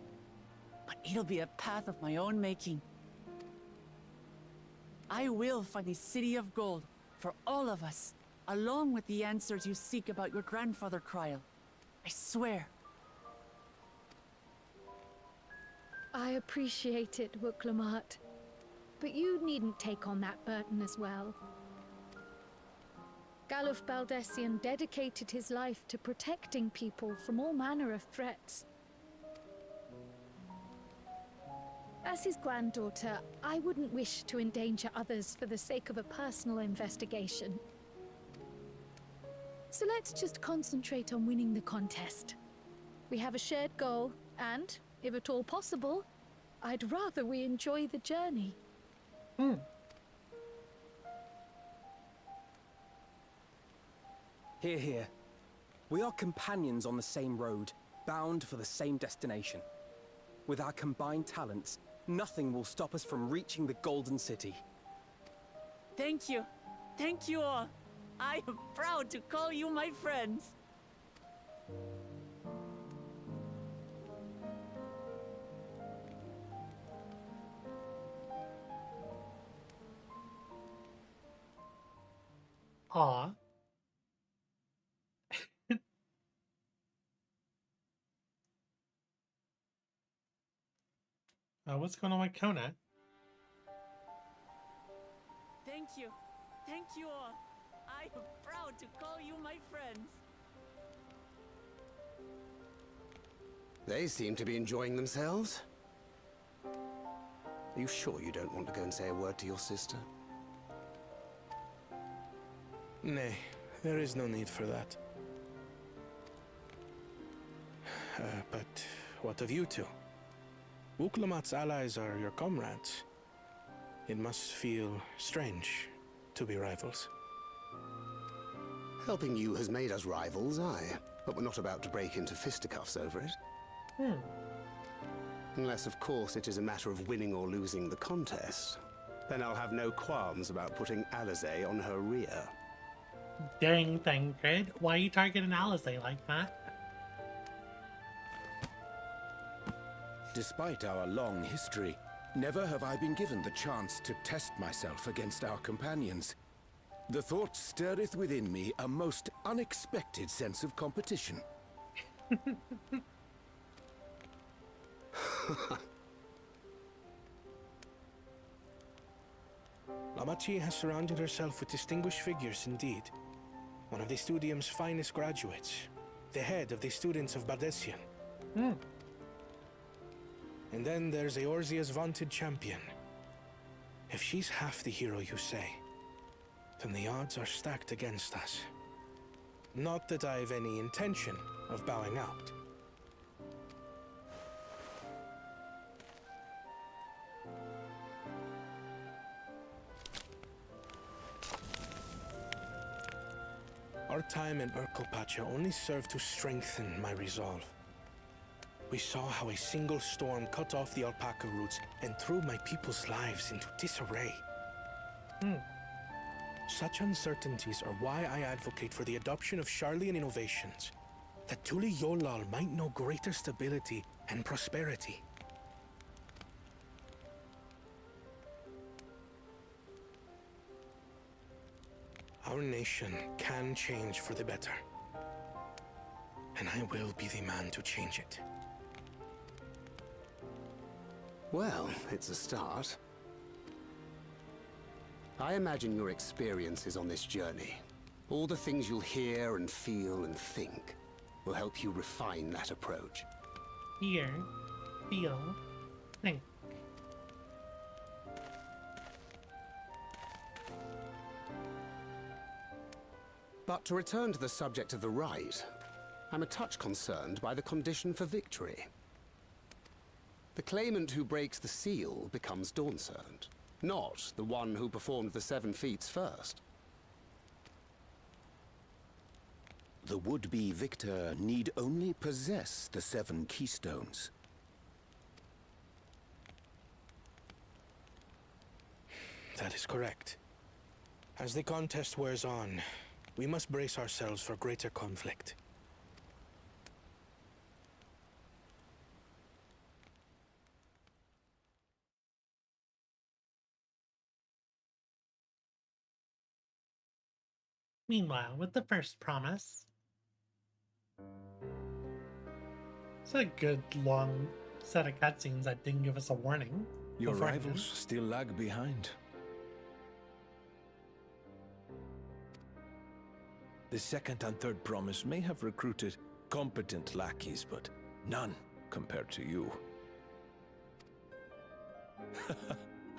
but it'll be a path of my own making. I will find the City of Gold for all of us, along with the answers you seek about your grandfather, Kryl. I swear. I appreciate it, Wuklamart. But you needn't take on that burden as well. Galuf Baldessian dedicated his life to protecting people from all manner of threats. As his granddaughter, I wouldn't wish to endanger others for the sake of a personal investigation. So let's just concentrate on winning the contest. We have a shared goal, and, if at all possible, I'd rather we enjoy the journey. Hear, hear. We are companions on the same road, bound for the same destination. With our combined talents, nothing will stop us from reaching the Golden City. Thank you. Thank you all. I am proud to call you my friends. Aw. What's going on with Kona? Thank you. Thank you all. I am proud to call you my friends. They seem to be enjoying themselves. Are you sure you don't want to go and say a word to your sister? Nay, there is no need for that. But what of you two? Wuklamat's allies are your comrades. It must feel strange to be rivals. Helping you has made us rivals, aye. But we're not about to break into fisticuffs over it. Unless, of course, it is a matter of winning or losing the contest. Then I'll have no qualms about putting Alizé on her rear. Dang, Thancred. Why are you targeting Alizé like that? Despite our long history, never have I been given the chance to test myself against our companions. The thought stirreth within me a most unexpected sense of competition. Lamachi has surrounded herself with distinguished figures indeed. One of the Studium's finest graduates, the head of the students of Baldessian. And then there's Eorzea's vaunted champion. If she's half the hero you say, then the odds are stacked against us. Not that I've any intention of bowing out. Our time in Urkelpacha only served to strengthen my resolve. We saw how a single storm cut off the alpaca roots and threw my people's lives into disarray. Such uncertainties are why I advocate for the adoption of Sharlayan innovations, that Tulihyolal might know greater stability and prosperity. Our nation can change for the better, and I will be the man to change it. Well, it's a start. I imagine your experiences on this journey, all the things you'll hear and feel and think, will help you refine that approach. hear, feel, think. But to return to the subject of the rite, I'm a touch concerned by the condition for victory. The claimant who breaks the seal becomes Dawn Servant, not the one who performed the 7 feats first. The would-be victor need only possess the 7 keystones. That is correct. As the contest wears on, we must brace ourselves for greater conflict. Meanwhile, with the first promise, it's a good long set of cutscenes that didn't give us a warning. Your beforehand. rivals still lag behind. The second and third promise may have recruited competent lackeys, but none compared to you.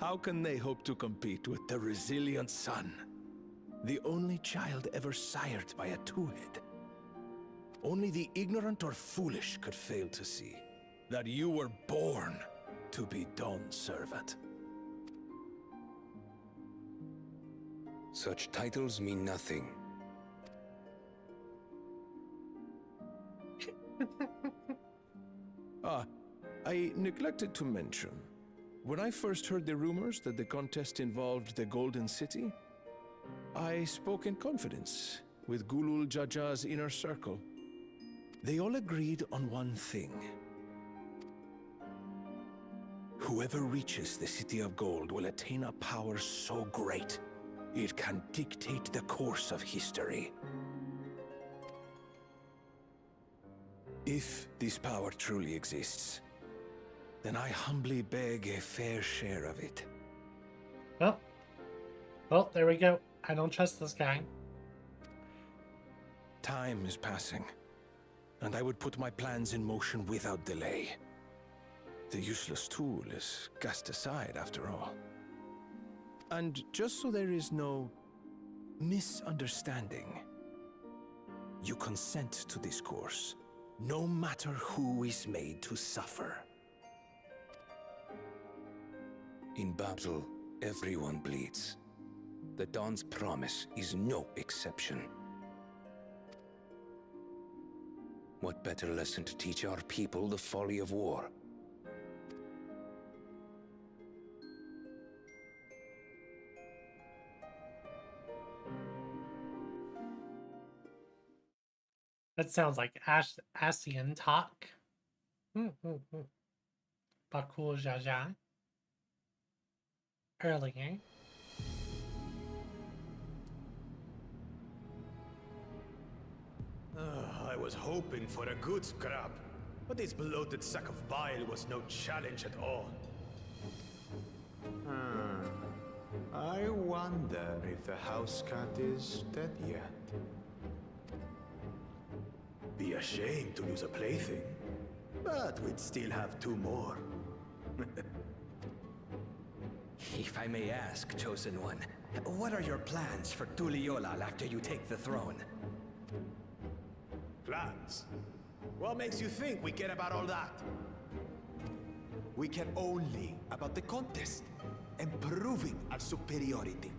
How can they hope to compete with the resilient son? The only child ever sired by a two-head. Only the ignorant or foolish could fail to see that you were born to be Dawn's servant. Such titles mean nothing. I neglected to mention, when I first heard the rumors that the contest involved the Golden City, I spoke in confidence with Gulul Jaja's inner circle. They all agreed on one thing. Whoever reaches the City of Gold will attain a power so great, it can dictate the course of history. If this power truly exists, then I humbly beg a fair share of it. Well, there we go. I don't trust this guy. Time is passing, and I would put my plans in motion without delay. The useless tool is cast aside after all. And just so there is no misunderstanding, you consent to this course, no matter who is made to suffer. In battle, everyone bleeds. The Dawn's promise is no exception. What better lesson to teach our people the folly of war? That sounds like Asian talk. Bakul Jaja. Earlier. I was hoping for a good scrap, but this bloated sack of bile was no challenge at all. I wonder if the house cat is dead yet. Be ashamed to lose a plaything, but we'd still have 2 more. If I may ask, Chosen One, what are your plans for Tuliyollal after you take the throne? Plans? What makes you think we care about all that? We care only about the contest and proving our superiority.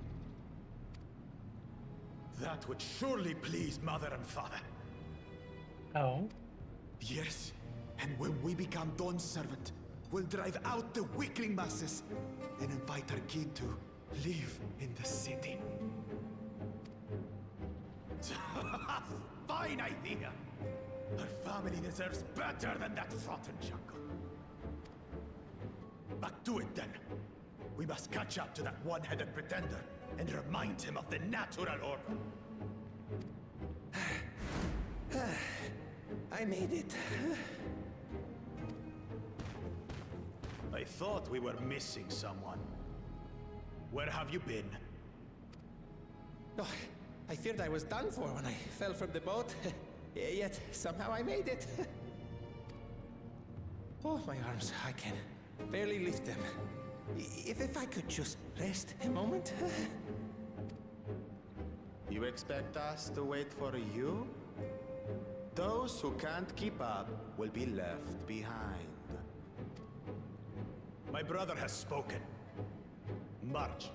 That would surely please Mother and Father. Oh? Yes, and when we become Dawn's servant, we'll drive out the weakling masses and invite our king to live in the city. Fine idea! Our family deserves better than that rotten jungle. Back to it then. We must catch up to that one-headed pretender and remind him of the natural order. I made it. I thought we were missing someone. Where have you been? Oh, I feared I was done for when I fell from the boat. Yet, somehow I made it. Oh, my arms, I can barely lift them. If I could just rest a moment. You expect us to wait for you? Those who can't keep up will be left behind. My brother has spoken. March,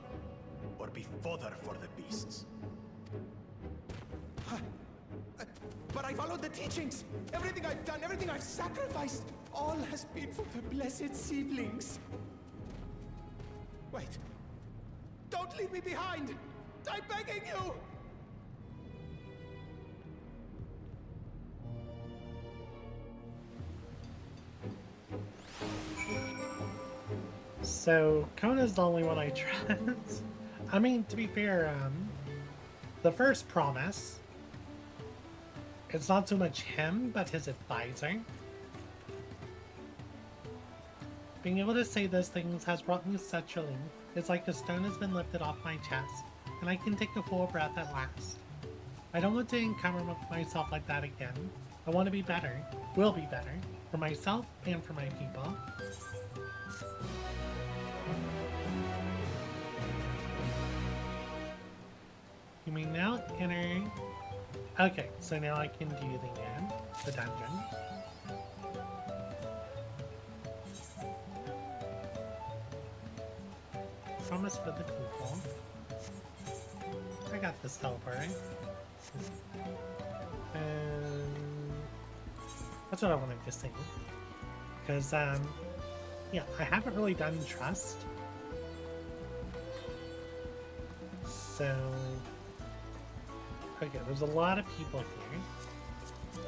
or be fodder for the beasts. But I followed the teachings! Everything I've done, everything I've sacrificed, all has been for the blessed seedlings. Wait. Don't leave me behind! I'm begging you! So, Kona's the only one I trust. I mean, to be fair, the first promise, it's not so much him, but his advisor. Being able to say those things has brought me such relief. It's like a stone has been lifted off my chest, and I can take a full breath at last. I don't want to encounter myself like that again. I want to be better, will be better, for myself and for my people. You may now enter... Okay, so now I can do the dungeon. Promise for the people. I got this teleporting. That's what I wanted to say. Because, yeah, I haven't really done trust. So... Okay, there's a lot of people here.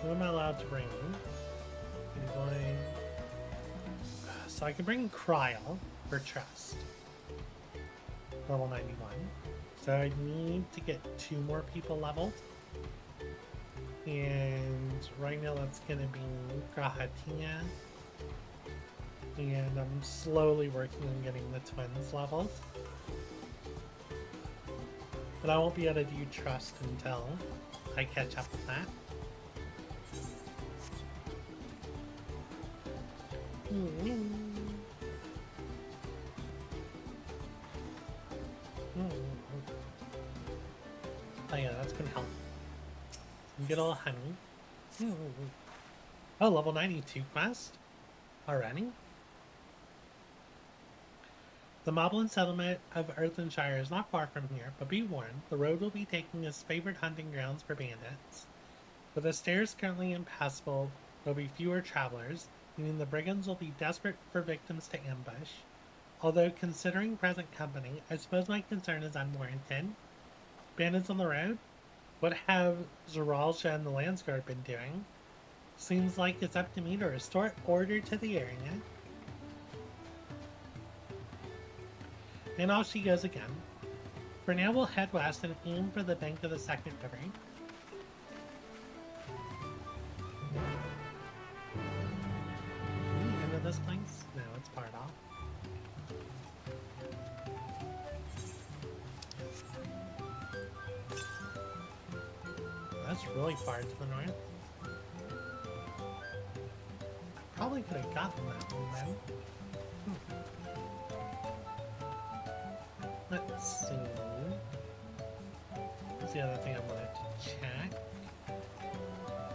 Who am I allowed to bring? So I can bring Cryle for trust. Level 91. So I need to get 2 more people leveled. And right now that's gonna be Grahatia. And I'm slowly working on getting the twins leveled. But I won't be able to do trust until I catch up with that. Oh yeah, that's gonna help. Get all honey. Oh, level 92 quest? Already? The Moblin settlement of Earthenshire is not far from here, but be warned, the road will be taken as favored hunting grounds for bandits. With the stairs currently impassable, there will be fewer travelers, meaning the brigands will be desperate for victims to ambush. Although, considering present company, I suppose my concern is unwarranted. Bandits on the road? What have Zeralsha and the Landsguard been doing? Seems like it's up to me to restore order to the area. And off she goes again. For now, we'll head west and aim for the bank of the second river. End of this place? No, it's part off. That's really far to the north. Probably could have gotten that one then. Let's see. What's the other thing I wanted to check?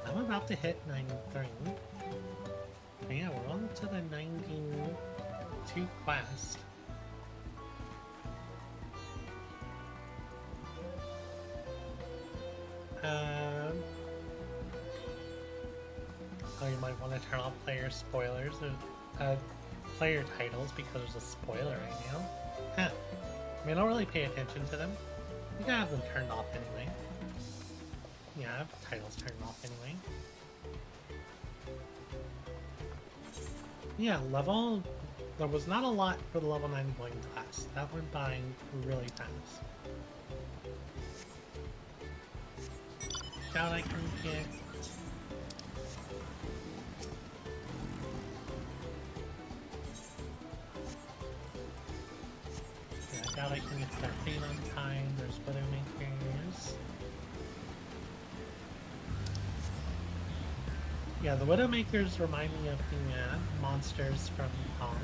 I'm about to hit 93. But yeah, we're on to the 92 quest. Oh, you might want to turn off player spoilers or player titles because there's a spoiler right now. Huh. I mean, I don't really pay attention to them. You can have them turned off anyway. Yeah, I have titles turned off anyway. Yeah, level... There was not a lot for the level 91 class. That went by really fast. Shout I can get... I doubt I can get that thing on time. There's Widowmakers. Yeah, the Widowmakers remind me of the monsters from Kong.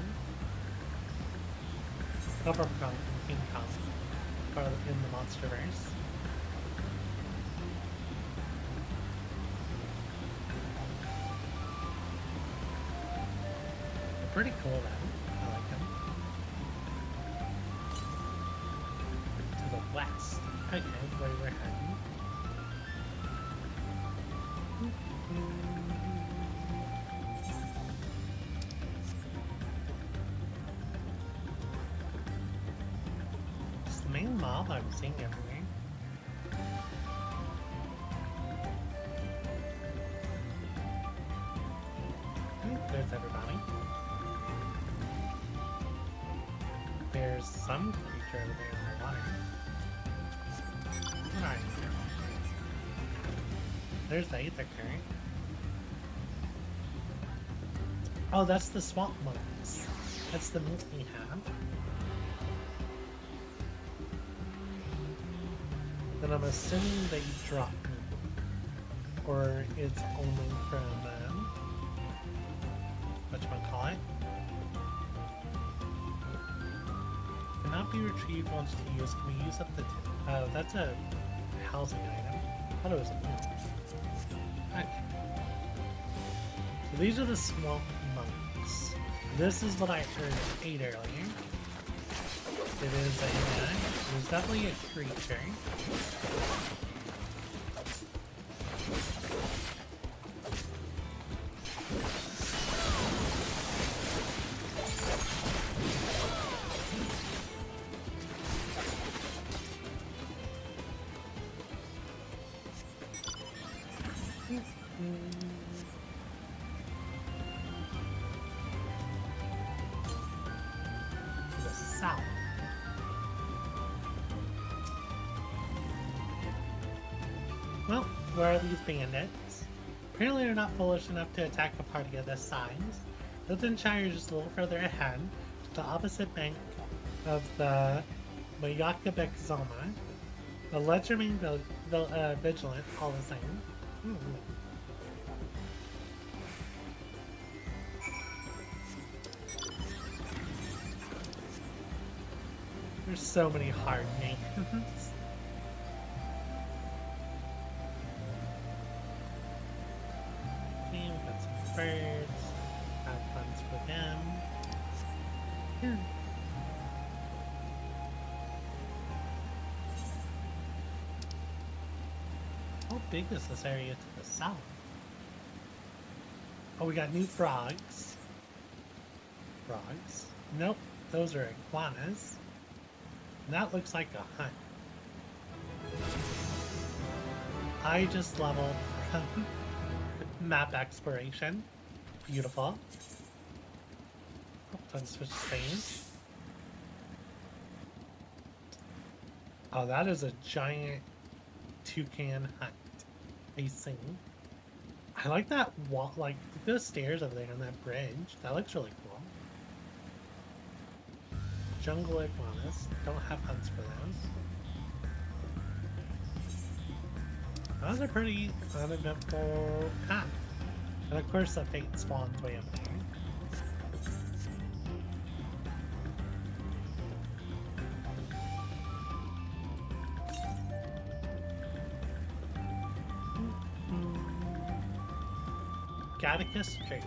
Not from Kong, from King Kong. Or in the Monsterverse. They're pretty cool though. I like them. To the west. Okay, where we're heading. It's the main mob I'm seeing everywhere. There's everybody. There's some creature over there in the water. Alright. There's the Aether Current. Oh, that's the swamp monks. That's the meat we have. Then I'm assuming they drop meat. Or it's only from whatchamacallit? Cannot be retrieved once used. Can we use up the oh, that's a housing item. I thought it was a meal. Okay. So these are the swamp monks. This is what I ate earlier. It is definitely a creature. Well, where are these bandits? Apparently they're not foolish enough to attack a party of this size. Lichtenshire is just a little further ahead, to the opposite bank of the Mayakabek Zoma. The Ledge remain vigilant, all the same. There's so many hard names. Okay, we got some birds. Have funds for them. How big is this area to the south? Oh, we got new frogs. Frogs? Nope, those are iguanas. And that looks like a hunt. I just leveled from map exploration. Beautiful. Oh, let's switch things. Oh, that is a giant toucan hunt. I see. I like that wall, like those stairs over there on that bridge. That looks really cool. Jungle iguanas. Don't have hunts for those. Those are pretty uneventful path. And of course the fate spawns way up there. Gattaca Street.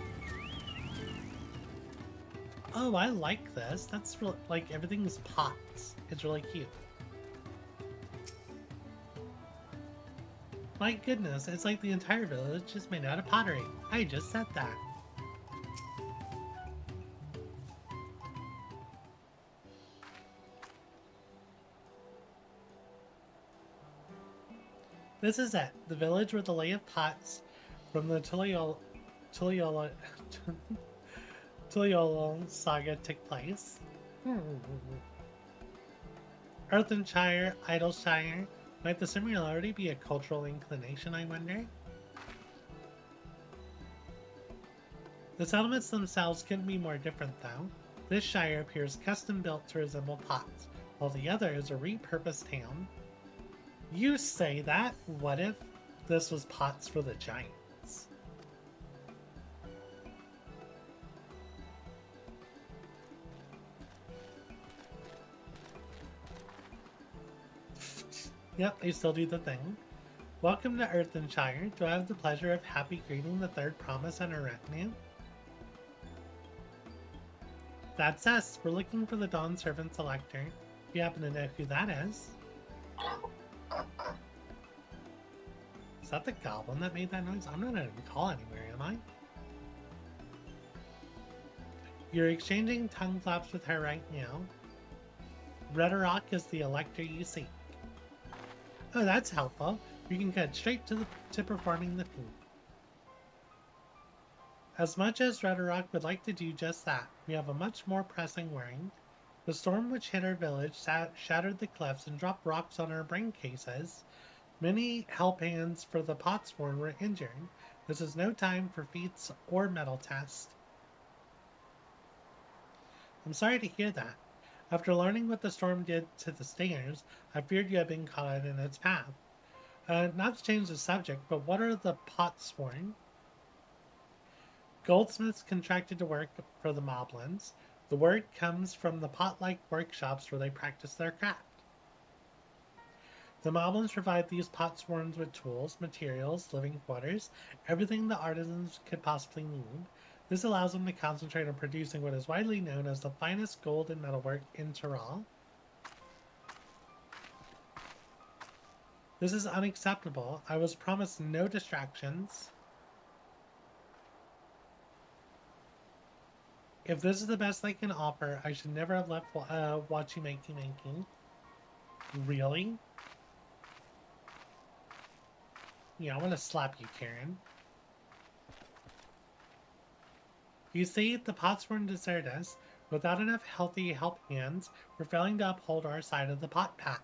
Oh, I like this. That's real, like everything's pots. It's really cute. My goodness, it's like the entire village is made out of pottery. I just said that. This is it. The village where the lay of pots from the Tuliyola saga took place. Earthenshire, Idleshire. Might the similarity be a cultural inclination, I wonder? The settlements themselves couldn't be more different, though. This shire appears custom-built to resemble pots, while the other is a repurposed town. You say that? What if this was pots for the giants? Yep, they still do the thing. Welcome to Earthenshire. Do I have the pleasure of happy greeting the third promise and her retinue? That's us. We're looking for the Dawn Servant Selector. If you happen to know who that is. Is that the goblin that made that noise? I'm not in a call anywhere, am I? You're exchanging tongue flaps with her right now. Rhetoric is the elector you seek. Oh, that's helpful. You can cut straight to performing the feat. As much as Rhetoric would like to do just that, we have a much more pressing worry. The storm which hit our village shattered the cliffs and dropped rocks on our brain cases. Many help hands for the Potsworn were injured. This is no time for feats or metal tests. I'm sorry to hear that. After learning what the storm did to the stairs, I feared you had been caught in its path. Not to change the subject, but what are the Potsworn? Goldsmiths contracted to work for the Moblins. The word comes from the pot-like workshops where they practice their craft. The Moblins provide these Potsworns with tools, materials, living quarters, everything the artisans could possibly need. This allows them to concentrate on producing what is widely known as the finest gold and metalwork in Tyrol. This is unacceptable. I was promised no distractions. If this is the best they can offer, I should never have left watchy-makey-makey. Really? Yeah, I want to slap you, Karen. You see, the Potsworn desert us. Without enough healthy help hands, we're failing to uphold our side of the pot pact.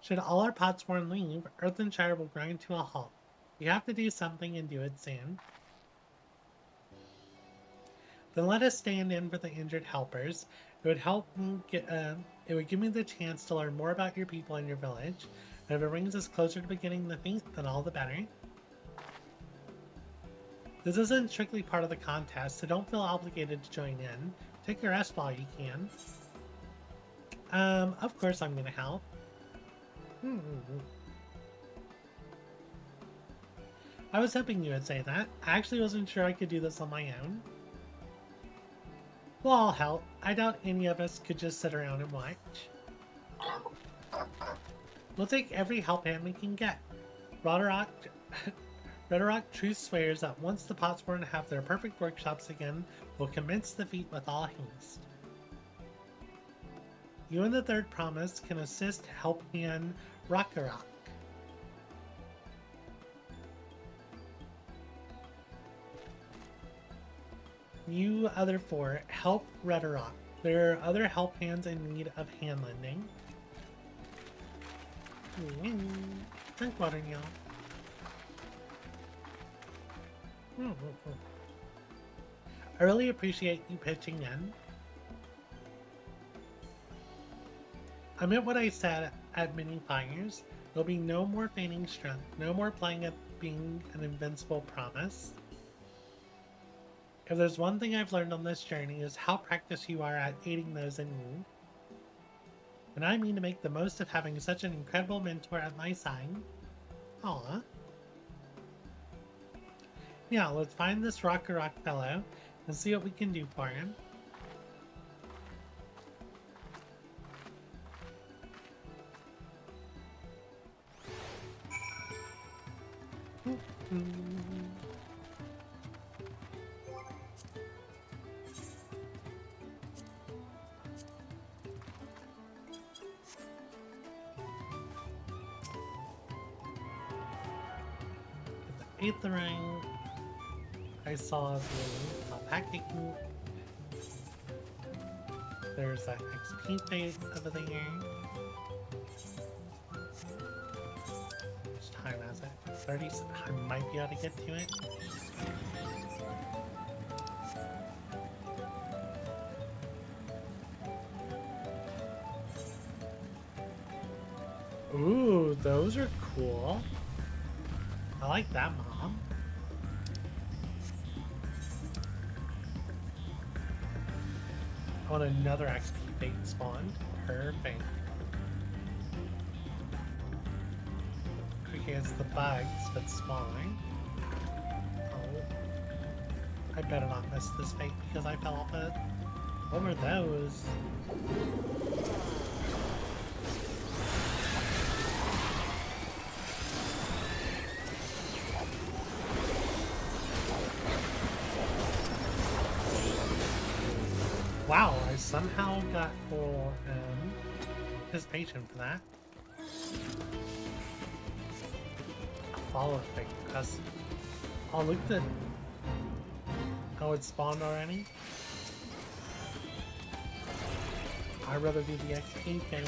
Should all our Potsworn leave, Earthenshire will grind to a halt. We have to do something and do it soon. Then let us stand in for the injured helpers. It would help me it would give me the chance to learn more about your people and your village. And if it brings us closer to beginning the feat, then all the better. This isn't strictly part of the contest, so don't feel obligated to join in. Take a rest while you can. Of course I'm gonna help. I was hoping you would say that. I actually wasn't sure I could do this on my own. Well, I'll help. I doubt any of us could just sit around and watch. We'll take every help hand we can get. Rhetoric truth swears that once the Potsworn have their perfect workshops again, we'll commence the feat with all haste. You and the third promise can assist help hand Rockarock. You other four, help Rhetoric. There are other help hands in need of hand lending. Drink water, y'all. I really appreciate you pitching in. I meant what I said at Mini Fires. There'll be no more feigning strength, no more playing at being an invincible promise. If there's one thing I've learned on this journey is how practiced you are at aiding those in need. And I mean to make the most of having such an incredible mentor at my side. Aww. Yeah, let's find this Rockarock fellow and see what we can do for him. Ate the ring. I saw the packing. There's that XP fate over there. Which time is it? 30. I might be able to get to it. Ooh, those are cool. I like that, Mom. I want another XP bait spawned. Perfect. Okay, it's the bugs, but smaller. Oh. I better not miss this fate because I fell off it. What were those? Wow, I somehow got full participation for that. Follow thing, because oh, look at how it spawned already. I'd rather do the XP thing.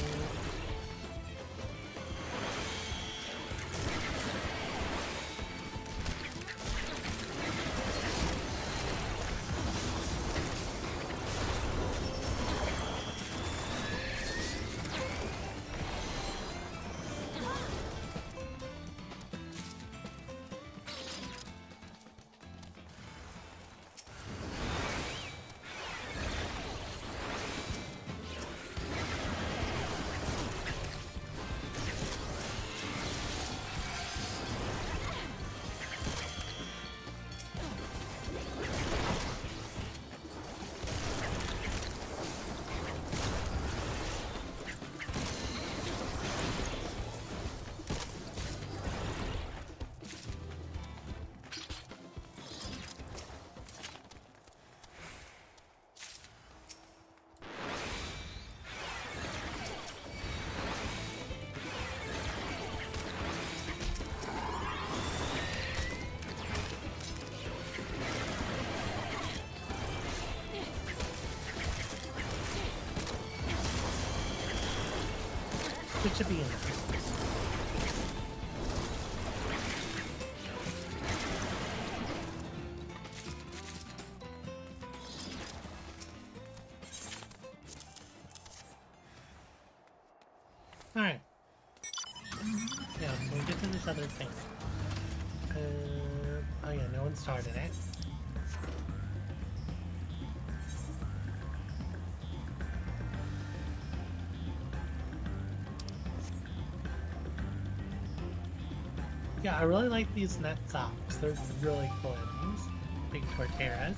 It should be in there. Alright. Yeah, so we get to this other thing. Oh yeah, no one started it. Yeah, I really like these net socks. They're really cool enemies. Big torteras.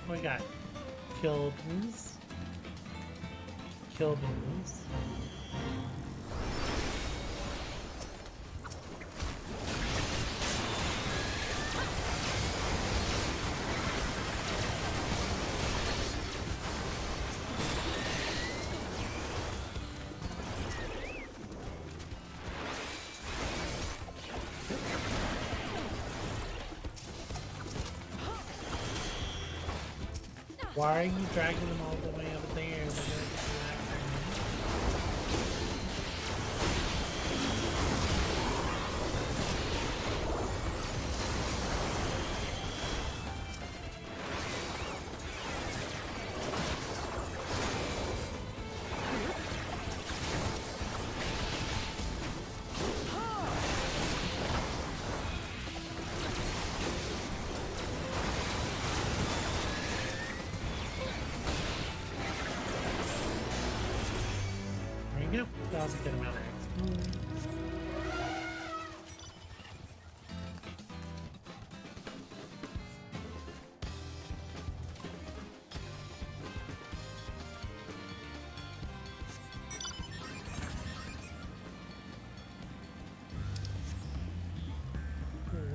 We got Kilbins. Kilbins. Why are you dragging them all the way over there? Yep, that was a good amount of XP.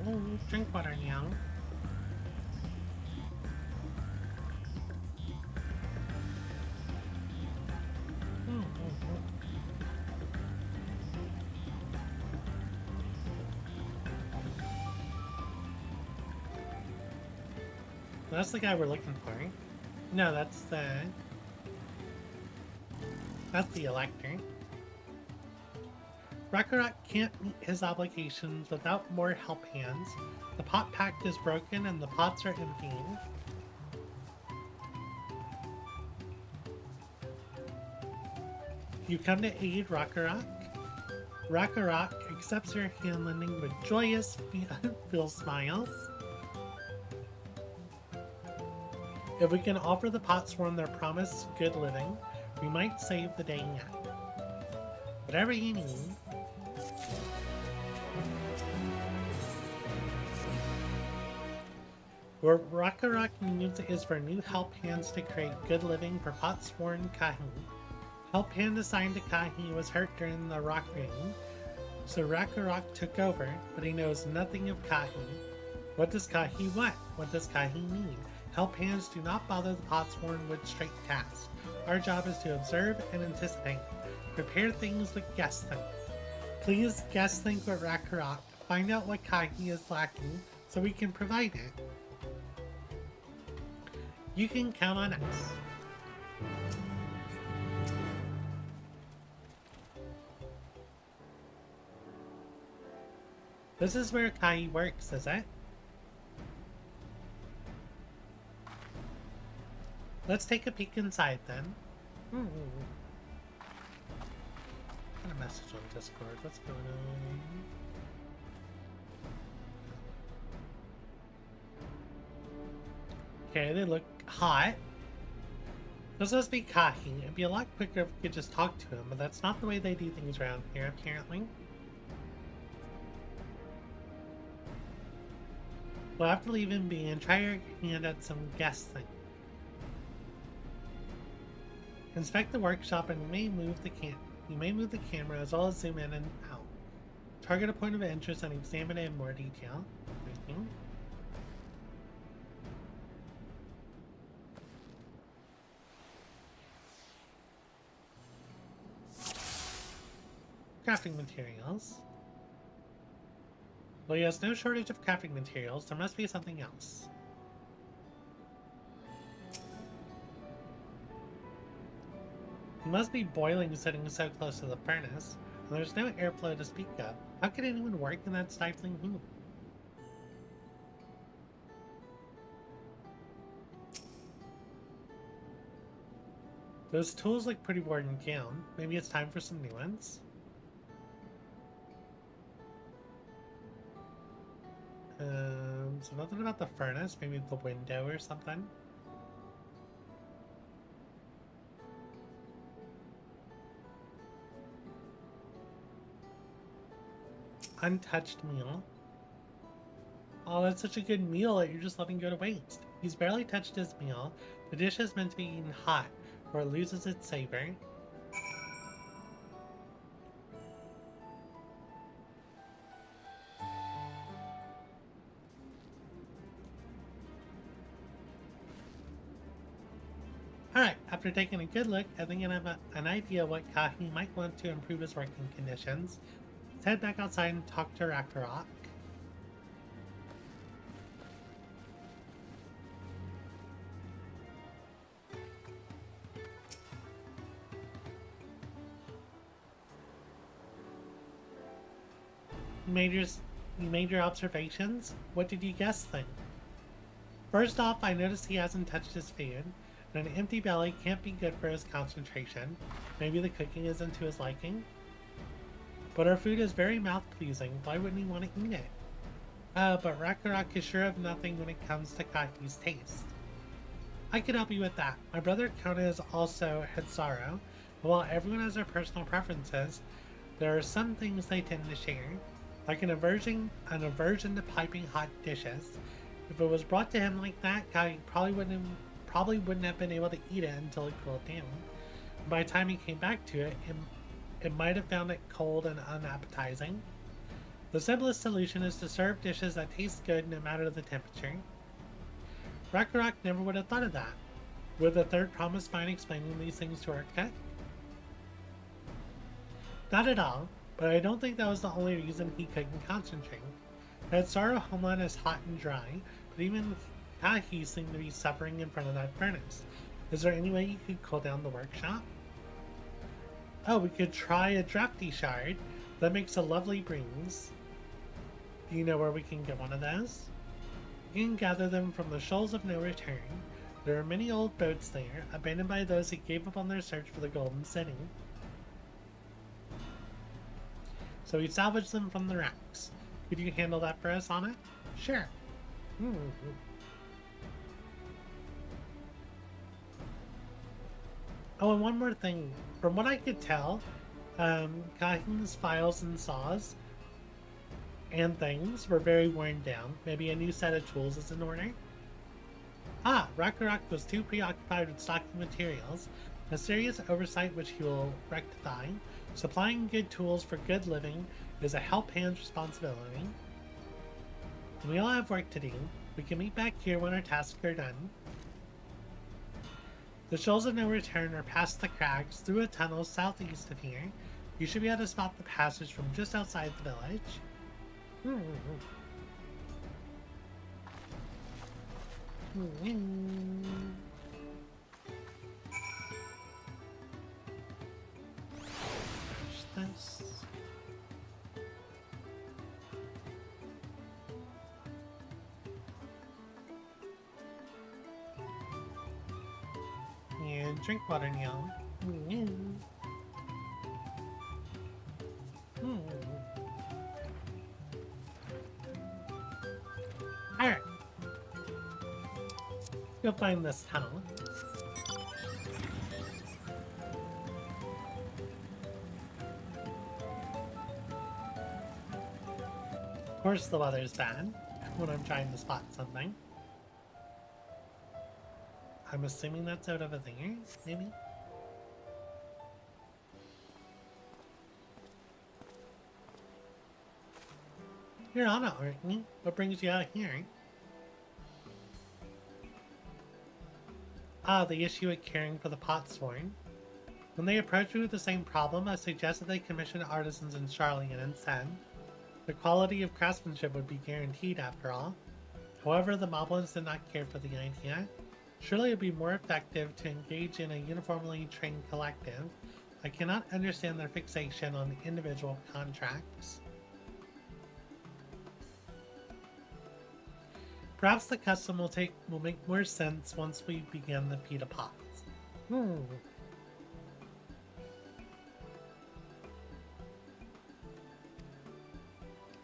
Ooh, drink water now. That's the guy we're looking for. No, that's the elector. Ragnarok can't meet his obligations without more help hands. The pot pact is broken and the pots are emptying. You come to aid Ragnarok. Ragnarok accepts your hand lending with joyous Phil smiles. If we can offer the Potsworn their promised good living, we might save the day yet. Whatever you need. What Rakarok needs is for new help hands to create good living for pot-sworn Kahi. Help hand assigned to Kahi was hurt during the rock rain, so Rakarok took over, but he knows nothing of Kahi. What does Kahi want? What does Kahi need? Help hands do not bother the pot-sworn with straight tasks. Our job is to observe and anticipate. Prepare things with guess think. Please guess think with Rakarok. Find out what Kahi is lacking so we can provide it. You can count on us. This is where Kai works, is it? Let's take a peek inside then. Got a message on Discord. What's going on? Okay, they look hot. This must be Kahi. It'd be a lot quicker if we could just talk to him, but that's not the way they do things around here, apparently. We'll have to leave him be and try our hand at some guessing. Inspect the workshop and you may move the camera as well as zoom in and out. Target a point of interest and examine it in more detail. Crafting materials. Well, he has no shortage of crafting materials. There must be something else. He must be boiling sitting so close to the furnace, and there's no airflow to speak of. How could anyone work in that stifling heat? Those tools look pretty worn down. Maybe it's time for some new ones. So nothing about the furnace, maybe the window or something. Untouched meal. Oh, that's such a good meal that you're just letting go to waste. He's barely touched his meal. The dish is meant to be eaten hot, or it loses its savor. Alright, after taking a good look, I think I have an idea what Kahi might want to improve his working conditions. Let's head back outside and talk to Rakarok. You made your observations? What did you guess then? First off, I noticed he hasn't touched his food. And an empty belly can't be good for his concentration. Maybe the cooking isn't to his liking? But our food is very mouth-pleasing. Why wouldn't he want to eat it? But Rakarok is sure of nothing when it comes to Kahi's taste. I can help you with that. My brother Kona is also Hetsaro, and while everyone has their personal preferences, there are some things they tend to share, like an aversion to piping hot dishes. If it was brought to him like that, Kahi probably wouldn't have been able to eat it until it cooled down. By the time he came back to it, it might have found it cold and unappetizing. The simplest solution is to serve dishes that taste good no matter the temperature. Rakarok never would have thought of that. Would the third promise mind explaining these things to our cook? Not at all, but I don't think that was the only reason he couldn't concentrate. Hetsaro homeland is hot and dry, but even Kahi seemed to be suffering in front of that furnace. Is there any way you could cool down the workshop? Oh, we could try a drafty shard. That makes a lovely breeze. Do you know where we can get one of those? You can gather them from the Shoals of No Return. There are many old boats there, abandoned by those who gave up on their search for the Golden City. So we salvaged them from the wrecks. Could you handle that for us, Anna? Sure. Oh, and one more thing. From what I could tell, Kahi's files and saws and things were very worn down. Maybe a new set of tools is in order. Ragnarok was too preoccupied with stocking materials, a serious oversight which he will rectify. Supplying good tools for good living is a help hand's responsibility. We all have work to do. We can meet back here when our tasks are done. The shoals of no return are past the cracks, through a tunnel southeast of here. You should be able to spot the passage from just outside the village. This. And drink water now. Alright. Go find this tunnel. Of course the weather's bad when I'm trying to spot something. I'm assuming that's out of a thinger, maybe? You're on it, aren't you? What brings you out here? The issue with caring for the Potsworn. When they approached me with the same problem, I suggested they commission artisans in Charlian instead. The quality of craftsmanship would be guaranteed after all. However, the moblins did not care for the idea. Surely it would be more effective to engage in a uniformly trained collective. I cannot understand their fixation on individual contracts. Perhaps the custom will make more sense once we begin the feed of pots.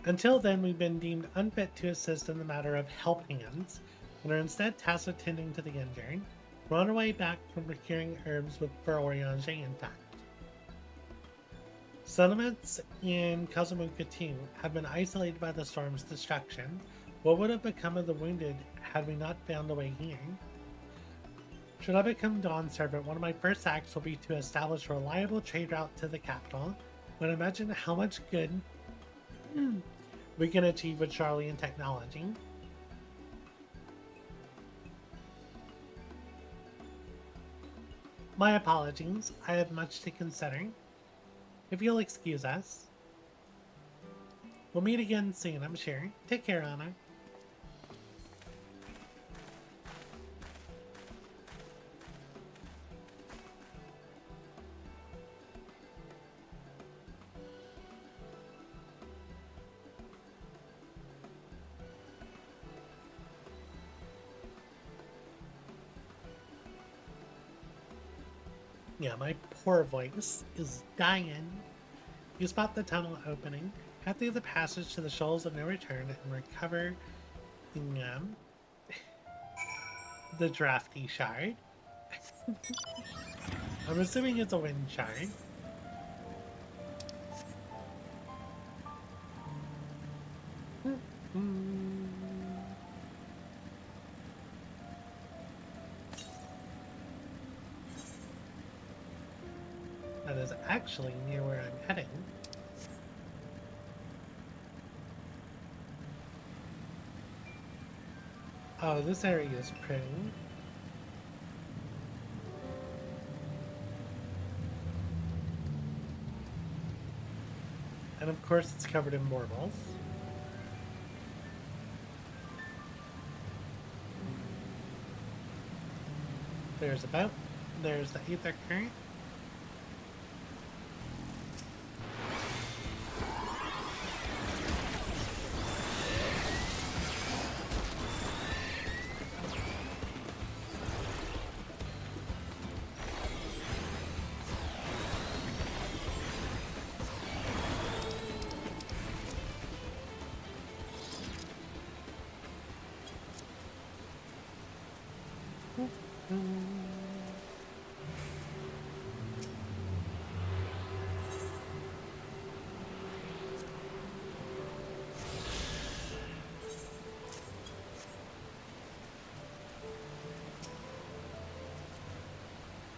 Until then, we've been deemed unfit to assist in the matter of help hands, and are instead tasked with tending to the injured. We're on our way back from procuring herbs for Oriange, in fact. Settlements in Kazamuka too have been isolated by the storm's destruction. What would have become of the wounded had we not found a way here? Should I become Dawn Servant, one of my first acts will be to establish a reliable trade route to the capital. But imagine how much good we can achieve with Charlian technology. My apologies, I have much to consider. If you'll excuse us. We'll meet again soon, I'm sure. Take care, Anna. Yeah, my poor voice is dying. You spot the tunnel opening, head through the passage to the shoals of no return, and recover the drafty shard. I'm assuming it's a wind shard. That is actually near where I'm heading. Oh, this area is pretty. And of course it's covered in marbles. There's the Aether Current.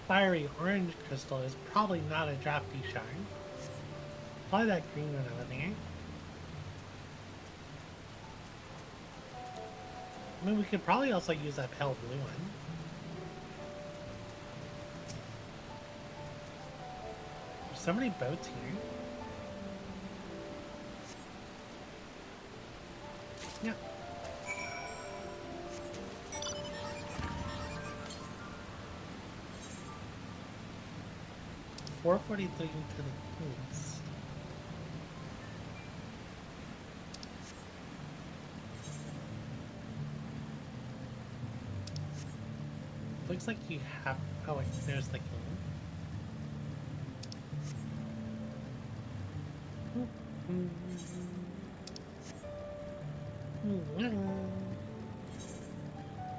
fiery orange crystal is probably not a drafty shard. Probably that green one over there. I mean, we could probably also use that pale blue one. There's so many boats here. Yeah. $443 to the east. Looks like you have. Oh wait, there's the king.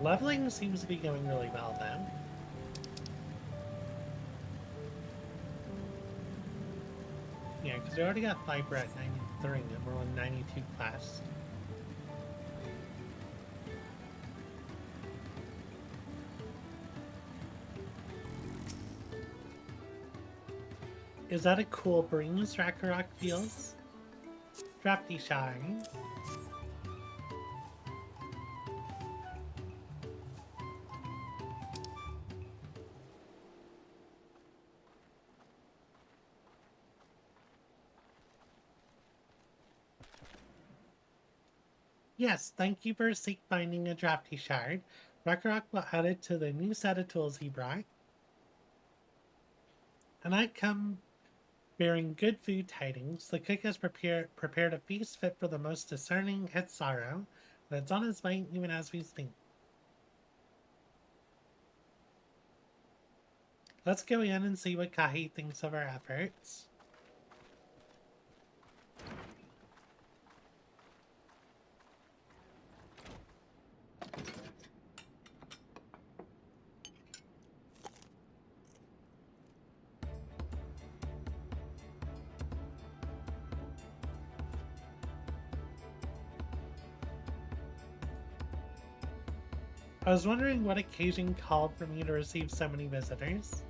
Leveling seems to be going really well then. Yeah, because we already got Viper at 93 and we're on 92 class. Is that a cool breeze Ragnarok feels? Drafty shine. Yes, thank you for finding a drafty shard. Ragnarok will add it to the new set of tools he brought. And I come bearing good food tidings. The cook has prepared a feast fit for the most discerning Hitsaro, and it's on its way even as we speak. Let's go in and see what Kahi thinks of our efforts. I was wondering what occasion called for me to receive so many visitors.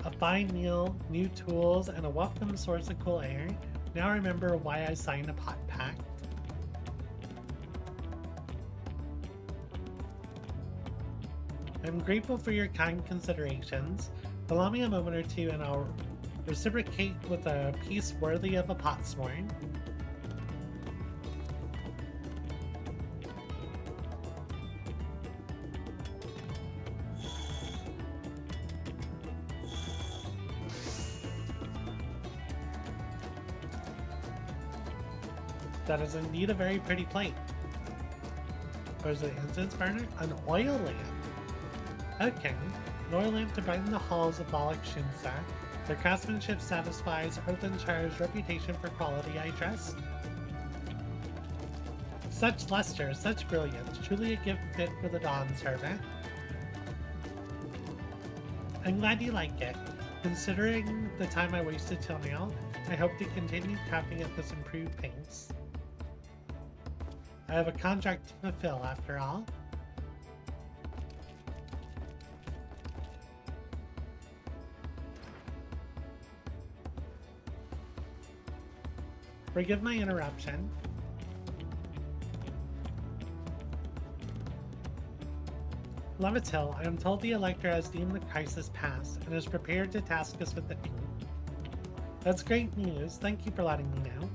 A fine meal, new tools, and a welcome source of cool air. Now I remember why I signed a pot pact. I'm grateful for your kind considerations. Allow me a moment or two and I'll reciprocate with a piece worthy of a potsworn. That is indeed a very pretty plate. Or is it an incense burner? An oil lamp. Okay. An oil lamp to brighten the halls of Valak Shinsa. Their craftsmanship satisfies Earthen Shire's reputation for quality, I trust. Such luster, such brilliance, truly a gift fit for the Dawn Servant. I'm glad you like it. Considering the time I wasted till now, I hope to continue crafting at this improved pace. I have a contract to fulfill, after all. Forgive my interruption. Levitil, I am told the Elector has deemed the crisis past and is prepared to task us with the thing. That's great news. Thank you for letting me know.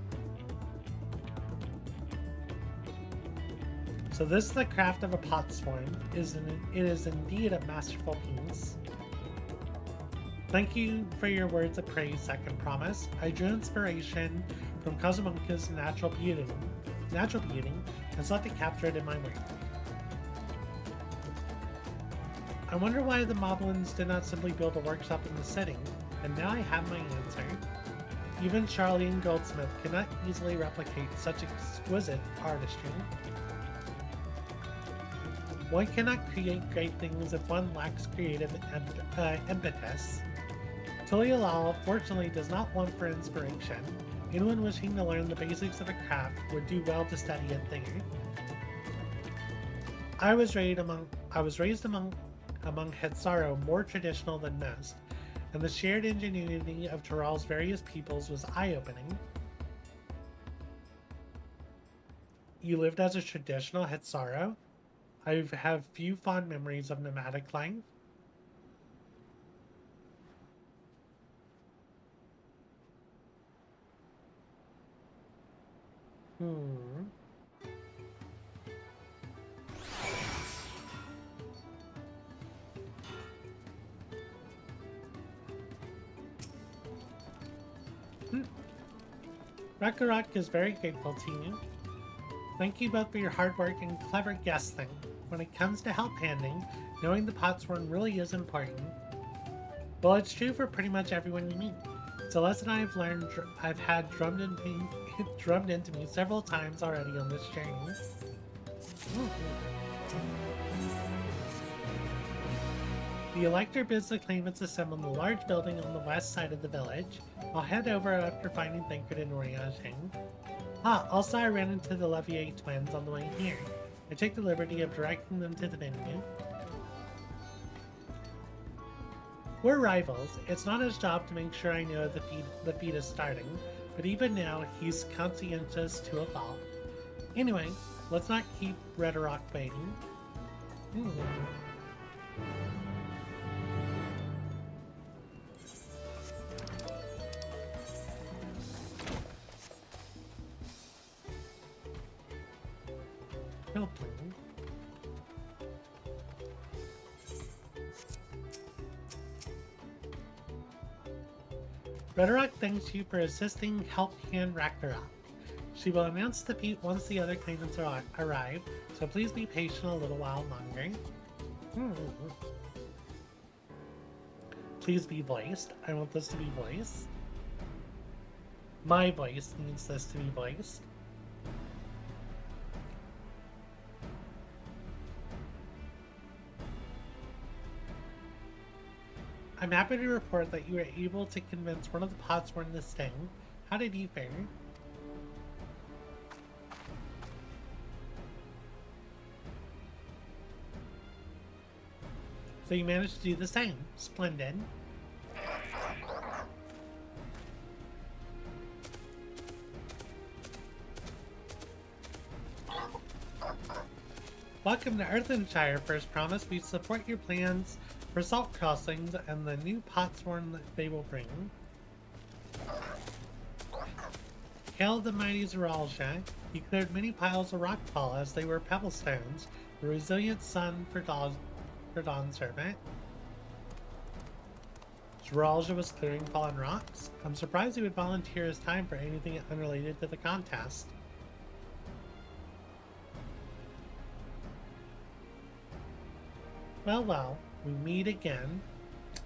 So this is the craft of a potsworn. It is indeed a masterful piece. Thank you for your words of praise, Second Promise. I drew inspiration from Kazumunka's natural beauty and sought to capture it in my work. I wonder why the Moblins did not simply build a workshop in the city, and now I have my answer. Even Charlene Goldsmith cannot easily replicate such exquisite artistry. One cannot create great things if one lacks creative impetus. Tulialal fortunately does not want for inspiration. Anyone wishing to learn the basics of a craft would do well to study it there. I was raised among among Hetsaro more traditional than most, and the shared ingenuity of Tyrell's various peoples was eye-opening. You lived as a traditional Hetsaro? I have few fond memories of nomadic life. Ragnarok is very grateful to you. Thank you both for your hard work and clever guessing. When it comes to help handing, knowing the Potsworn really is important. Well, it's true for pretty much everyone you meet. It's a lesson I've had drummed into me several times already on this journey. The Elector bids the claimants assemble in the large building on the west side of the village. I'll head over after finding Thancred and Oriaging. Also I ran into the Levier twins on the way here. I took the liberty of directing them to the venue. We're rivals. It's not his job to make sure I know the feat is starting, but even now, he's conscientious to a fault. Anyway, let's not keep Redrock waiting. Helping. Redrock thanks you for assisting Help Hand Ragnarok. She will announce the feat once the other claimants arrive, so please be patient a little while longer. Please be voiced. I want this to be voiced. My voice needs this to be voiced. I'm happy to report that you were able to convince one of the Potsworn to stay. How did you fare? So you managed to do the same. Splendid. Welcome to Earthenshire. First promise, we support your plans for salt crossings and the new Potsworn that they will bring. Hail the mighty Zeralja. He cleared many piles of rockfall as they were pebble stones, a resilient sun for Dawn Servant. Zeralja was clearing fallen rocks. I'm surprised he would volunteer his time for anything unrelated to the contest. Well, well. We meet again.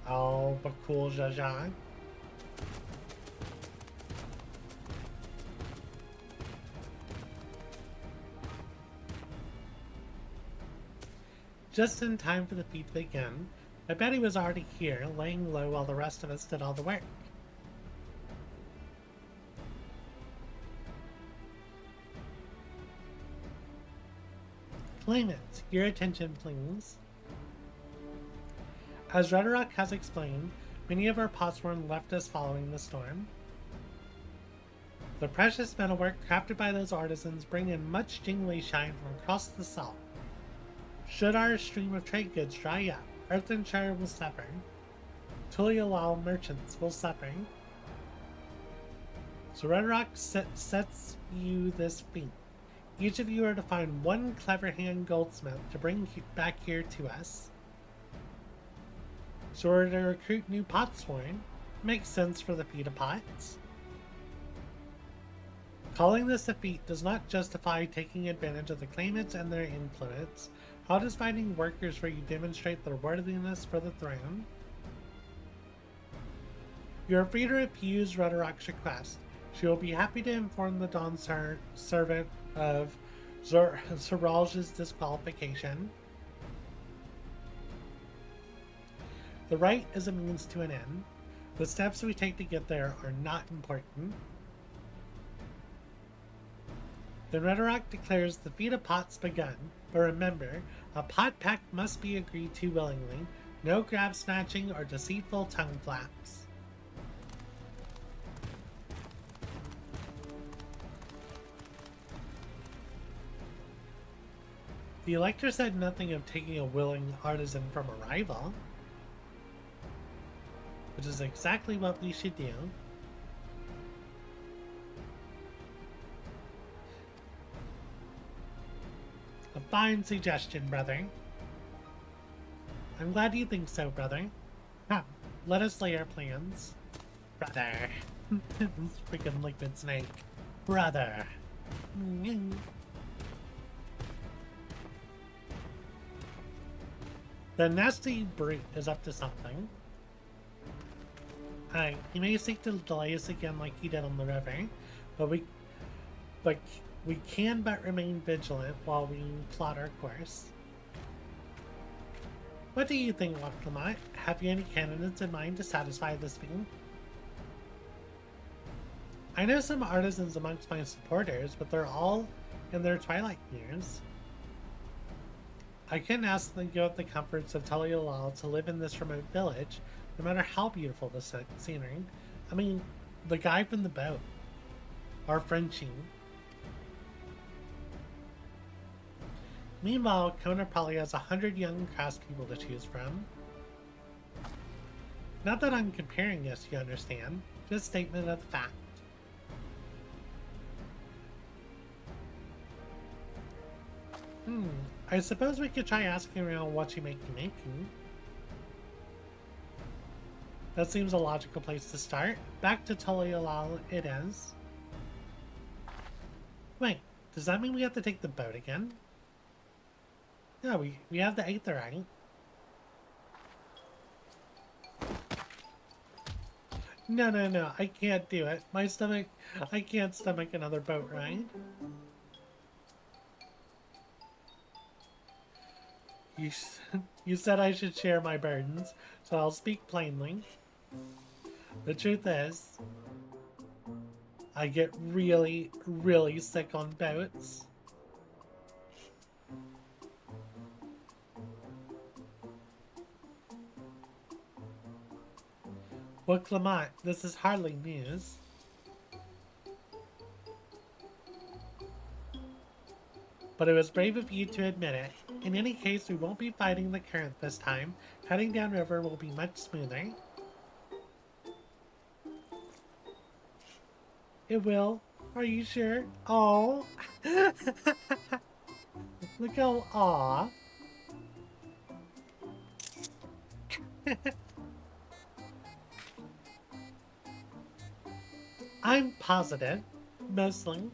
Oh, Bakul Jaja. Just in time for the feat to begin. I bet he was already here, laying low while the rest of us did all the work. Claimants, your attention please. As Redrock has explained, many of our Potsworn left us following the storm. The precious metalwork crafted by those artisans bring in much jingly shine from across the salt. Should our stream of trade goods dry up, Earthenshire will suffer. Tulialal merchants will suffer. So Redrock sets you this feat. Each of you are to find one clever hand goldsmith to bring back here to us. So we're to recruit new Potsworn. Makes sense for the feat of pots. Calling this a feat does not justify taking advantage of the claimants and their influence. How does finding workers where you demonstrate their worthiness for the throne? You are free to refuse Redrock's request. She will be happy to inform the Dawn Servant of Zeralja's disqualification. The right is a means to an end. The steps we take to get there are not important. The Rhetoric declares the feat of pot's begun, but remember, a pot pact must be agreed to willingly. No grab snatching or deceitful tongue flaps. The Elector said nothing of taking a willing artisan from a rival, which is exactly what we should do. A fine suggestion, brother. I'm glad you think so, brother. Come, let us lay our plans. Brother. Freaking liquid snake. Brother. The nasty brute is up to something. Aye, he may seek to delay us again like he did on the river, but we can but remain vigilant while we plot our course. What do you think, Acclaimed? Have you any candidates in mind to satisfy this fee? I know some artisans amongst my supporters, but they're all in their twilight years. I couldn't ask them to give up the comforts of Tuliyollal to live in this remote village, no matter how beautiful the scenery. I mean, the guy from the boat. Our Frenchie. Meanwhile, Kona probably has 100 young craftspeople to choose from. Not that I'm comparing this, you understand. Just statement of the fact. I suppose we could try asking around what you may be making. That seems a logical place to start. Back to Tuliyollal it is. Wait, does that mean we have to take the boat again? Yeah, we have the Aether, right? No, I can't do it. My stomach, I can't stomach another boat ride. You said I should share my burdens, so I'll speak plainly. The truth is, I get really, really sick on boats. Well, Clement, this is hardly news. But it was brave of you to admit it. In any case, we won't be fighting the current this time. Heading downriver will be much smoother. It will? Are you sure? Oh. Look how aw. I'm positive, mostly.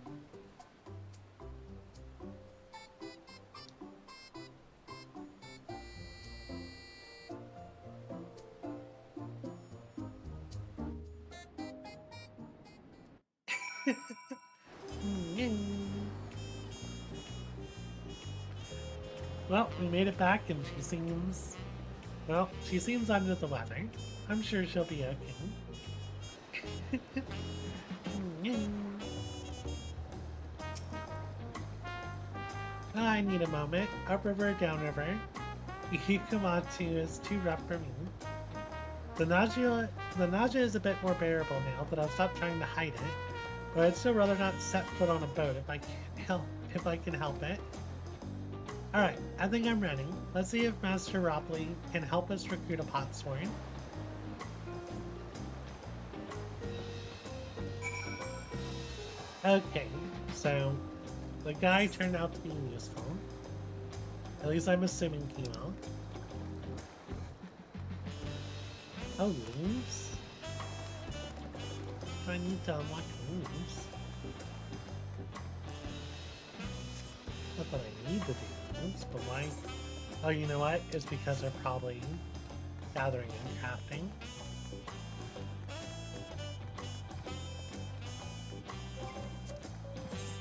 Well, we made it back and she seems... Well, she seems under the weather. I'm sure she'll be okay. I need a moment. Upriver, downriver. Ihikamatu is too rough for me. The nausea is a bit more bearable now that I've stopped trying to hide it, but I'd still rather not set foot on a boat if I can help it. Alright, I think I'm ready. Let's see if Master Ropley can help us recruit a pot sword. Okay, so the guy turned out to be useful. At least I'm assuming he will. Oh, leaves? Do I need to unlock leaves? Not that I need to do leaves, but why? Oh, you know what? It's because they're probably gathering and crafting.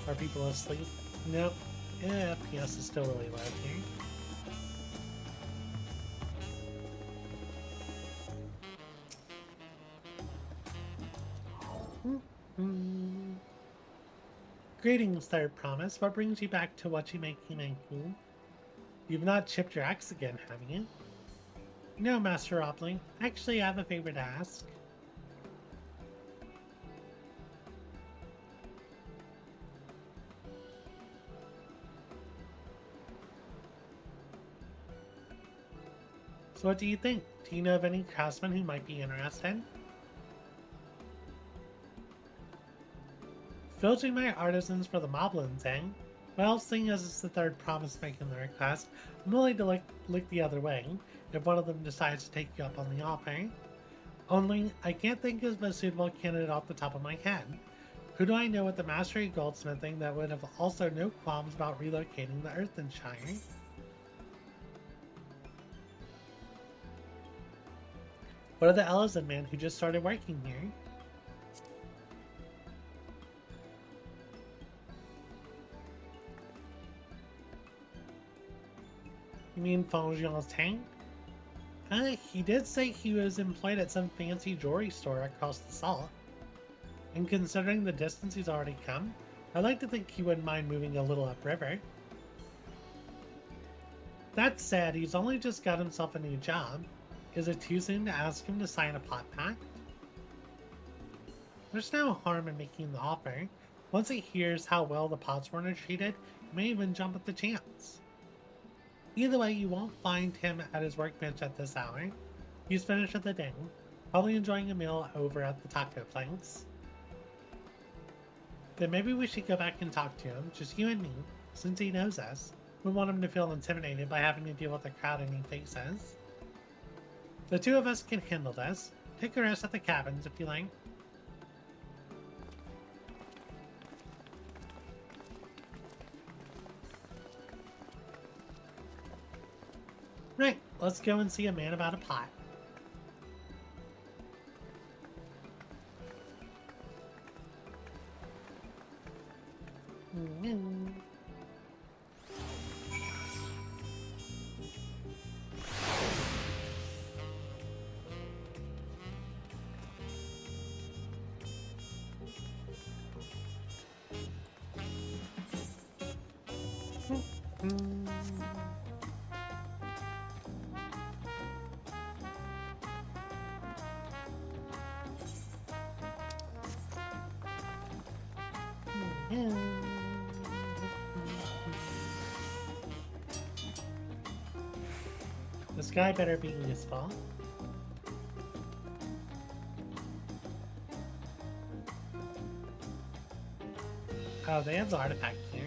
Are people asleep? Nope. Yeah, FPS is still really low here. Greetings, Third Promise. What brings you back to Wachimakinaku? You've not chipped your axe again, have you? No, Master Opling. Actually, I have a favor to ask. So what do you think? Do you know of any craftsmen who might be interested? Filtering my artisans for the moblins, eh? Well, seeing as it's the Third Promise making the request, I'm willing to look the other way if one of them decides to take you up on the offer. Only, I can't think of a suitable candidate off the top of my head. Who do I know with the mastery of goldsmithing that would have also no qualms about relocating the Earthenshire? What are the Elezen men who just started working here? You mean Fongian's tank? He did say he was employed at some fancy jewelry store across the salt. And considering the distance he's already come, I'd like to think he wouldn't mind moving a little upriver. That said, he's only just got himself a new job. Is it too soon to ask him to sign a pot pact? There's no harm in making the offer. Once he hears how well the Potsworn are treated, he may even jump at the chance. Either way, you won't find him at his workbench at this hour. He's finished with the day, probably enjoying a meal over at the taco place. Then maybe we should go back and talk to him, just you and me, since he knows us. We want him to feel intimidated by having to deal with the crowd and he faces. The two of us can handle this. Take a rest at the cabins if you like. Right, let's go and see a man about a pot. This guy better be useful. Oh, they have the artifact here.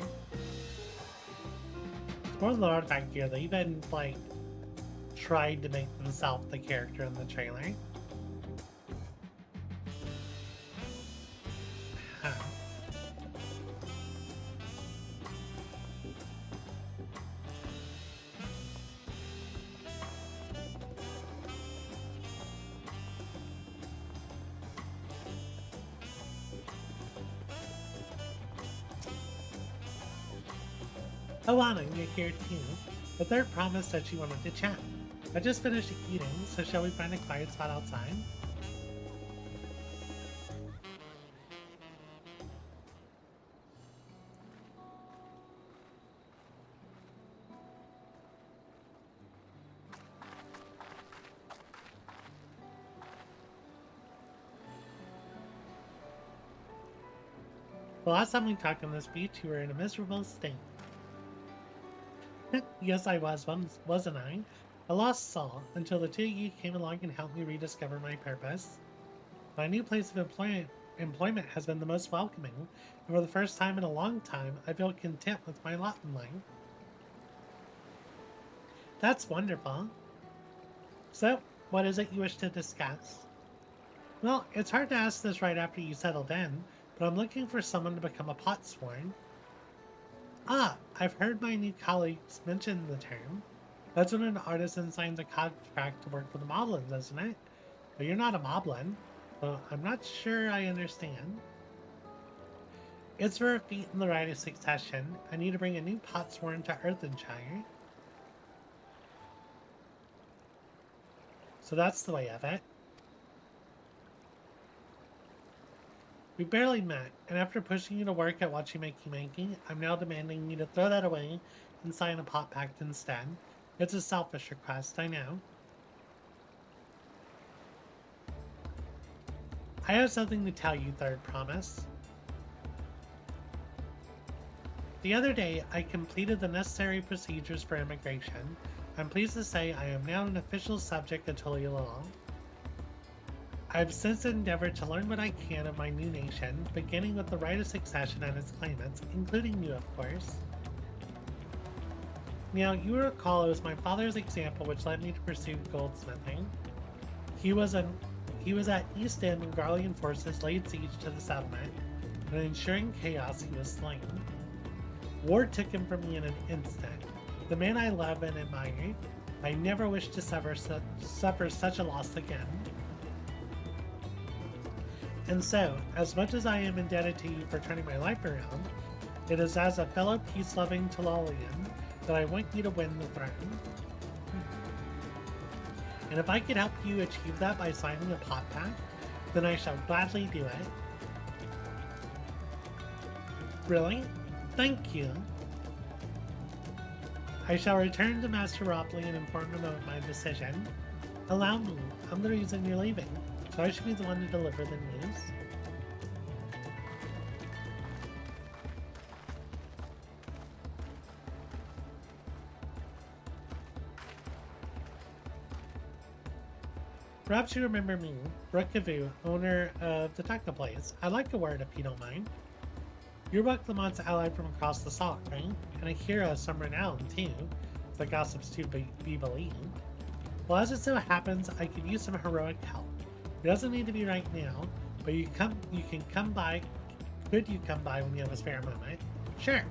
It's more than the artifact here. They even, like, tried to make themselves the character in the trailer. Huh. Oh, Anna, you're here too. The Third Promise said she wanted to chat. I just finished eating, so shall we find a quiet spot outside? The last time we talked on this beach, you were in a miserable state. Yes, I was, wasn't I? I lost Saul until the two of you came along and helped me rediscover my purpose. My new place of employment has been the most welcoming, and for the first time in a long time, I feel content with my lot in life. That's wonderful. So, what is it you wish to discuss? Well, it's hard to ask this right after you settled in, but I'm looking for someone to become a Potsworn. Ah, I've heard my new colleagues mention the term. That's when an artisan signs a contract to work for the moblins, isn't it? But you're not a moblin, so I'm not sure I understand. It's for a feat in the rite of succession. I need to bring a new Potsworn to Earthenshire. So that's the way of it. We barely met, and after pushing you to work at Wachimakimaki, I'm now demanding you to throw that away and sign a pot pact instead. It's a selfish request, I know. I have something to tell you, Third Promise. The other day, I completed the necessary procedures for immigration. I'm pleased to say I am now an official subject of Tuliyollal. I've since endeavored to learn what I can of my new nation, beginning with the right of succession and its claimants, including you, of course. Now, you will recall it was my father's example which led me to pursue goldsmithing. He was at East End when Garlean forces laid siege to the settlement, and ensuring chaos, he was slain. War took him from me in an instant. The man I love and admire, I never wish to suffer such a loss again. And so, as much as I am indebted to you for turning my life around, it is as a fellow peace-loving Tulalian that I want you to win the throne. And if I could help you achieve that by signing a pot pact, then I shall gladly do it. Really? Thank you. I shall return to Master Ropley and inform him of my decision. Allow me, I'm the reason you're leaving, so I should be the one to deliver the news. Perhaps you remember me, Rookavu, owner of the Techno Place. I'd like a word if you don't mind. You're Bucklemont's ally from across the salt, right? And a hero of some renown, too, if the gossips to be believed. Well, as it so happens, I could use some heroic help. It doesn't need to be right now, but you can come by. Could you come by when you have a spare moment? Sure.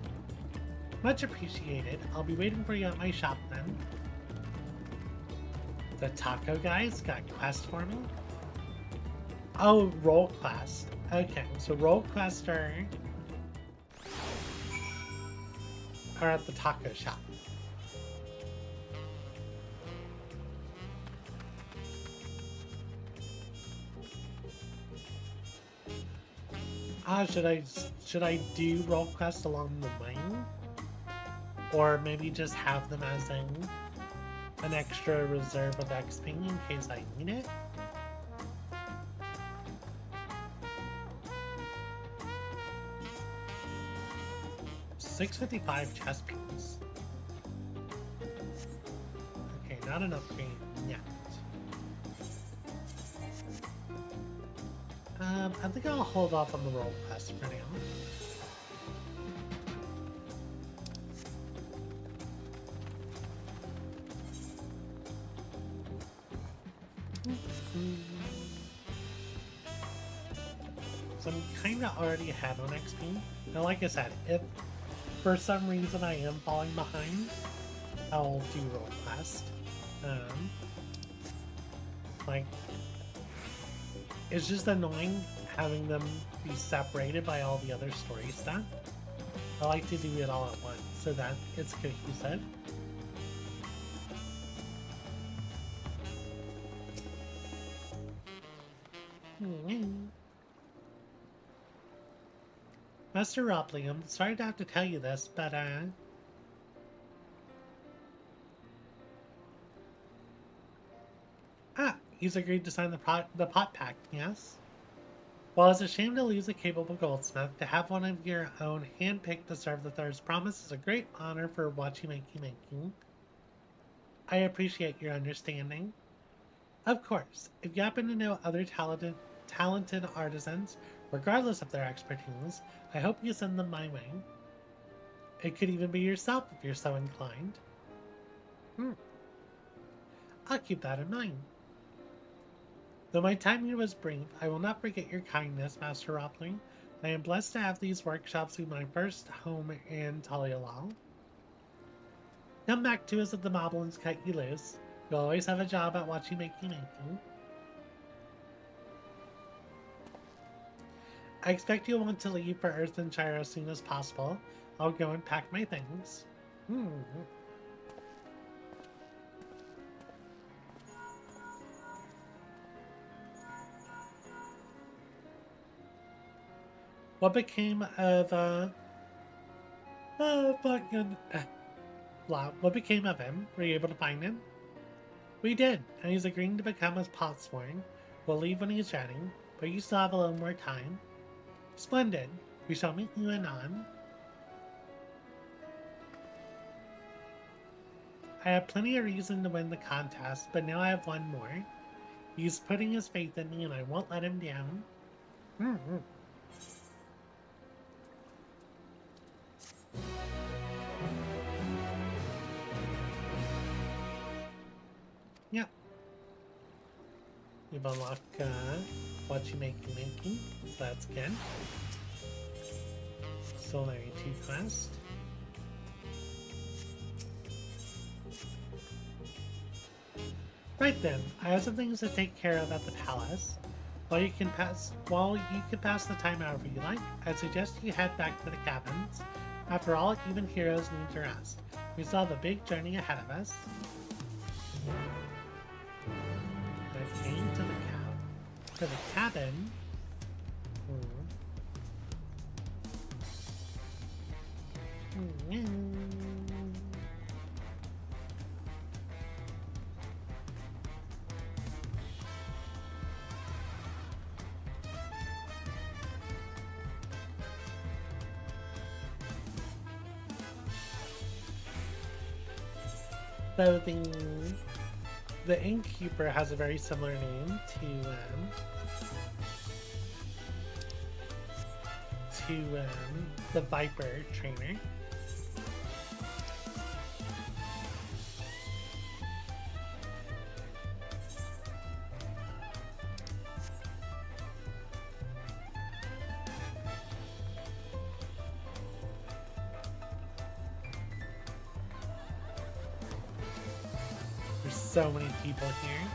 Much appreciated. I'll be waiting for you at my shop then. The taco guy's got quest for me? Oh, role quest. Okay, so role quest are at the taco shop. Should I do role quests along the way? Or maybe just have them as an extra reserve of XP in case I need it? $655 chest piece. Okay, not an upgrade yet. I think I'll hold off on the role quest for now. So I'm kinda already ahead on XP. Now, like I said, if for some reason I am falling behind, I'll do role quest. Like, it's just annoying having them be separated by all the other story stuff. I like to do it all at once so that it's cohesive. Master Ropley, I'm sorry to have to tell you this, but he's agreed to sign the pot pact, yes? While it's a shame to lose a capable goldsmith, to have one of your own handpicked to serve the Third Promise is a great honor for Wachimakimaki. I appreciate your understanding. Of course, if you happen to know other talented artisans, regardless of their expertise, I hope you send them my way. It could even be yourself if you're so inclined. I'll keep that in mind. Though my time here was brief, I will not forget your kindness, Master Ropley. I am blessed to have these workshops be my first home in Tuliyollal. Come back to us if the moblins cut you loose. You'll always have a job at Wachimakimaki. I expect you'll want to leave for Earthenshire as soon as possible. I'll go and pack my things. What became of, what became of him? Were you able to find him? We did, and he's agreeing to become his potsworn. We'll leave when he's ready, but you still have a little more time. Splendid. We shall meet you anon. I have plenty of reason to win the contest, but now I have one more. He's putting his faith in me and I won't let him down. Yeah. We've unlocked what you making, so that's good. Still 92 quest. Right then, I have some things to take care of at the palace. While you can pass the time however you like, I suggest you head back to the cabins. After all, even heroes need to rest. We still have a big journey ahead of us. Okay, to the cabin. So the innkeeper has a very similar name to the Viper trainer. So many people here.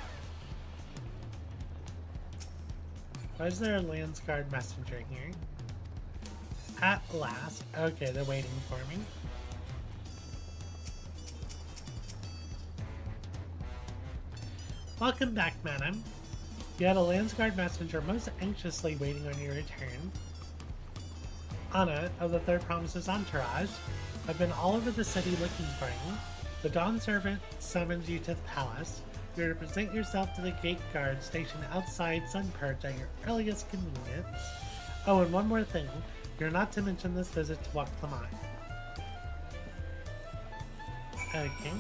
Why is there a Landsguard messenger here? At last. Okay, they're waiting for me. Welcome back, madam. You had a Landsguard messenger most anxiously waiting on your return. Anna, of the Third Promises Entourage, I've been all over the city looking for you. The Dawn Servant summons you to the palace. You're to present yourself to the gate guard stationed outside Sunpurge at your earliest convenience. Oh, and one more thing. You're not to mention this visit to Waklamai. Okay.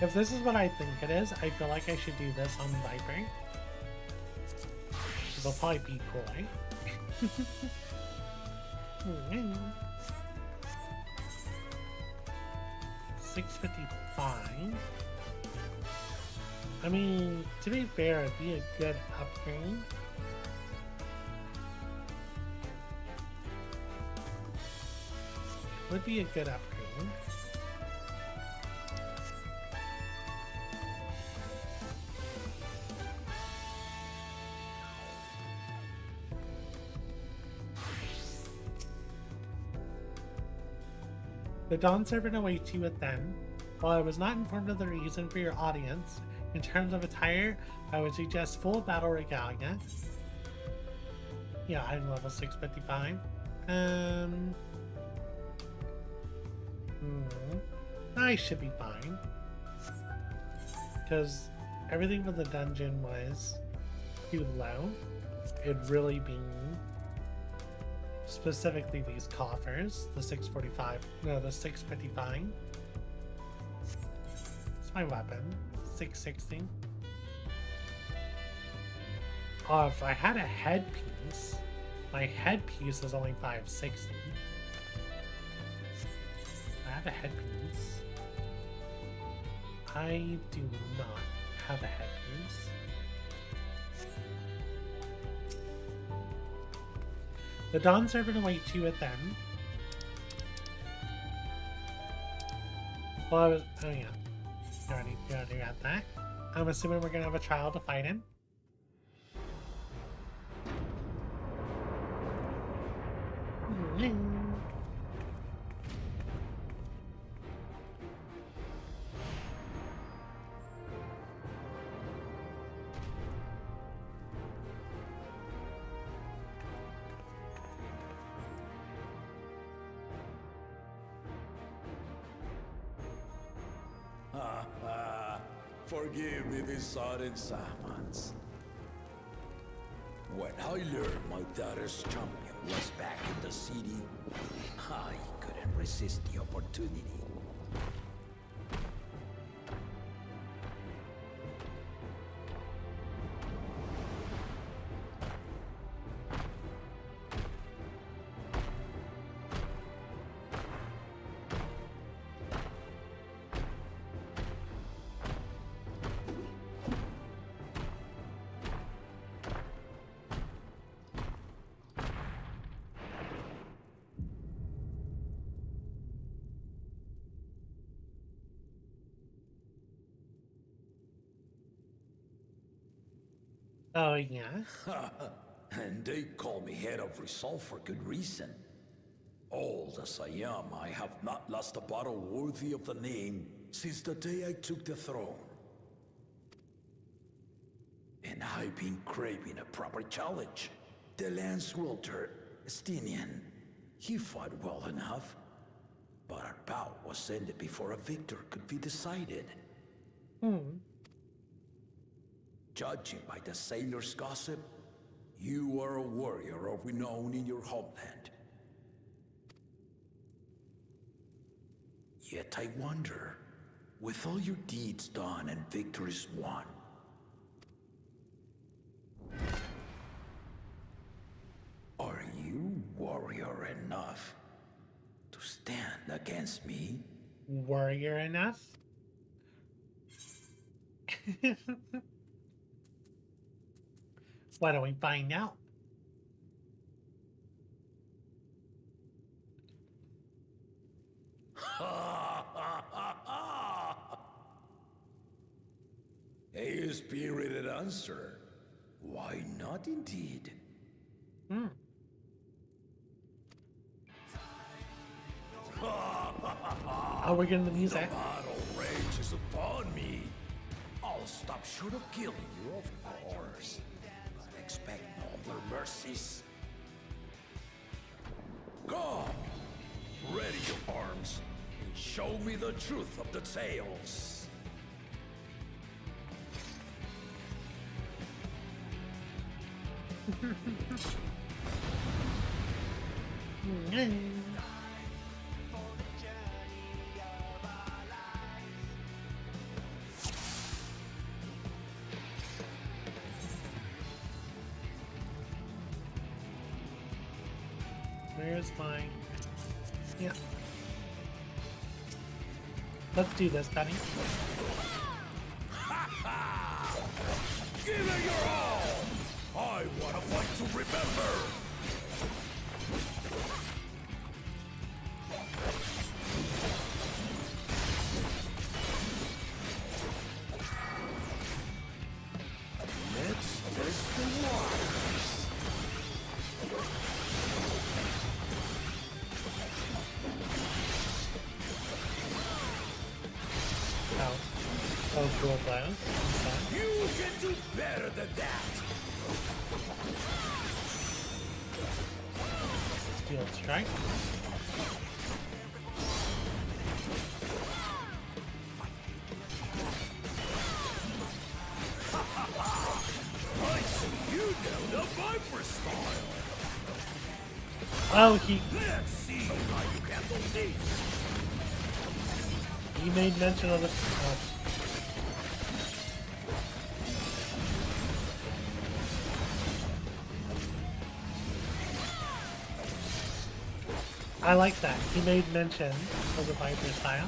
If this is what I think it is, I feel like I should do this on Viper. It'll probably be cool, right? 655. I mean, to be fair, it'd be a good upgrade. Would be a good upgrade. The Dawn Servant awaits you with them. While I was not informed of the reason for your audience, in terms of attire, I would suggest full battle regalia. Yeah, I'm level 655. I should be fine. Because everything for the dungeon was too low. It'd really be specifically these coffers, the 645, no, the 655. It's my weapon, 660. Oh, if I had a headpiece, my headpiece is only 560. I have a headpiece. I do not have a headpiece. The Dawn Servant awaits you with them. Well, oh yeah. You already got that. I'm assuming we're gonna have a trial to fight in. Forgive me these sudden summons. When I learned my daughter's champion was back in the city, I couldn't resist the opportunity. Oh, yeah? And they call me head of resolve for good reason. Old as I am, I have not lost a battle worthy of the name since the day I took the throne. And I've been craving a proper challenge. The Lance Wielder, Estinian, he fought well enough, but our bout was ended before a victor could be decided. Judging by the sailors' gossip, you are a warrior of renown in your homeland. Yet I wonder, with all your deeds done and victories won, are you warrior enough to stand against me? Warrior enough? Why don't we find out? A spirited answer. Why not indeed? Oh, we're getting the music. The battle rages upon me. I'll stop short of killing you, of course. But expect no other mercies. Come! Ready your arms and show me the truth of the tales. Where's mine? Yeah. Let's do this, buddy. Give it your all! I want a fight to remember! Let's test the waters. Oh, cool blows. You can do better than that! Steel strike. I see you know the Viper style! Oh, he... Let's see how you handle this! He made mention of the... I like that. He made mention of the Viper style.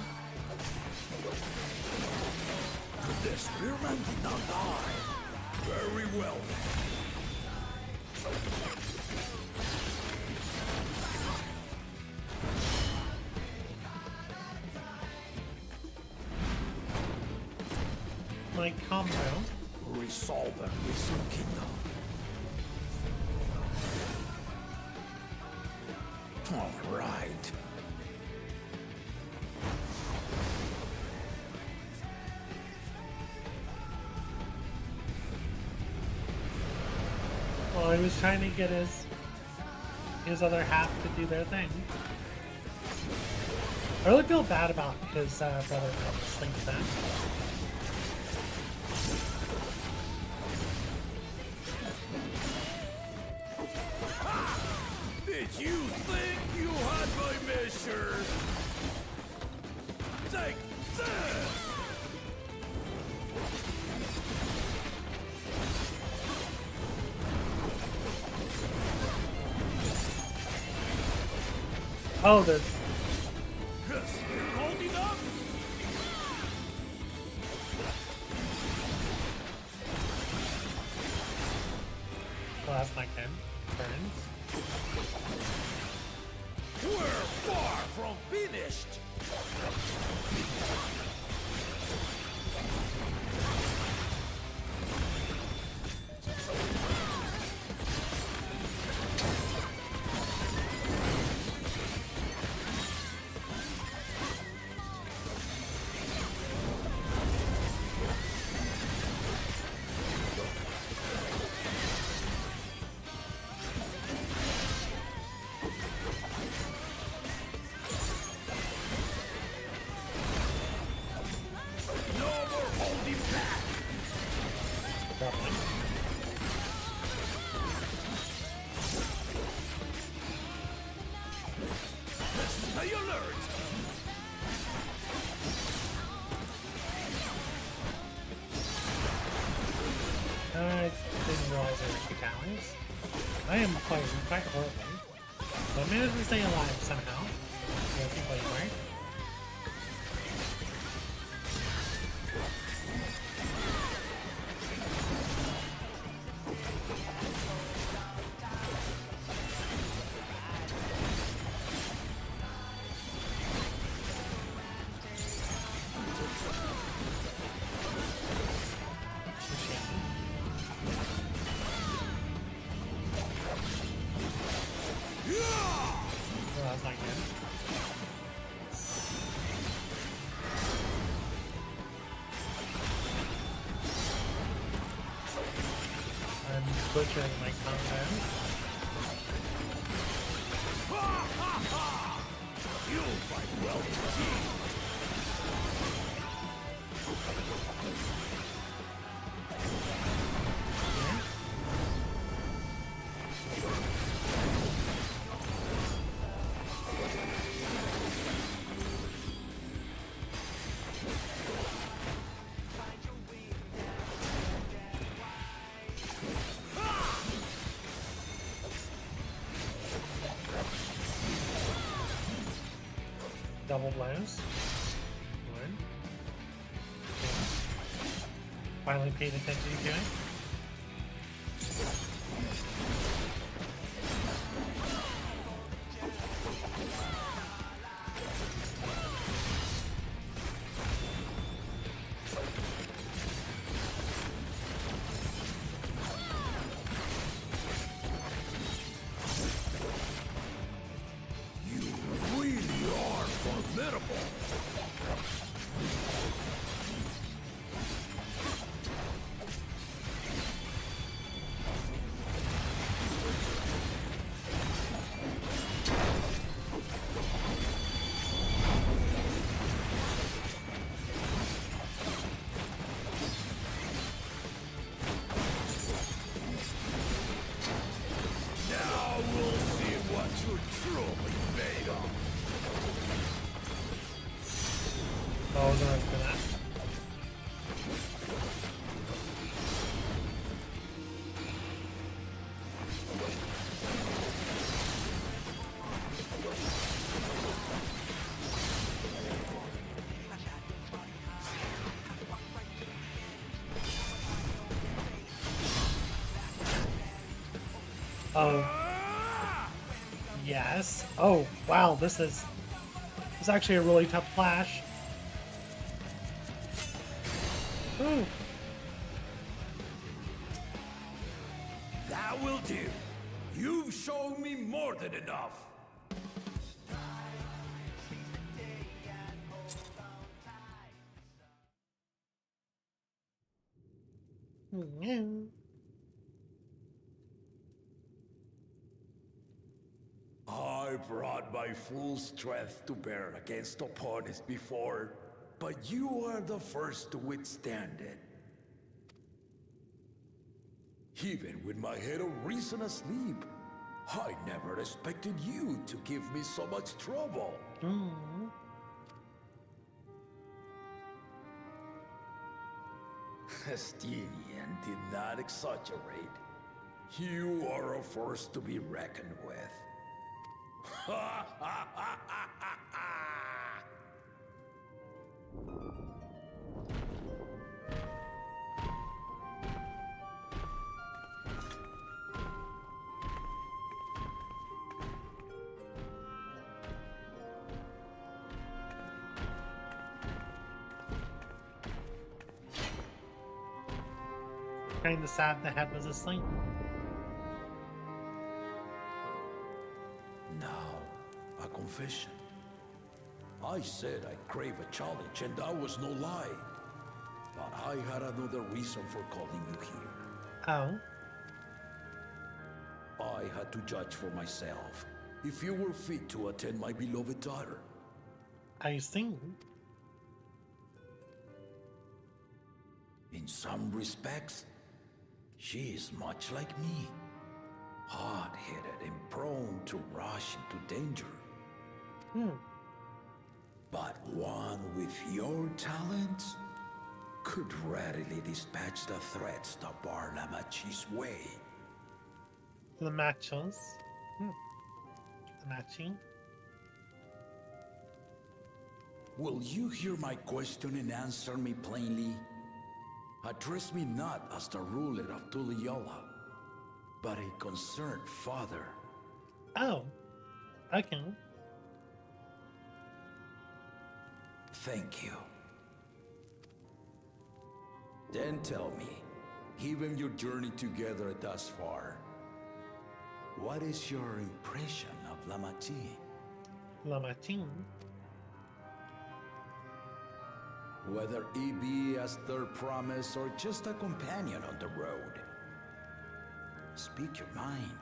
The spearman did not die. Very well. My combo. Resolve and resume kingdom. All right. Well, he was trying to get his other half to do their thing. I really feel bad about his brother listening to that. Did you think you had my measure? Take this! Oh, there's... Holding up? Well, that's not good. Turns. We're far from finished! I didn't realize there were 2 towers. I am playing quite horribly. But I managed to stay alive somehow. Yes, you played right. Butchering my combo. You'll fight well indeed. Double blows. 1. 2. Finally paid attention to it. Oh. Yes. Oh, wow, this is actually a really tough flash. Ooh. That will do. You've shown me more than enough. I brought my full strength to bear against opponents before, but you are the first to withstand it. Even with my head of reason asleep, I never expected you to give me so much trouble. Estinian did not exaggerate. You are a force to be reckoned with. Kinda sad the head was asleep. Now, a confession. I said I crave a challenge, and that was no lie. But I had another reason for calling you here. Oh? I had to judge for myself if you were fit to attend my beloved daughter. I see. In some respects, she is much like me. Hard-headed and prone to rush into danger. But one with your talents could readily dispatch the threats that bar Lamachi's way. The matches. The matching. Will you hear my question and answer me plainly? Address me not as the ruler of Tuliyola, but a concerned father. Oh, okay. Thank you. Then tell me, given your journey together thus far, what is your impression of Lamachi? Lamachi? Whether he be as their promise or just a companion on the road. Speak your mind.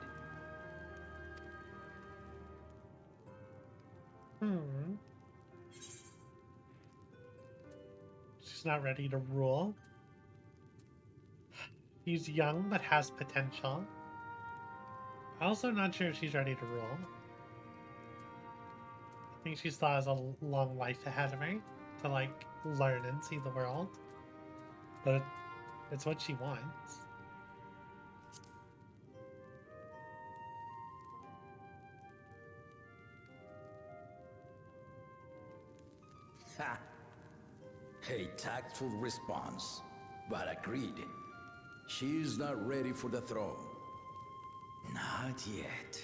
She's not ready to rule. She's young but has potential. Also not sure if she's ready to rule. I think she still has a long life ahead of her to like learn and see the world. But it's what she wants. Ha! A tactful response, but agreed. She is not ready for the throne. Not yet.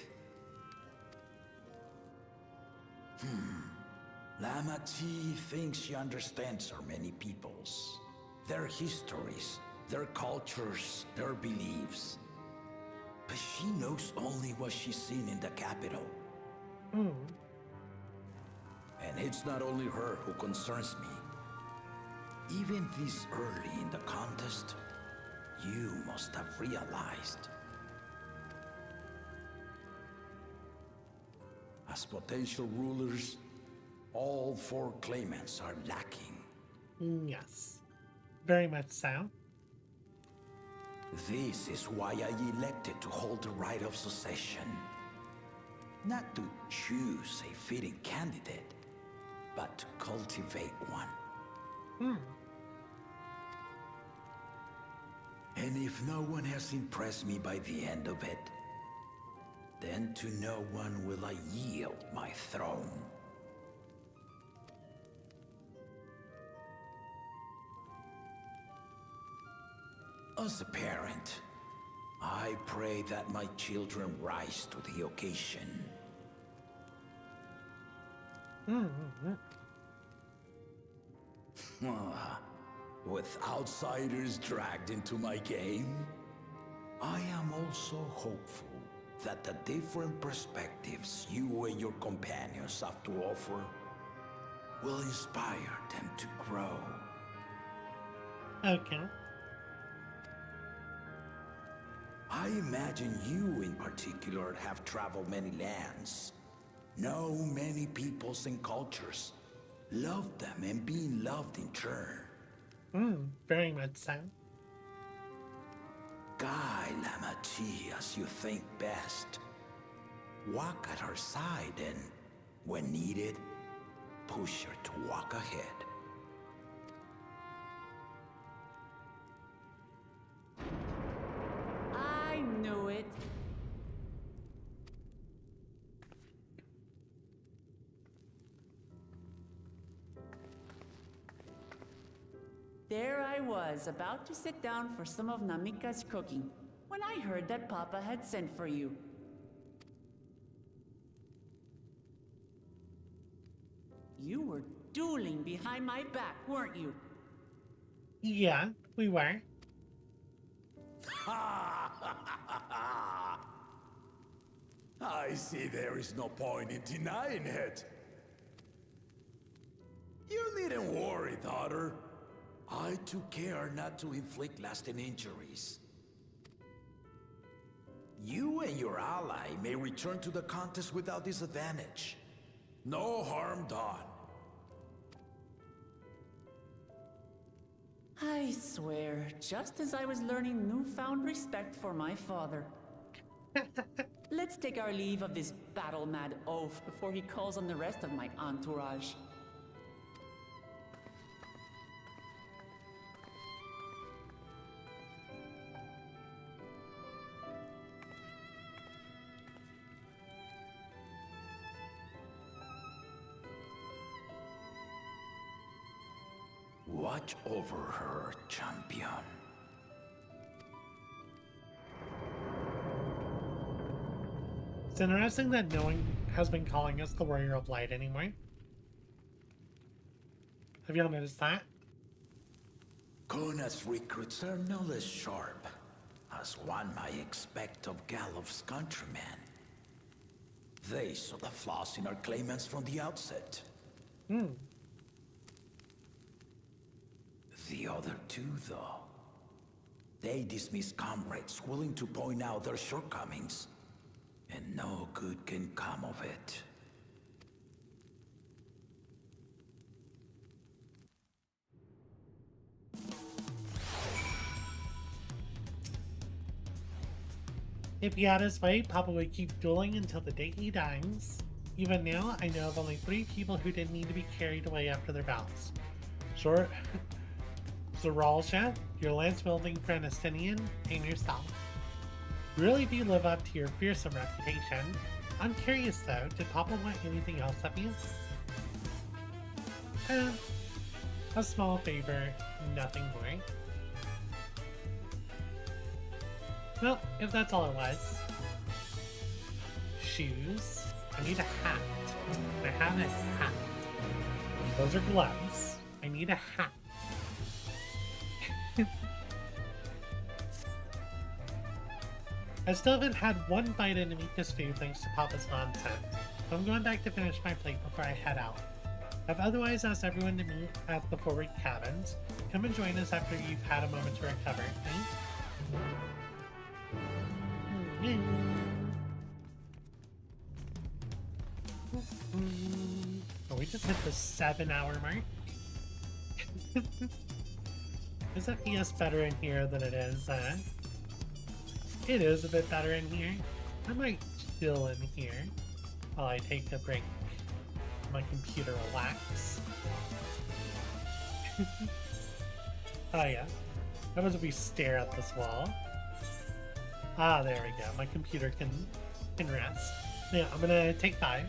Lamachi thinks she understands our many peoples, their histories, their cultures, their beliefs. But she knows only what she's seen in the capital. And it's not only her who concerns me. Even this early in the contest, you must have realized. As potential rulers, all four claimants are lacking. Yes, very much so. This is why I elected to hold the right of succession. Not to choose a fitting candidate, but to cultivate one. And if no one has impressed me by the end of it, then to no one will I yield my throne. As a parent, I pray that my children rise to the occasion. With outsiders dragged into my game, I am also hopeful that the different perspectives you and your companions have to offer will inspire them to grow. Okay. I imagine you in particular have traveled many lands. Know many peoples and cultures. Love them and being loved in turn. Very much so. Guide Lamachi as you think best. Walk at her side and, when needed, push her to walk ahead. I knew it. There I was, about to sit down for some of Namika's cooking, when I heard that Papa had sent for you. You were dueling behind my back, weren't you? Yeah, we were. I see there is no point in denying it. You needn't worry, daughter. I took care not to inflict lasting injuries. You and your ally may return to the contest without disadvantage. No harm done. I swear, just as I was learning newfound respect for my father. Let's take our leave of this battle-mad oaf before he calls on the rest of my entourage. Watch over her, champion. It's interesting that no one has been calling us the Warrior of Light anymore. Have y'all noticed that? Kona's recruits are no less sharp, as one might expect of Galof's countrymen. They saw the flaws in our claimants from the outset. The other two, though, they dismiss comrades willing to point out their shortcomings, and no good can come of it. If he had his way, Papa would keep dueling until the day he dies. Even now, I know of only 3 people who didn't need to be carried away after their bouts. Zoralsha, your lance-wielding friend Estinian, and yourself. You really do live up to your fearsome reputation. I'm curious though, did Papa want anything else of you? A small favor, nothing more. Well, if that's all it was. Shoes. I need a hat. I have a hat. Those are gloves. I need a hat. I still haven't had one bite into Mika's food thanks to Papa's nonsense. I'm going back to finish my plate before I head out. I've otherwise asked everyone to meet at the forward cabins. Come and join us after you've had a moment to recover, Oh, we just hit the 7-hour mark. Is FPS better in here than it is? It is a bit better in here. I might chill in here while I take a break. My computer relax. Oh yeah. How about if we stare at this wall? Ah, there we go. My computer can rest. Yeah, I'm gonna take 5.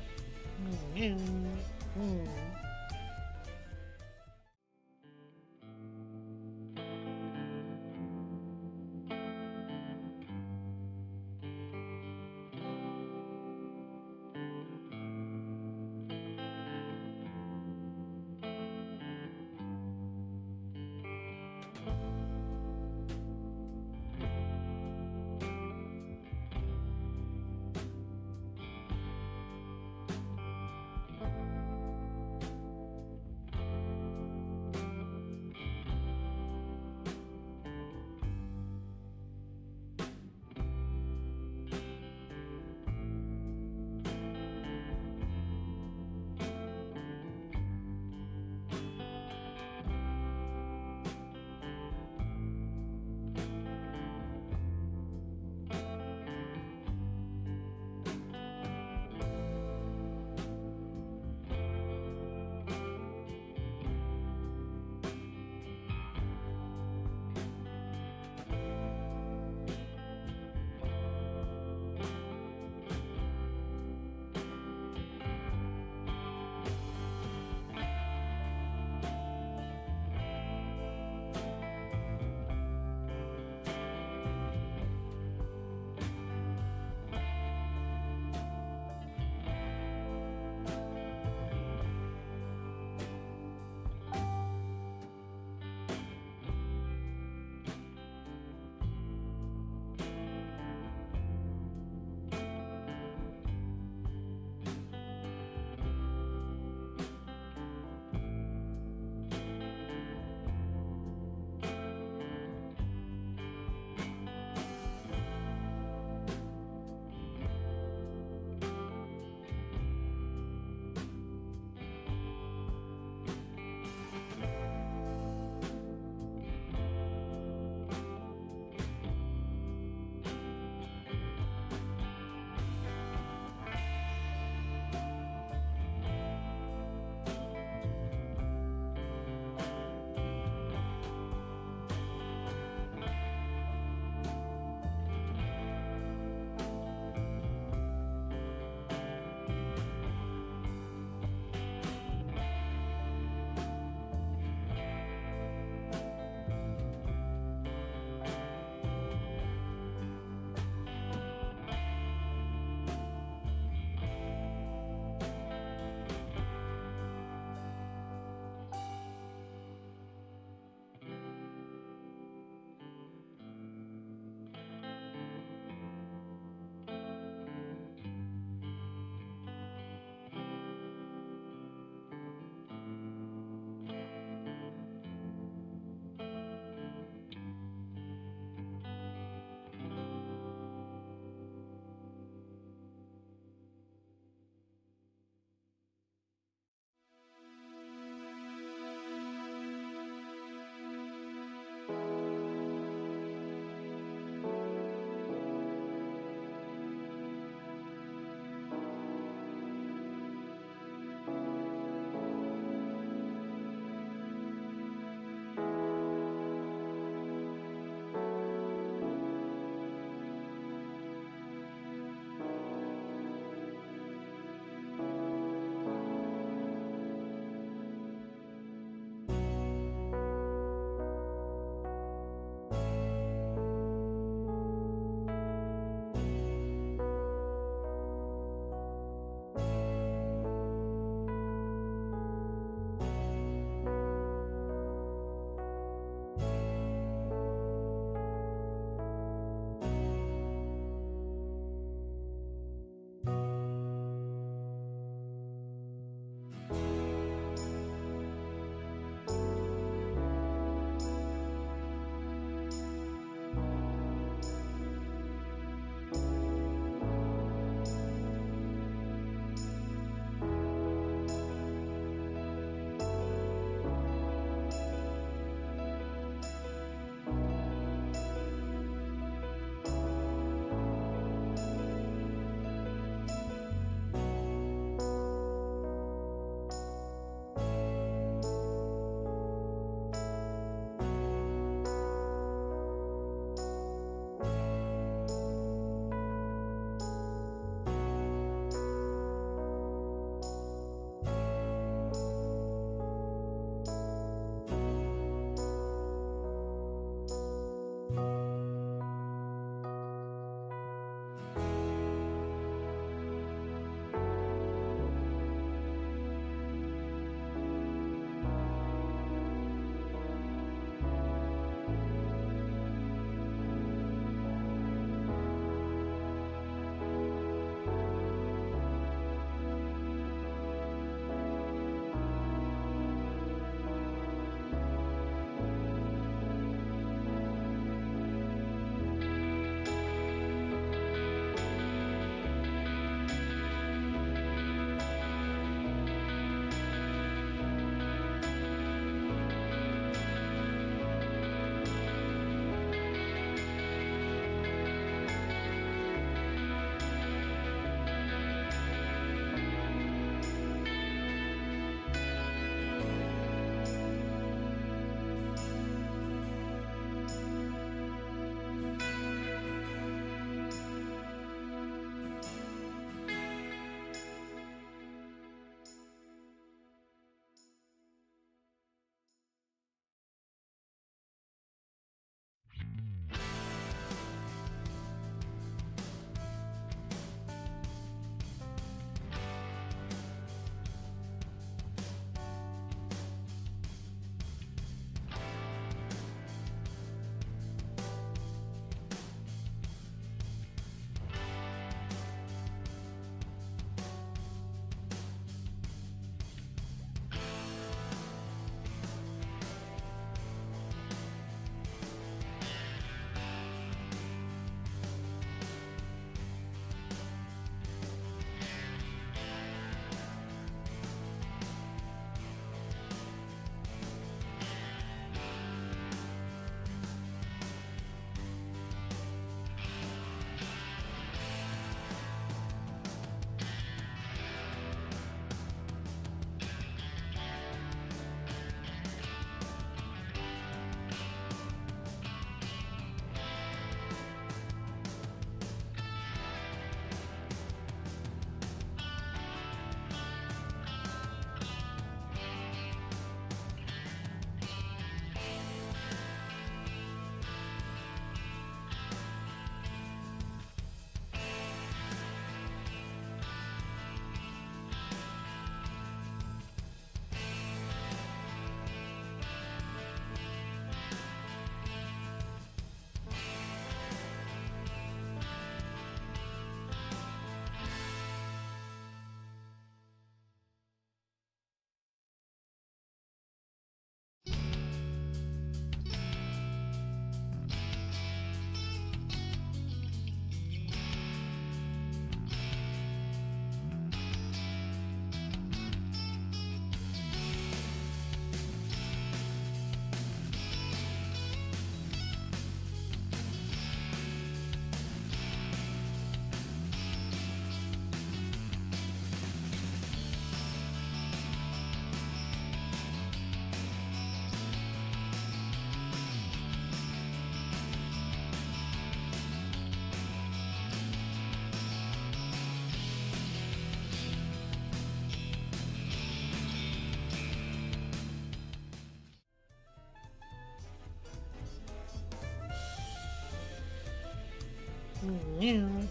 And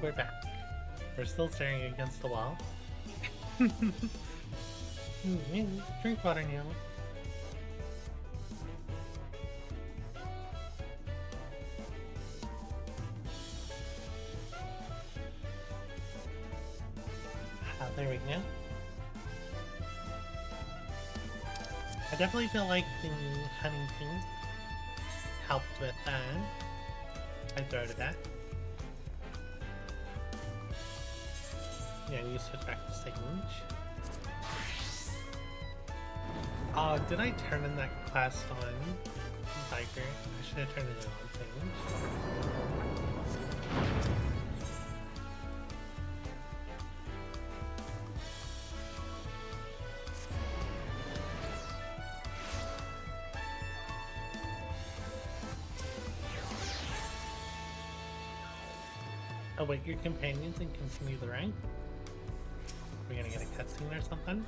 we're back. We're still staring against the wall. Drink water, Neil. There we go. I definitely feel like the Huntington helped with that. I throw to that. Yeah, you switch back to stage. Oh, did I turn in that class on Viper? I should have turned it on stage. Await your companions and continue the rank. We're gonna get a cutscene or something.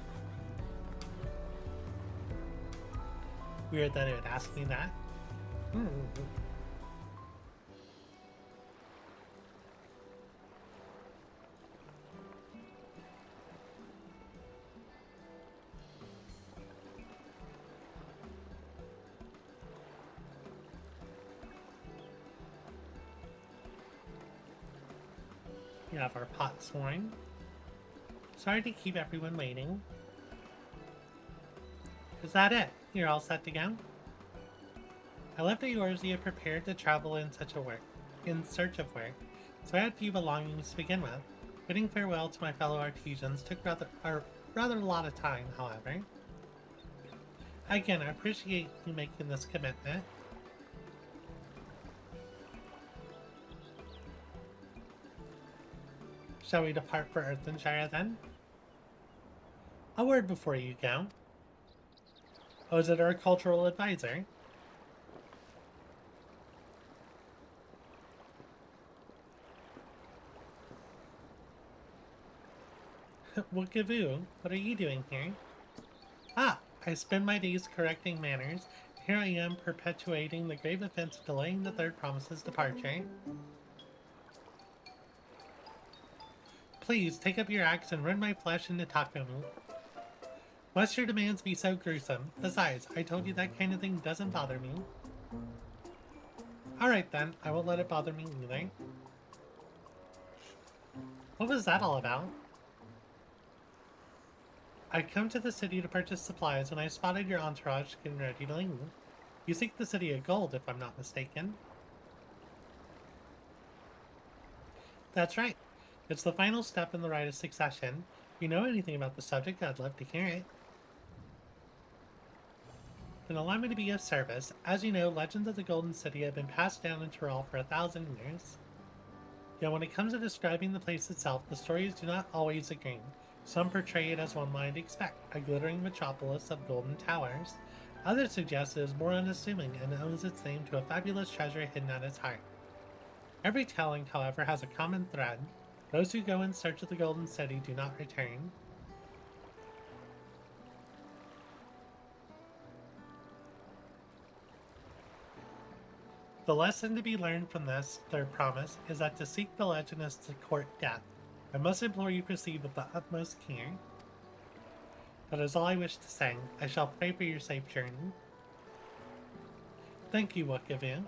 Weird that it would ask me that. We have our pot sworn. Sorry to keep everyone waiting. Is that it? You're all set to go? I left at yours you had prepared to travel in search of work, so I had few belongings to begin with. Bidding farewell to my fellow artisans took rather a lot of time, however. Again, I appreciate you making this commitment. Shall we depart for Earthenshire then? A word before you go. Oh, is it our cultural advisor? Wookavoo, what are you doing here? Ah, I spend my days correcting manners. Here I am perpetuating the grave offense of delaying the third promise's departure. Please, take up your axe and rend my flesh into taco meat. Must your demands be so gruesome? Besides, I told you that kind of thing doesn't bother me. Alright then, I won't let it bother me either. What was that all about? I'd come to the city to purchase supplies when I spotted your entourage getting ready to leave. You seek the city of gold, if I'm not mistaken. That's right. It's the final step in the rite of succession. If you know anything about the subject, I'd love to hear it. Then allow me to be of service. As you know, legends of the Golden City have been passed down in Tyrell for 1,000 years. Yet when it comes to describing the place itself, the stories do not always agree. Some portray it as one might expect, a glittering metropolis of golden towers. Others suggest it is more unassuming and owes its name to a fabulous treasure hidden at its heart. Every telling, however, has a common thread. Those who go in search of the Golden City do not return. The lesson to be learned from this third promise is that to seek the legend is to court death. I must implore you proceed with the utmost care. That is all I wish to say. I shall pray for your safe journey. Thank you, Wookavoo.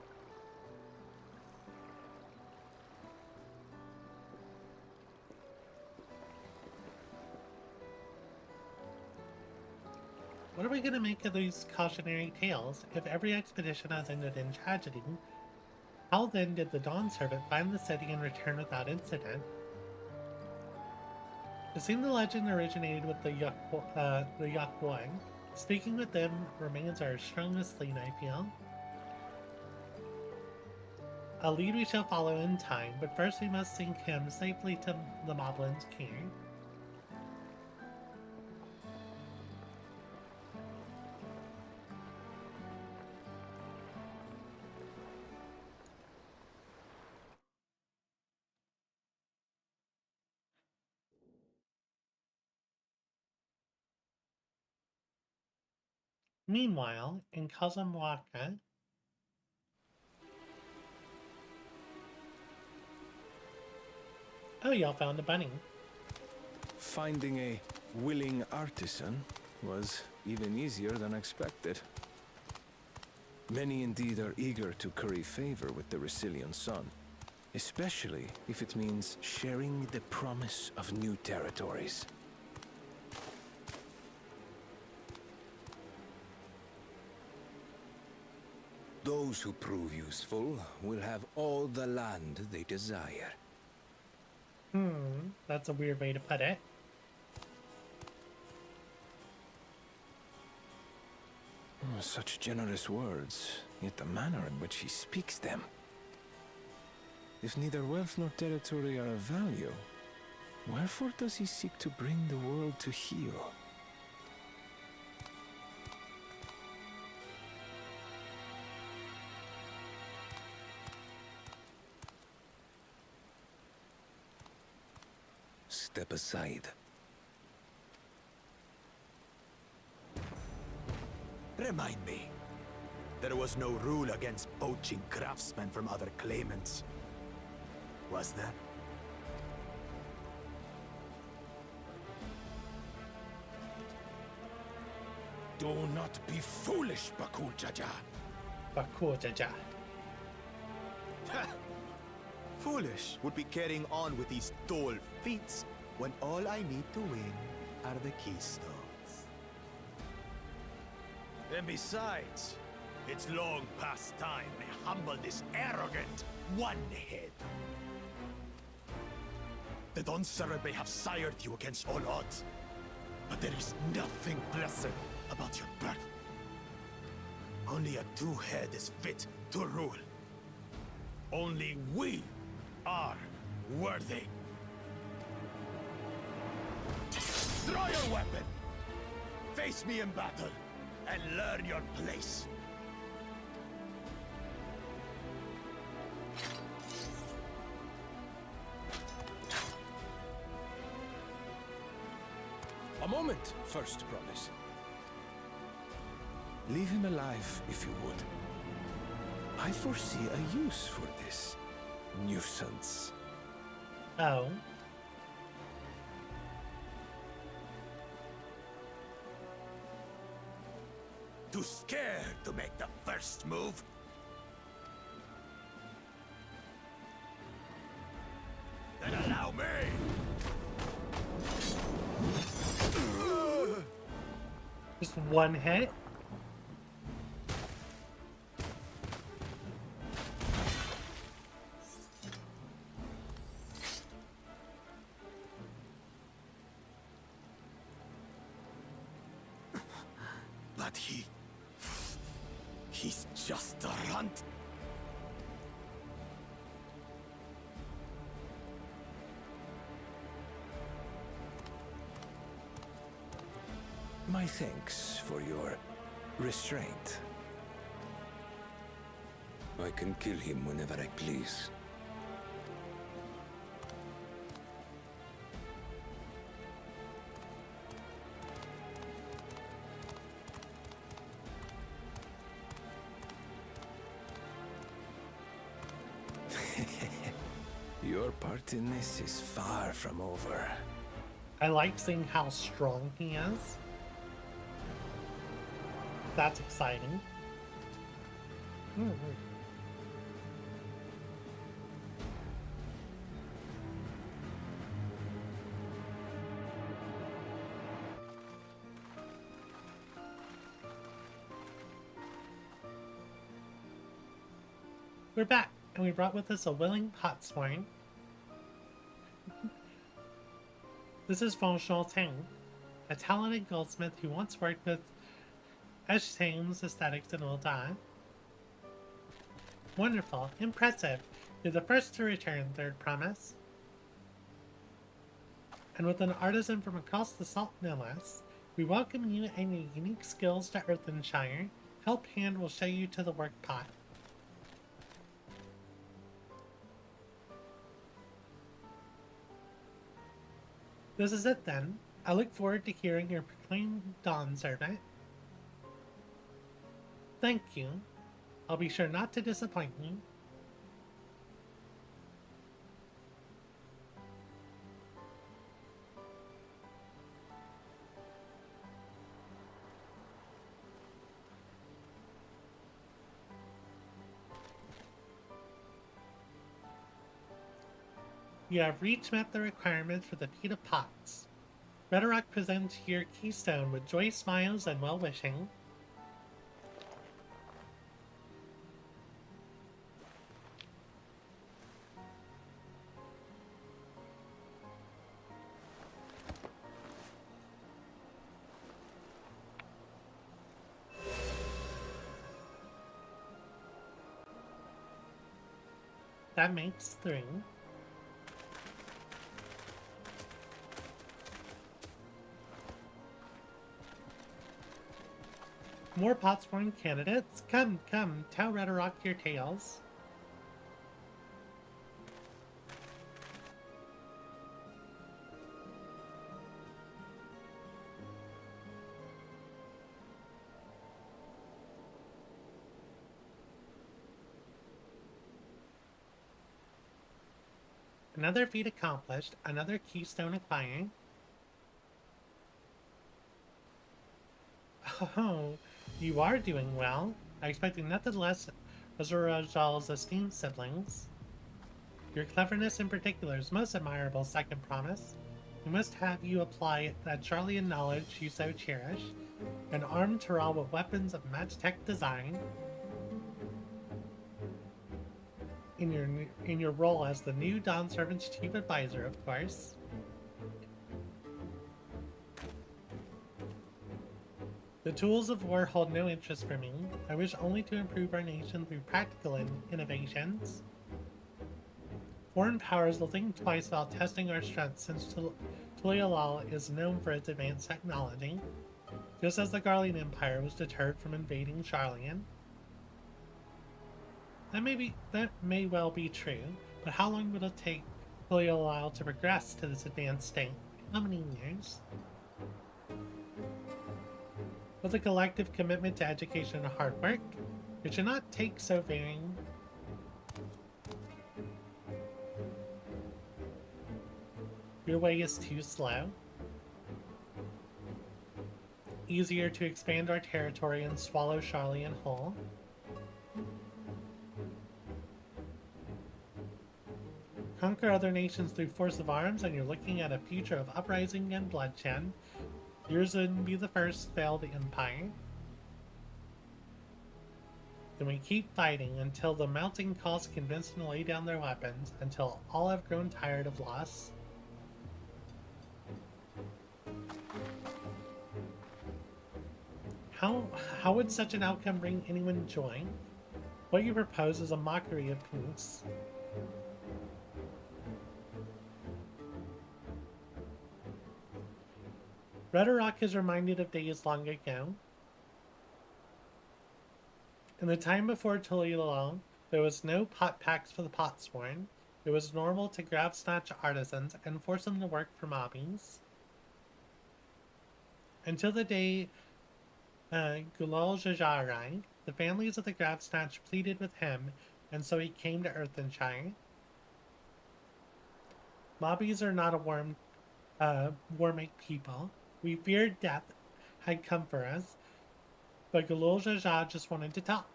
What are we going to make of these cautionary tales? If every expedition has ended in tragedy, how then did the Dawn Servant find the city and return without incident? It seemed the legend originated with the Yakwoi. Speaking with them remains our strongest lead, I feel. A lead we shall follow in time, but first we must sink him safely to the Moblin's care. Meanwhile, in Kazamwaka, Oh, y'all found a bunny. Finding a willing artisan was even easier than expected. Many indeed are eager to curry favor with the Resilient Sun, especially if it means sharing the promise of new territories. Those who prove useful will have all the land they desire. That's a weird way to put it. Such generous words, yet the manner in which he speaks them. If neither wealth nor territory are of value, wherefore does he seek to bring the world to heel? Step aside. Remind me. There was no rule against poaching craftsmen from other claimants. Was there? Do not be foolish, Bakul Jaja. Bakul Jaja. Foolish would be carrying on with these dull feats when all I need to win are the keystones. And besides, it's long past time I humble this arrogant one-head. The Dawntrail may have sired you against all odds, but there is nothing blessed about your birth. Only a two-head is fit to rule. Only we are worthy. Draw your weapon! Face me in battle, and learn your place. A moment, First Promise. Leave him alive, if you would. I foresee a use for this nuisance. Oh. Too scared to make the first move? Then allow me! Just one hit? But he's just a runt. My thanks for your restraint. I can kill him whenever I please. Your part in this is far from over. I like seeing how strong he is. That's exciting. We're back, and we brought with us a willing potsworn. This is Von Tang, a talented goldsmith who once worked with Eshtame's aesthetics and will die. Wonderful, impressive. You're the first to return, Third Promise. And with an artisan from across the salt no less, we welcome you and your unique skills to Earthenshire. Help Hand will show you to the work pot. This is it then. I look forward to hearing your proclaimed Dawn Servant. Thank you. I'll be sure not to disappoint you. You have reached met the requirements for the feat of pots. Red Rock presents your keystone with joy smiles and well-wishing. That makes 3. More Potsworn candidates? Come, come, tell Rhetoric your tales. Another feat accomplished, another keystone acquired. Oh, you are doing well. I expected nothing less as Rajal's esteemed siblings. Your cleverness in particular is most admirable, second promise. We must have you apply that Charlian knowledge you so cherish, and arm Terral with weapons of Magitech design. In your role as the new Dawn Servant's chief advisor, of course. The tools of war hold no interest for me. I wish only to improve our nation through practical innovations. Foreign powers will think twice about testing our strength, since Tuliolal is known for its advanced technology, just as the Garlean Empire was deterred from invading Charlian. That may well be true, but how long will it take Tuliolal to progress to this advanced state? How many years? With a collective commitment to education and hard work, it should not take so very. Your way is too slow. Easier to expand our territory and swallow Charlian whole. Conquer other nations through force of arms, and you're looking at a future of uprising and bloodshed. Yours wouldn't be the first failed empire. Then we keep fighting until the mounting calls convince them to lay down their weapons, until all have grown tired of loss. How would such an outcome bring anyone joy? What you propose is a mockery of peace. Rhetoric is reminded of days long ago. In the time before Tuliolal, there was no pot packs for the Potsworn. It was normal to grab snatch artisans and force them to work for mobbies. Until the day Gulal Jajar arrived, the families of the grab snatch pleaded with him, and so he came to Earthenshire. Mobbies are not a warmake people. We feared death had come for us, but Gulal Jajar just wanted to talk.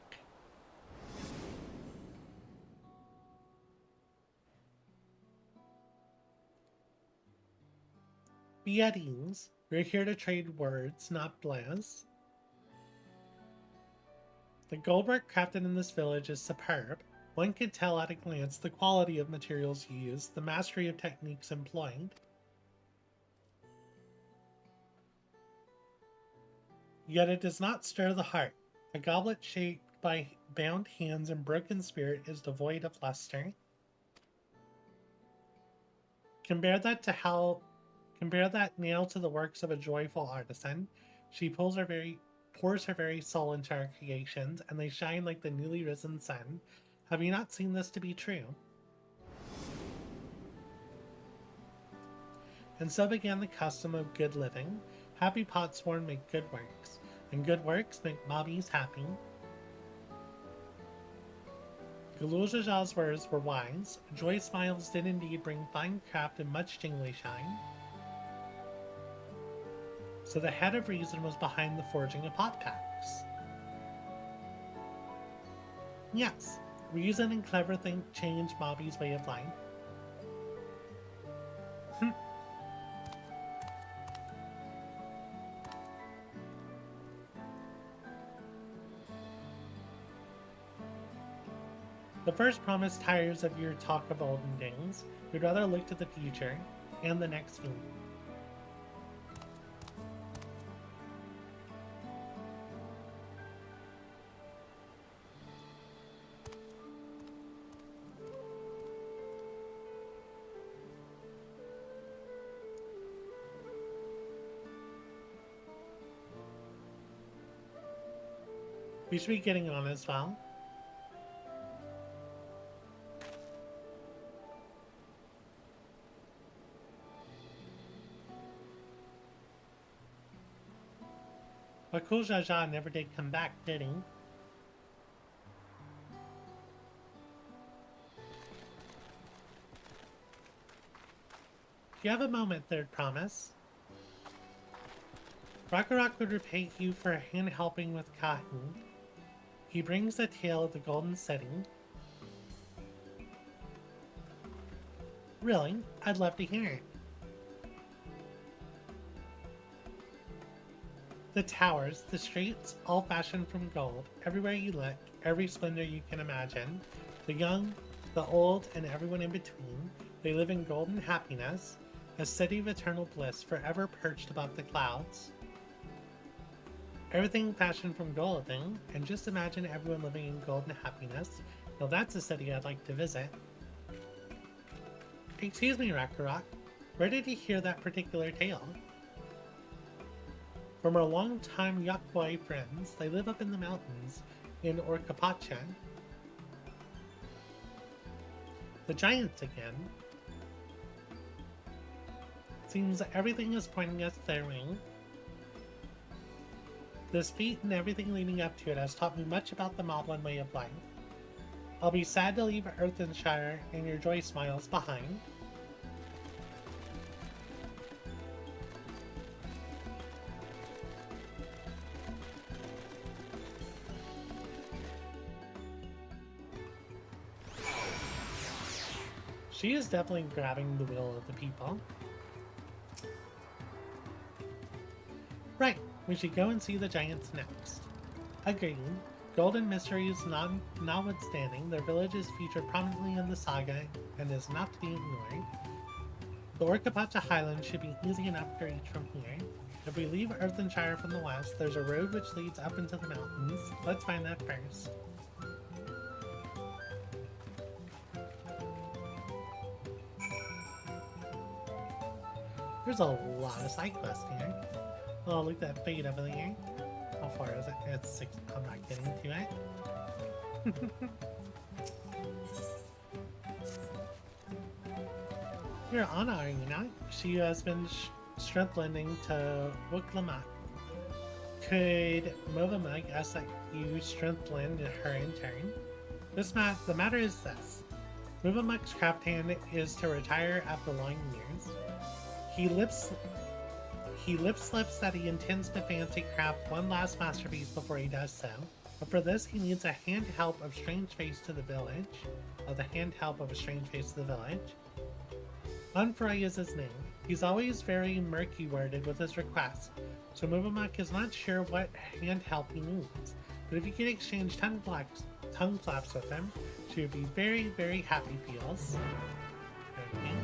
Be at ease. We're here to trade words, not blows. The goldwork crafted in this village is superb. One could tell at a glance the quality of materials used, the mastery of techniques employed. Yet it does not stir the heart. A goblet shaped by bound hands and broken spirit is devoid of luster. Compare that nail to the works of a joyful artisan. She pours her very soul into our creations, and they shine like the newly risen sun. Have you not seen this to be true? And so began the custom of good living. Happy Potsworn make good works, and good works make mobbies happy. Gulal Jajar's words were wise. Joy smiles did indeed bring fine craft and much jingly shine. So the head of reason was behind the forging of pot packs. Yes, reason and clever think change mobbies' way of life. The first promise tires of your talk of olden days. We'd rather look to the future and the next fiend. We should be getting on as well. But cool Jaja never did come back, did he? If you have a moment, third promise. Ragnarok would repay you for a hand helping with Kahu. He brings the tale of the Golden City. Really? I'd love to hear it. The towers, the streets, all fashioned from gold. Everywhere you look, every splendor you can imagine. The young, the old, and everyone in between. They live in golden happiness, a city of eternal bliss forever perched above the clouds. Everything fashioned from gold, eh? And just imagine everyone living in golden happiness. Now that's a city I'd like to visit. Excuse me, Ragnarok. Where did you hear that particular tale? From our long-time Yakboy friends, they live up in the mountains in Orcapacha. The giants again. Seems everything is pointing us their way. This feat and everything leading up to it has taught me much about the Moblin way of life. I'll be sad to leave Earthenshire and your joy smiles behind. She is definitely grabbing the will of the people. Right, we should go and see the giants next. Agreed. Golden mysteries notwithstanding, their village is featured prominently in the saga and is not to be ignored. The Orcapacha Highlands should be easy enough to reach from here. If we leave Earthenshire from the west, there's a road which leads up into the mountains. Let's find that first. There's a lot of side quests here. Oh, look at that fade over there. How far is it? It's 6. I'm not getting to it. You're Anna, are you not? She has been strength lending to Wuklamak. Could Movamug ask that you strength lend her in turn? The matter is this. Movamug's craft hand is to retire after long years. He lip-slips that he intends to fancy craft one last masterpiece before he does so, but for this he needs a hand help of strange face to the village. Unfroy is his name. He's always very murky-worded with his requests, so Movamuk is not sure what hand help he needs, but if you can exchange tongue flaps with him, she would be very, very happy, feels. Okay.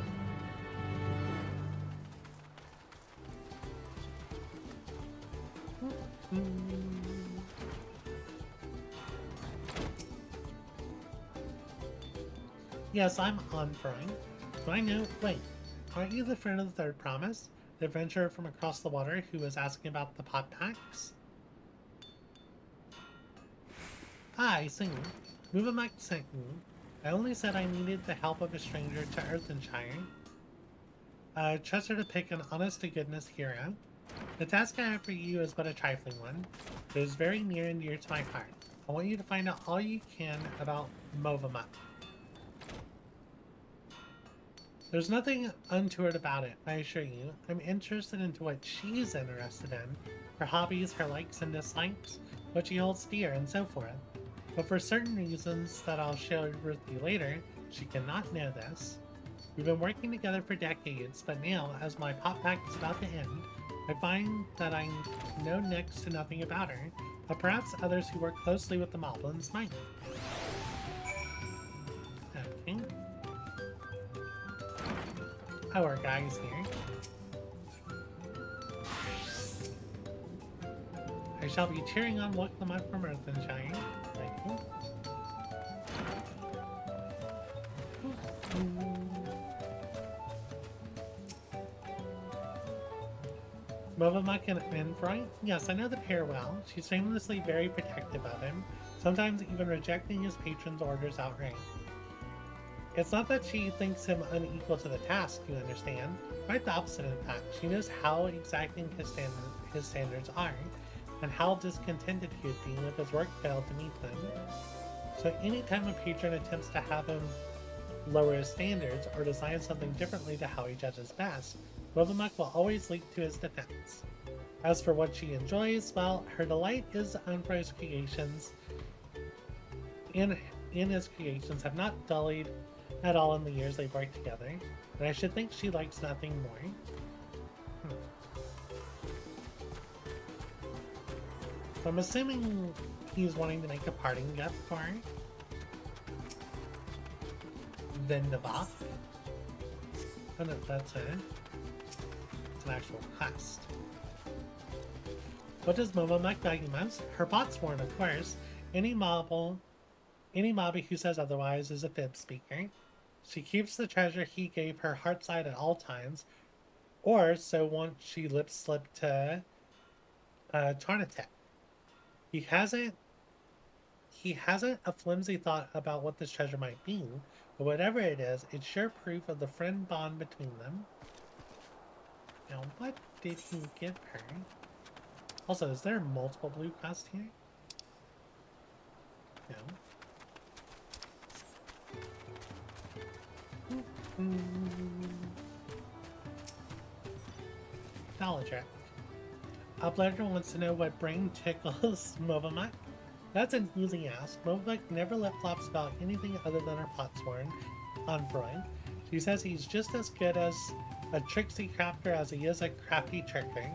Yes, I'm on Frying. Do I know? Wait, aren't you the friend of the third promise? The adventurer from across the water who was asking about the pot packs? Ah, I see. Movamuk sent me. I only said I needed the help of a stranger to Earthenshire. Trust her to pick an honest-to-goodness hero. The task I have for you is but a trifling one, but it is very near and dear to my heart. I want you to find out all you can about Movamuk. There's nothing untoward about it, I assure you. I'm interested into what she's interested in, her hobbies, her likes and dislikes, what she holds dear, and so forth. But for certain reasons that I'll share with you later, she cannot know this. We've been working together for decades, but now, as my pop pack is about to end, I find that I know next to nothing about her, but perhaps others who work closely with the Moblins might. our guys here. I shall be cheering on Look Them Up from Earth and Shine. Thank you. Movamuck and Envtuber? Yes, I know the pair well. She's famously very protective of him, sometimes even rejecting his patron's orders outright. It's not that she thinks him unequal to the task, you understand. Quite the opposite, in fact. She knows how exacting his standards are, and how discontented he would be if his work failed to meet them. So anytime a patron attempts to have him lower his standards or design something differently to how he judges best, Movamuck will always leap to his defense. As for what she enjoys, well, her delight is Envtuber's creations, and his creations have not dulled at all in the years they've worked together, and I should think she likes nothing more. So I'm assuming he's wanting to make a parting gift for Vtuber. Oh no, that's an actual quest. What does Movamuck value most? Her botsworn, of course. Any mobby who says otherwise is a fib speaker. She keeps the treasure he gave her heartside at all times, or so won't she lip slip to Tarnatek. He hasn't a flimsy thought about what this treasure might be, but whatever it is, it's sure proof of the friend bond between them. Now, what did he give her? Also, is there multiple blue quests here? No. Knowledge check. Uploader wants to know what brain tickles Movamuck. That's an easy ask. Movamuck never lip-flops about anything other than her botsworn, Envtuber. She says he's just as good as a tricksy crafter as he is a crafty tricker,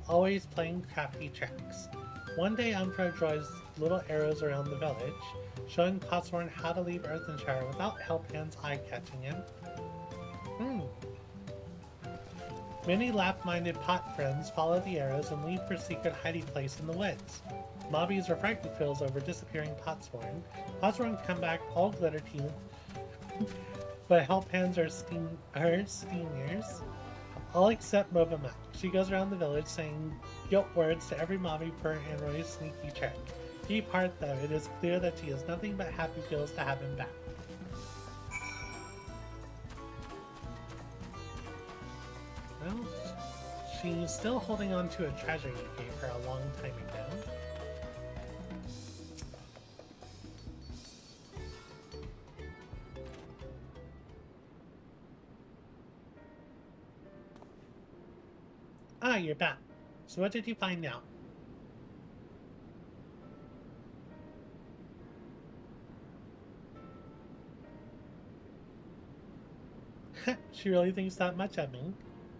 always playing crafty tricks. One day Envtuber draws little arrows around the village, showing botsworn how to leave Earthenshire without Helphand's eye catching him. Many lap-minded pot friends follow the arrows and leave for secret hiding place in the woods. Mobbies are frightened feels over disappearing botsworn. Botsworn come back all glitter teeth, but Helphands are steamers. All except Movamuck. She goes around the village saying guilt words to every mobby per Anroy's sneaky trick. Deep heart though, it is clear that she has nothing but happy feels to have him back. Well, she's still holding on to a treasure you gave her a long time ago. Ah, you're back. So what did you find out? She really thinks that much of me.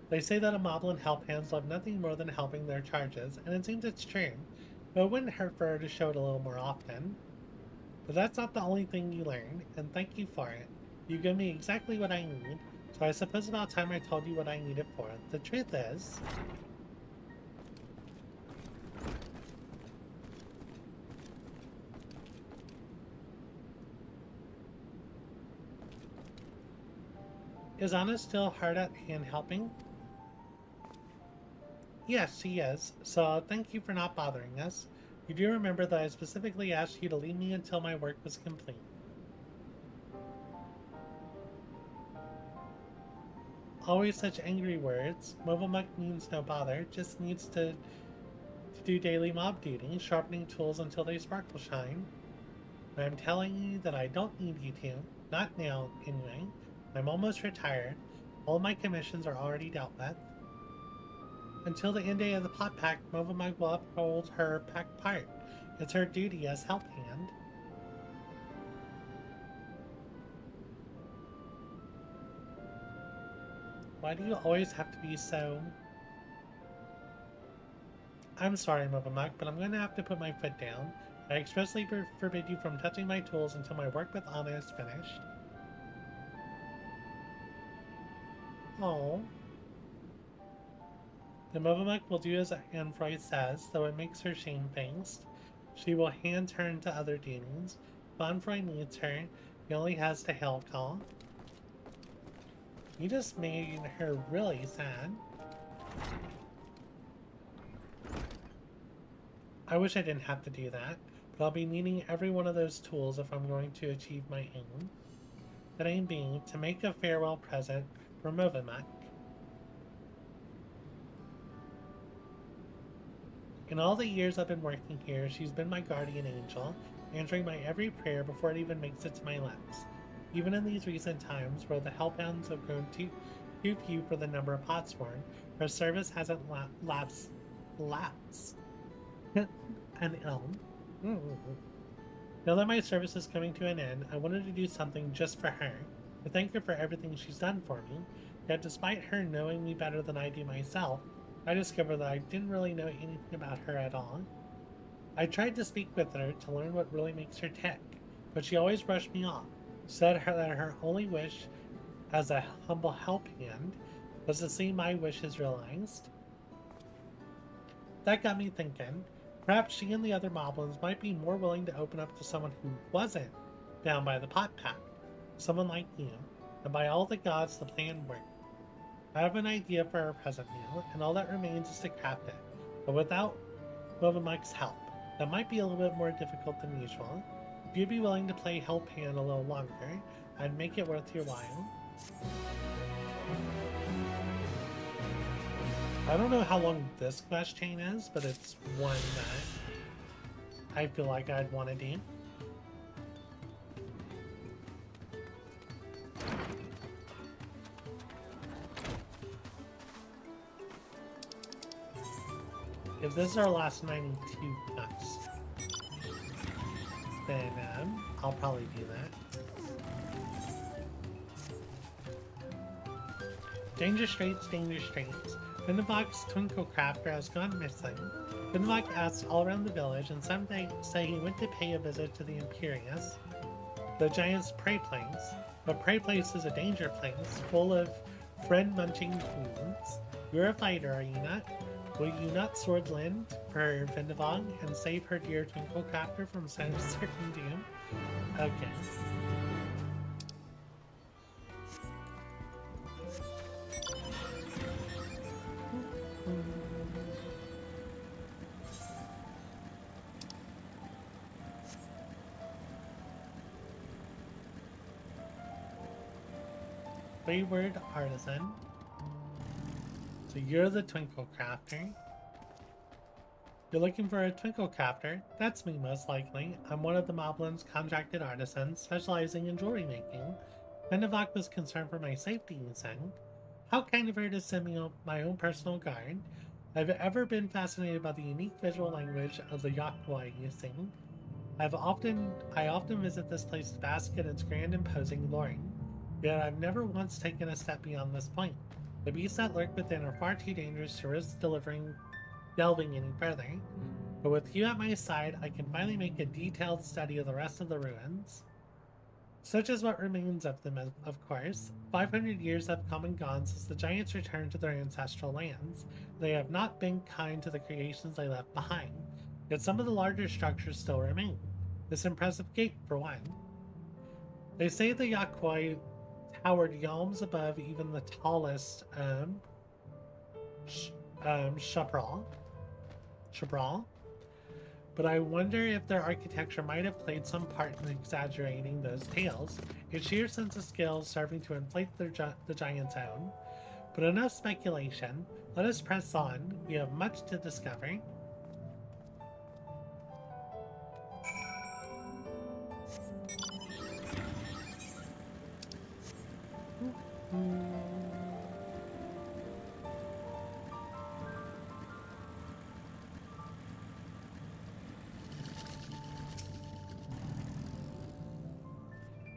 They say that a moblin Helphands love nothing more than helping their charges, and it seems it's true, but it wouldn't hurt for her to show it a little more often. But that's not the only thing you learned, and thank you for it. You give me exactly what I need, so I suppose about time I told you what I needed for it. The truth is... Is Anna still hard at hand helping? Yes, she is, so thank you for not bothering us. You do remember that I specifically asked you to leave me until my work was complete. Always such angry words. Movamuck means no bother, just needs to do daily mob duty, sharpening tools until they sparkle shine. And I'm telling you that I don't need you to. Not now, anyway. I'm almost retired. All my commissions are already dealt with. Until the end day of the pot pack, Movamuck will uphold her pack part. It's her duty as help hand. Why do you always have to be so... I'm sorry, Movamuck, but I'm going to have to put my foot down. I expressly forbid you from touching my tools until my work with Anna is finished. Oh. The Movamuck will do as Anfroy says, though it makes her shamefaced. She will hand turn to other demons. If Anfroy needs her, he only has to hail call. You just made her really sad. I wish I didn't have to do that, but I'll be needing every one of those tools if I'm going to achieve my aim. That aim being to make a farewell present for Movamuck. In all the years I've been working here, she's been my guardian angel, answering my every prayer before it even makes it to my lips. Even in these recent times, where the Hellbounds have grown too few for the number of pots worn, her service hasn't lapsed. An elm. Now that my service is coming to an end, I wanted to do something just for her, to thank her for everything she's done for me. Yet despite her knowing me better than I do myself, I discovered that I didn't really know anything about her at all. I tried to speak with her to learn what really makes her tick, but she always brushed me off, said that her only wish as a humble helping hand was to see my wishes realized. That got me thinking, perhaps she and the other moblins might be more willing to open up to someone who wasn't bound by the pot pact, someone like you, and by all the gods the plan worked. I have an idea for our present meal, and all that remains is to craft it, but without Movamuck's help. That might be a little bit more difficult than usual. If you'd be willing to play help hand a little longer, I'd make it worth your while. I don't know how long this quest chain is, but it's one that I feel like I'd want to do. If this is our last 92 quests, then I'll probably do that. Danger Straits, Danger Straits. Vinavok's Twinkle Crafter has gone missing. Vinavok asks all around the village, and some say he went to pay a visit to the Imperious, the Giant's prey place. But prey place is a danger place, full of friend-munching fiends. You're a fighter, are you not? Will you not sword lend for Vinavok and save her dear Twinkle Crafter from certain doom? Okay. Wayward Artisan. So you're the Twinkle Crafter. You're looking for a Twinkle Crafter? That's me most likely. I'm one of the Moblin's contracted artisans specializing in jewelry making. Vinavok was concerned for my safety, you said. How kind of her to send me my own personal guard. I've ever been fascinated by the unique visual language of the Yakwai you sing. I often visit this place to bask in its grand imposing glory. Yet I've never once taken a step beyond this point. The beasts that lurk within are far too dangerous to risk delving any further. But with you at my side, I can finally make a detailed study of the rest of the ruins. Such is what remains of them, of course. 500 years have come and gone since the giants returned to their ancestral lands. They have not been kind to the creations they left behind. Yet some of the larger structures still remain. This impressive gate, for one. They say the Yakwai towered yalms above even the tallest Chabral. But I wonder if their architecture might have played some part in exaggerating those tales, a sheer sense of skill serving to inflate the giant's own. But enough speculation. Let us press on. We have much to discover.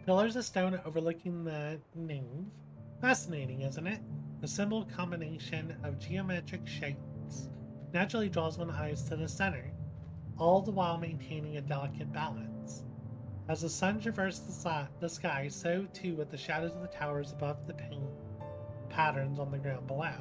Pillars of stone overlooking the Nyall. Fascinating, isn't it? The simple combination of geometric shapes naturally draws one's eyes to the center, all the while maintaining a delicate balance. As the sun traverses the sky, so too with the shadows of the towers above the patterns on the ground below.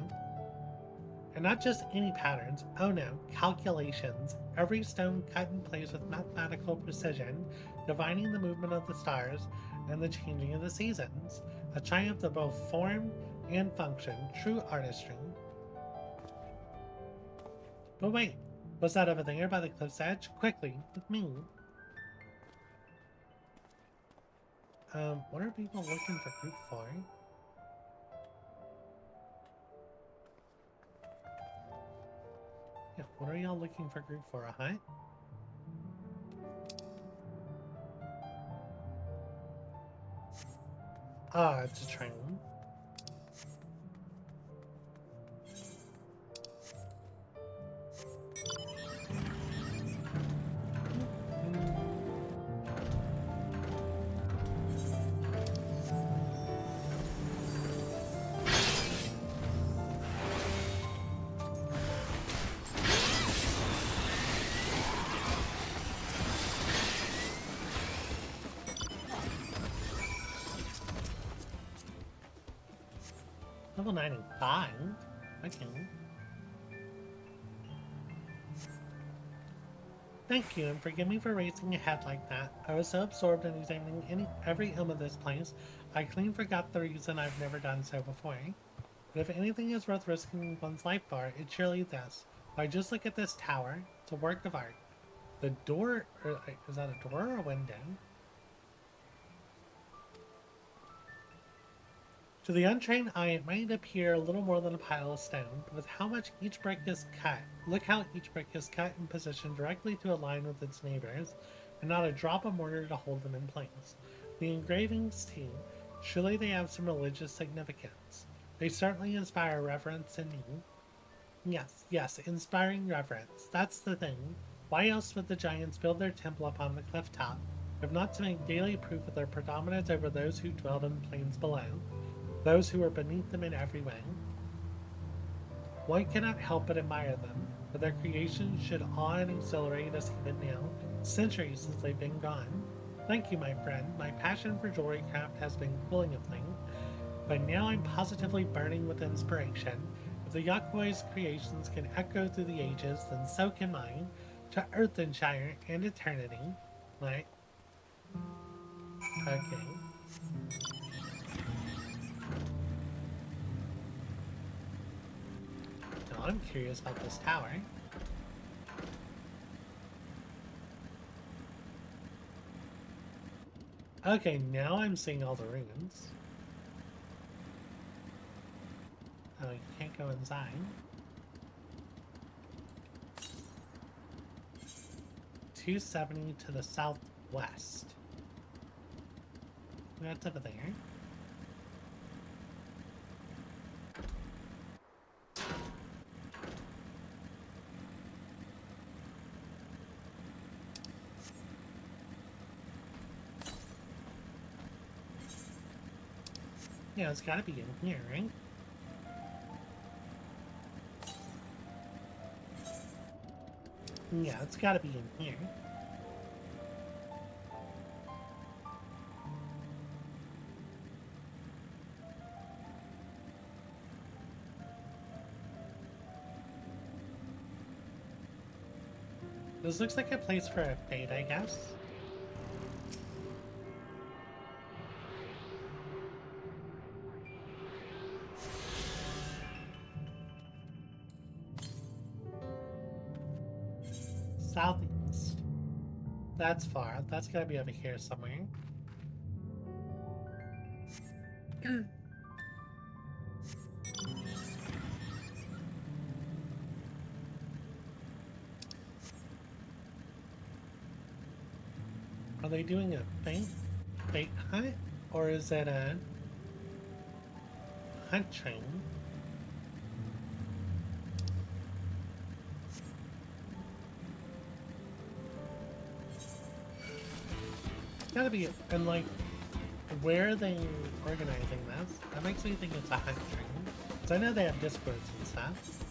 And not just any patterns, oh no, calculations. Every stone cut in place with mathematical precision, divining the movement of the stars and the changing of the seasons. A triumph of both form and function, true artistry. But wait, was that over there by the cliff's edge? Quickly, with me. What are people looking for group for? Yeah, what are y'all looking for group for, a hut? Ah, it's a train. Level 95? Okay. Thank you, and forgive me for racing ahead like that. I was so absorbed in examining every elm of this place, I clean forgot the reason I've never done so before. But if anything is worth risking one's life for, it's surely this. Why, just look at this tower. It's a work of art. The door, is that a door or a window? To the untrained eye, it might appear a little more than a pile of stone, but with how much each brick is cut, look how each brick is cut and positioned directly to align with its neighbors, and not a drop of mortar to hold them in place. The engravings, too, surely they have some religious significance. They certainly inspire reverence in me. Yes, inspiring reverence. That's the thing. Why else would the giants build their temple upon the cliff top, if not to make daily proof of their predominance over those who dwelled in the plains below? Those who are beneath them in every way. One cannot help but admire them, for their creation should awe and exhilarate us even now, centuries since they've been gone. Thank you, my friend. My passion for jewelry craft has been cooling of late, but now I'm positively burning with inspiration. If the Yakuoi's creations can echo through the ages, then so can mine, to Earthenshire and eternity. Right? Okay. I'm curious about this tower. Okay, now I'm seeing all the ruins. Oh, you can't go inside. $270 to the southwest. That's over there. Yeah, it's gotta be in here, right? Yeah, it's gotta be in here. This looks like a place for a fate, I guess. Southeast. That's far. That's gotta be over here somewhere. Are they doing a fate hunt? Or is it a hunt train? Gotta be, and like, where are they organizing this? That makes me think it's a hunt train. Because I know they have discords and stuff.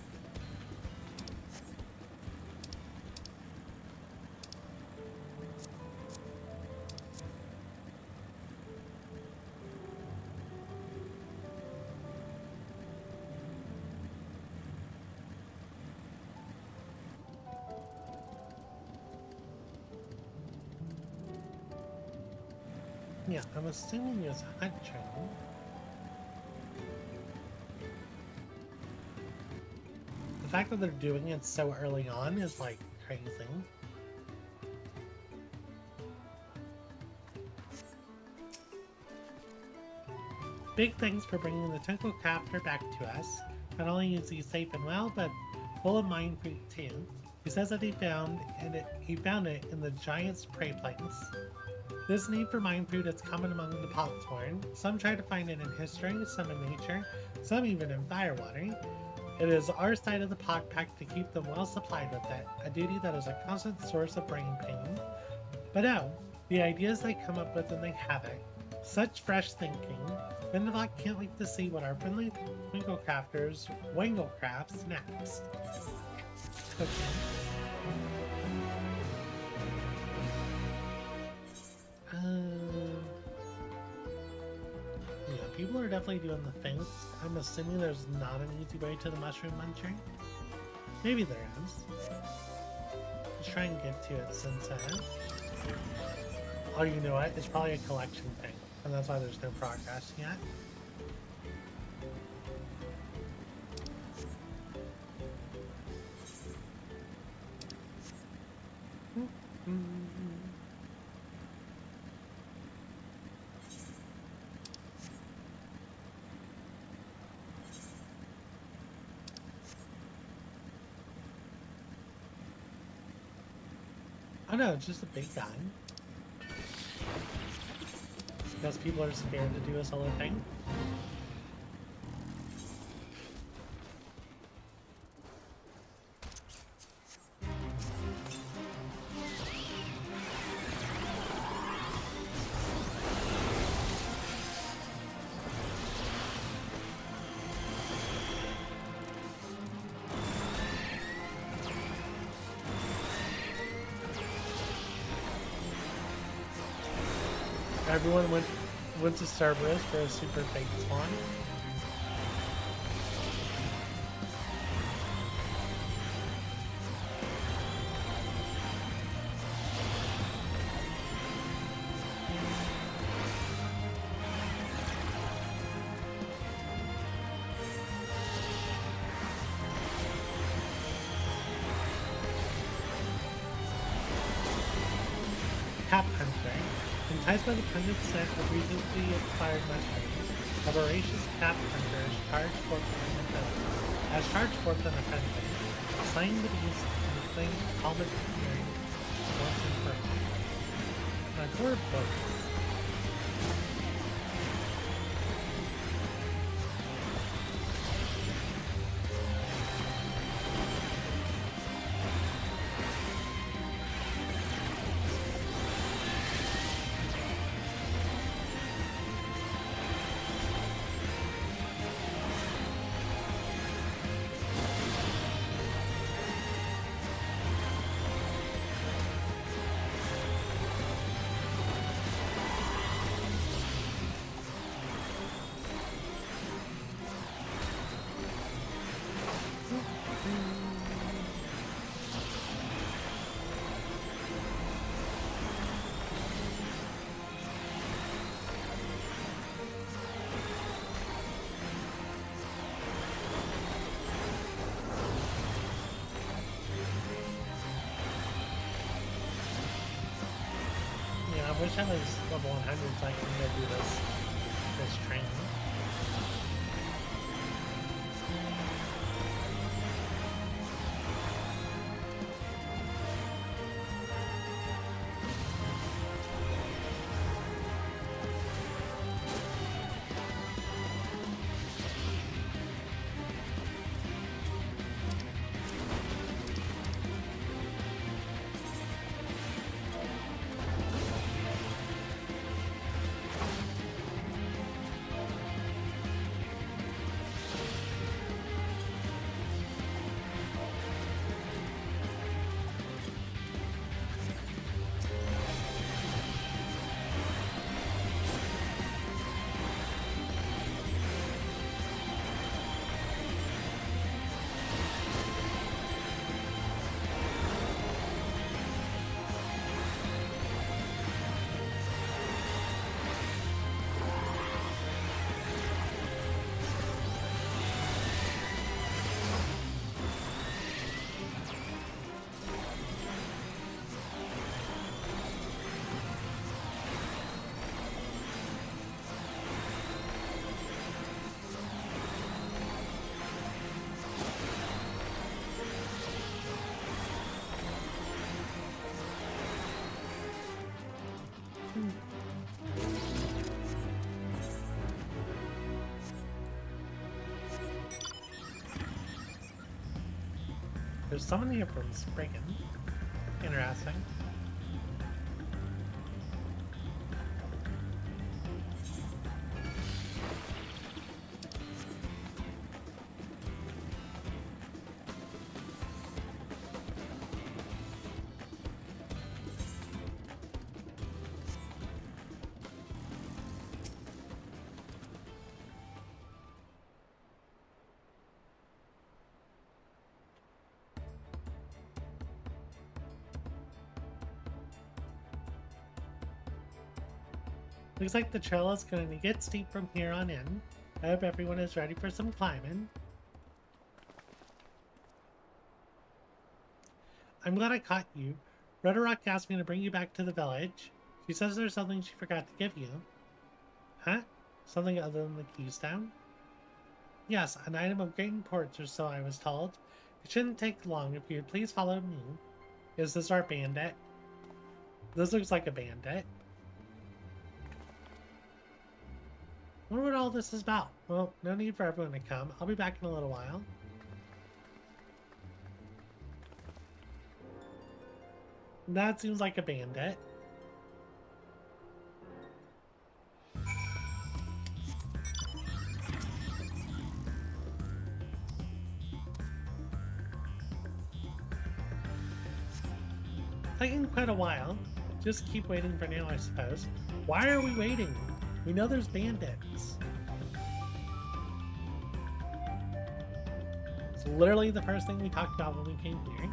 Yeah, I'm assuming it's hunting. The fact that they're doing it so early on is like crazy. Big thanks for bringing the tentacle captor back to us. Not only is he safe and well, but full of mind fruit too. He says that he found it in the giant's prey plains. This need for mind fruit is common among the poxborn. Some try to find it in history, some in nature, some even in firewater. It is our side of the Pock Pack to keep them well supplied with it, a duty that is a constant source of brain pain. But oh, the ideas they come up with when they have it. Such fresh thinking. Vindelbach can't wait to see what our friendly Winklecrafters crafts next. Okay. Yeah, people are definitely doing the things. I'm assuming there's not an easy way to the mushroom muncher. Maybe there is. Let's try and get to it since oh, you know what? It's probably a collection thing, and that's why there's no progress yet. Oh no, it's just a big guy. Because people are scared to do a solo thing. Everyone went to Cerberus for a super fake spawn. Cap Hunter. Enticed by the pungent scent of recently acquired mushrooms, a voracious cap hunter is charged forth an offending, slaying the beast and claiming helmet appearing once and for all. My poor boats. I wish I was level 100 so I can go do this training. There's someone here from Spriggan. Interesting. Looks like the trail is going to get steep from here on in. I hope everyone is ready for some climbing. I'm glad I caught you. Rhetoric asked me to bring you back to the village. She says there's something she forgot to give you. Huh? Something other than the keystone? Yes, an item of great importance, or so I was told. It shouldn't take long if you'd please follow me. Is this our bandit? This looks like a bandit. Wonder what all this is about. Well, no need for everyone to come. I'll be back in a little while. That seems like a bandit. Taking quite a while. Just keep waiting for now, I suppose. Why are we waiting? We know there's bandits. It's literally the first thing we talked about when we came here.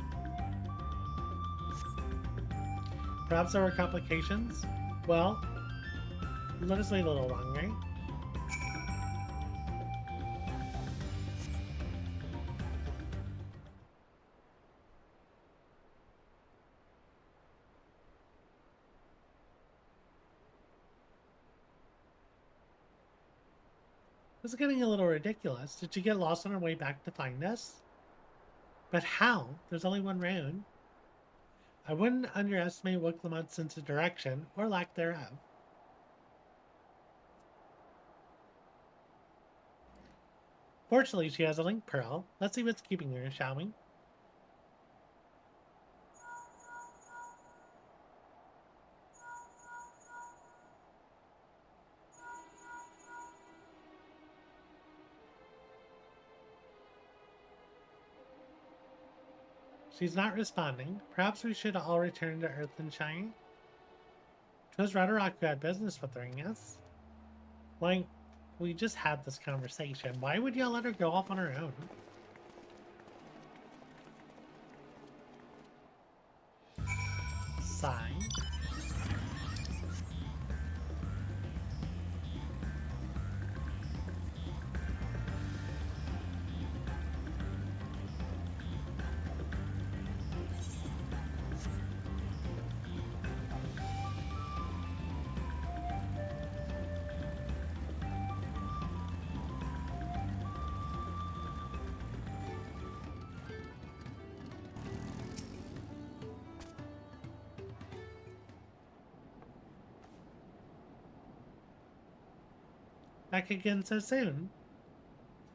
Perhaps there were complications? Well, let us wait a little longer. This is getting a little ridiculous. Did she get lost on her way back to find us? But how? There's only one road. I wouldn't underestimate Wicklamont's sense of direction, or lack thereof. Fortunately, she has a link pearl. Let's see what's keeping her, shall we? She's not responding. Perhaps we should all return to Earthenshire. 'Twas Rhetoric who had business with her, yes? Like, we just had this conversation. Why would y'all let her go off on her own? Sigh. Back again so soon?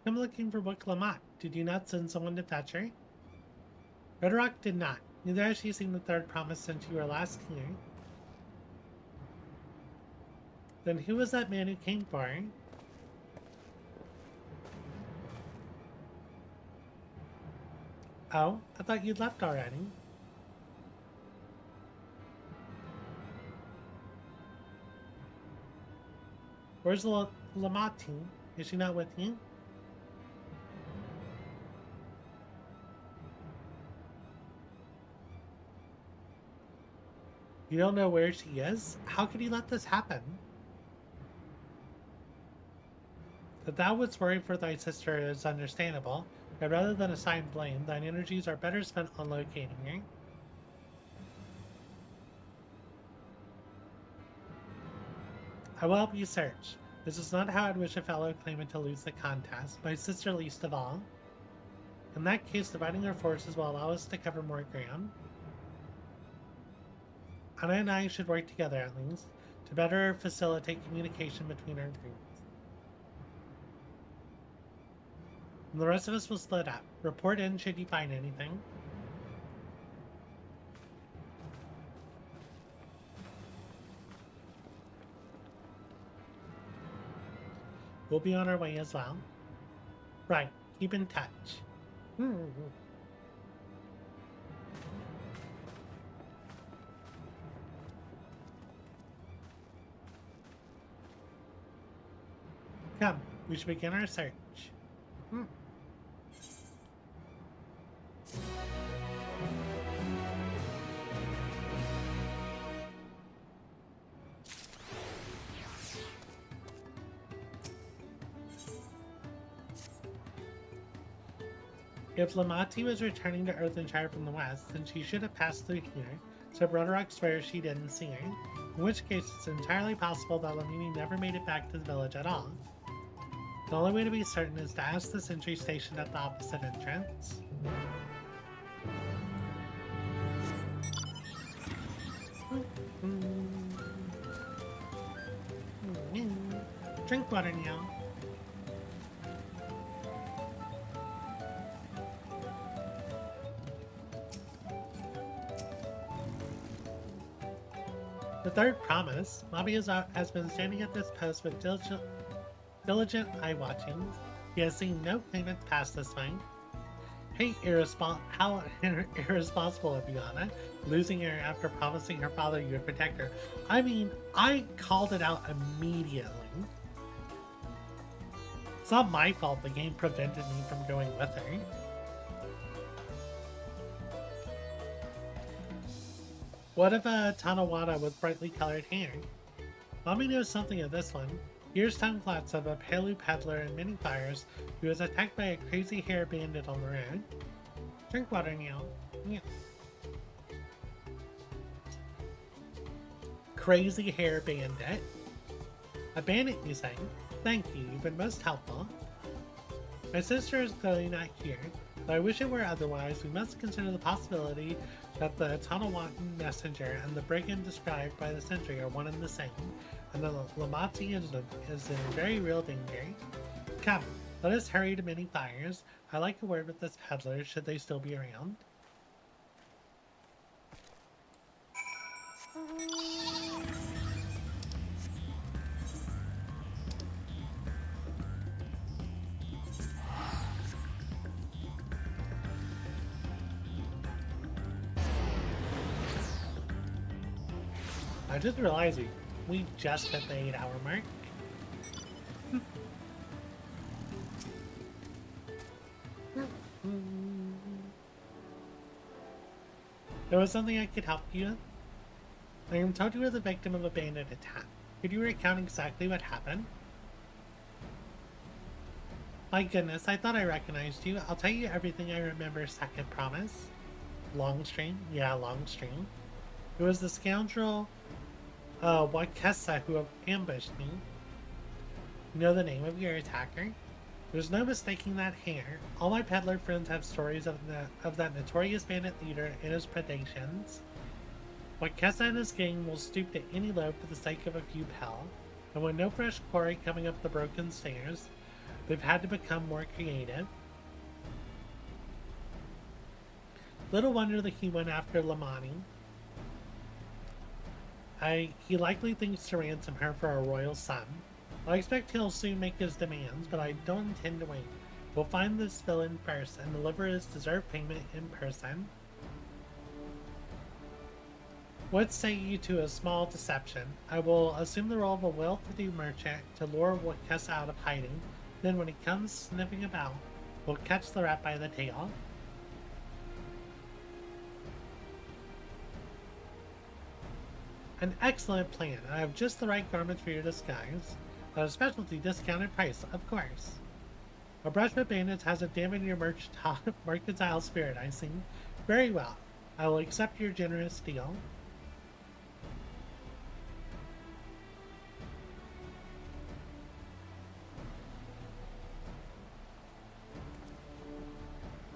I'm looking for Wicklamont. Did you not send someone to fetch her? Rhetoric did not. Neither has she seen the third promise since you were last here. Then who was that man who came for her? Oh, I thought you'd left already. Where's Lamati? Is she not with you? You don't know where she is? How could he let this happen? That thou wouldst worry for thy sister is understandable, but rather than assign blame, thine energies are better spent on locating her. I will help you search. This is not how I'd wish a fellow claimant to lose the contest, my sister least of all. In that case, dividing our forces will allow us to cover more ground. Anna and I should work together at least, to better facilitate communication between our groups. And the rest of us will split up. Report in should you find anything. We'll be on our way as well. Right, keep in touch. Come, we should begin our search. If Lamati was returning to Earthenshire from the west, then she should have passed through here, so Broderick swears she didn't see her, in which case it's entirely possible that Lamini never made it back to the village at all. The only way to be certain is to ask the sentry stationed at the opposite entrance. Drink water now. The third promise. Mobby has been standing at this post with diligent eye-watching. He has seen no claimants pass this way. Hey, how irresponsible of you, Anna, losing her after promising her father you would protect her. I mean, I called it out immediately. It's not my fault the game prevented me from going with her. What if a Tanawada with brightly colored hair? Mommy knows something of this one. Here's tongue flats of a Palu peddler in many fires who was attacked by a crazy hair bandit on the road. Drink water now. Yeah. Crazy hair bandit. A bandit, you say? Thank you, you've been most helpful. My sister is clearly not here, but I wish it were otherwise. We must consider the possibility that the Tanawatan messenger and the brigand described by the sentry are one and the same, and the Lamati is in very real danger. Come, let us hurry to many fires. I like a word with this peddler, should they still be around. I just realized we just hit the 8-hour mark. There was something I could help you with. I am told you were the victim of a bandit attack. Could you recount exactly what happened? My goodness, I thought I recognized you. I'll tell you everything I remember, second promise. Long stream? Yeah, long stream. It was the scoundrel Wakesa who ambushed me. You know the name of your attacker? There's no mistaking that hair. All my peddler friends have stories of that notorious bandit leader and his predations. Wakesa and his gang will stoop to any load for the sake of a few pel, and with no fresh quarry coming up the broken stairs, they've had to become more creative. Little wonder that he went after Lamani. He likely thinks to ransom her for a royal sum. I expect he'll soon make his demands, but I don't intend to wait. We'll find this villain first and deliver his deserved payment in person. What say you to a small deception? I will assume the role of a well-to-do merchant to lure Wakesa out of hiding. Then when he comes sniffing about, we'll catch the rat by the tail. An excellent plan. I have just the right garments for your disguise. At a specialty discounted price, of course. A brush with bandits has a damn your mercantile spirit, I see. Very well. I will accept your generous deal.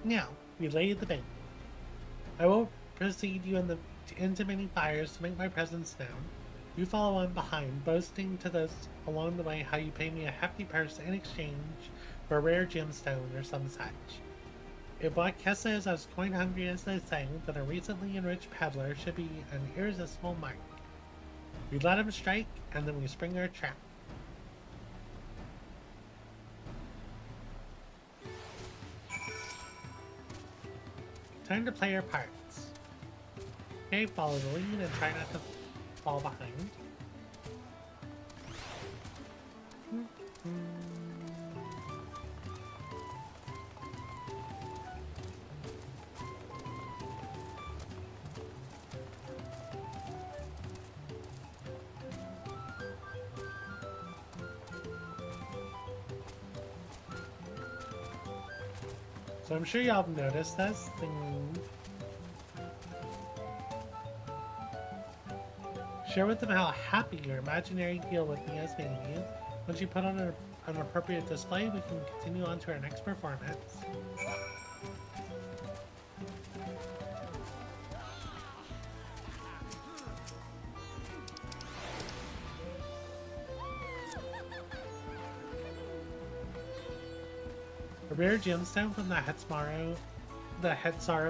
Now, we lay the bait. I will precede you into many fires to make my presence known. You follow on behind, boasting to those along the way how you pay me a hefty purse in exchange for a rare gemstone or some such. If Wakesa is as coin hungry as they say, then a recently enriched peddler should be an irresistible mark. We let him strike, and then we spring our trap. Time to play your parts. Okay, follow the lead and try not to fall behind. So I'm sure y'all have noticed this thing. Share with them how happy your imaginary deal with me has made you. Once you put on an appropriate display, we can continue on to our next performance. A rare gemstone from the Hetzaro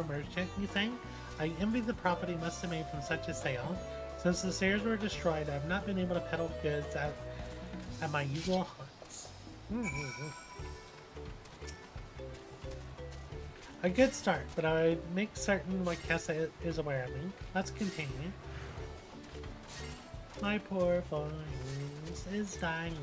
merchant, you think? I envy the profit he must have made from such a sale. Since the stairs were destroyed, I have not been able to peddle goods at my usual haunts. A good start, but I would make certain what Kessa is aware of me. Let's continue. My poor voice is dying.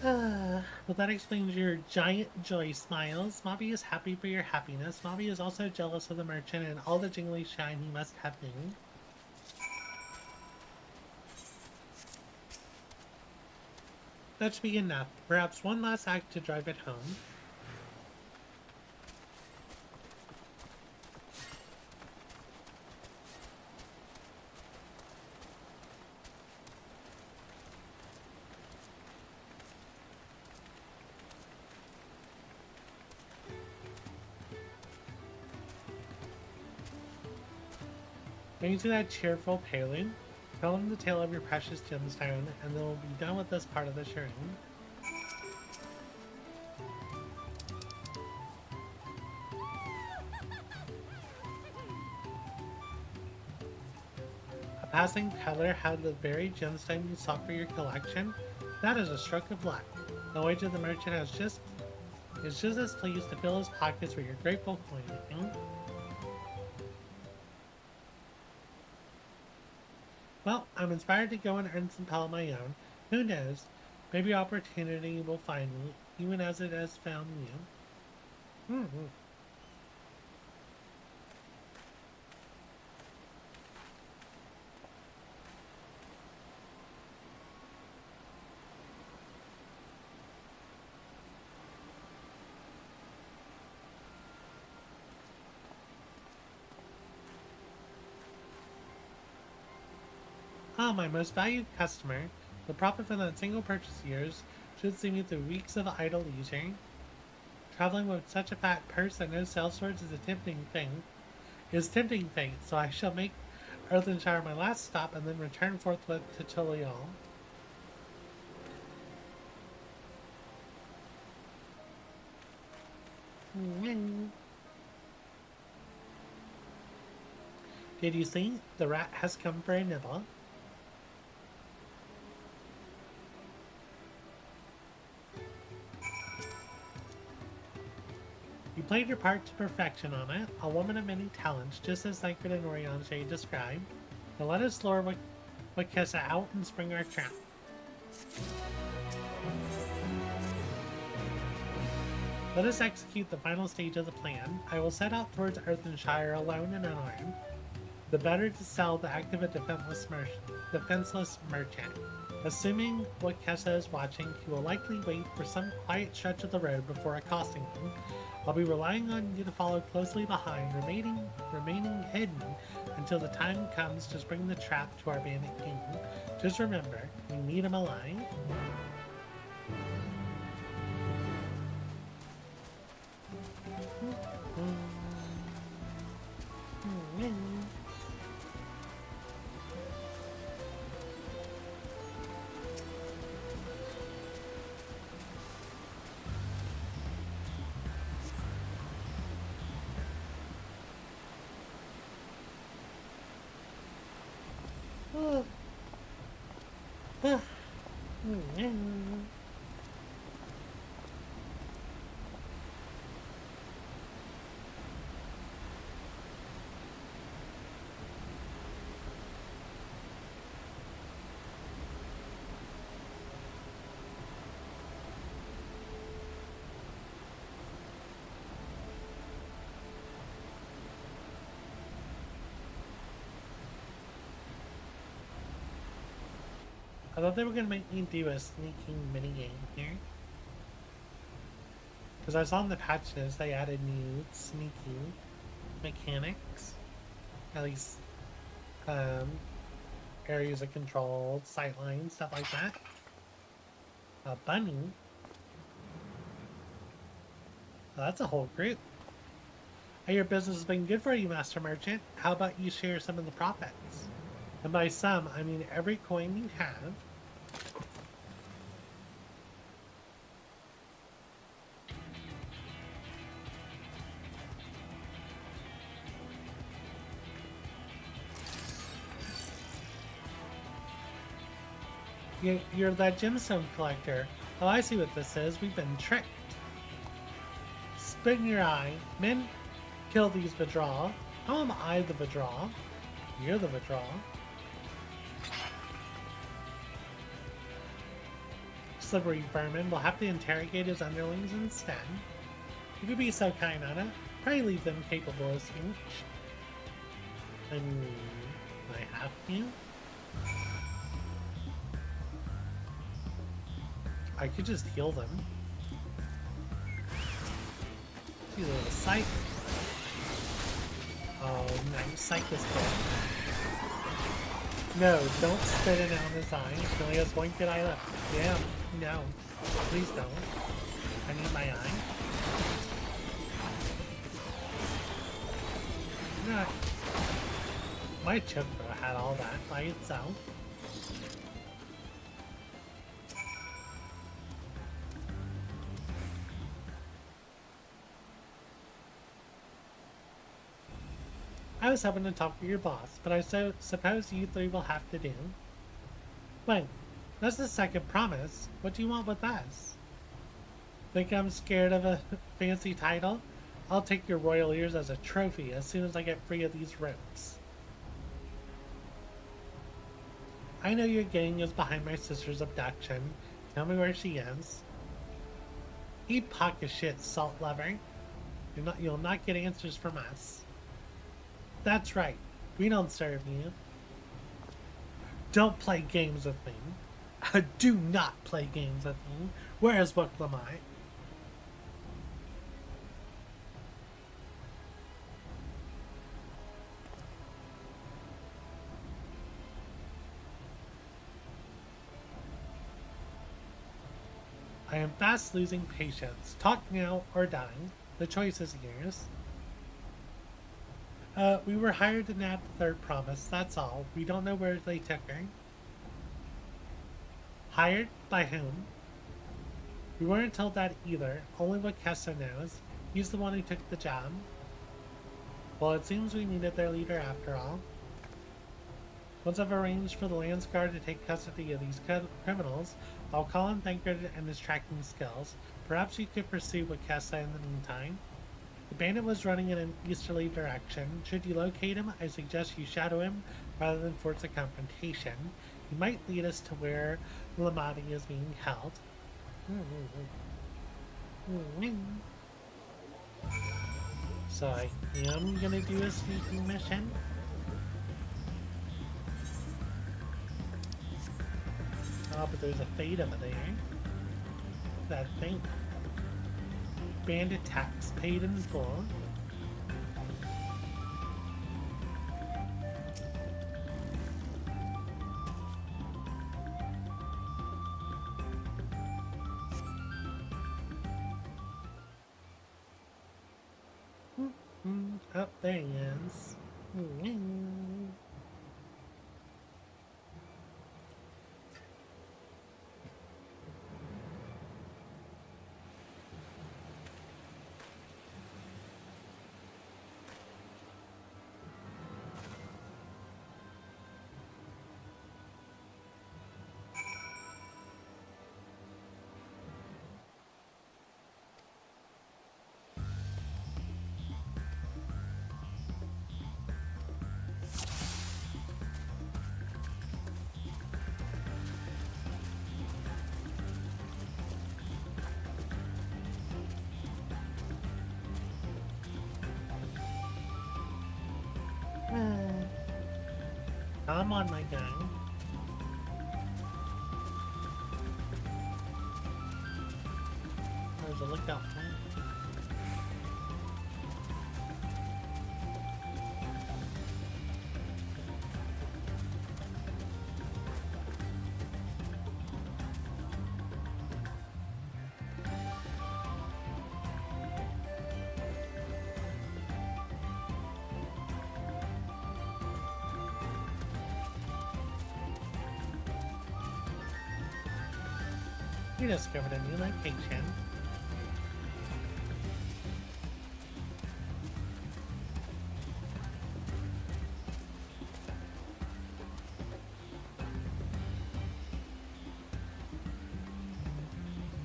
Well, that explains your giant joy smiles. Mobby is happy for your happiness. Mobby is also jealous of the merchant and all the jingly shine he must have gained. That should be enough. Perhaps one last act to drive it home. When you see that cheerful paling, tell him the tale of your precious gemstone, and then we'll be done with this part of the sharing. A passing peddler had the very gemstone you sought for your collection. That is a stroke of luck. The wage of the merchant is just as pleased to fill his pockets with your grateful coin. Well, I'm inspired to go and earn some pell of my own. Who knows? Maybe opportunity will find me, even as it has found you. Ah, my most valued customer. The profit from that single purchase of yours should see me through weeks of idle leisure. Traveling with such a fat purse that no sellswords is a tempting fate, so I shall make Earthenshire my last stop and then return forthwith to Chiliol. Did you see? The rat has come for a nibble. You played your part to perfection on it, a woman of many talents, just as Lyford and Orianche described. Now let us lure Wakessa out and spring our trap. Let us execute the final stage of the plan. I will set out towards Earthenshire alone and unarmed. The better to sell the active and defenseless merchant. Assuming Wakessa is watching, he will likely wait for some quiet stretch of the road before accosting him. I'll be relying on you to follow closely behind, remaining hidden until the time comes to bring the trap to our bandit king. Just remember, we need him alive. I thought they were gonna make me do a sneaking minigame here. Because I saw in the patches they added new sneaking mechanics. At least, areas of control, sightlines, stuff like that. A bunny? Well, that's a whole group. Hey, your business has been good for you, Master Merchant. How about you share some of the profits? And by some, I mean every coin you have. You're that gemstone collector. Oh, I see what this is. We've been tricked. Spit in your eye. Men, kill these Vdraw. How am I the Vdraw? You're the Vdraw. Slippery vermin. We'll have to interrogate his underlings instead. You could be so kind, Anna. Probably leave them capable of speech. I mean, I have to. I could just heal them. See a little psych. Oh, nice. Psych is good. No, don't spit it out his eye. He only has one good eye left. Yeah, no. Please don't. I need my eye. No. My Chokro had all that by itself. I was hoping to talk to your boss, but I suppose you three will have to do. Wait, that's the second promise. What do you want with us? Think I'm scared of a fancy title? I'll take your royal ears as a trophy as soon as I get free of these ropes. I know your gang is behind my sister's abduction. Tell me where she is. Eat pocket shit, salt lover. You'll not get answers from us. That's right. We don't serve you. Don't play games with me. Do not play games with me. Where is Book Lamai? I am fast losing patience. Talk now or die. The choice is yours. We were hired to nab the third promise, that's all. We don't know where they took her. Hired? By whom? We weren't told that either. Only what Kessa knows. He's the one who took the job. Well, it seems we needed their leader after all. Once I've arranged for the Lands Guard to take custody of these criminals, I'll call in Thancred and his tracking skills. Perhaps you could pursue Wakessa in the meantime. The bandit was running in an easterly direction. Should you locate him, I suggest you shadow him rather than force a confrontation. He might lead us to where Lamati is being held. So I am gonna do a sneaking mission. Oh, but there's a fade over there. That thing. Bandit tax paid in full. Oh, there he is. Come on, my guy. There's a lookout point. You discovered a new location.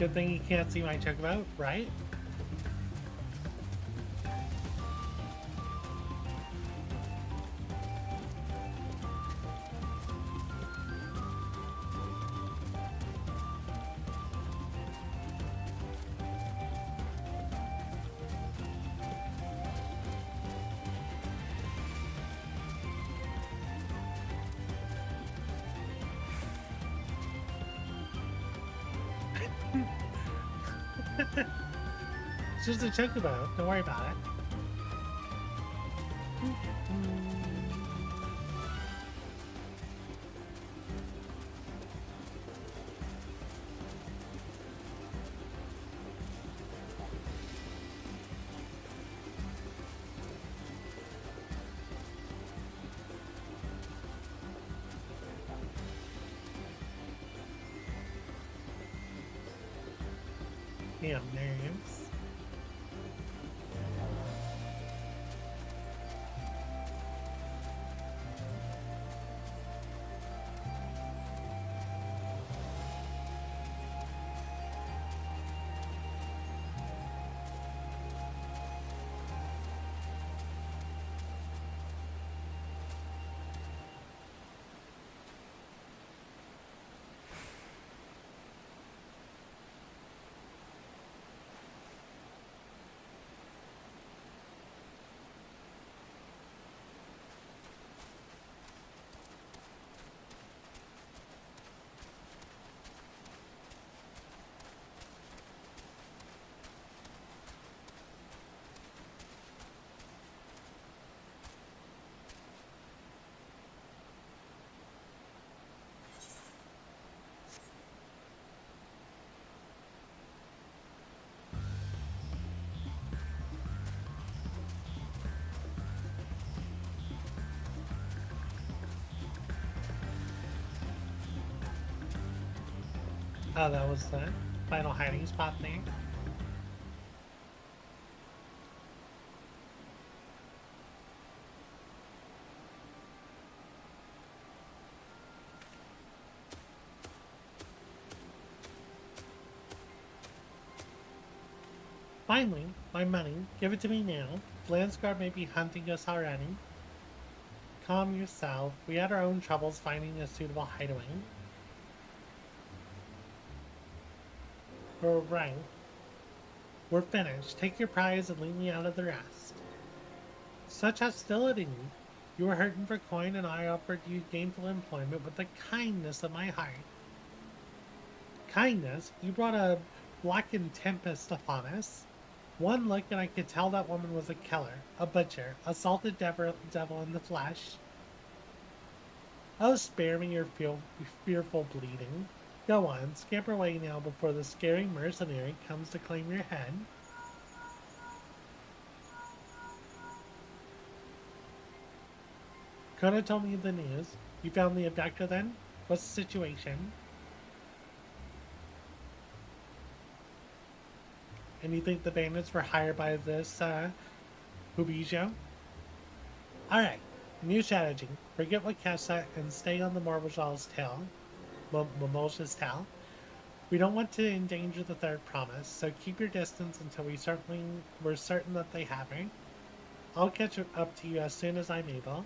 Good thing you can't see my tugboat, right? It's just a chocobo. Don't worry about it. Damn names. Oh, that was the final hiding spot thing. Finally, my money. Give it to me now. Glansguard may be hunting us already. Calm yourself. We had our own troubles finding a suitable hideaway. We're right. We're finished. Take your prize and leave me out of the rest. Such hostility. You were hurting for coin and I offered you gainful employment with the kindness of my heart. Kindness? You brought a blackened tempest upon us. One look and I could tell that woman was a killer, a butcher, a salted devil in the flesh. Oh, spare me your fearful bleeding. Go on, scamper away now before the scary mercenary comes to claim your head. Kona told me the news. You found the abductor then? What's the situation? And you think the bandits were hired by this, Hubijo? Alright, new strategy. Forget what Cass said and stay on the Marvel's tail. Mimosha's tail. We don't want to endanger the third promise, so keep your distance until we're certain that they have her. I'll catch up to you as soon as I'm able.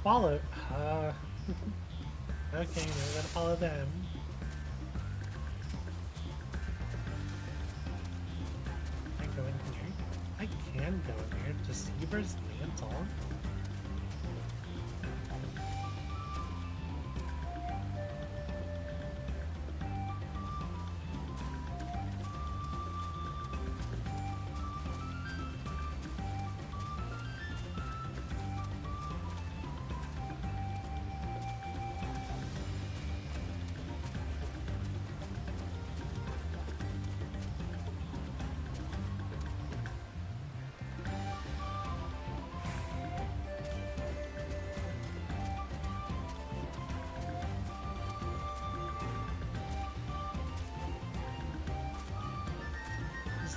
Follow. Okay, now we gotta follow them. Can I go in here? I can go in here. Deceiver's Mantle.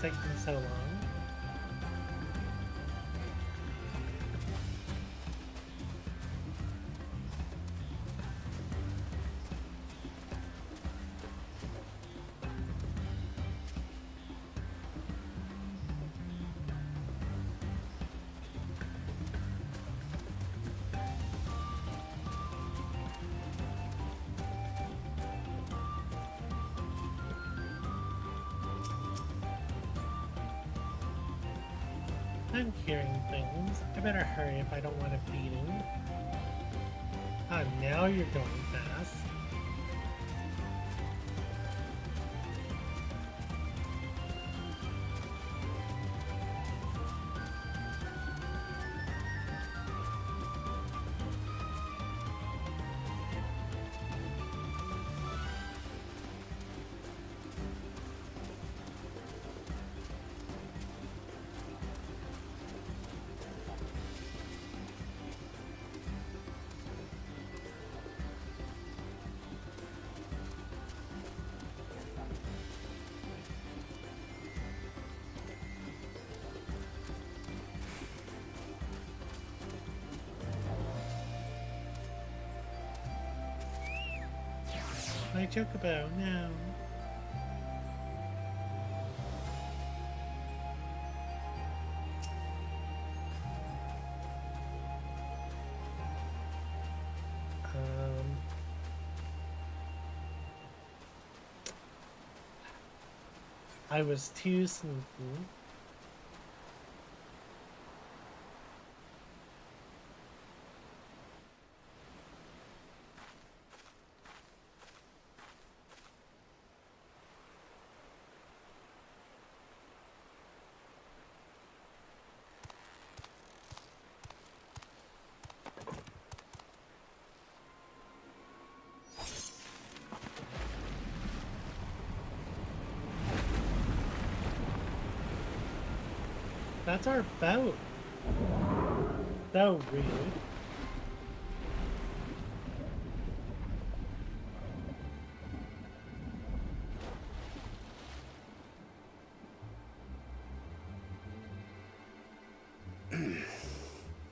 Taking so long. I'm hearing things. I better hurry if I don't want a beating. Ah, now you're going fast. My chocobo, no. I was too sneaky. That's our boat. So rude.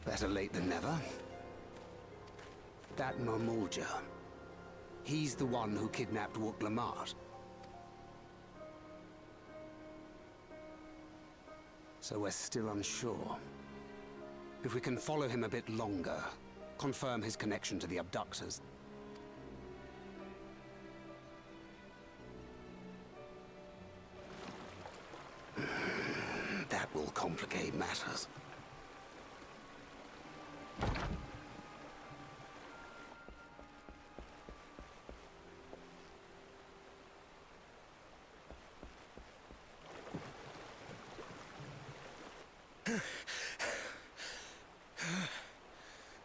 Better late than never. That Momulja. He's the one who kidnapped Wook Lamart. So we're still unsure. If we can follow him a bit longer, confirm his connection to the abductors. That will complicate matters.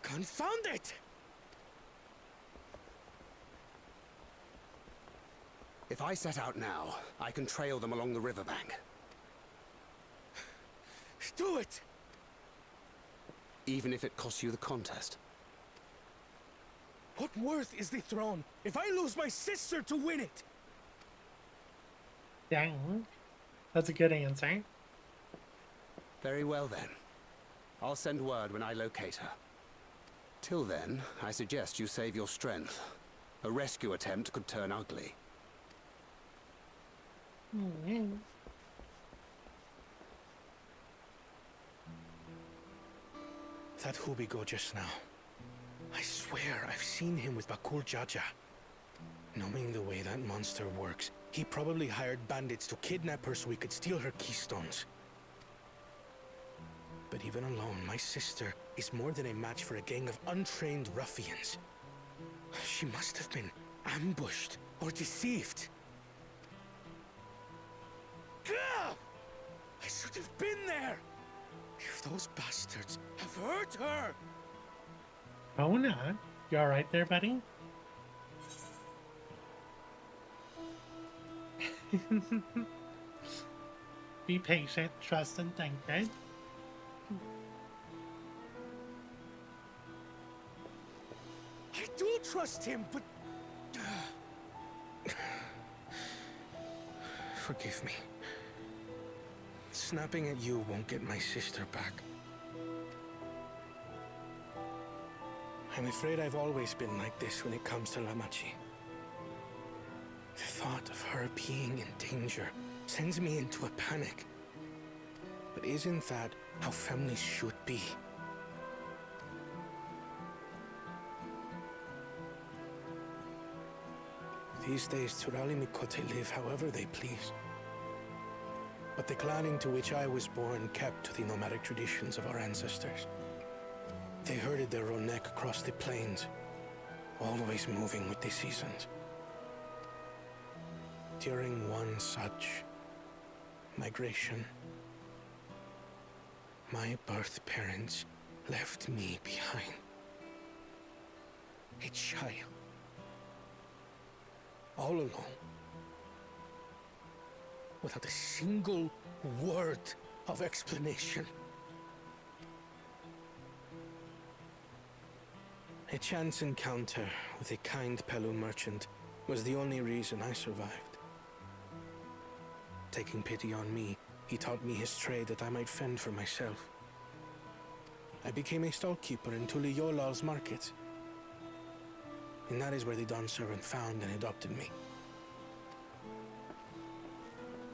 Confound it! If I set out now, I can trail them along the riverbank. Do it! Even if it costs you the contest. What worth is the throne if I lose my sister to win it? Dang. That's a good answer. Very well then. I'll send word when I locate her. Till then, I suggest you save your strength. A rescue attempt could turn ugly. That Hooby go just now. I swear I've seen him with Bakul Jaja. Knowing the way that monster works, he probably hired bandits to kidnap her so he could steal her keystones. But even alone, my sister is more than a match for a gang of untrained ruffians. She must have been ambushed or deceived. Gah! I should have been there! If those bastards have hurt her! Oh no. You alright there, buddy? Be patient, trust, and think, right? I do trust him, but... Forgive me. Snapping at you won't get my sister back. I'm afraid I've always been like this when it comes to Lamachi. The thought of her being in danger sends me into a panic. But isn't that how families should be? These days, Turali Mikote live however they please. But the clan into which I was born kept to the nomadic traditions of our ancestors. They herded their own neck across the plains, always moving with the seasons. During one such migration, my birth parents left me behind. A child. All alone. Without a single word of explanation. A chance encounter with a kind Pelu merchant was the only reason I survived. Taking pity on me, he taught me his trade that I might fend for myself. I became a stallkeeper in Tuliyolal's market. And that is where the Dawn Servant found and adopted me.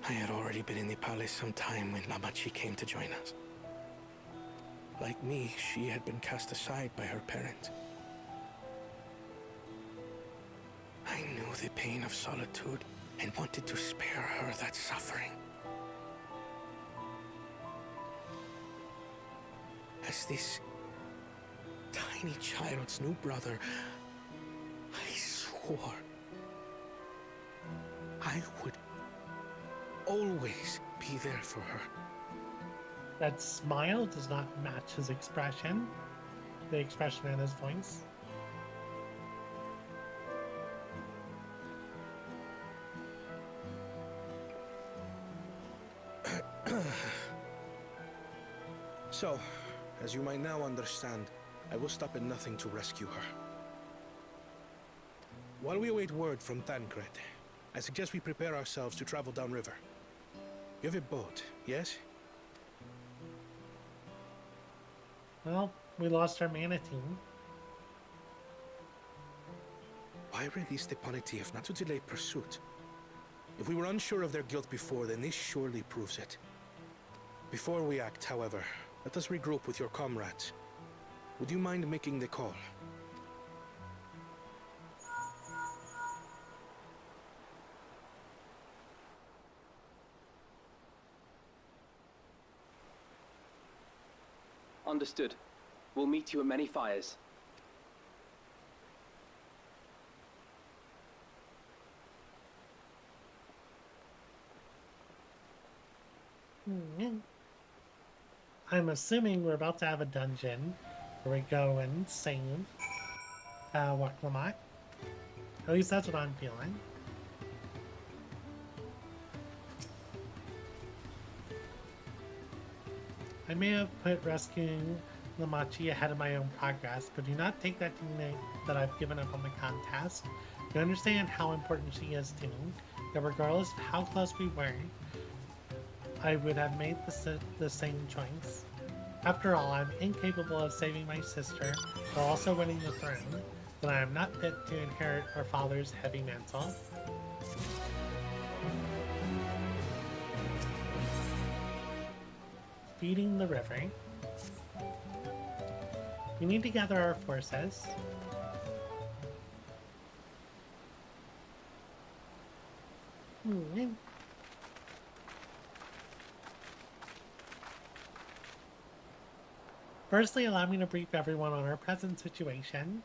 I had already been in the palace some time when Lamachi came to join us. Like me, she had been cast aside by her parents. I knew the pain of solitude and wanted to spare her that suffering. As this tiny child's new brother, I swore I would always be there for her. That smile does not match his expression. The expression in his voice. So, as you might now understand, I will stop at nothing to rescue her. While we await word from Thancred, I suggest we prepare ourselves to travel downriver. You have a boat, yes? Well, we lost our manatee. Why release the punitive not to delay pursuit? If we were unsure of their guilt before, then this surely proves it. Before we act, however, let us regroup with your comrades. Would you mind making the call? Understood. We'll meet you at many fires. I'm assuming we're about to have a dungeon where we go and save Waklamat. At least that's what I'm feeling. I may have put rescuing Lamachi ahead of my own progress, but do not take that to mean that I've given up on the contest. You understand how important she is to me, that regardless of how close we were, I would have made the same choice. After all, I'm incapable of saving my sister while also winning the throne, then I am not fit to inherit her father's heavy mantle. Feeding the river. We need to gather our forces. Firstly, allow me to brief everyone on our present situation.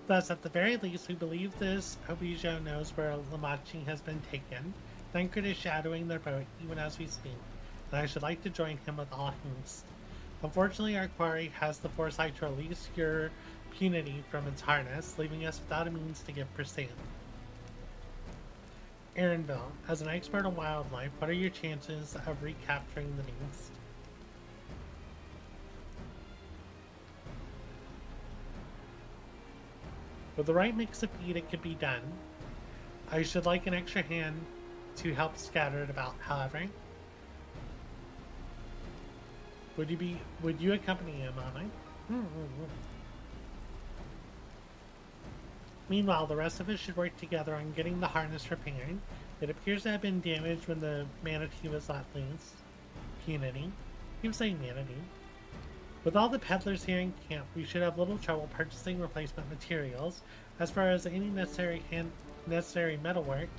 Thus, at the very least, we believe this Obijo knows where Lamachi has been taken. Thancred is shadowing their boat even as we speak, and I should like to join him with all haste. Unfortunately, our quarry has the foresight to release your punity from its harness, leaving us without a means to get pursued. ENvtuber, as an expert on wildlife, what are your chances of recapturing the beast? With the right mix of feed, it could be done. I should like an extra hand to help scatter it about, however. Would you accompany him, Mama? Meanwhile, the rest of us should work together on getting the harness repaired. It appears to have been damaged when the manatee was let loose. Punity. Keep saying manatee. With all the peddlers here in camp, we should have little trouble purchasing replacement materials. As far as any necessary metalwork,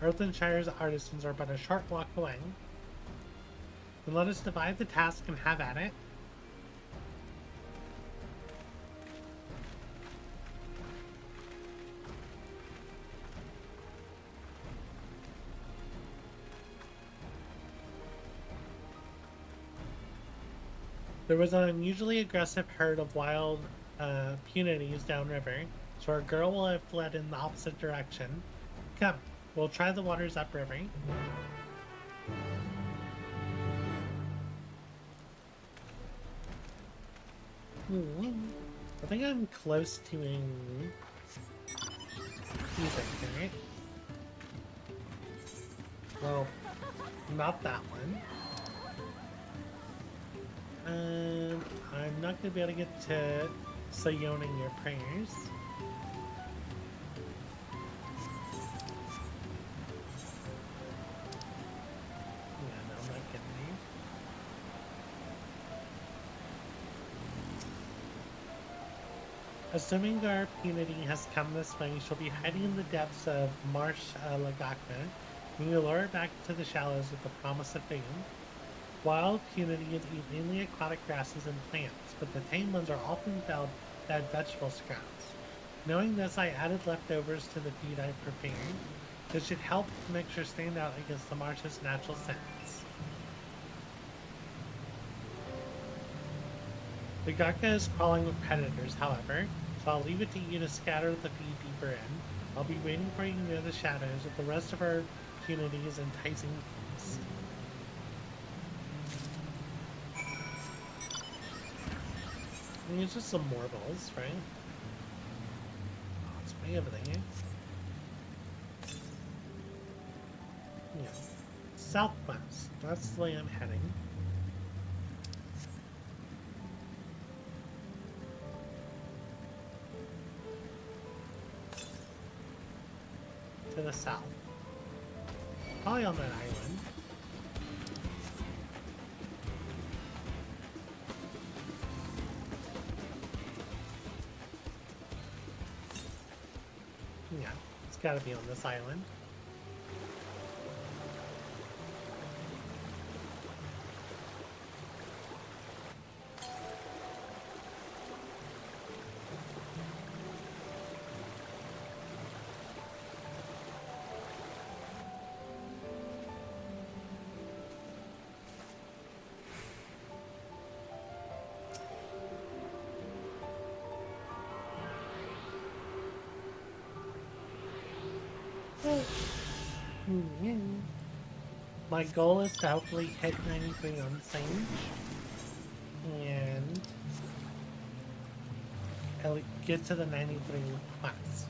Earthenshire's artisans are but a short walk away. Then let us divide the task and have at it. There was an unusually aggressive herd of wild punities downriver, so our girl will have fled in the opposite direction. Come, we'll try the waters upriver. I think I'm close to a right? Well, not that one. I'm not going to be able to get to Sayoning your prayers. Yeah, no, I'm not getting there. Assuming our punity has come this way, she'll be hiding in the depths of Marsh Lagaka, and we'll lure her back to the shallows with the promise of fame. Wild punities eat mainly aquatic grasses and plants, but the tame ones are often fed vegetable scraps. Knowing this, I added leftovers to the feed I prepared. This should help the mixture stand out against the marsh's natural scents. The Gaka is crawling with predators, however, so I'll leave it to you to scatter the feed deeper in. I'll be waiting for you near the shadows with the rest of our punities enticing feast. I mean, it's just some morbals, right? Oh, it's way over there. Yeah. Southwest. That's the way I'm heading. To the south. Probably on that island. Yeah, it's gotta be on this island. My goal is to hopefully hit 93 on Sage and get to the 93 class.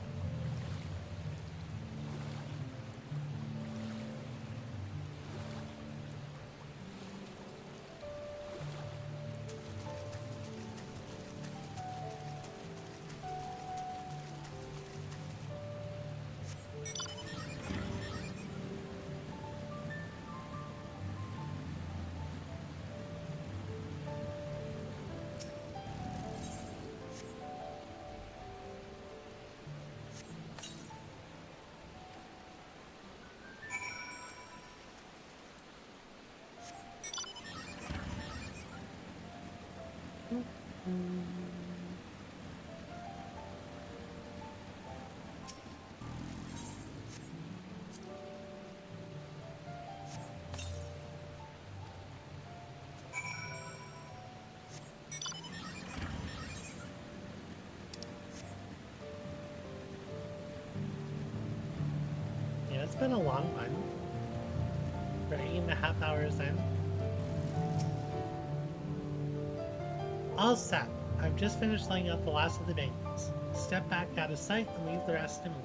Yeah, it's been a long one. We're 8.5 hours in. All set. I've just finished laying out the last of the babies. Step back out of sight and leave the rest to me.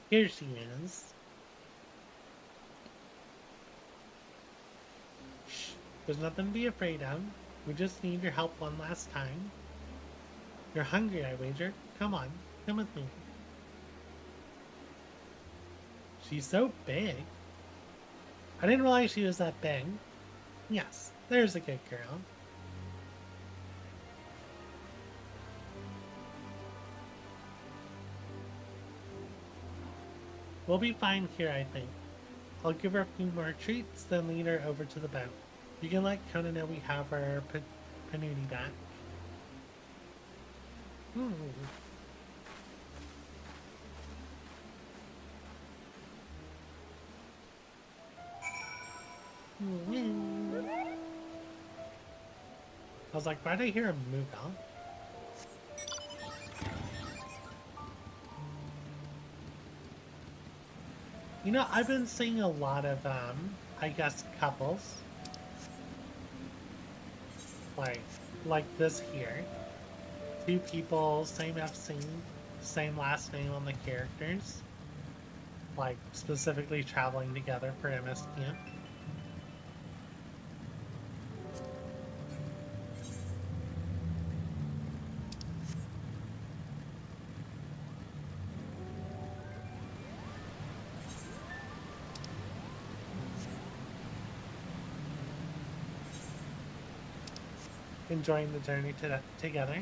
Here she is. Shh. There's nothing to be afraid of. We just need your help one last time. You're hungry, I wager. Come on, come with me. She's so big. I didn't realize she was that big. Yes, there's a good girl. We'll be fine here, I think. I'll give her a few more treats, then lead her over to the boat. You can let Kona know we have her panoonie back. I was like, why did I hear a Moogle? You know, I've been seeing a lot of, I guess, couples. Like this here. Two people, same FC, same last name on the characters. Like, specifically traveling together for MSQ. Enjoying the journey together.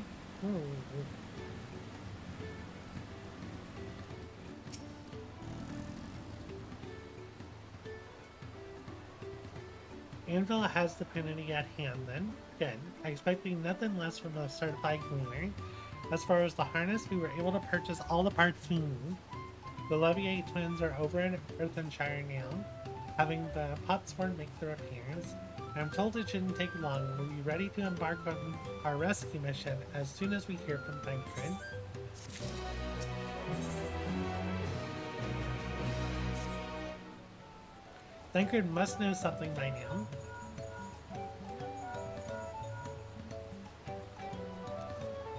ENvtuber has the penalty at hand then. Good. Expecting nothing less from a certified cleaner. As far as the harness, we were able to purchase all the parts we need. The Leviate twins are over in Earthenshire now, having the Potsword make the repairs. I'm told it shouldn't take long. We'll be ready to embark on our rescue mission as soon as we hear from Thancred. Thancred must know something by now.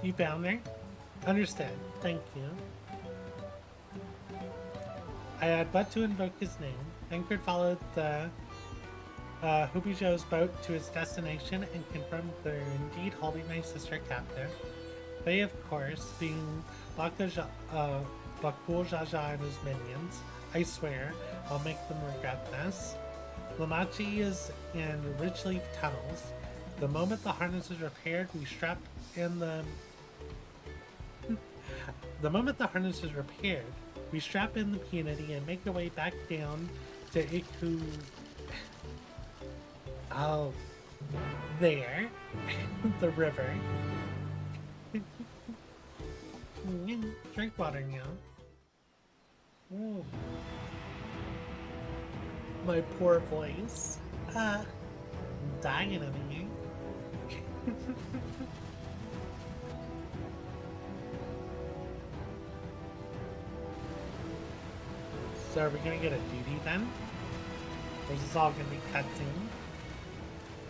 You found her? Understood. Thank you. I had but to invoke his name. Thancred followed the Hubijo's boat to its destination and confirmed they're indeed holding my sister captive. They, of course, being Bakul Jaja and his minions. I swear, I'll make them regret this. Lamachi is in Ridgeleaf tunnels. The moment the harness is repaired, we strap in the... The moment the harness is repaired, we strap in the Punity and make our way back down to Iku... Oh, there. The river. Drink water now. Ooh. My poor voice. I'm dying of here. So are we gonna get a duty then? Or is this all gonna be cutscene?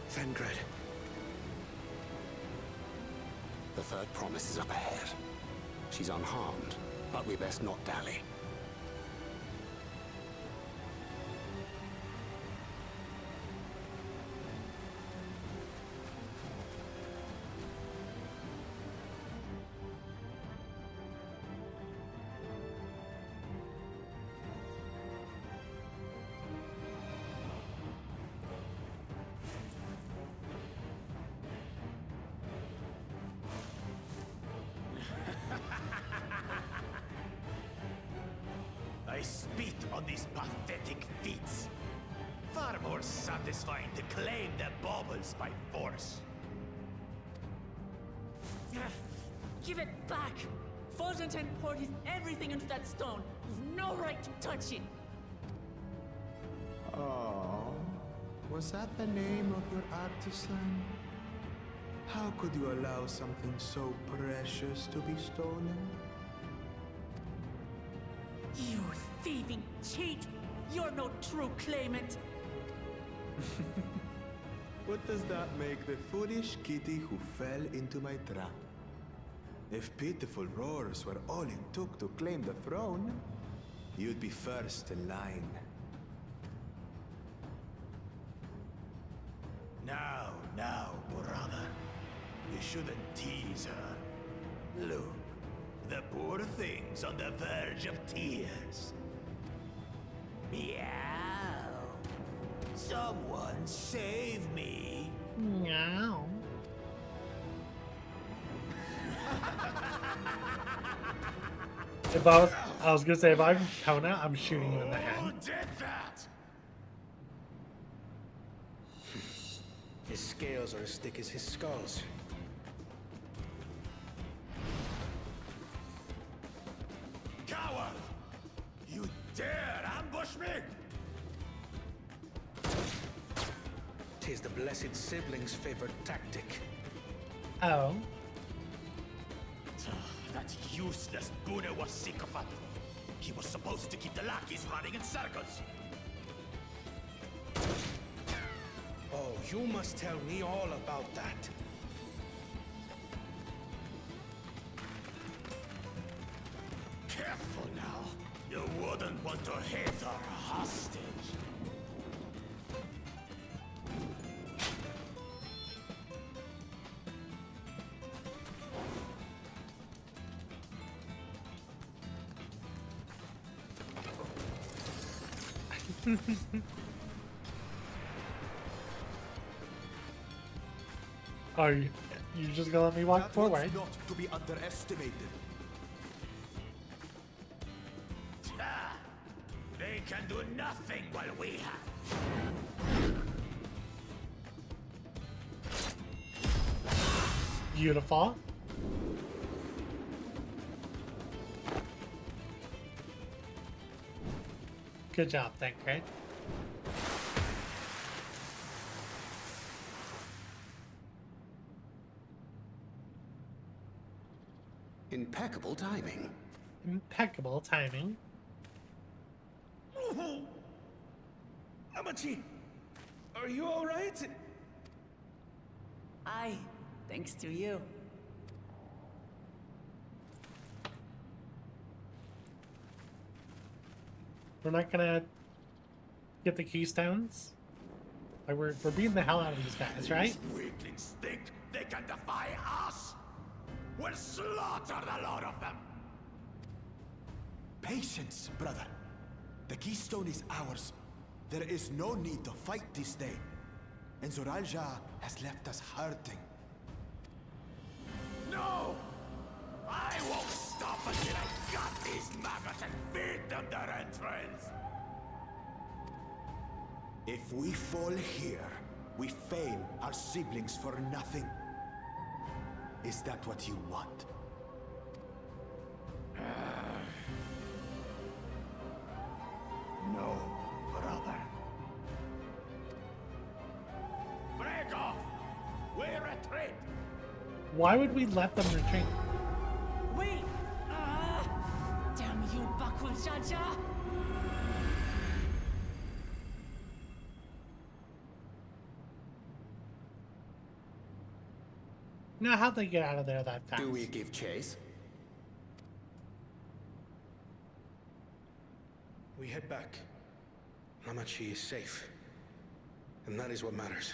Thancred. The third promise is up ahead. She's unharmed, but we best not dally. I spit on these pathetic feats. Far more satisfying to claim the baubles by force. Give it back! Fosunten poured his everything into that stone. You've no right to touch it. Oh, was that the name of your artisan? How could you allow something so precious to be stolen? You thieving cheat! You're no true claimant! What does that make the foolish kitty who fell into my trap? If pitiful roars were all it took to claim the throne, you'd be first in line. Now, brother. You shouldn't tease her. Look, the poor thing's on the verge of tears. Meow. Someone save me. Meow. I was gonna say, if I'm Kona, I'm shooting you in the head. Who did that? His scales are as thick as his skulls. Coward! You dare ambush me? Tis the blessed sibling's favorite tactic. Oh. That useless Buddha was sycophant. He was supposed to keep the lackeys running in circles. Oh, you must tell me all about that. Careful now. You wouldn't want to hit her hostage. Are you just gonna let me walk forward? That one's not to be underestimated. They can do nothing while we have. Beautiful. Good job, Thancred. Impeccable timing. Impeccable timing. Amachi, are you all right? Aye, thanks to you. We're not gonna get the keystones? Like we're beating the hell out of these guys, right? These weaklings think they can defy us? We'll slaughter the lot of them! Patience, brother. The keystone is ours. There is no need to fight this day. And Zoralja has left us hurting. No! I won't stop until I got these maggots and feed them their entrails! If we fall here, we fail our siblings for nothing. Is that what you want? No, brother. Break off! We retreat! Why would we let them retreat? Wait! Damn you, Bakul Jaja! Now, how'd they get out of there that fast? Do we give chase? We head back. Amachi is safe. And that is what matters.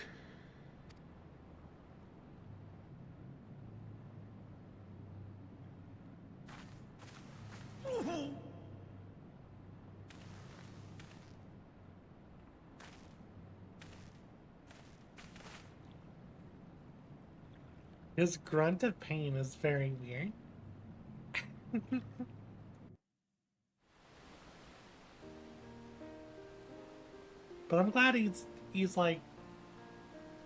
His grunt of pain is very weird. But I'm glad he's like,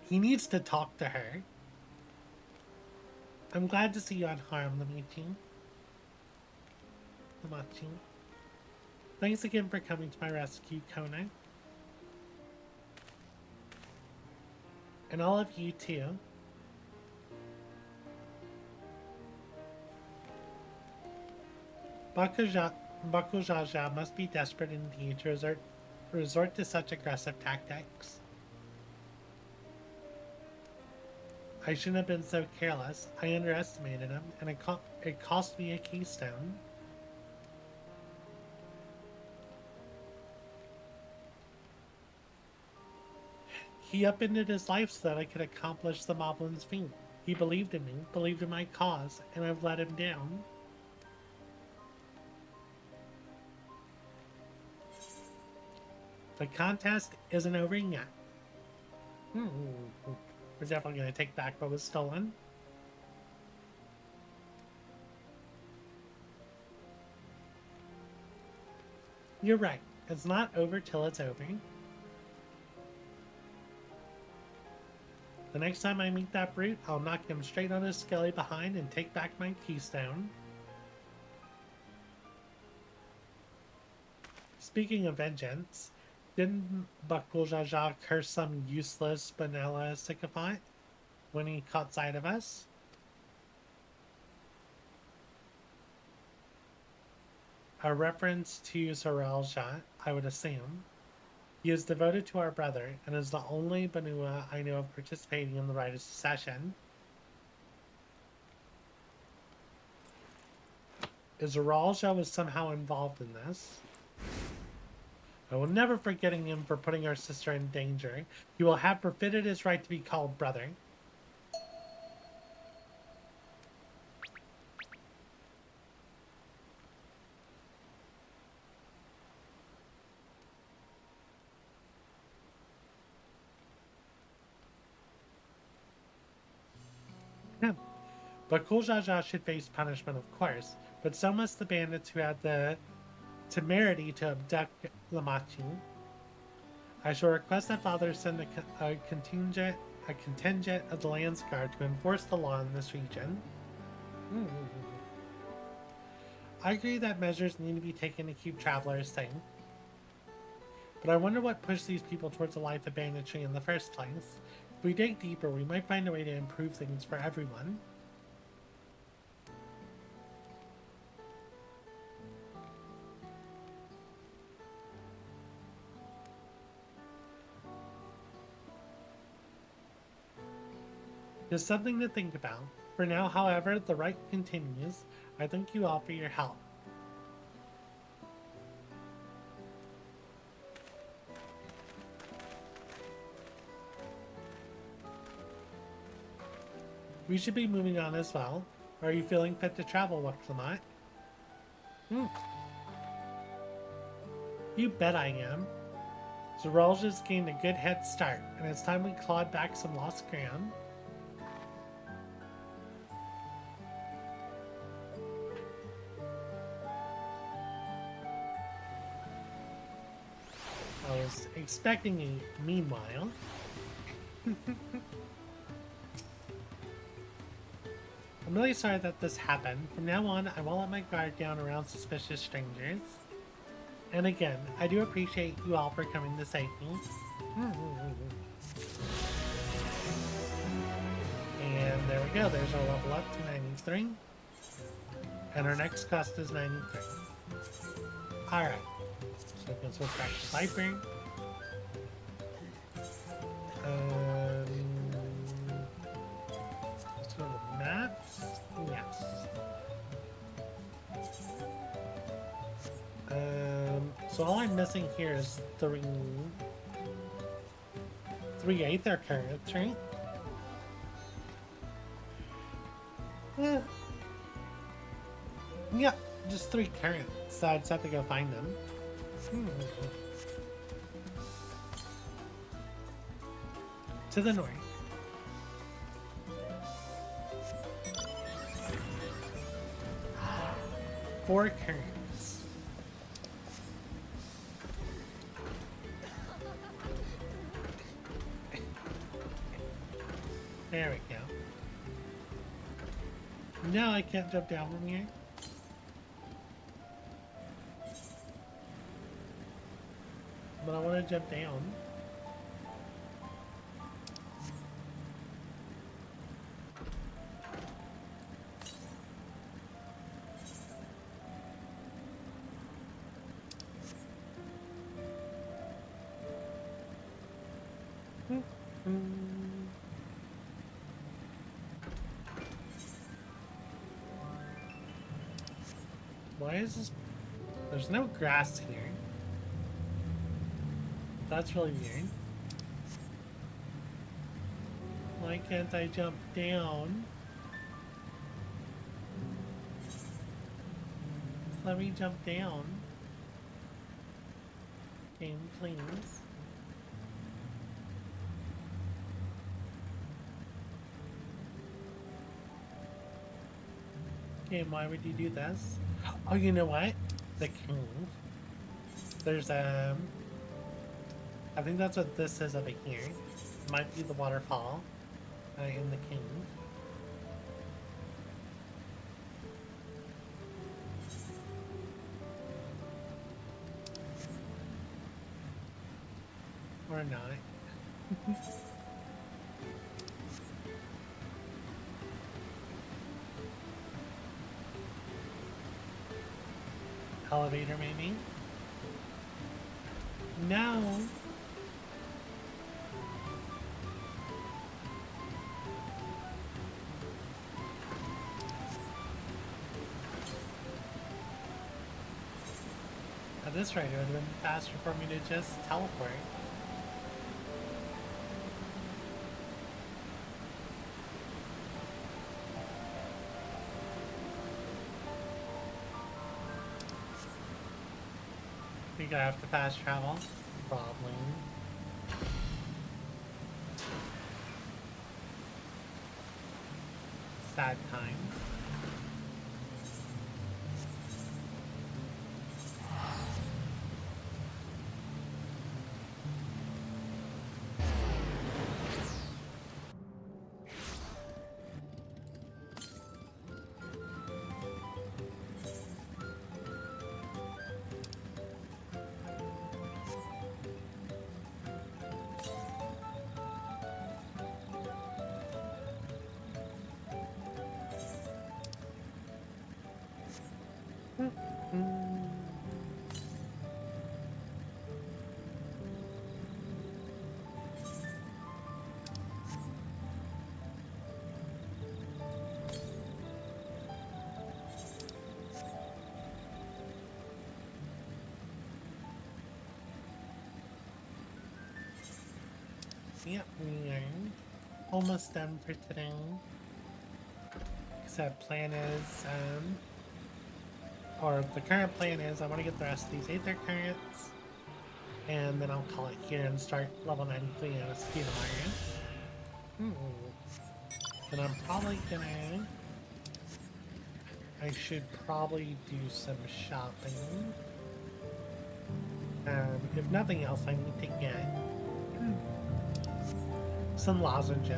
he needs to talk to her. I'm glad to see you unharmed, Lamachi. Thanks again for coming to my rescue, Kona. And all of you too. Bakujaja must be desperate indeed to resort to such aggressive tactics. I shouldn't have been so careless. I underestimated him, and it cost me a keystone. He upended his life so that I could accomplish the Moblin's feat. He believed in me, believed in my cause, and I've let him down. The contest isn't over yet. We're definitely going to take back what was stolen. You're right. It's not over till it's over. The next time I meet that brute, I'll knock him straight on his skelly behind and take back my keystone. Speaking of vengeance, didn't Bakujaja curse some useless vanilla sycophant when he caught sight of us? A reference to Zarelja, I would assume. He is devoted to our brother and is the only Banua I know of participating in the Rite of Succession. Zarelja was somehow involved in this. I will never forgetting him for putting our sister in danger. He will have forfeited his right to be called brother. Bakujaja should face punishment, of course, but so must the bandits who had the temerity to abduct Lamachi. I shall request that Father send a contingent of the Lands Guard to enforce the law in this region. I agree that measures need to be taken to keep travelers safe. But I wonder what pushed these people towards a life of banditry in the first place. If we dig deeper, we might find a way to improve things for everyone. Just something to think about. For now, however, the rite continues. I thank you all for your help. We should be moving on as well. Are you feeling fit to travel, Waklamot? You bet I am. Zarelja's gained a good head start, and it's time we clawed back some lost ground. I was expecting a meanwhile. I'm really sorry that this happened. From now on, I won't let my guard down around suspicious strangers. And again, I do appreciate you all for coming to save me. And there we go, there's our level up to 93. And our next quest is 93. Alright. So we can switch back to Viper. Let's go to the map. Yes. So all I'm missing here is 3 Aether currents, right? Yeah, just 3 currents. So I just have to go find them. To the north. Four currents. There we go. No, I can't jump down from here. But I want to jump down. Why is this? There's no grass here. That's really weird. Why can't I jump down? Let me jump down. Game, please. Okay, why would you do this? Oh, you know what? The cave. There's I think that's what this is over here. Might be the waterfall in the cave. Or not. Elevator, maybe? No! At this rate, it would have been faster for me to just teleport. Think I have to fast travel? Probably. Sad times. Yep, we are almost done for today. Except plan is, or the current plan is I want to get the rest of these Aether Currents, and then I'll call it here and start level 93 MSQ tomorrow. And I'm probably gonna... I should probably do some shopping. If nothing else, I need to get some lozenges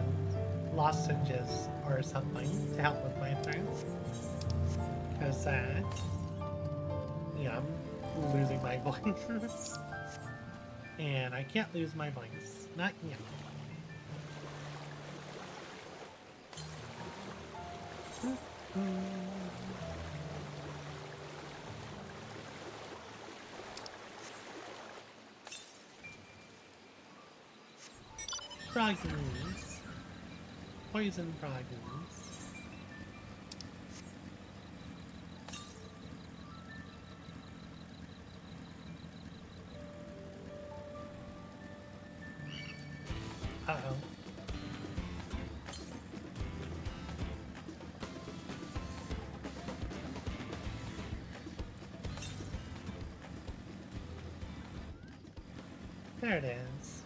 or something to help with my throat. Because, yeah, I'm losing my voice. And I can't lose my voice. Not yet. Froggies. Poison froggies. Uh-oh. There it is.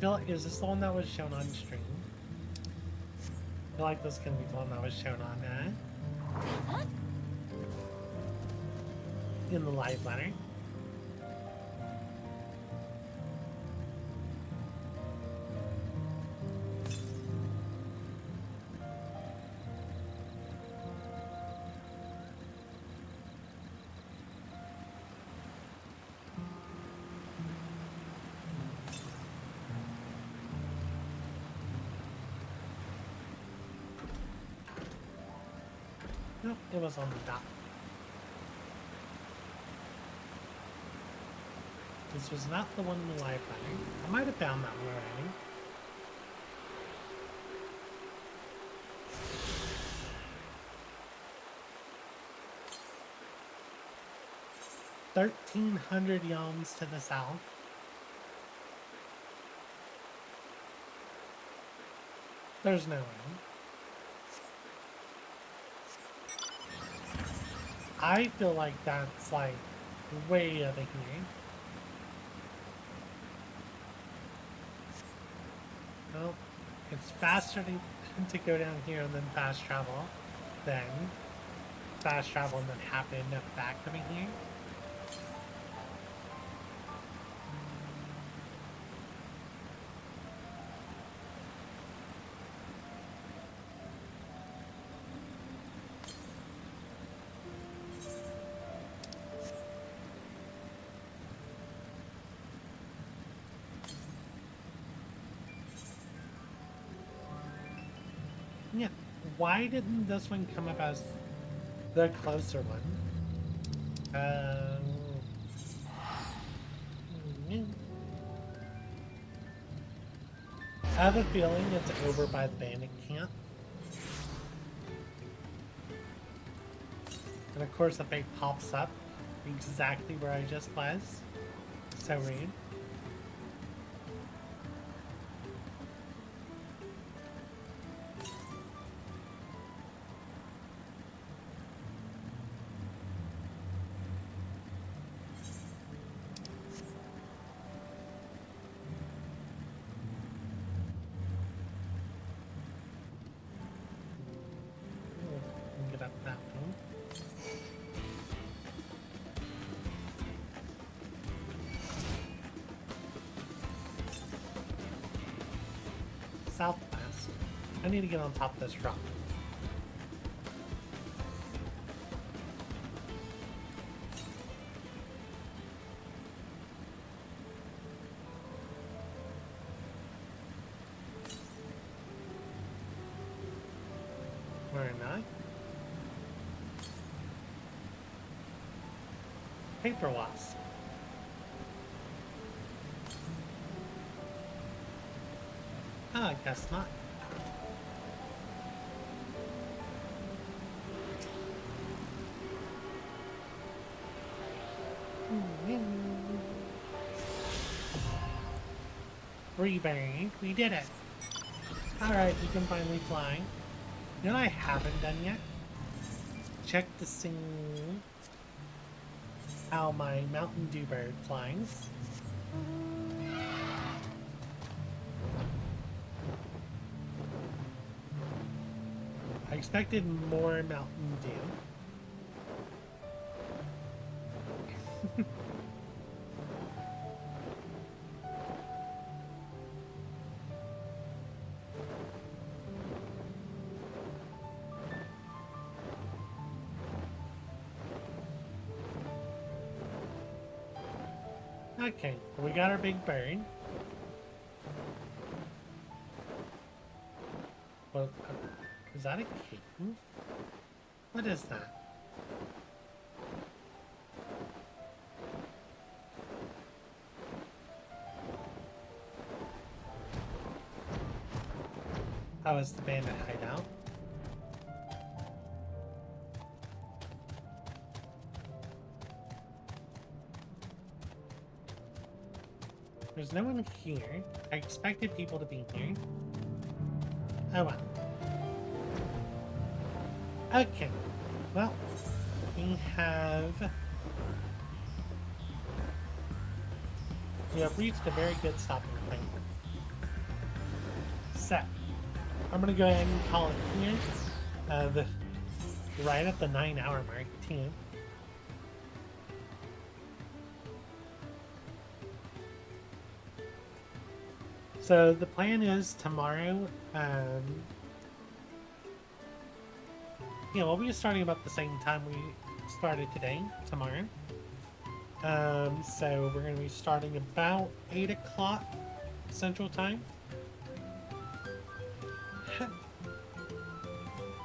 feel like, is this the one that was shown on stream? I feel like this is gonna be the one that was shown on, in the live letter. No, it was on the dot. This was not the one in the live letter. I might have found that one already. $1,300 yalms to the south. There's no way. I feel like that's like way over here. Well, it's faster to go down here and then fast travel than fast travel and then happen back over here. Yeah, why didn't this one come up as the closer one? I have a feeling it's over by the bandit camp. And of course the fate pops up exactly where I just was. So rude. Get up that one. Southwest. I need to get on top of this rock. Where not? Paper wasp. I guess not. Reburied. We did it. Alright, we can finally fly. You know what I haven't done yet? Check to see how my Mountain Dew bird flies. I expected more Mountain Dew. Okay, we got our big bird. Well, is that a kitten? What is that? Oh, it's the bandit hideout. There's no one here. I expected people to be here. Oh well. Okay. Well, we have reached a very good stopping point. So, I'm gonna go ahead and call it here. Right at the 9-hour mark, too. So the plan is tomorrow, we'll be starting about the same time we started today, tomorrow. So we're going to be starting about 8 o'clock Central Time.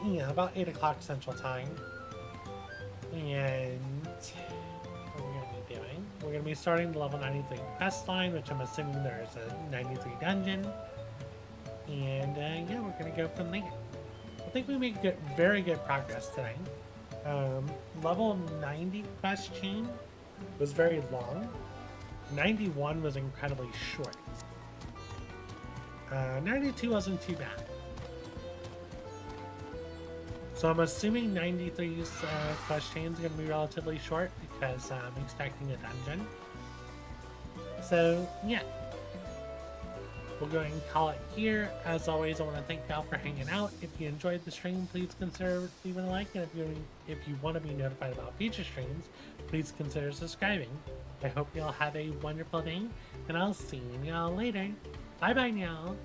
Yeah, about 8 o'clock Central Time. And what are we going to be doing? We're going to be starting the level 93 quest line, which I'm assuming there's a 93 dungeon. And yeah, we're going to go from there. I think we made very good progress today. Level 90 quest chain was very long. 91 was incredibly short. 92 wasn't too bad. So I'm assuming 93's quest chain is going to be relatively short because I'm expecting a dungeon. So yeah, we'll go ahead and call it here. As always, I want to thank y'all for hanging out. If you enjoyed the stream, please consider leaving a like, and if you want to be notified about future streams, please consider subscribing. I hope y'all have a wonderful day, and I'll see y'all later. Bye bye now.